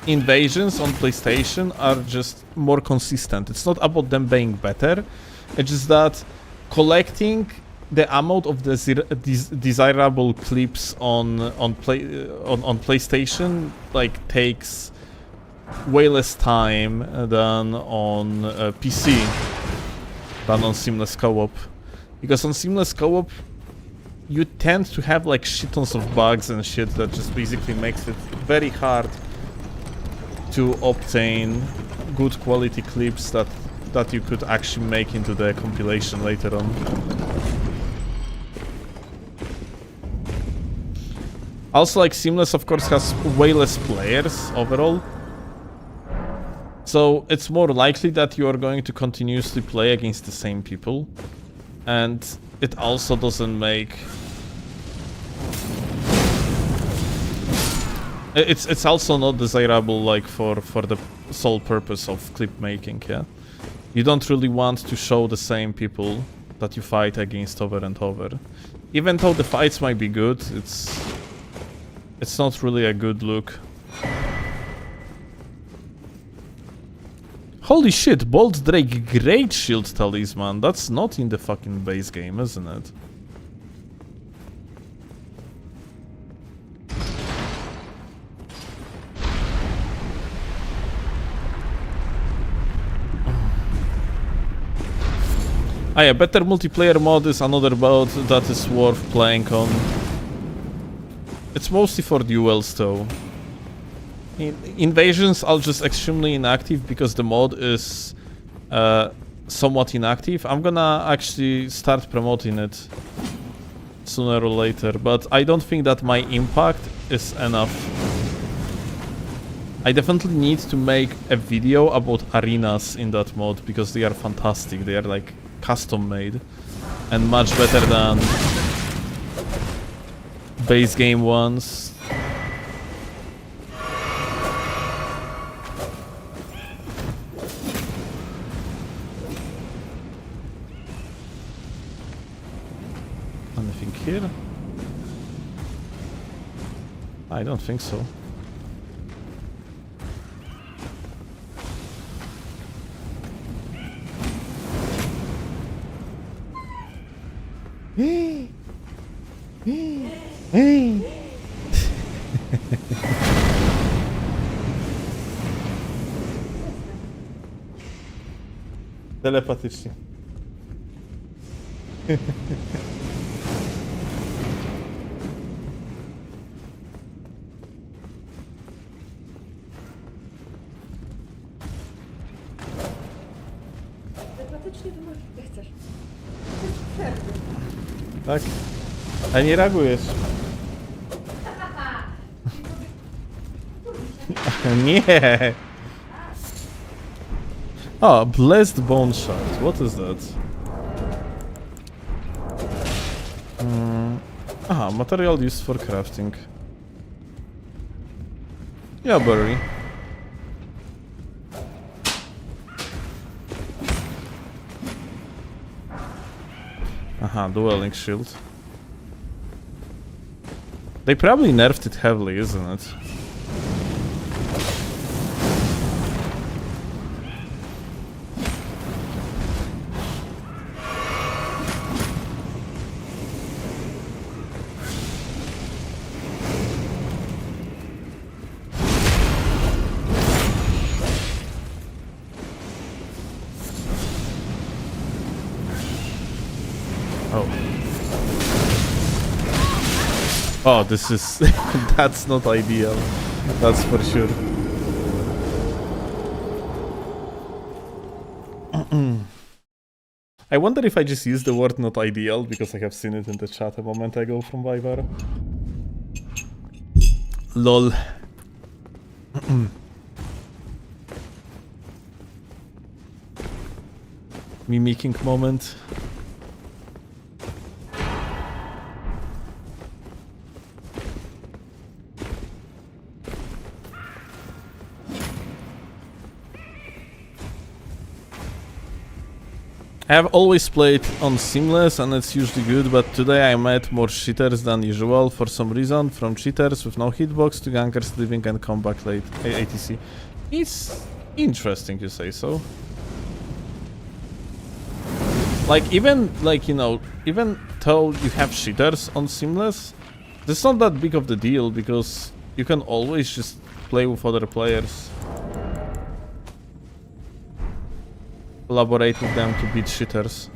invasions on PlayStation are just more consistent. It's not about them being better. It's just that collecting the amount of desirable clips on PlayStation like takes way less time than on PC, than on Seamless Co-op. Because on Seamless Co-op you tend to have like shit tons of bugs and shit that just basically makes it very hard to obtain good quality clips that you could actually make into the compilation later on. Also, like, Seamless of course has way less players overall, so it's more likely that you are going to continuously play against the same people, and it also doesn't make... It's also not desirable, like, for the sole purpose of clip making, yeah? You don't really want to show the same people that you fight against over and over. Even though the fights might be good, it's not really a good look. Holy shit, Bolt Drake Great Shield Talisman. That's not in the fucking base game, isn't it? Ah yeah, better multiplayer mod is another mod that is worth playing on. It's mostly for duels though. Invasions are just extremely inactive because the mod is somewhat inactive. I'm gonna actually start promoting it sooner or later, but I don't think that my impact is enough. I definitely need to make a video about arenas in that mod because they are fantastic. They are like custom made and much better than base game ones. Anything here? I don't think so. Hey! Telepatycznie. Telepatycznie to możesz, jak chcesz. Tak? A nie reagujesz. Nie! Oh, Blessed Bone Shard. What is that? Aha, material used for crafting. Yeah, berry. Aha, dueling shield. They probably nerfed it heavily, isn't it? Oh, this is... that's not ideal. That's for sure. I wonder if I just used the word not ideal because I have seen it in the chat a moment ago from Vivar. LOL. mimicking moment. I have always played on seamless and it's usually good, but today I met more cheaters than usual for some reason, from cheaters with no hitbox to gankers leaving and come back late, ATC. It's interesting you say so. Like even, like, you know, even though you have cheaters on seamless, it's not that big of the deal because you can always just play with other players. Collaborate with them to beat cheaters.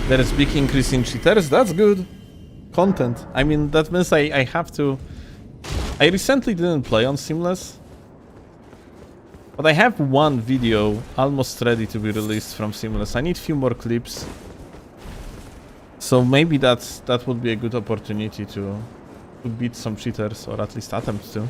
There is big increase in cheaters, that's good. Content. I mean, that means I have to... I recently didn't play on Seamless. But I have one video almost ready to be released from Seamless. I need a few more clips. So maybe that would be a good opportunity to beat some cheaters, or at least attempt to.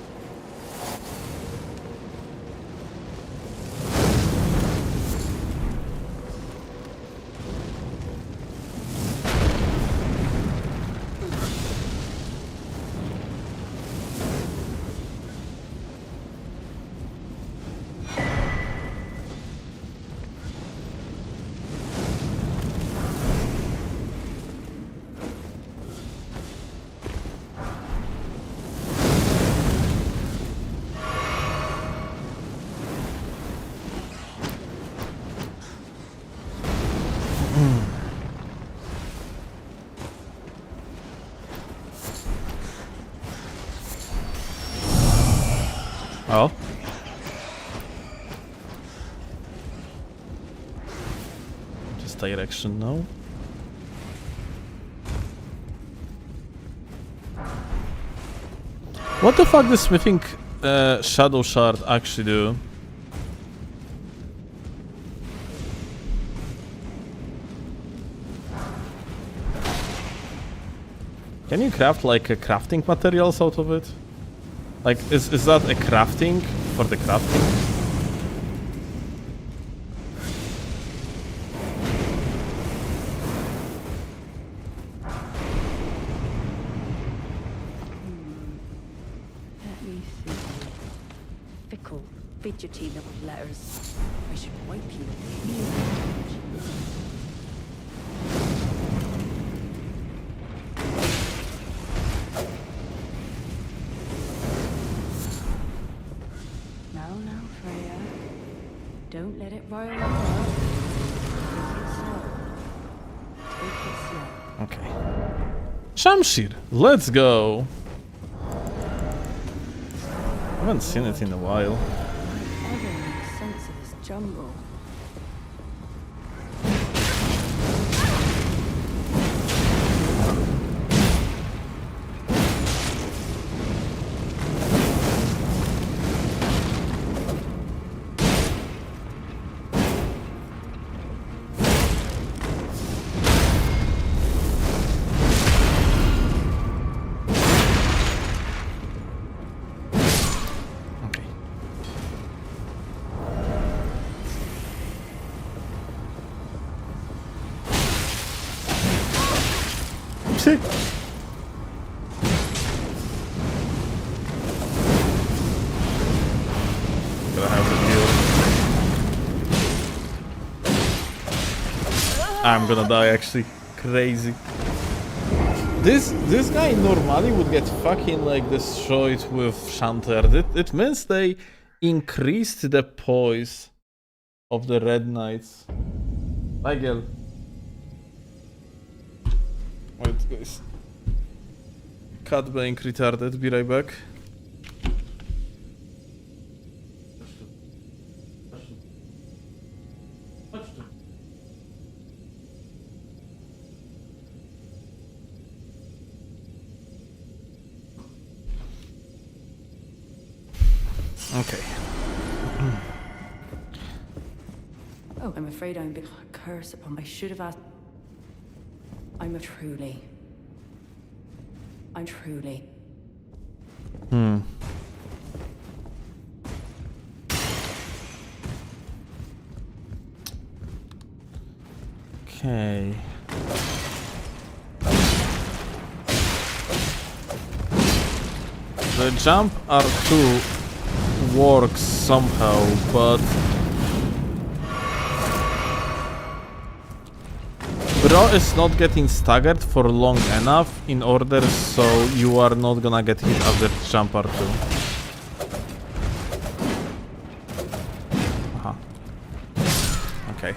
Oh. Just direction now. What the fuck does smithing shadow shard actually do? Can you craft like crafting materials out of it? Like, is that a crafting for the crafting? Let me see. Fickle, fidgety little letters. I should wipe you. Now, Freya. Don't let it rile you up. Take it slow. Okay. Shamshir, let's go. I haven't seen it in a while. I don't make sense of this jumble. Sick. Gonna have to heal. I'm gonna die actually. Crazy. This guy normally would get fucking like destroyed with Shanter. It means they increased the poise of the Red Knights. Bye, girl. Wait, guys. Cat being retarded. Be right back. Okay. Oh, I'm afraid I'm a bit curse upon. I should have asked. I'm truly. Okay. The jump R2 works somehow, but Bro is not getting staggered for long enough in order so you are not gonna get hit after jump R2. Aha. Okay.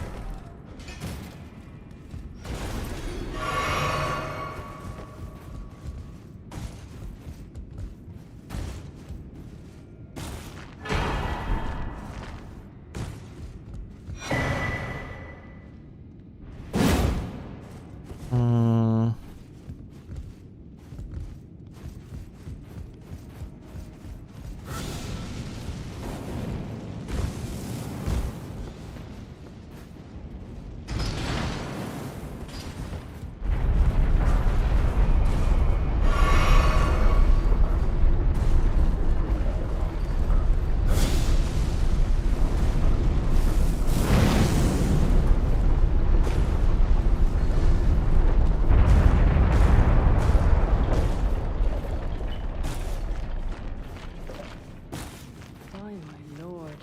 Why, my lord,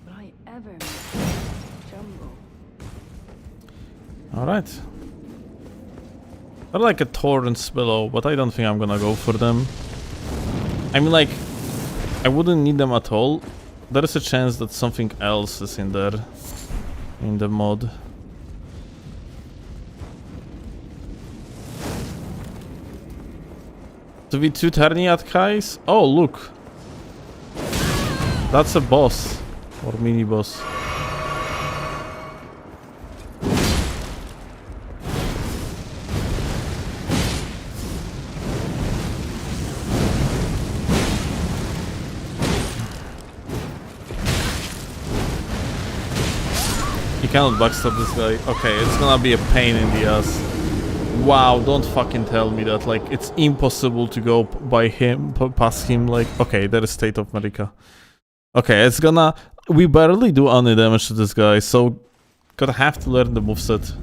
would I ever jumble? Alright. They're like a torrents below, but I don't think I'm gonna go for them. I mean, like, I wouldn't need them at all. There is a chance that something else is in there. In the mod. To be 2 Terniat Kais? Oh, look. That's a boss. Or mini boss. You cannot backstab this guy. Okay, it's gonna be a pain in the ass. Wow, don't fucking tell me that. Like, it's impossible to go by him, past him. Like, okay, there is State of America. Okay, it's gonna... We barely do any damage to this guy, so... Gonna have to learn the moveset.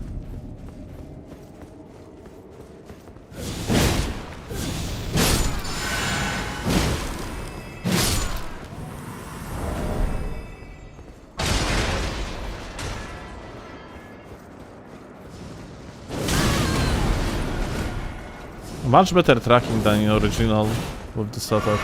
Much better tracking than in original with this attack.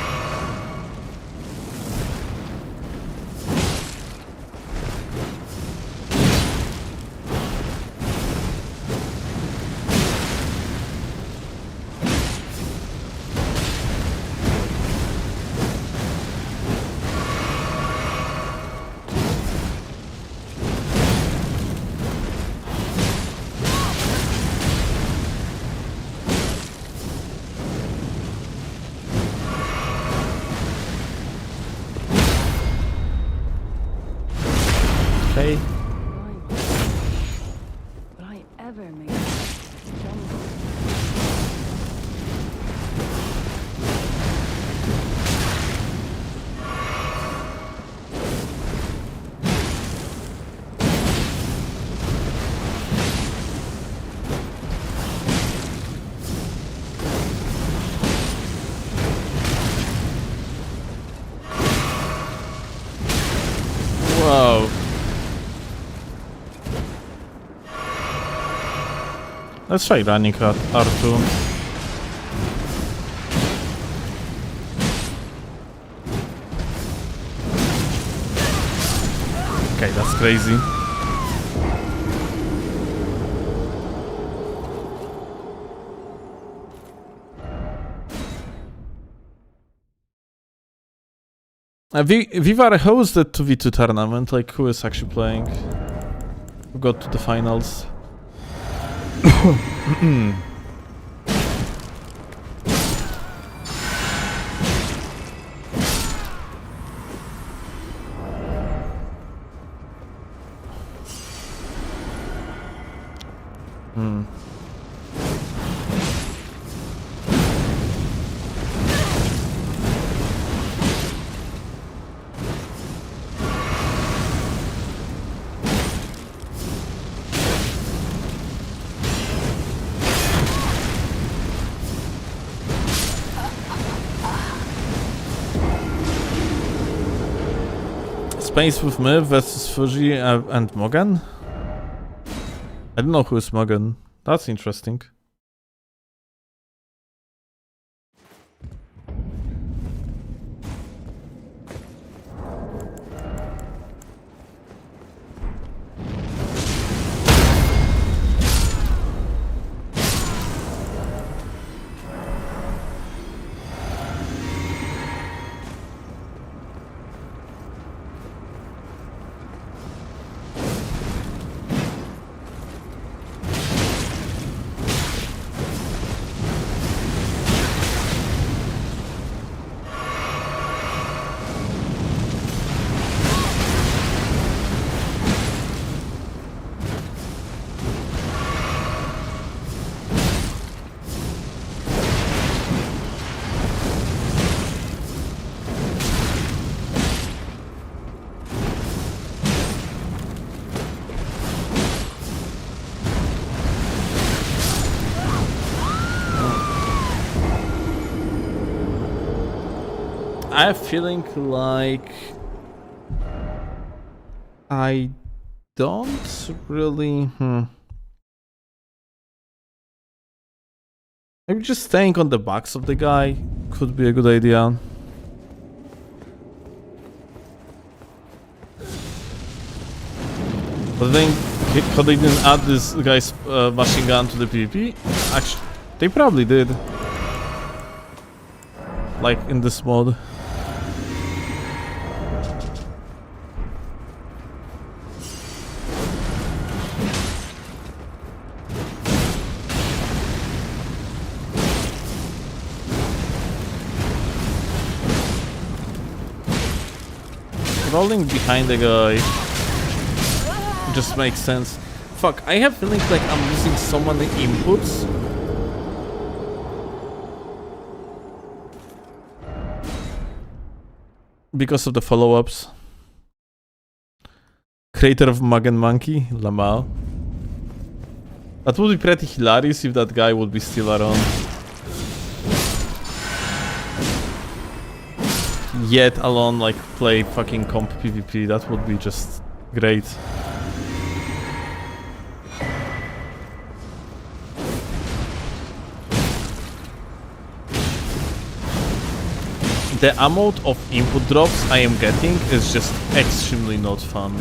Okay. Would I ever make jumble? Whoa. Let's try running at R2. Okay, that's crazy. Vivar hosted 2v2 tournament, like who is actually playing? Who got to the finals? Space with me versus Fuji and Morgan? I don't know who is Morgan. That's interesting. I have feeling like I don't really. Maybe just staying on the backs of the guy could be a good idea. But then, how they didn't add this guy's machine gun to the PvP? Actually, they probably did. Like in this mod. Rolling behind the guy just makes sense. Fuck, I have feeling like I'm losing so many inputs. Because of the follow-ups. Creator of Mug and Monkey, Lamau. That would be pretty hilarious if that guy would be still around. Yet alone, like, play fucking comp PvP, that would be just great. The amount of input drops I am getting is just extremely not fun.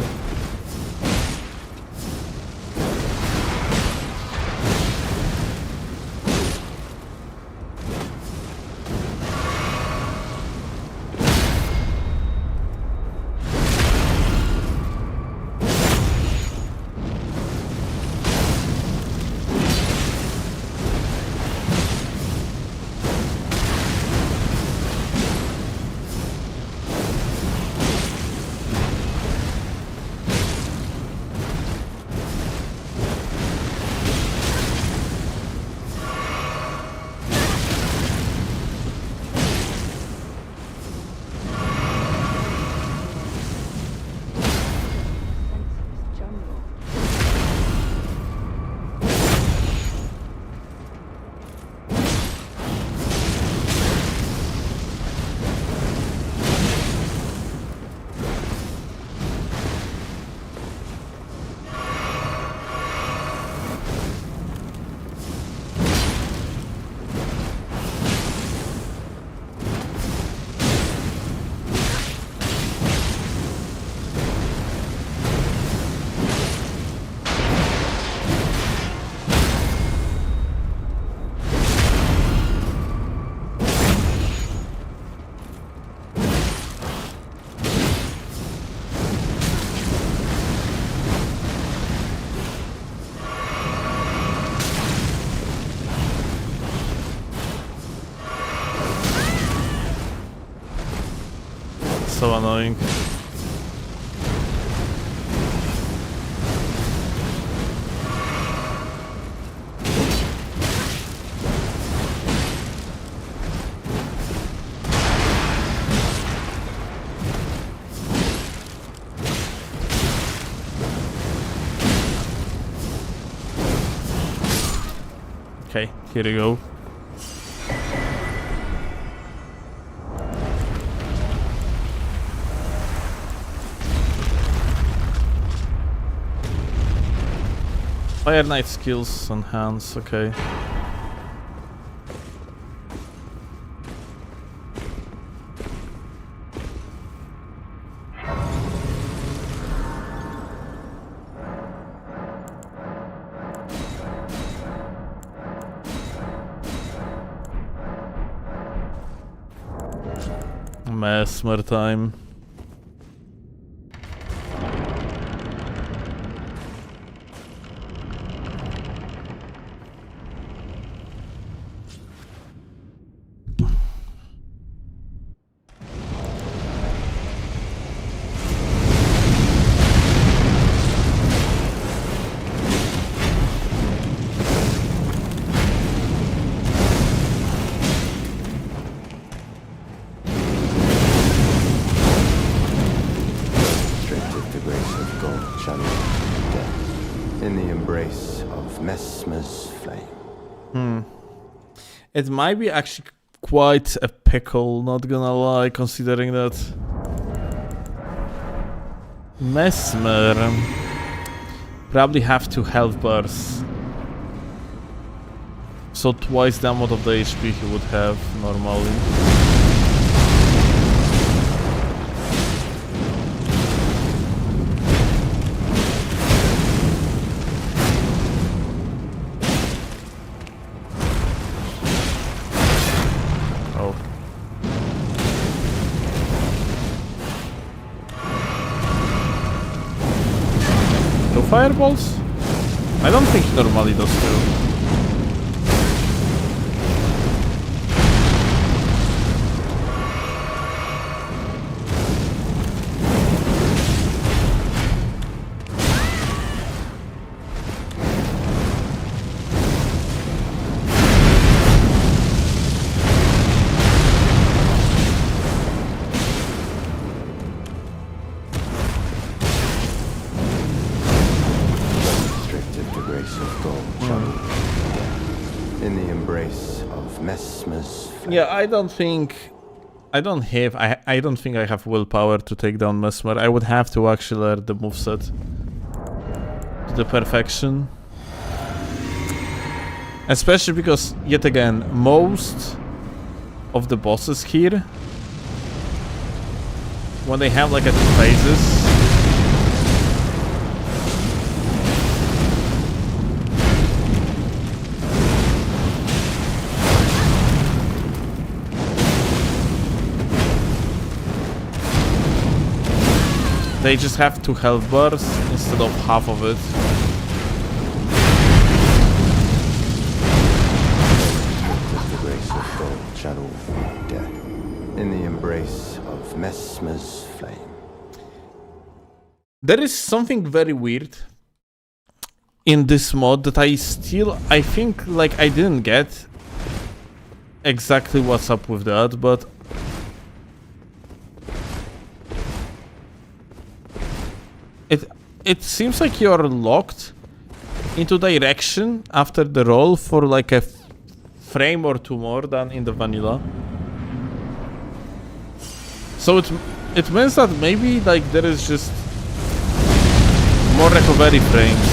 So annoying. Okay, here we go. Fire Knight skills on hands, okay. Mesmer time. Restricted the grace of gold, channel death in the embrace of Mesmer's flame. It might be actually quite a pickle, not gonna lie, considering that Mesmer probably have 2 health bars. So twice the amount of the HP he would have normally. Fireballs? I don't think he normally does too. Yeah, I don't think I have willpower to take down Mesmer. I would have to actually learn the moveset to the perfection. Especially because, yet again, most of the bosses here, when they have like a 2 phases, they just have 2 health bars instead of half of it. The grace of gold, shadow, death, in the embrace of Mesmer's flame. There is something very weird in this mod that I think like I didn't get exactly what's up with that, but it seems like you're locked into direction after the roll for like a frame or 2 more than in the vanilla. So it means that maybe like there is just more recovery frames.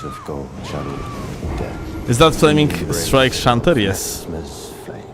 Of gold, shadow, death. Is that Flaming Strike Shanter? Yes. Mesmer's flame.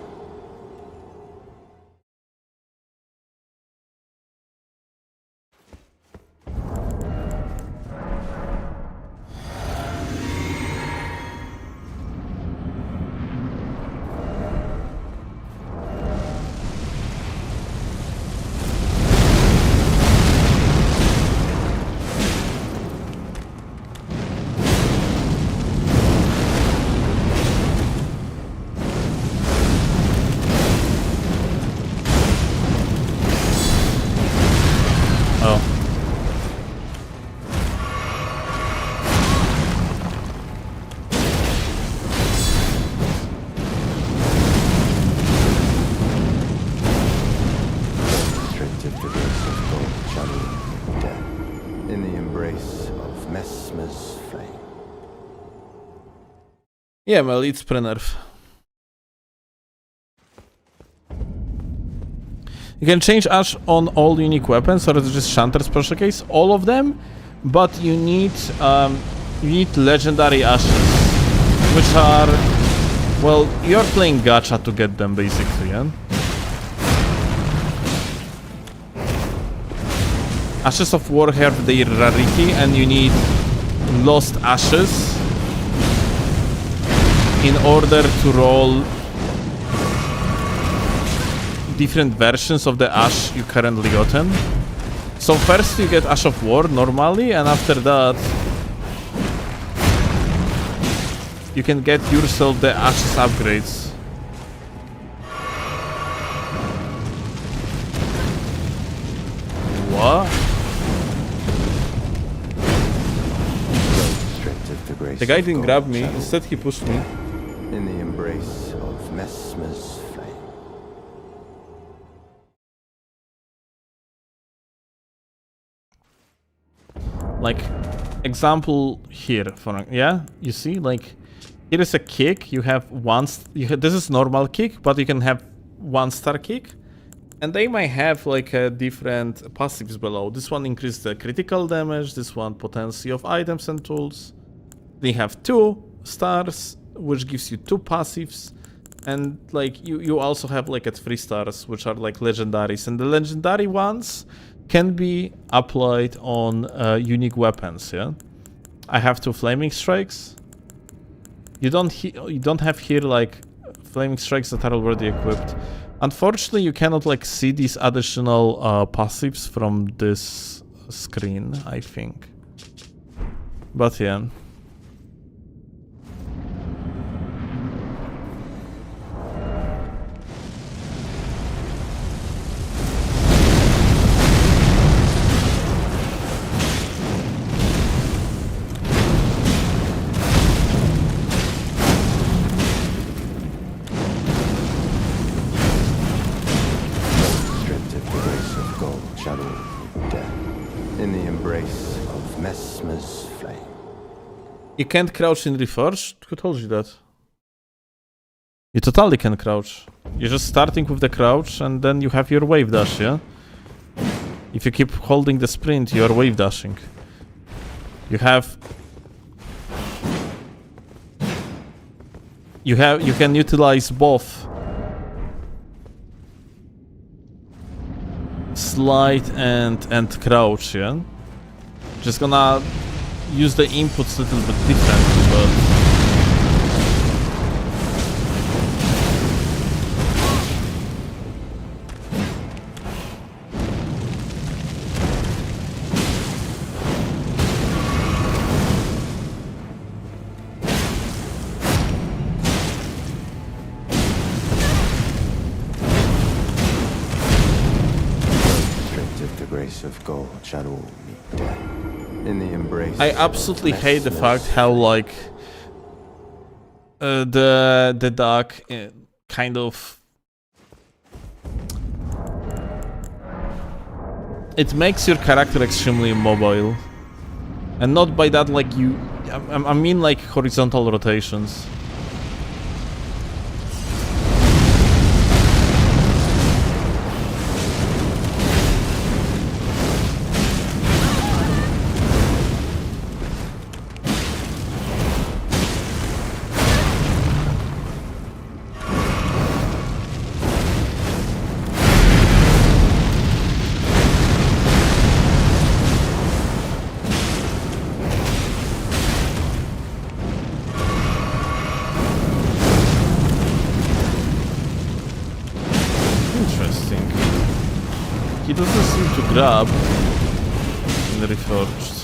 shadow of death, in the embrace of Messmer's flame. Yeah, well, it's pre-nerf. You can change Ash on all unique weapons, or it's just Shanter's special case. All of them, but you need legendary Ashes, which are, well, you're playing gacha to get them basically, yeah? Ashes of War have their rarity, and you need Lost Ashes in order to roll different versions of the Ash you currently gotten. So first you get Ash of War normally, and after that you can get yourself the Ashes upgrades. What? The guy didn't grab me, instead he pushed me. In the embrace of Messmer's flame. Like, example here, yeah? You see, like, here is a kick, you have this is normal kick, but you can have 1-star kick. And they might have like different passives below. This one increases the critical damage, this one potency of items and tools. They have 2 stars, which gives you 2 passives. And like you also have like 3 stars, which are like legendaries. And the legendary ones can be applied on unique weapons, yeah? I have 2 flaming strikes. You don't have here like flaming strikes that are already equipped. Unfortunately, you cannot like see these additional passives from this screen, I think. But yeah. You can't crouch in Reforged? Who told you that? You totally can crouch. You're just starting with the crouch and then you have your wave dash, yeah? If you keep holding the sprint, you're wave dashing. You can utilize both slide and crouch, yeah? Just gonna use the inputs a little bit differently, but the grace of gold, shadow meet death. In the embrace. I absolutely hate the fact how like the dark kind of it makes your character extremely immobile, and not by that like I mean like horizontal rotations. He doesn't seem to grab in the Reforged.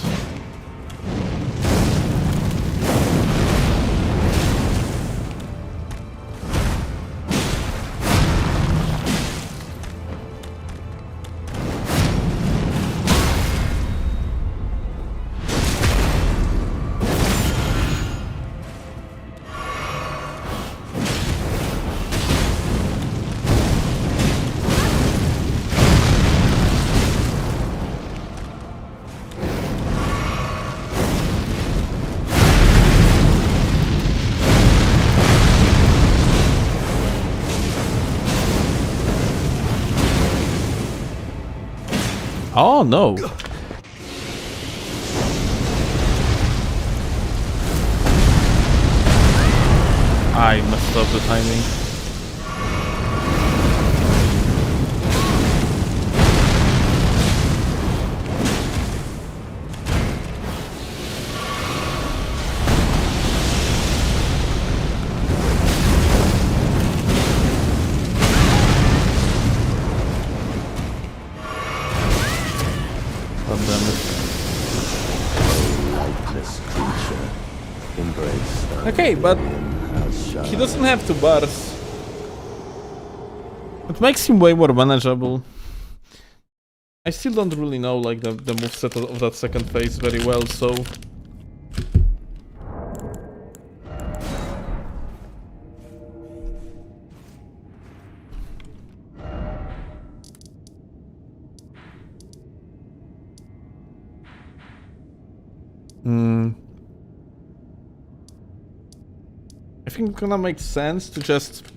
Oh no. I messed up the timing. God damn it. Lightless creature, embrace the Okay, but has shut. he doesn't have two bars. It makes him way more manageable. I still don't really know like the moveset of that second phase very well, so... I think it's gonna make sense to just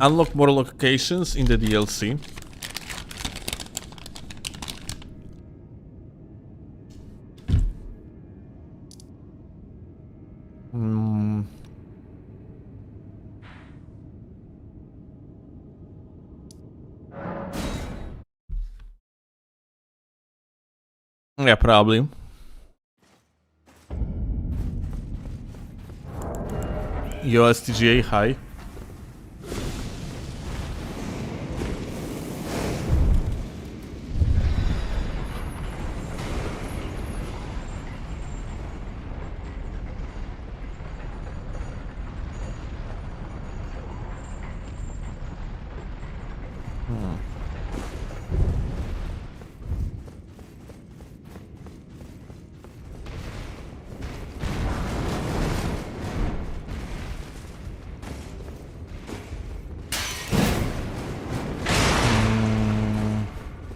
unlock more locations in the DLC. Yeah, probably. USTGA high.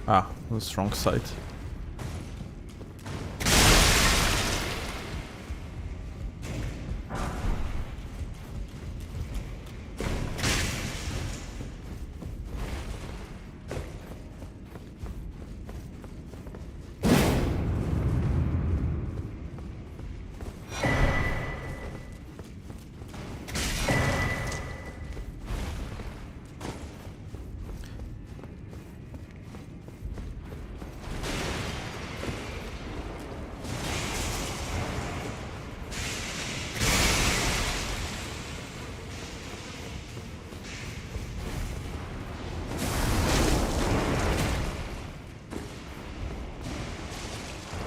Ah, that's wrong side.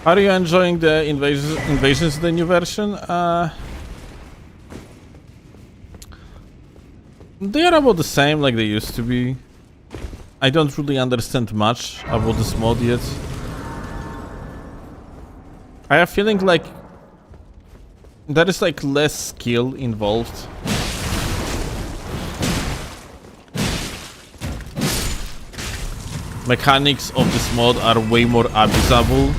Are you enjoying the invasions of the new version? They are about the same like they used to be. I don't really understand much about this mod yet. I have a feeling like there is like less skill involved. Mechanics of this mod are way more abusable.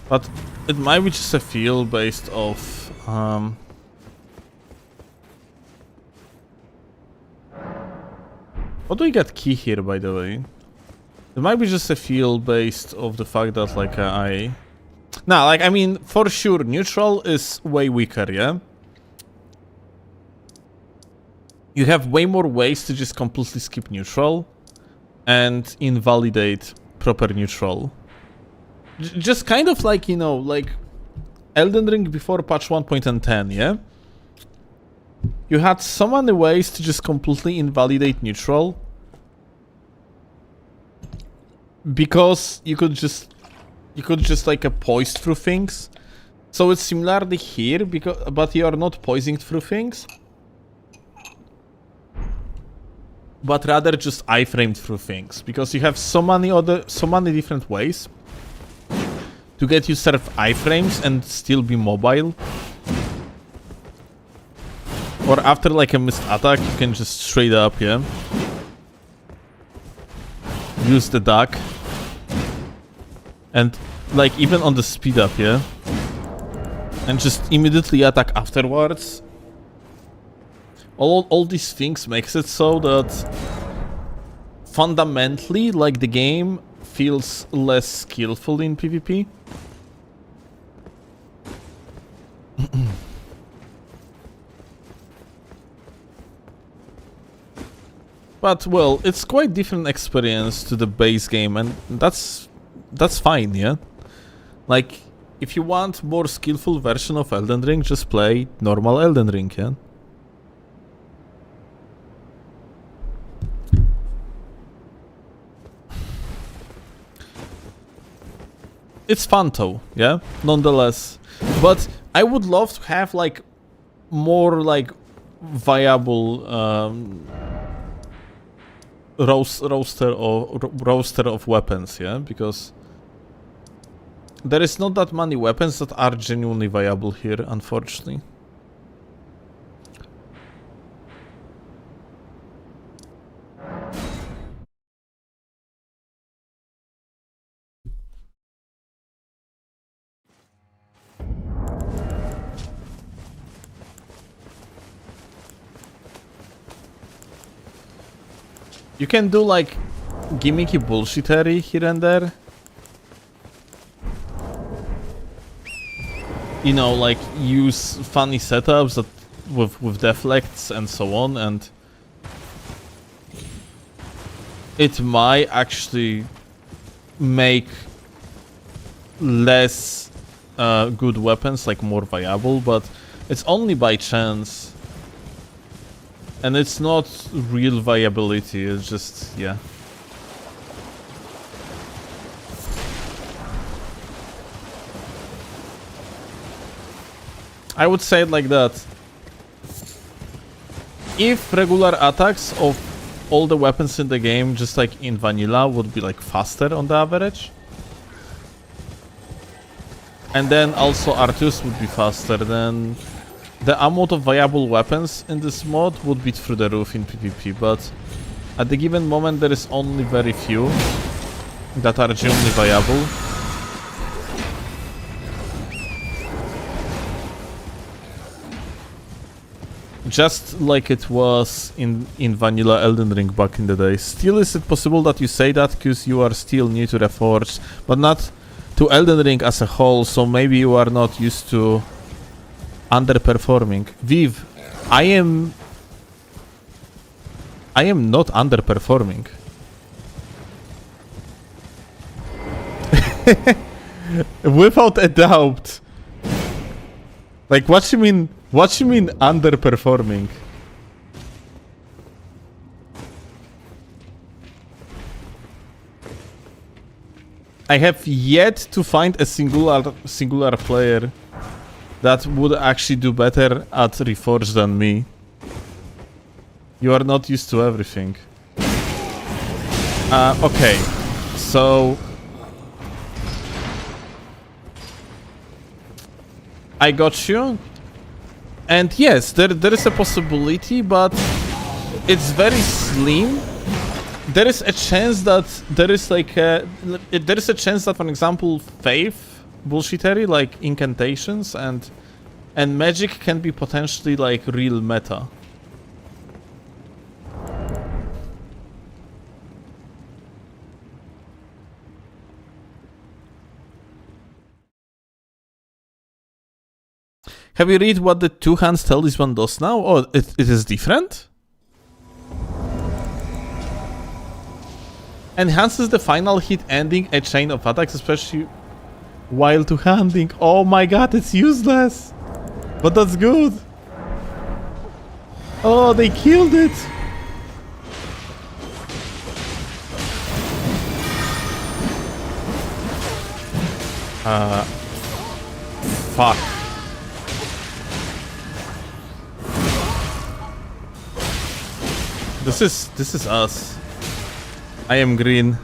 But it might be just a feel based off how do we get key here, by the way? It might be just a feel based off the fact that like nah, like I mean for sure neutral is way weaker, yeah? You have way more ways to just completely skip neutral and invalidate proper neutral. Just kind of like, you know, like Elden Ring before patch 1.10, yeah? You had so many ways to just completely invalidate neutral. Because you could just like poise through things. So it's similarly here, but you are not poising through things. But rather just iframed through things. Because you have so many different ways to get you serve iframes and still be mobile. Or after like a missed attack, you can just straight up, yeah? Use the duck. And like even on the speed up, yeah? And just immediately attack afterwards. All these things makes it so that fundamentally like the game feels less skillful in PvP. But well, it's quite different experience to the base game, and that's fine, yeah? Like, if you want more skillful version of Elden Ring, just play normal Elden Ring, yeah? It's fun though, yeah? Nonetheless. But I would love to have like more like viable roster of weapons, yeah? Because there is not that many weapons that are genuinely viable here, unfortunately. You can do like gimmicky bullshittery here and there. You know, like use funny setups that with deflects and so on, and it might actually make less good weapons like more viable, but it's only by chance. And it's not real viability, it's just, yeah. I would say it like that. If regular attacks of all the weapons in the game, just like in vanilla, would be like faster on the average. And then also Arthur's would be faster, then the amount of viable weapons in this mod would be through the roof in PvP, but at the given moment there is only very few that are genuinely viable. Just like it was in vanilla Elden Ring back in the day. Still, is it possible that you say that because you are still new to Reforged, but not to Elden Ring as a whole, so maybe you are not used to underperforming? Viv, I am not underperforming. Without a doubt. Like, what you mean underperforming? I have yet to find a singular player that would actually do better at Reforged than me. You are not used to everything. Okay, so I got you. And yes, there is a possibility, but it's very slim. There is a chance that there is a chance that, for example, faith bullshittery like incantations and magic can be potentially like real meta. Have you read what the two hands talisman does now? Oh, it is different? Enhances the final hit ending a chain of attacks, especially while two-handing. Oh my god, it's useless! But that's good! Oh, they killed it! Fuck. This is us. I am green.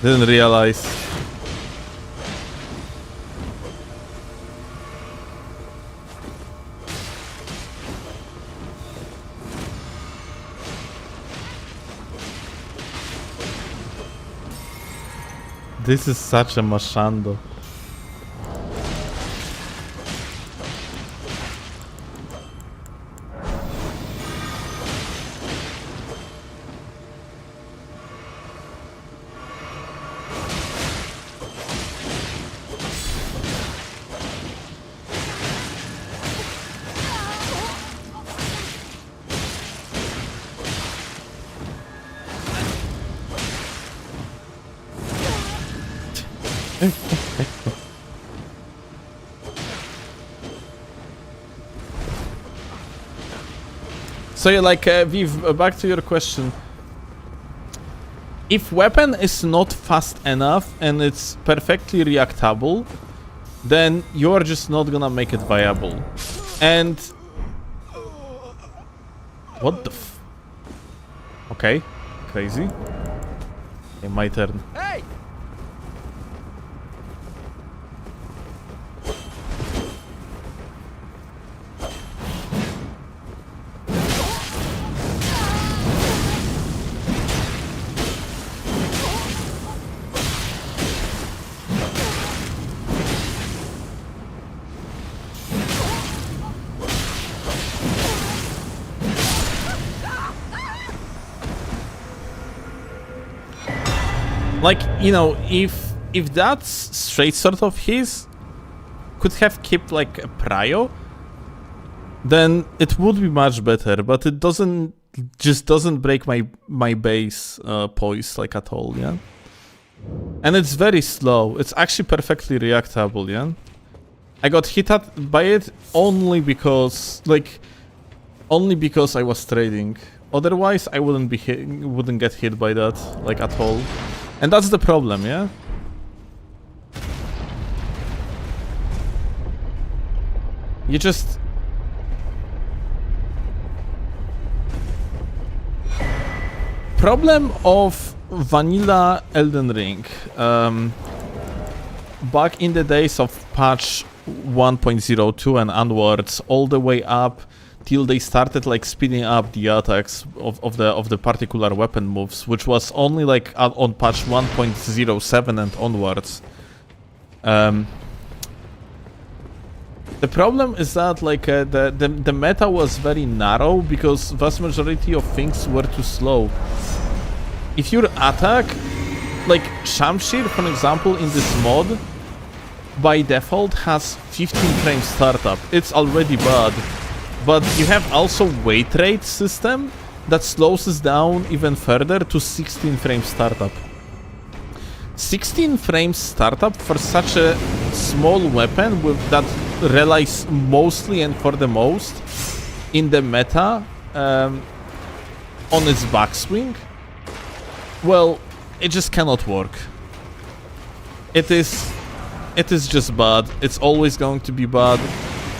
Didn't realize. This is such a mashando. So yeah, like, Viv, back to your question. If weapon is not fast enough and it's perfectly reactable, then you're just not gonna make it viable. And... What the f... Okay, crazy. Okay, my turn. Hey! Like, you know, if that straight sword of his could have kept like a prio, then it would be much better. But it doesn't break my base poise like at all, yeah. And it's very slow. It's actually perfectly reactable, yeah. I got hit by it only because I was trading. Otherwise, I wouldn't get hit by that like at all. And that's the problem, yeah? You just... Problem of vanilla Elden Ring. Back in the days of patch 1.02 and onwards, all the way up till they started like speeding up the attacks of the particular weapon moves, which was only like on patch 1.07 and onwards. The problem is that like the meta was very narrow because vast majority of things were too slow. If your attack, like Shamshir for example in this mod, by default has 15 frames startup, it's already bad. But you have also weight rate system that slows us down even further to 16 frames startup. 16 frames startup for such a small weapon that relies mostly and for the most in the meta on its backswing, well, it just cannot work. It is just bad. It's always going to be bad.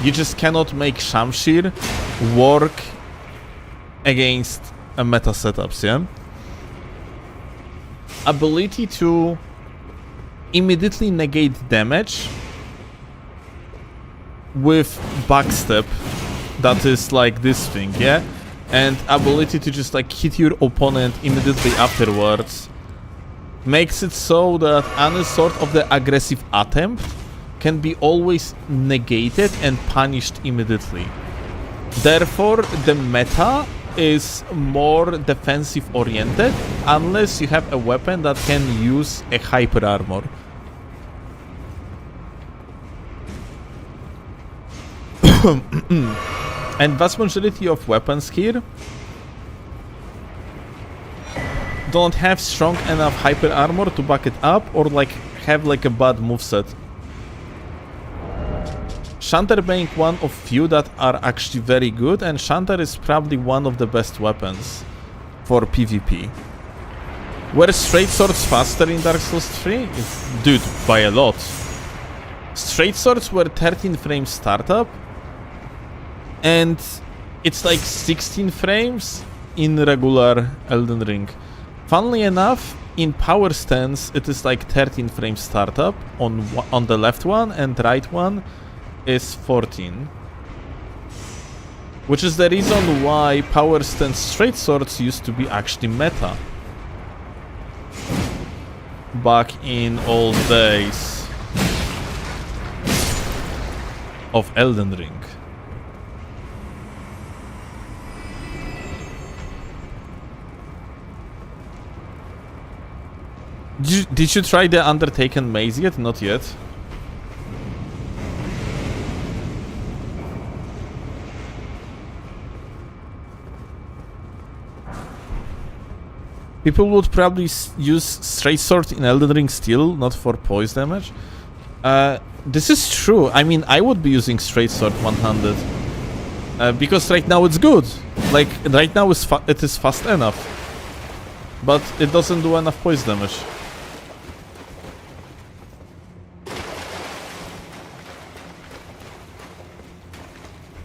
You just cannot make Shamshir work against a meta setups, yeah? Ability to immediately negate damage with backstep, that is like this thing, yeah? And ability to just like hit your opponent immediately afterwards makes it so that any sort of the aggressive attempt can be always negated and punished immediately. Therefore, the meta is more defensive oriented unless you have a weapon that can use a hyper armor. And vast majority of weapons here don't have strong enough hyper armor to back it up or like have like a bad moveset. Shantar being one of few that are actually very good, and Shantar is probably one of the best weapons for PvP. Were straight swords faster in Dark Souls 3? Dude, by a lot. Straight swords were 13 frames startup, and it's like 16 frames in regular Elden Ring. Funnily enough, in power stance it is like 13 frames startup on the left one, and right one is 14. Which is the reason why power stance straight swords used to be actually meta back in old days of Elden Ring. Did you try the Undertaken maze yet? Not yet. People would probably use straight sword in Elden Ring still, not for poise damage. This is true. I mean, I would be using straight sword one-handed. Because right now it's good. Like, right now it is fast enough. But it doesn't do enough poise damage.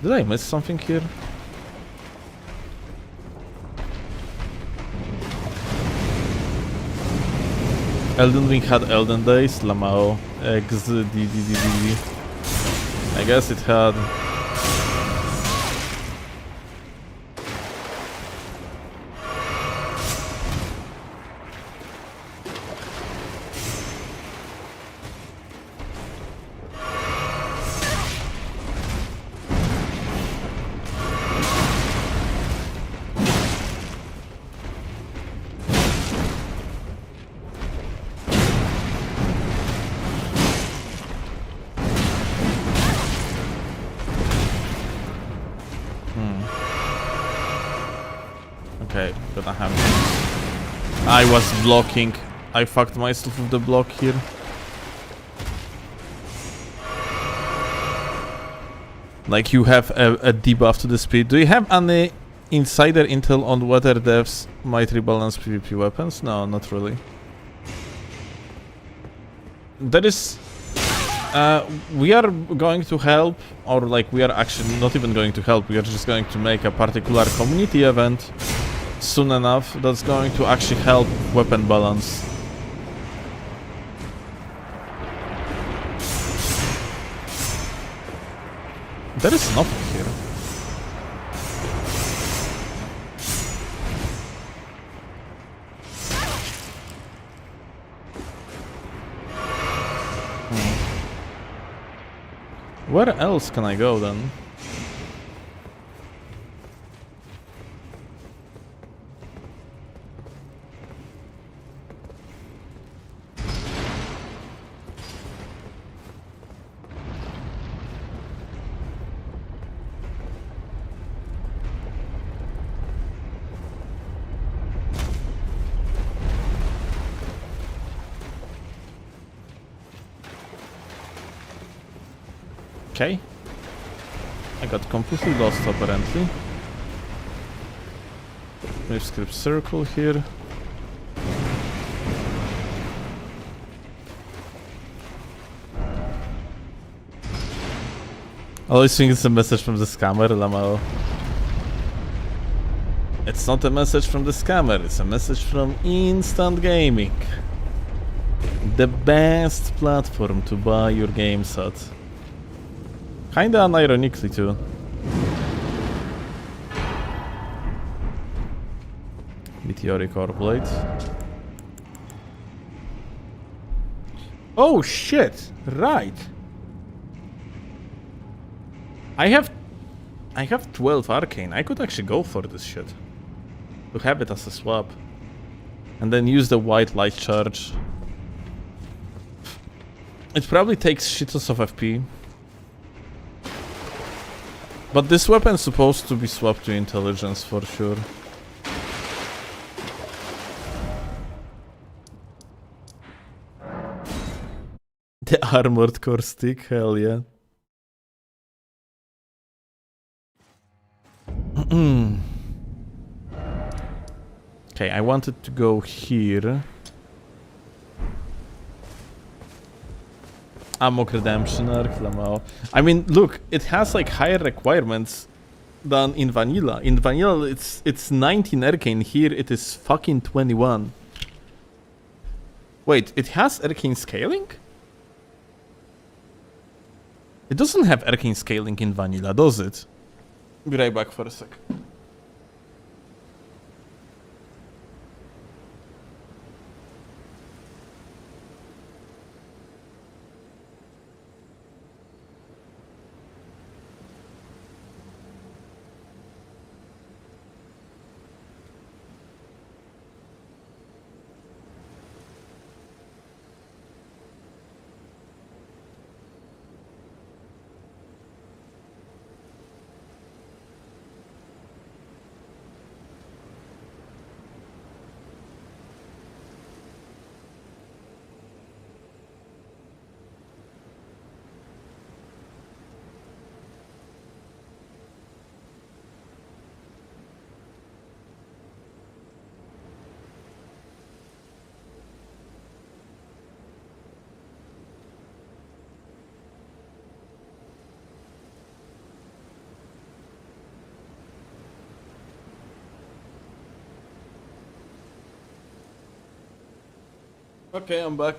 Did I miss something here? Elden Ring had Elden Days, Lamao, X, D. I guess it had. Okay, gonna have this. I was blocking. I fucked myself with the block here. Like, you have a debuff to the speed. Do you have any insider intel on whether devs might rebalance PvP weapons? No, not really. There is... we are going to help, or like we are actually not even going to help, we are just going to make a particular community event soon enough that's going to actually help weapon balance. There is nothing here. Where else can I go then? Okay. I got completely lost apparently. We've skipped circle here. I always think it's a message from the scammer, Lamao. It's not a message from the scammer, it's a message from Instant Gaming. The best platform to buy your games at. Kinda unironically too. Meteoric ore blade. Oh shit! Right. I have 12 arcane. I could actually go for this shit. To have it as a swap. And then use the white light charge. It probably takes shitloads of FP. But this weapon's supposed to be swapped to intelligence for sure. The armored core stick, hell yeah. Okay, I wanted to go here. Amok Redemption Arc, Lamao. I mean, look, it has like higher requirements than in vanilla. In vanilla, it's 19 arcane. Here, it is fucking 21. Wait, it has arcane scaling? It doesn't have arcane scaling in vanilla, does it? Be right back for a sec. Okay, I'm back.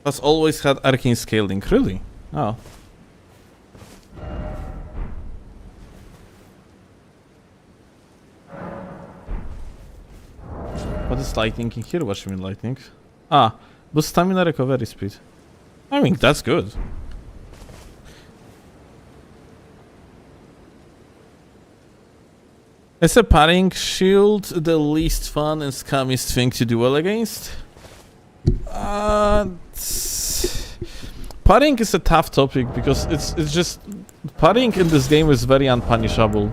Has always had arcane scaling, really? Oh. What is lightning in here? What do you mean lightning? Ah, boost stamina recovery speed. I mean, that's good. Is a parrying shield the least fun and scummiest thing to duel against? Parrying is a tough topic because it's just parrying in this game is very unpunishable.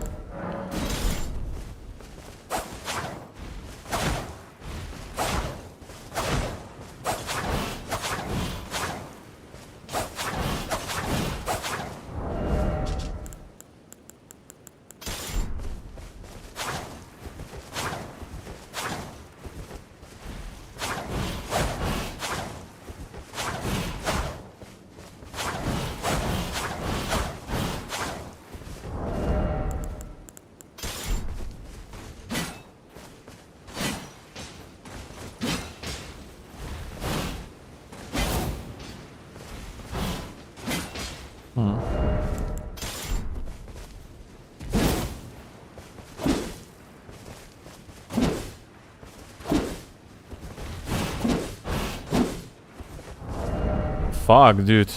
Fuck, dude.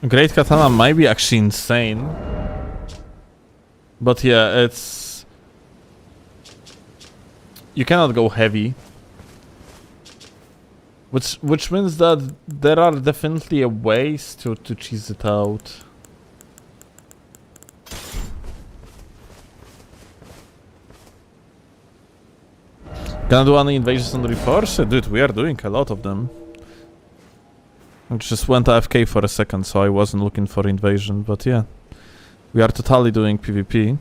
Great Katana might be actually insane. But yeah, it's... You cannot go heavy. Which means that there are definitely ways to cheese it out. Gonna do any invasions on Reforged? Dude, we are doing a lot of them. I just went AFK for a second, so I wasn't looking for invasion, but yeah. We are totally doing PvP.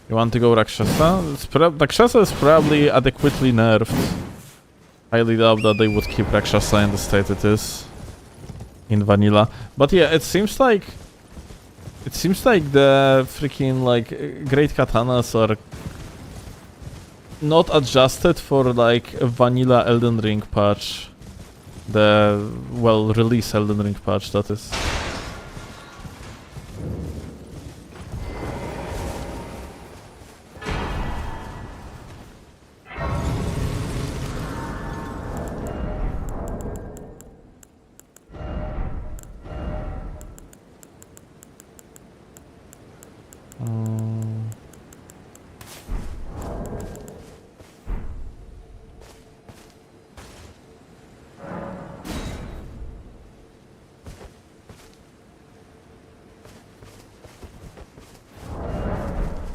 You want to go Rakshasa? Rakshasa is probably adequately nerfed. Highly doubt that they would keep Rakshasa in the state it is in vanilla. But yeah, it seems like the freaking like great katanas are not adjusted for like a vanilla Elden Ring patch. The release Elden Ring patch, that is.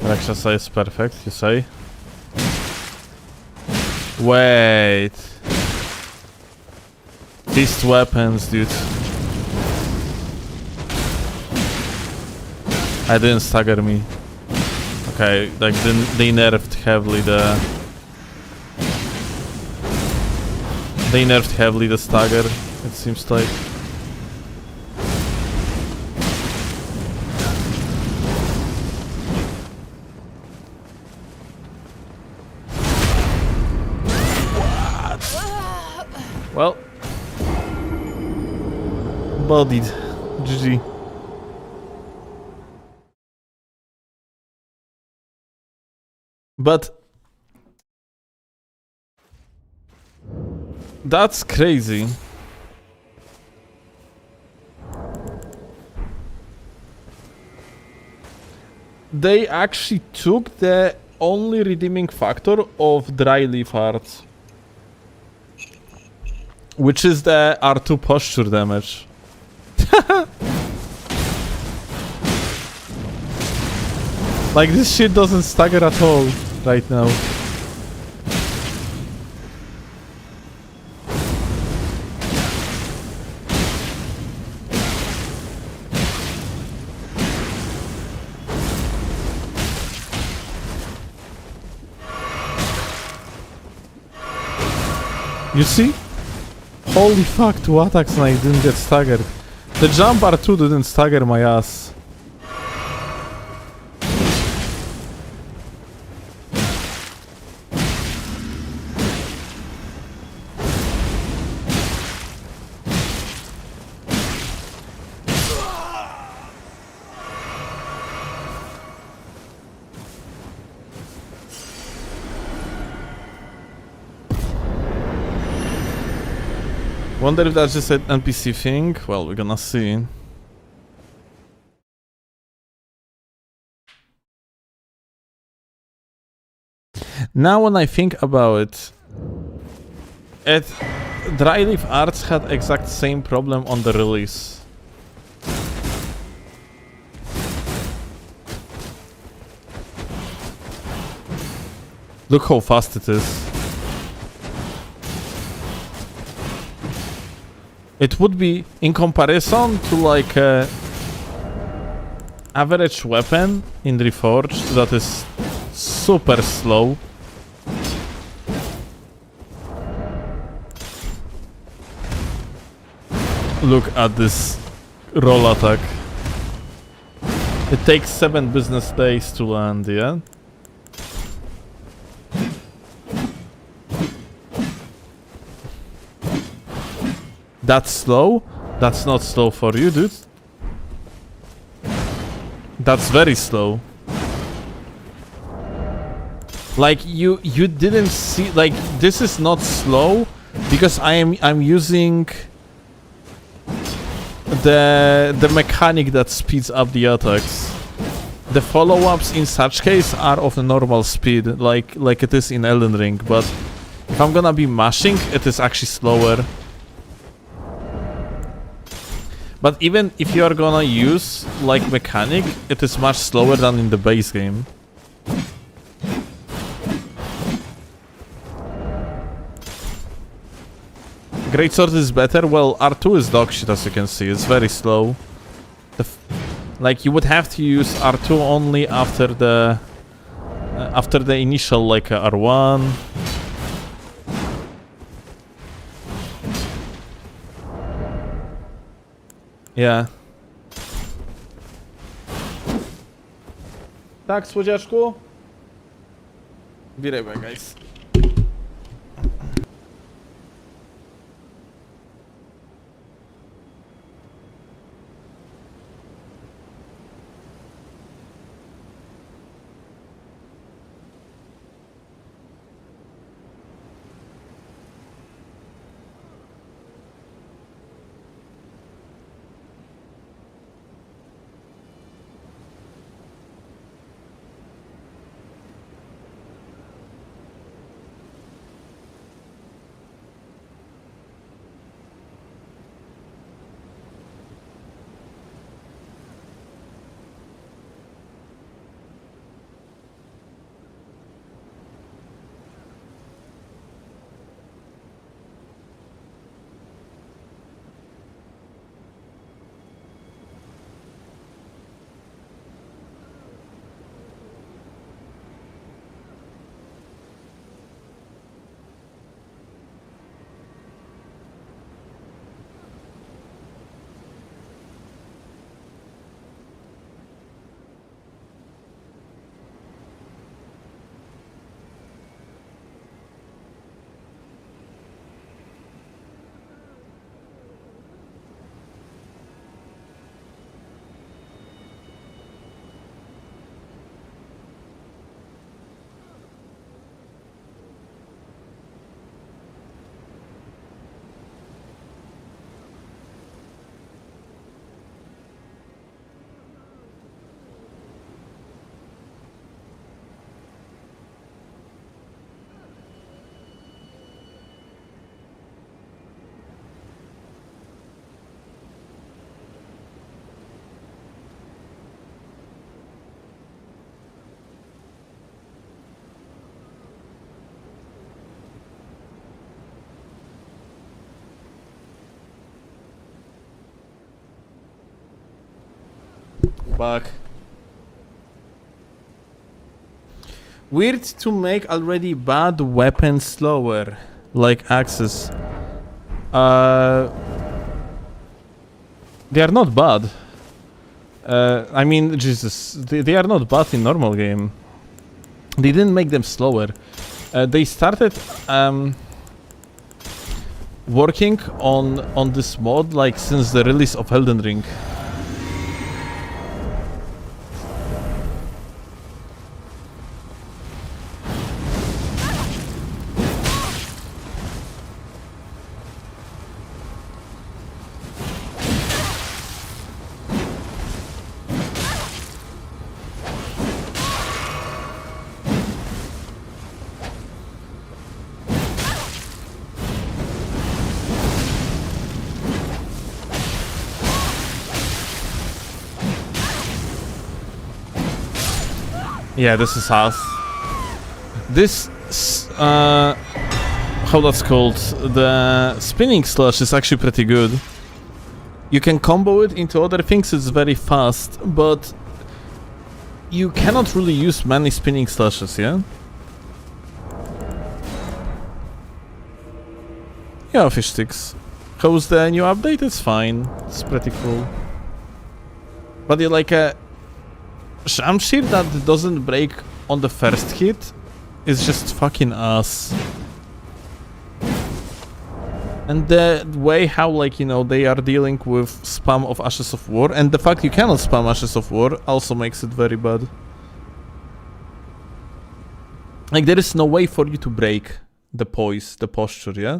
Rakshasa is perfect, you say? Wait. Beast weapons, dude. I didn't stagger me. Okay, like they nerfed heavily the... They nerfed heavily the stagger, it seems like. Well, bodied. GG. But that's crazy. They actually took the only redeeming factor of dry leaf art, which is the R2 posture damage. Like, this shit doesn't stagger at all right now. You see? Holy fuck, 2 attacks and I didn't get staggered. The jump R2 didn't stagger my ass. Wonder if that's just an NPC thing? Well, we're gonna see. Now when I think about it, Dryleaf Arts had exact same problem on the release. Look how fast it is. It would be, in comparison to like a average weapon in Reforged that is super slow. Look at this roll attack. It takes 7 business days to land, yeah? That's slow? That's not slow for you, dude. That's very slow. Like you didn't see, like this is not slow because I'm using the mechanic that speeds up the attacks. The follow-ups in such case are of a normal speed, like it is in Elden Ring, but if I'm gonna be mashing, it is actually slower. But even if you are gonna use like mechanic, it is much slower than in the base game. Greatsword is better. Well, R2 is dog shit, as you can see. It's very slow. Like you would have to use R2 only after the initial like R1. Yeah. Tak, słodziaczku? Be right back, guys. Back. Weird to make already bad weapons slower. like axes. They are not bad. I mean, Jesus, they are not bad in normal game. They didn't make them slower. They started working on this mod like since the release of Elden Ring. Yeah, this is us. This, how that's called, the spinning slash is actually pretty good. You can combo it into other things, it's very fast, but you cannot really use many spinning slashes, yeah? Yeah, fish sticks. How's the new update? It's fine. It's pretty cool. But you're like a Shamshir that doesn't break on the first hit is just fucking ass. And the way how, like, you know, they are dealing with spam of Ashes of War, and the fact you cannot spam Ashes of War also makes it very bad. Like, there is no way for you to break the poise, the posture, yeah?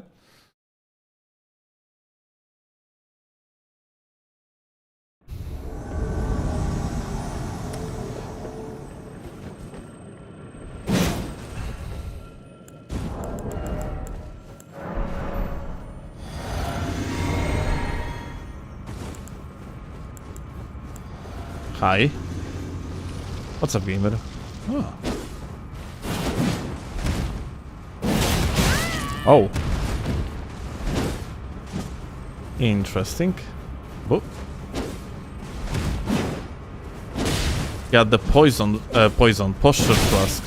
Hi. What's up, gamer? Oh. Oh. Interesting. Oh. Yeah, the poison posture flask.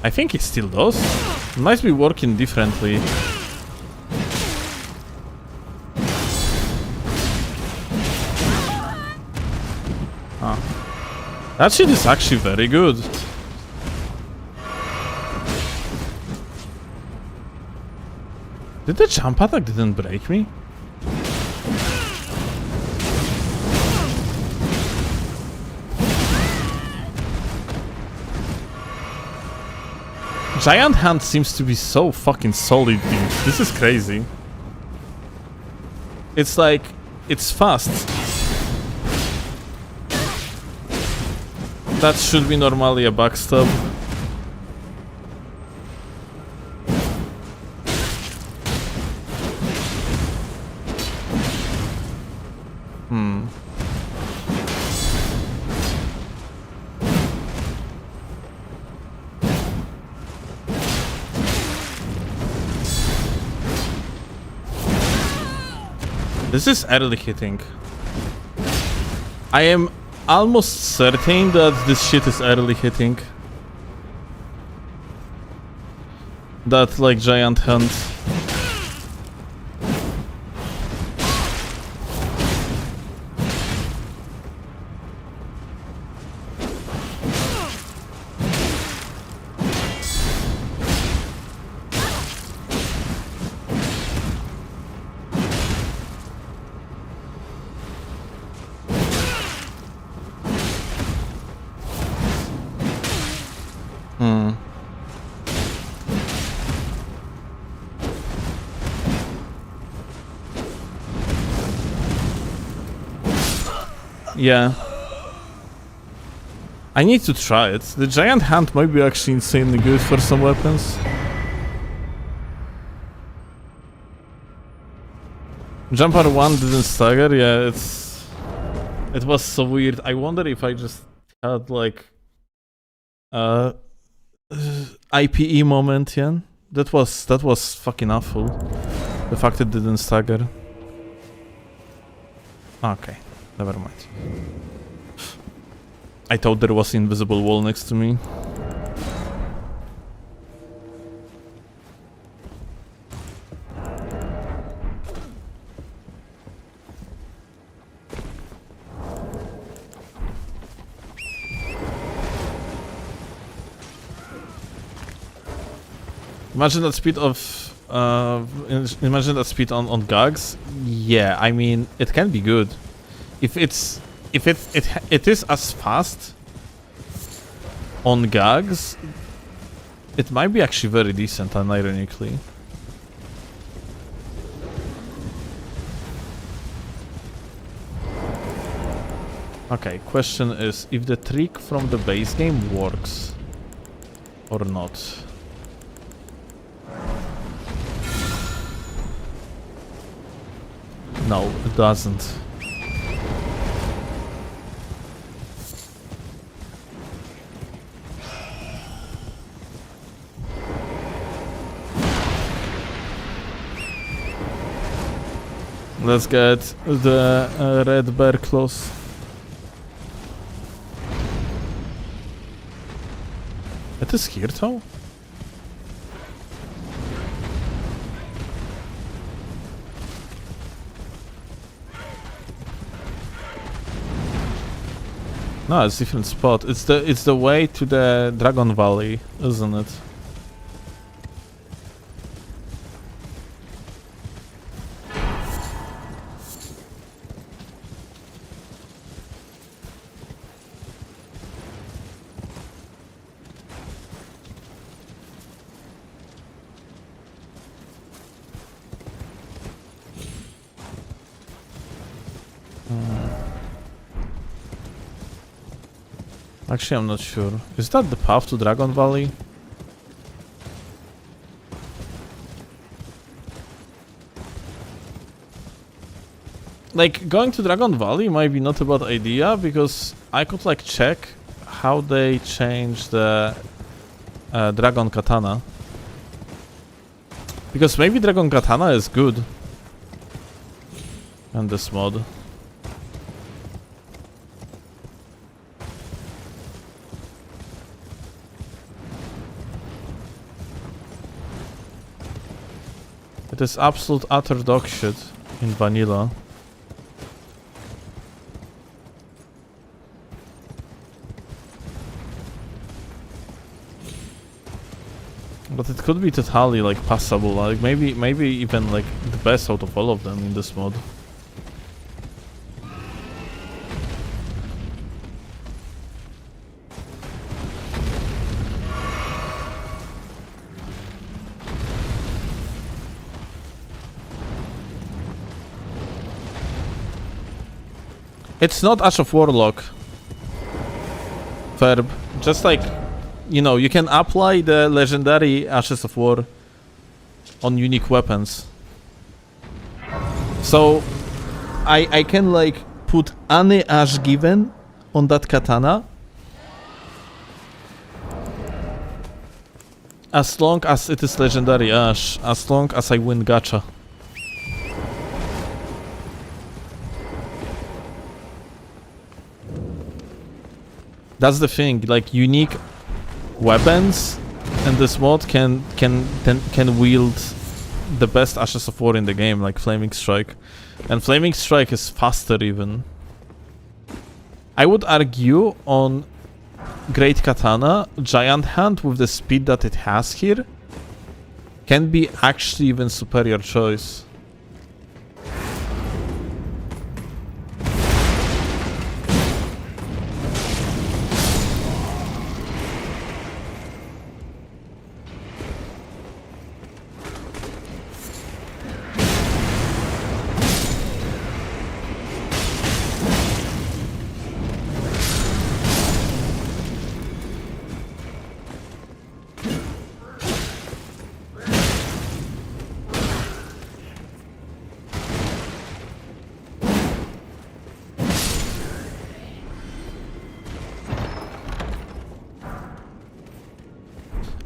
I think it still does. It might be working differently. That shit is actually very good. Did the jump attack didn't break me? Giant Hand seems to be so fucking solid, dude. This is crazy. It's like, it's fast. That should be normally a backstab. This is early hitting. I am almost certain that this shit is early hitting. That, like, giant hand. Yeah. I need to try it. The giant hand might be actually insanely good for some weapons. Jump R1 didn't stagger, yeah, it was so weird. I wonder if I just had like IPE moment, yeah? That was fucking awful. The fact it didn't stagger. Okay. Never mind. I thought there was invisible wall next to me. Imagine that speed of imagine that speed on Gags. Yeah, I mean it can be good if it is as fast on Gags. It might be actually very decent, unironically. Okay, question is if the trick from the base game works or not. No, it doesn't. Let's get the red bear claws. It is here though? No, it's a different spot. It's the way to the Dragon Valley, isn't it? Actually, I'm not sure. Is that the path to Dragon Valley? Like, going to Dragon Valley might be not a bad idea, because I could, like, check how they change the Dragon Katana. Because maybe Dragon Katana is good in this mod. It is absolute utter dog shit in vanilla. But it could be totally like passable, like maybe even like the best out of all of them in this mod. It's not Ash of Warlock, Ferb. Just like, you know, you can apply the legendary Ashes of War on unique weapons. So, I can like put any Ash given on that katana as long as it is legendary Ash, as long as I win gacha. That's the thing, like unique weapons in this mod can wield the best Ashes of War in the game, like Flaming Strike. And Flaming Strike is faster even. I would argue on Great Katana, Giant Hand with the speed that it has here can be actually even superior choice.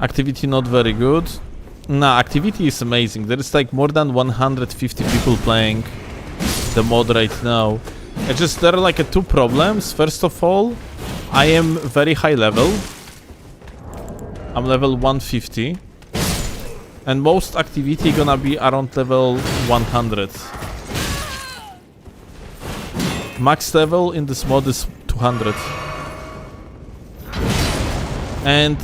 Activity not very good. Nah, activity is amazing. There is like more than 150 people playing the mod right now. It's just there are like two problems. First of all, I am very high level. I'm level 150. And most activity gonna be around level 100. Max level in this mod is 200. And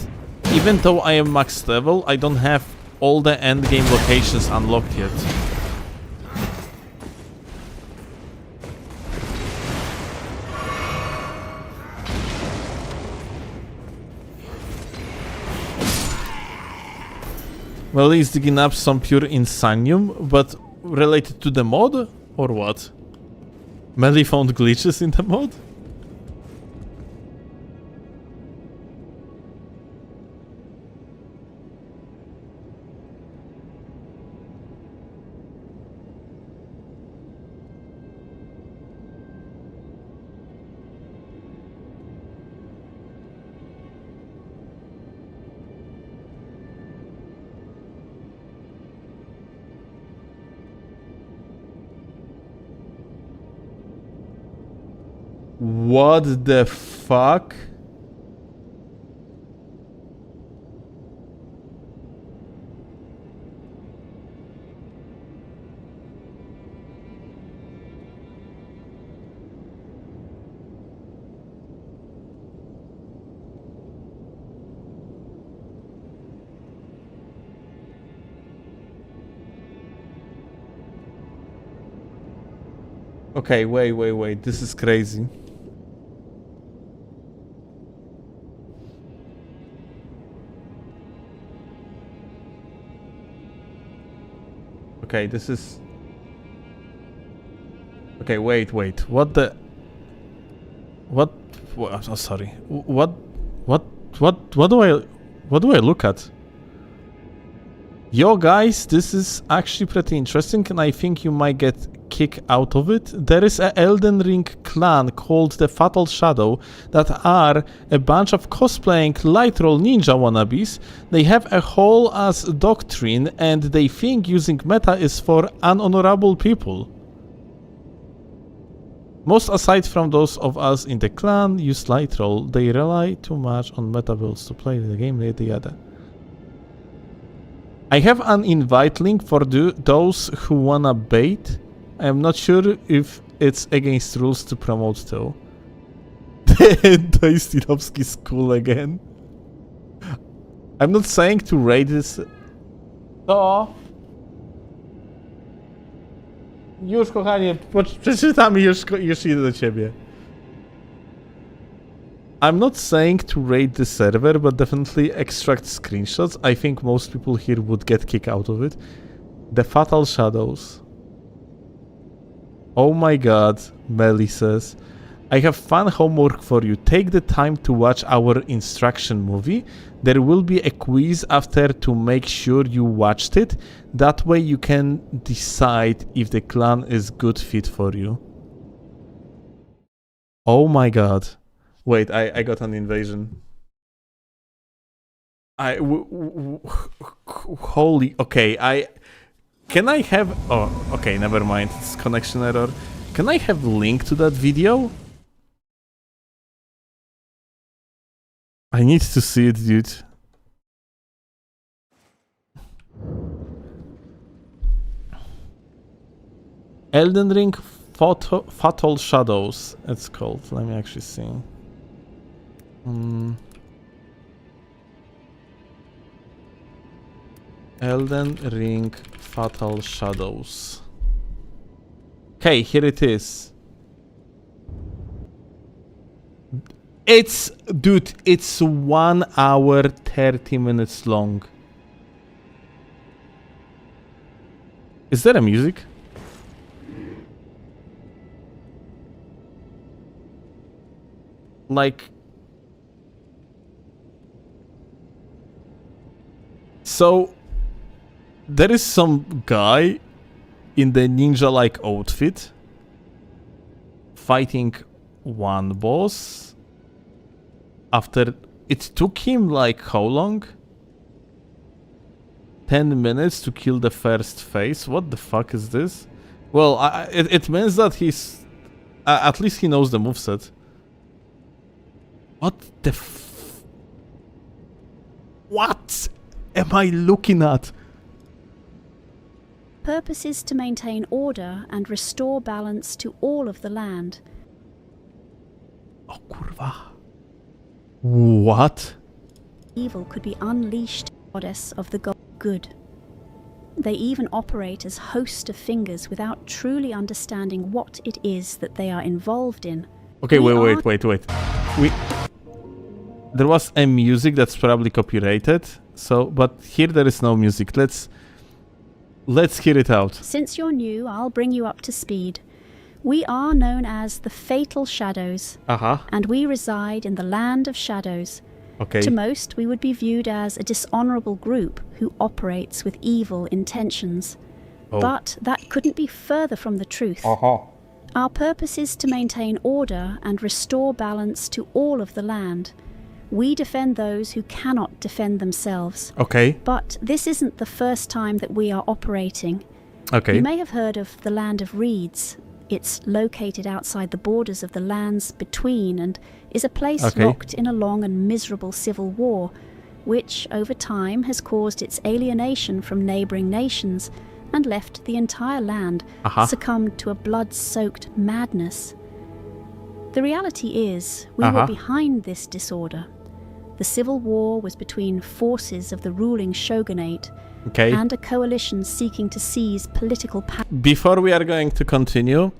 even though I am max level, I don't have all the endgame locations unlocked yet. Well, he's digging up some pure insanium, but related to the mod? Or what? Melee found glitches in the mod? What the fuck? Okay, wait, this is crazy. Okay, this is... Okay, wait, what the... What... Oh, sorry. What do I look at? Yo guys, this is actually pretty interesting and I think you might get kick out of it. There is a Elden Ring clan called the Fatal Shadow that are a bunch of cosplaying light roll ninja wannabes. They have a whole ass doctrine and they think using meta is for unhonorable people. Most aside from those of us in the clan use light roll, they rely too much on meta builds to play the game, yada. I have an invite link for those who wanna bait. I'm not sure if it's against rules to promote though. The Steelovsky school again. I'm not saying to raid this. To. Już kochanie, przeczytam i już idę do ciebie. I'm not saying to raid the server, but definitely extract screenshots. I think most people here would get kicked out of it. The Fatal Shadows. Oh my god, Melly says. I have fun homework for you. Take the time to watch our instruction movie. There will be a quiz after to make sure you watched it. That way you can decide if the clan is good fit for you. Oh my god. Wait, I got an invasion. Holy... Okay, Can I have... Oh, okay, never mind. It's connection error. Can I have a link to that video? I need to see it, dude. Elden Ring Fatal Shadows, it's called. Let me actually see. Elden Ring Fatal Shadows. Okay, here it is. Dude, it's 1 hour 30 minutes long. Is there a music? Like... So... There is some guy in the ninja-like outfit fighting one boss. After it took him like how long? 10 minutes to kill the first phase. What the fuck is this? Well, it means that he's at least he knows the moveset. What the what am I looking at? Purpose is to maintain order and restore balance to all of the land. Oh kurwa. What? Evil could be unleashed, goddess of the good. They even operate as hosts of fingers without truly understanding what it is that they are involved in. Okay, wait. There was a music that's probably copyrighted, but here there is no music. Let's hear it out. Since you're new, I'll bring you up to speed. We are known as the Fatal Shadows, and we reside in the Land of Shadows. Okay. To most, we would be viewed as a dishonorable group who operates with evil intentions. Oh. But that couldn't be further from the truth. Our purpose is to maintain order and restore balance to all of the land. We defend those who cannot defend themselves. Okay. But this isn't the first time that we are operating. Okay. You may have heard of the Land of Reeds. It's located outside the borders of the lands between and is a place locked in a long and miserable civil war, which over time has caused its alienation from neighbouring nations and left the entire land succumbed to a blood-soaked madness. The reality is, we were behind this disorder. The civil war was between forces of the ruling shogunate and a coalition seeking to seize political power. Before we are going to continue,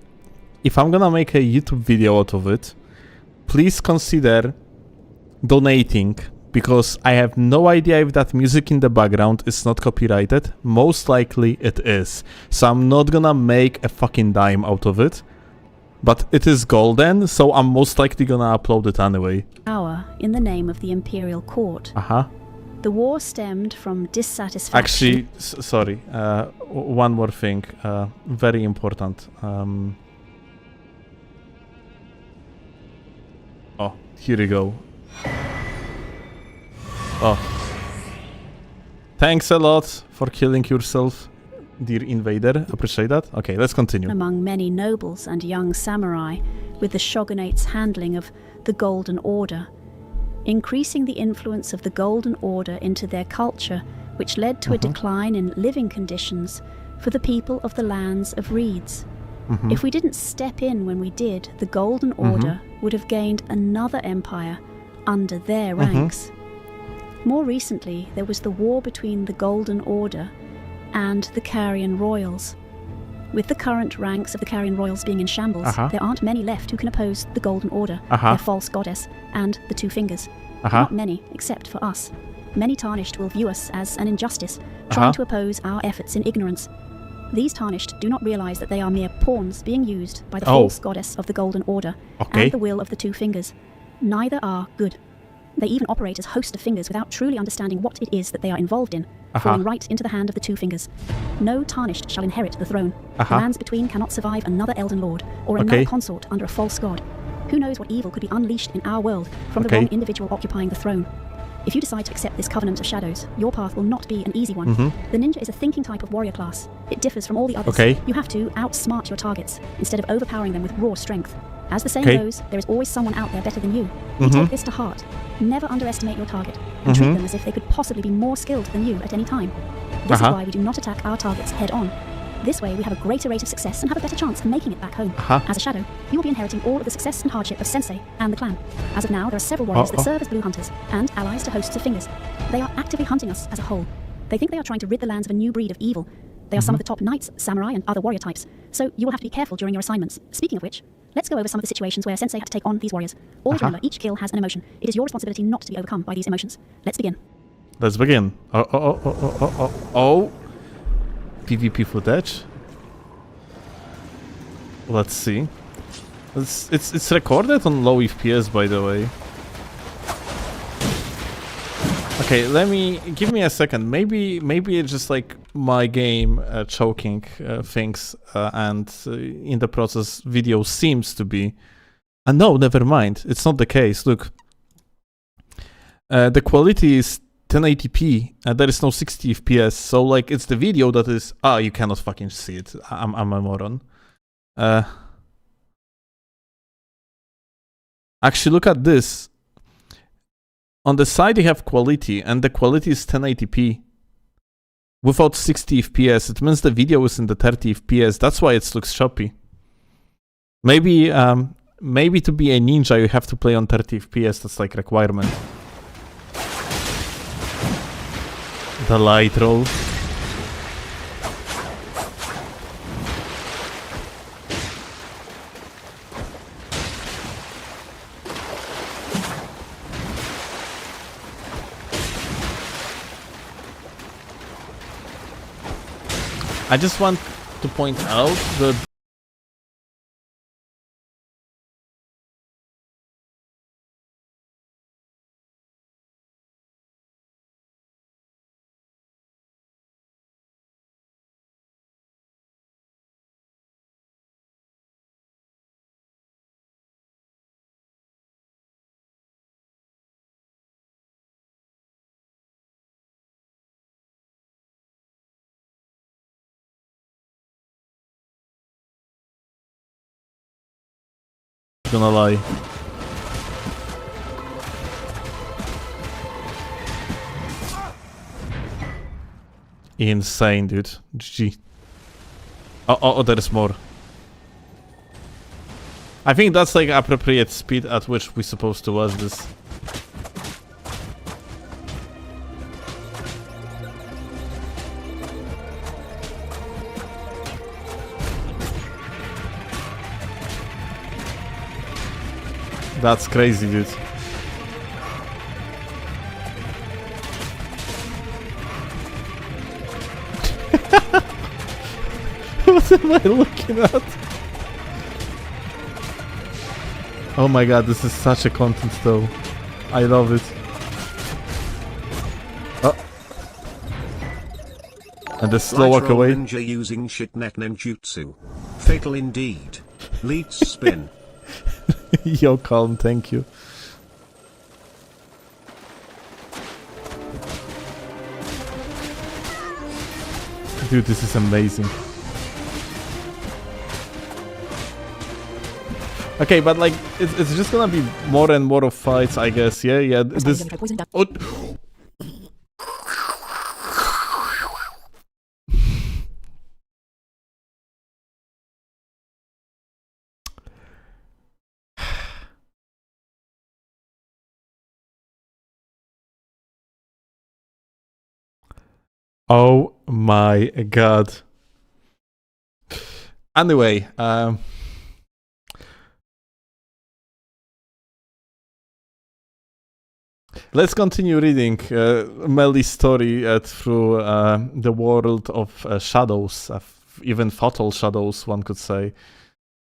if I'm gonna make a YouTube video out of it, please consider donating, because I have no idea if that music in the background is not copyrighted. Most likely it is. So I'm not gonna make a fucking dime out of it. But it is golden, so I'm most likely gonna upload it anyway. Power in the name of the imperial court. The war stemmed from dissatisfaction. Actually, sorry. One more thing. Very important. Oh, here we go. Oh. Thanks a lot for killing yourself, dear invader. Appreciate that. Okay, let's continue. Among many nobles and young samurai, with the shogunate's handling of the Golden Order, increasing the influence of the Golden Order into their culture, which led to a decline in living conditions for the people of the lands of Reeds. If we didn't step in when we did, the Golden Order would have gained another empire under their ranks. More recently, there was the war between the Golden Order and the Carian Royals. With the current ranks of the Carian Royals being in shambles, there aren't many left who can oppose the Golden Order, their false goddess, and the Two Fingers. Not many, except for us. Many Tarnished will view us as an injustice, trying to oppose our efforts in ignorance. These Tarnished do not realize that they are mere pawns being used by the false goddess of the Golden Order and the will of the Two Fingers. Neither are good. They even operate as hosts of fingers without truly understanding what it is that they are involved in, falling right into the hand of the Two Fingers. No Tarnished shall inherit the throne. The lands between cannot survive another Elden Lord, or another consort under a false god. Who knows what evil could be unleashed in our world from the wrong individual occupying the throne. If you decide to accept this covenant of shadows, your path will not be an easy one. The ninja is a thinking type of warrior class. It differs from all the others. You have to outsmart your targets, instead of overpowering them with raw strength. As the saying goes, there is always someone out there better than you. You take this to heart. Never underestimate your target, and treat them as if they could possibly be more skilled than you at any time. This is why we do not attack our targets head on. This way we have a greater rate of success and have a better chance of making it back home. As a shadow, you will be inheriting all of the success and hardship of Sensei and the clan. As of now, there are several warriors that serve as blue hunters and allies to hosts of fingers. They are actively hunting us as a whole. They think they are trying to rid the lands of a new breed of evil. They are some of the top knights, samurai, and other warrior types. So you will have to be careful during your assignments. Speaking of which, let's go over some of the situations where Sensei had to take on these warriors. Always remember, each kill has an emotion. It is your responsibility not to be overcome by these emotions. Let's begin. Let's begin. PvP footage. Let's see. It's recorded on low FPS, by the way. Okay, give me a second. Maybe it's just like my game choking things, and in the process, video seems to be. No, never mind. It's not the case. Look, the quality is 1080p, and there is no 60 FPS. So like, it's the video that is. You cannot fucking see it. I'm a moron. Actually, look at this. On the side, you have quality, and the quality is 1080p without 60 FPS. It means the video is in the 30 FPS. That's why it looks choppy. Maybe to be a ninja, you have to play on 30 FPS. That's like requirement. The light roll. I just want to point out that gonna lie. Insane, dude. GG. Oh, there is more. I think that's like appropriate speed at which we're supposed to watch this. That's crazy, dude. What am I looking at? Oh my god, this is such a content though. I love it. Oh. And the slow walk away. Ninja using shitnek ninjutsu. Fatal indeed. Leads spin. Yo, calm, thank you. Dude, this is amazing. Okay, but like, it's just gonna be more and more of fights, I guess. Yeah. This. Oh. Oh my god. Anyway, let's continue reading Melly's story through the world of shadows, even fatal shadows, one could say.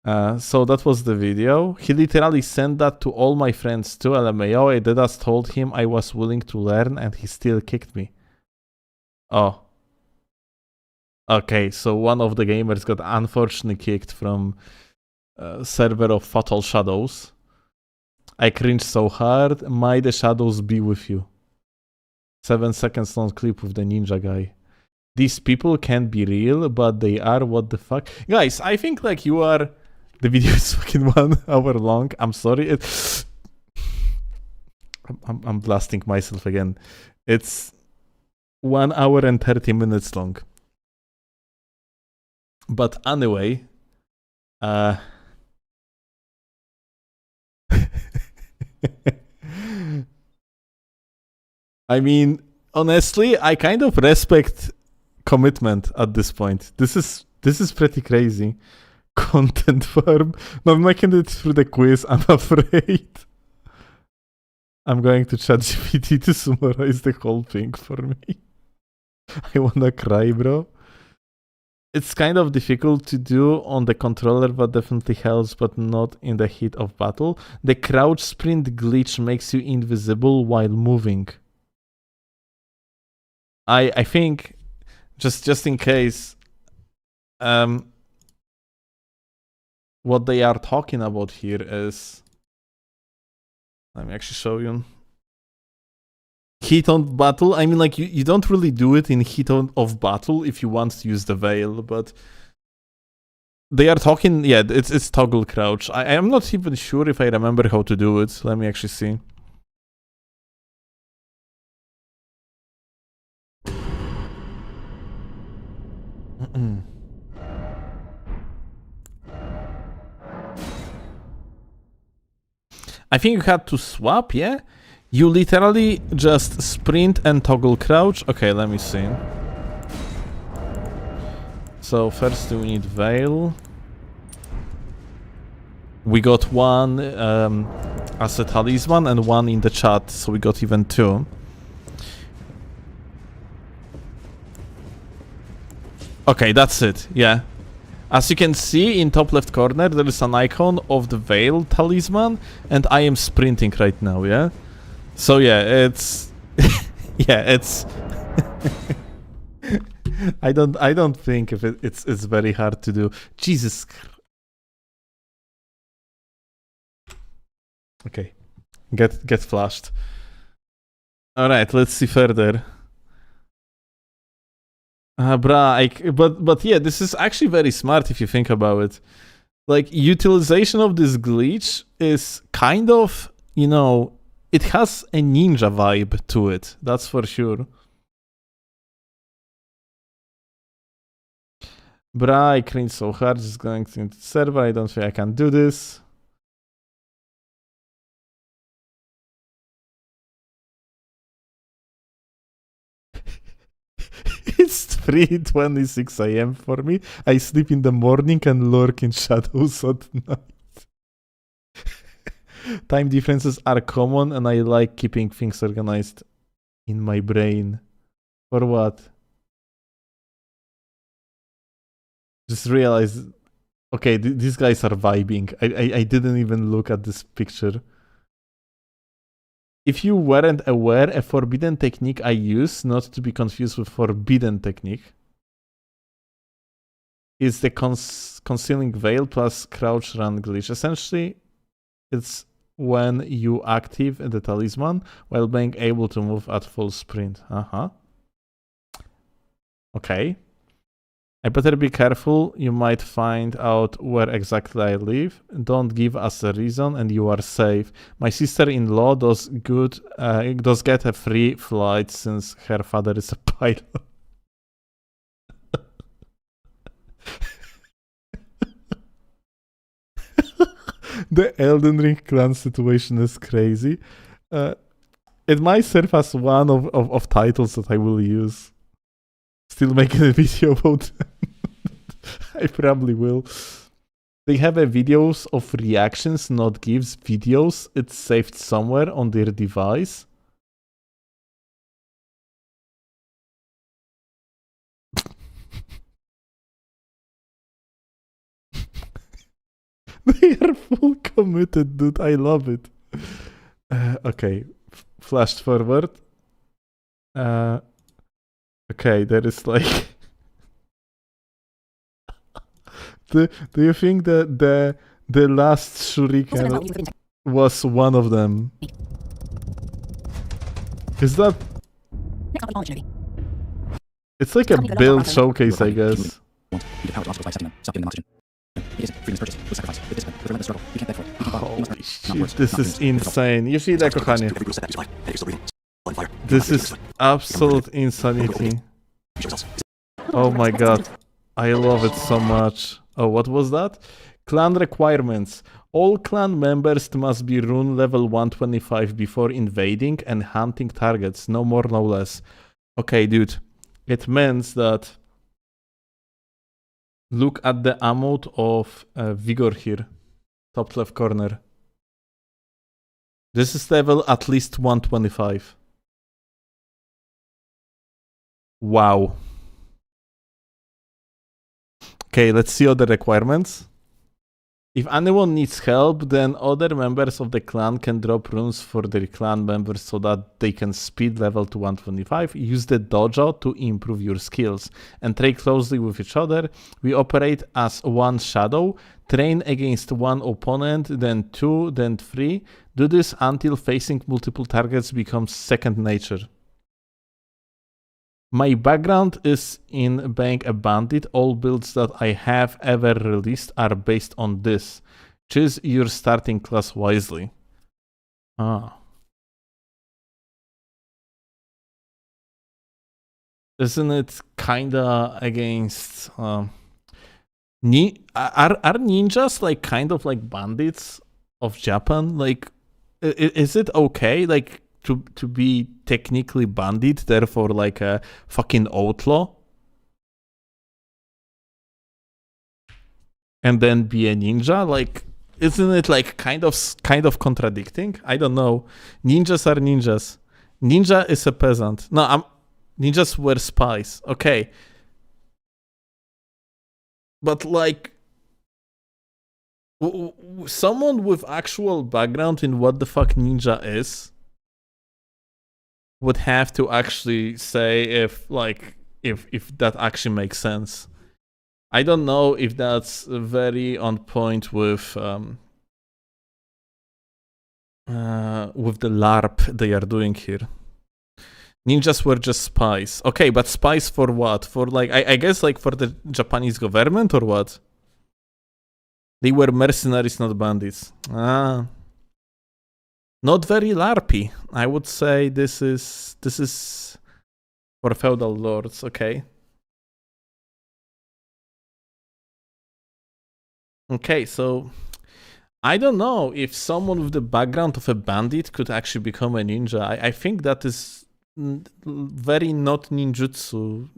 So that was the video. He literally sent that to all my friends too, LMAO. Adidas told him I was willing to learn and he still kicked me. Oh. Okay, so one of the gamers got unfortunately kicked from server of Fatal Shadows. I cringed so hard. May the shadows be with you. 7 seconds long clip with the ninja guy. These people can't be real, but they are. What the fuck? Guys, I think like you are... The video is fucking 1 hour long. I'm sorry. I'm blasting myself again. It's 1 hour and 30 minutes long. But anyway, I mean, honestly, I kind of respect commitment at this point. This is pretty crazy. Content farm. Not making it through the quiz, I'm afraid. I'm going to ChatGPT to summarize the whole thing for me. I wanna cry, bro. It's kind of difficult to do on the controller, but definitely helps, but not in the heat of battle. The crouch sprint glitch makes you invisible while moving. I think, just in case, what they are talking about here is... Let me actually show you. Heat on battle, I mean, like, you don't really do it in heat of battle if you want to use the veil, but they are talking, yeah, it's toggle crouch. I am not even sure if I remember how to do it. Let me actually see. I think you had to swap, yeah? You literally just sprint and toggle crouch. Okay, let me see. So first we need veil. We got one as a talisman and one in the chat, so we got even 2. Okay, that's it. Yeah. As you can see in top left corner, there is an icon of the Veil talisman, and I am sprinting right now, yeah? So yeah, it's... yeah, it's... I don't think if it's very hard to do. Jesus. Okay. Get flashed. Alright, let's see further. But yeah, this is actually very smart if you think about it. Like, utilization of this glitch is kind of, you know, it has a ninja vibe to it, that's for sure. Bruh, I cringe so hard just going to the server, I don't think I can do this. It's 3:26 AM for me. I sleep in the morning and lurk in shadows at night. Time differences are common and I like keeping things organized in my brain. For what? Just realize, okay, these guys are vibing. I didn't even look at this picture. If you weren't aware, a forbidden technique I use, not to be confused with forbidden technique, is the concealing veil plus crouch run glitch. Essentially, it's when you active the talisman while being able to move at full sprint. Okay. I better be careful, you might find out where exactly I live. Don't give us a reason and you are safe. My sister-in-law does get a free flight since her father is a pilot. The Elden Ring clan situation is crazy. It might serve as one of titles that I will use. Still making a video about them. I probably will. They have a videos of reactions, not GIFs. Videos. It's saved somewhere on their device. They are full committed, dude. I love it. Okay. Flashed forward. Okay, there is like... do you think that the last shuriken was one of them? Is that... It's like a build showcase, I guess. Holy shit, this is insane. You see that, kochanie? This is absolute insanity. Oh my god. I love it so much. Oh, what was that? Clan requirements. All clan members must be rune level 125 before invading and hunting targets. No more, no less. Okay, dude. It means that... Look at the amount of vigor here. Top left corner. This is level at least 125. Wow. Okay, let's see other requirements. If anyone needs help, then other members of the clan can drop runes for their clan members so that they can speed level to 125. Use the dojo to improve your skills and train closely with each other. We operate as one shadow. Train against one opponent, then two, then three. Do this until facing multiple targets becomes second nature. My background is in being a bandit. All builds that I have ever released are based on this. Choose your starting class wisely. Ah. Isn't it kinda against... are ninjas like kind of like bandits of Japan? Like, is it okay? Like, to be technically bandit, therefore like a fucking outlaw, and then be a ninja? Like, isn't it like kind of contradicting? I don't know. Ninjas are ninjas. Ninja is a peasant. No, ninjas were spies. Okay. But like, someone with actual background in what the fuck ninja is would have to actually say if that actually makes sense. I don't know if that's very on point with the LARP they are doing here. Ninjas were just spies. Okay, but spies for what? For like, I guess like for the Japanese government or what? They were mercenaries, not bandits. Ah. Not very LARPy. I would say this is for feudal lords, okay. Okay, so I don't know if someone with the background of a bandit could actually become a ninja. I think that is very not ninjutsu.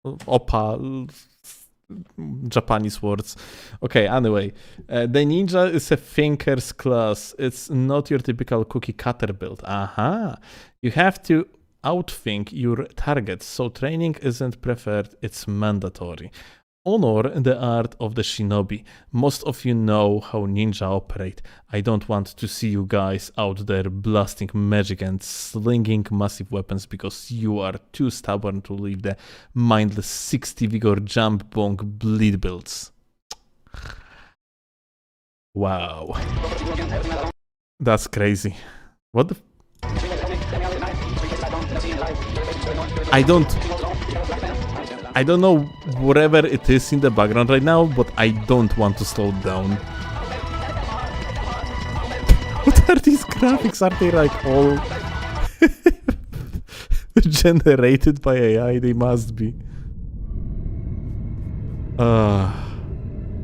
Oppa. Japanese words. Okay, anyway. The ninja is a thinker's class. It's not your typical cookie cutter build. Aha. You have to outthink your targets, so training isn't preferred, it's mandatory. Honor the art of the shinobi. Most of you know how ninja operate. I don't want to see you guys out there blasting magic and slinging massive weapons because you are too stubborn to leave the mindless 60 vigor jump bonk bleed builds. Wow. That's crazy. What the... I don't know whatever it is in the background right now, but I don't want to slow down. What are these graphics? Are they like all generated by AI? They must be.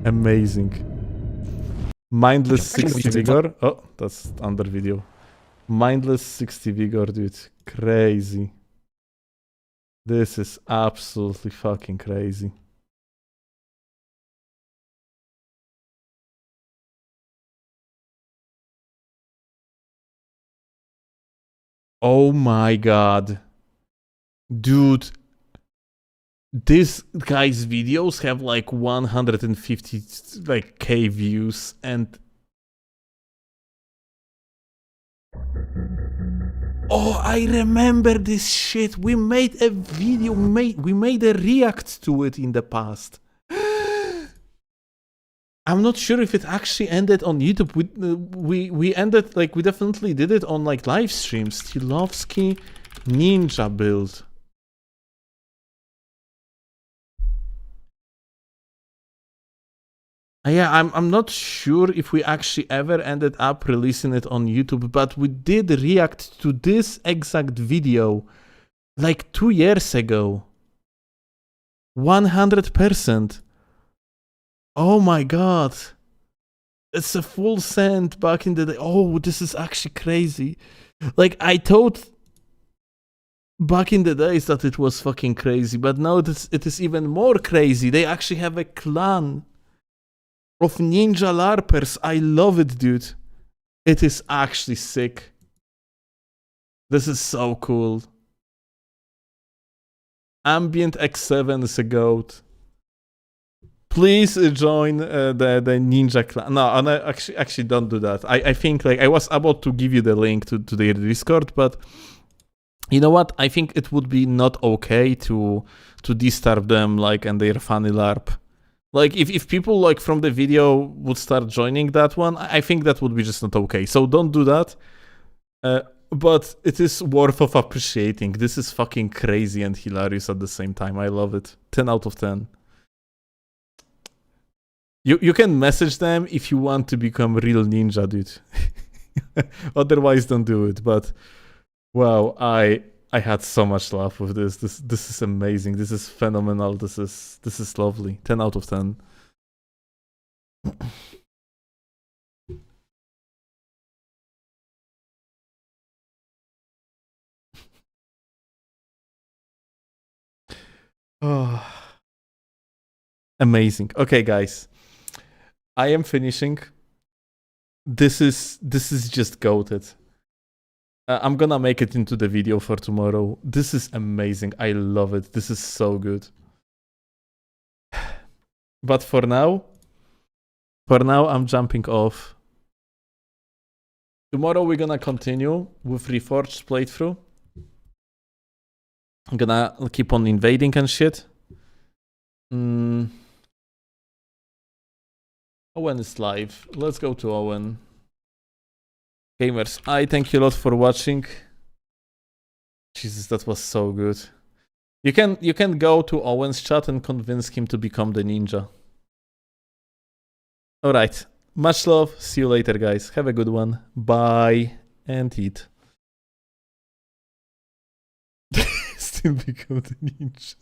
Amazing. Mindless 60 vigor. Oh, that's under video. Mindless 60 vigor, dude. Crazy. This is absolutely fucking crazy. Oh my god. Dude. This guy's videos have like 150 like K views and... Oh, I remember this shit. We made a video, we made a react to it in the past. I'm not sure if it actually ended on YouTube. We ended, like, we definitely did it on, like, live streams. Steelovsky ninja build. Yeah, I'm not sure if we actually ever ended up releasing it on YouTube, but we did react to this exact video like 2 years ago. 100%. Oh my god. It's a full send back in the day. Oh, this is actually crazy. Like, I thought back in the days that it was fucking crazy, but now it is even more crazy. They actually have a clan of ninja larpers. I love it, dude. It is actually sick. This is so cool. Ambient X7 is a goat. Please join the ninja clan. No, actually don't do that. I think, like, I was about to give you the link to their Discord, but you know what? I think it would be not okay to disturb them, like, and their funny LARP. Like, if people, like, from the video would start joining that one, I think that would be just not okay. So don't do that. But it is worth of appreciating. This is fucking crazy and hilarious at the same time. I love it. 10 out of 10. You can message them if you want to become real ninja, dude. Otherwise, don't do it. But, wow, I had so much laugh with this. This is amazing. This is phenomenal. This is lovely. 10 out of 10. Oh. Amazing. Okay, guys. I am finishing. This is just goated. I'm gonna make it into the video for tomorrow. This is amazing. I love it. This is so good. But for now, I'm jumping off. Tomorrow we're gonna continue with Reforged playthrough. I'm gonna keep on invading and shit. Owen is live. Let's go to Owen. Gamers, I thank you a lot for watching. Jesus, that was so good. You can go to Owen's chat and convince him to become the ninja. Alright. Much love. See you later, guys. Have a good one. Bye. And eat. Still become the ninja.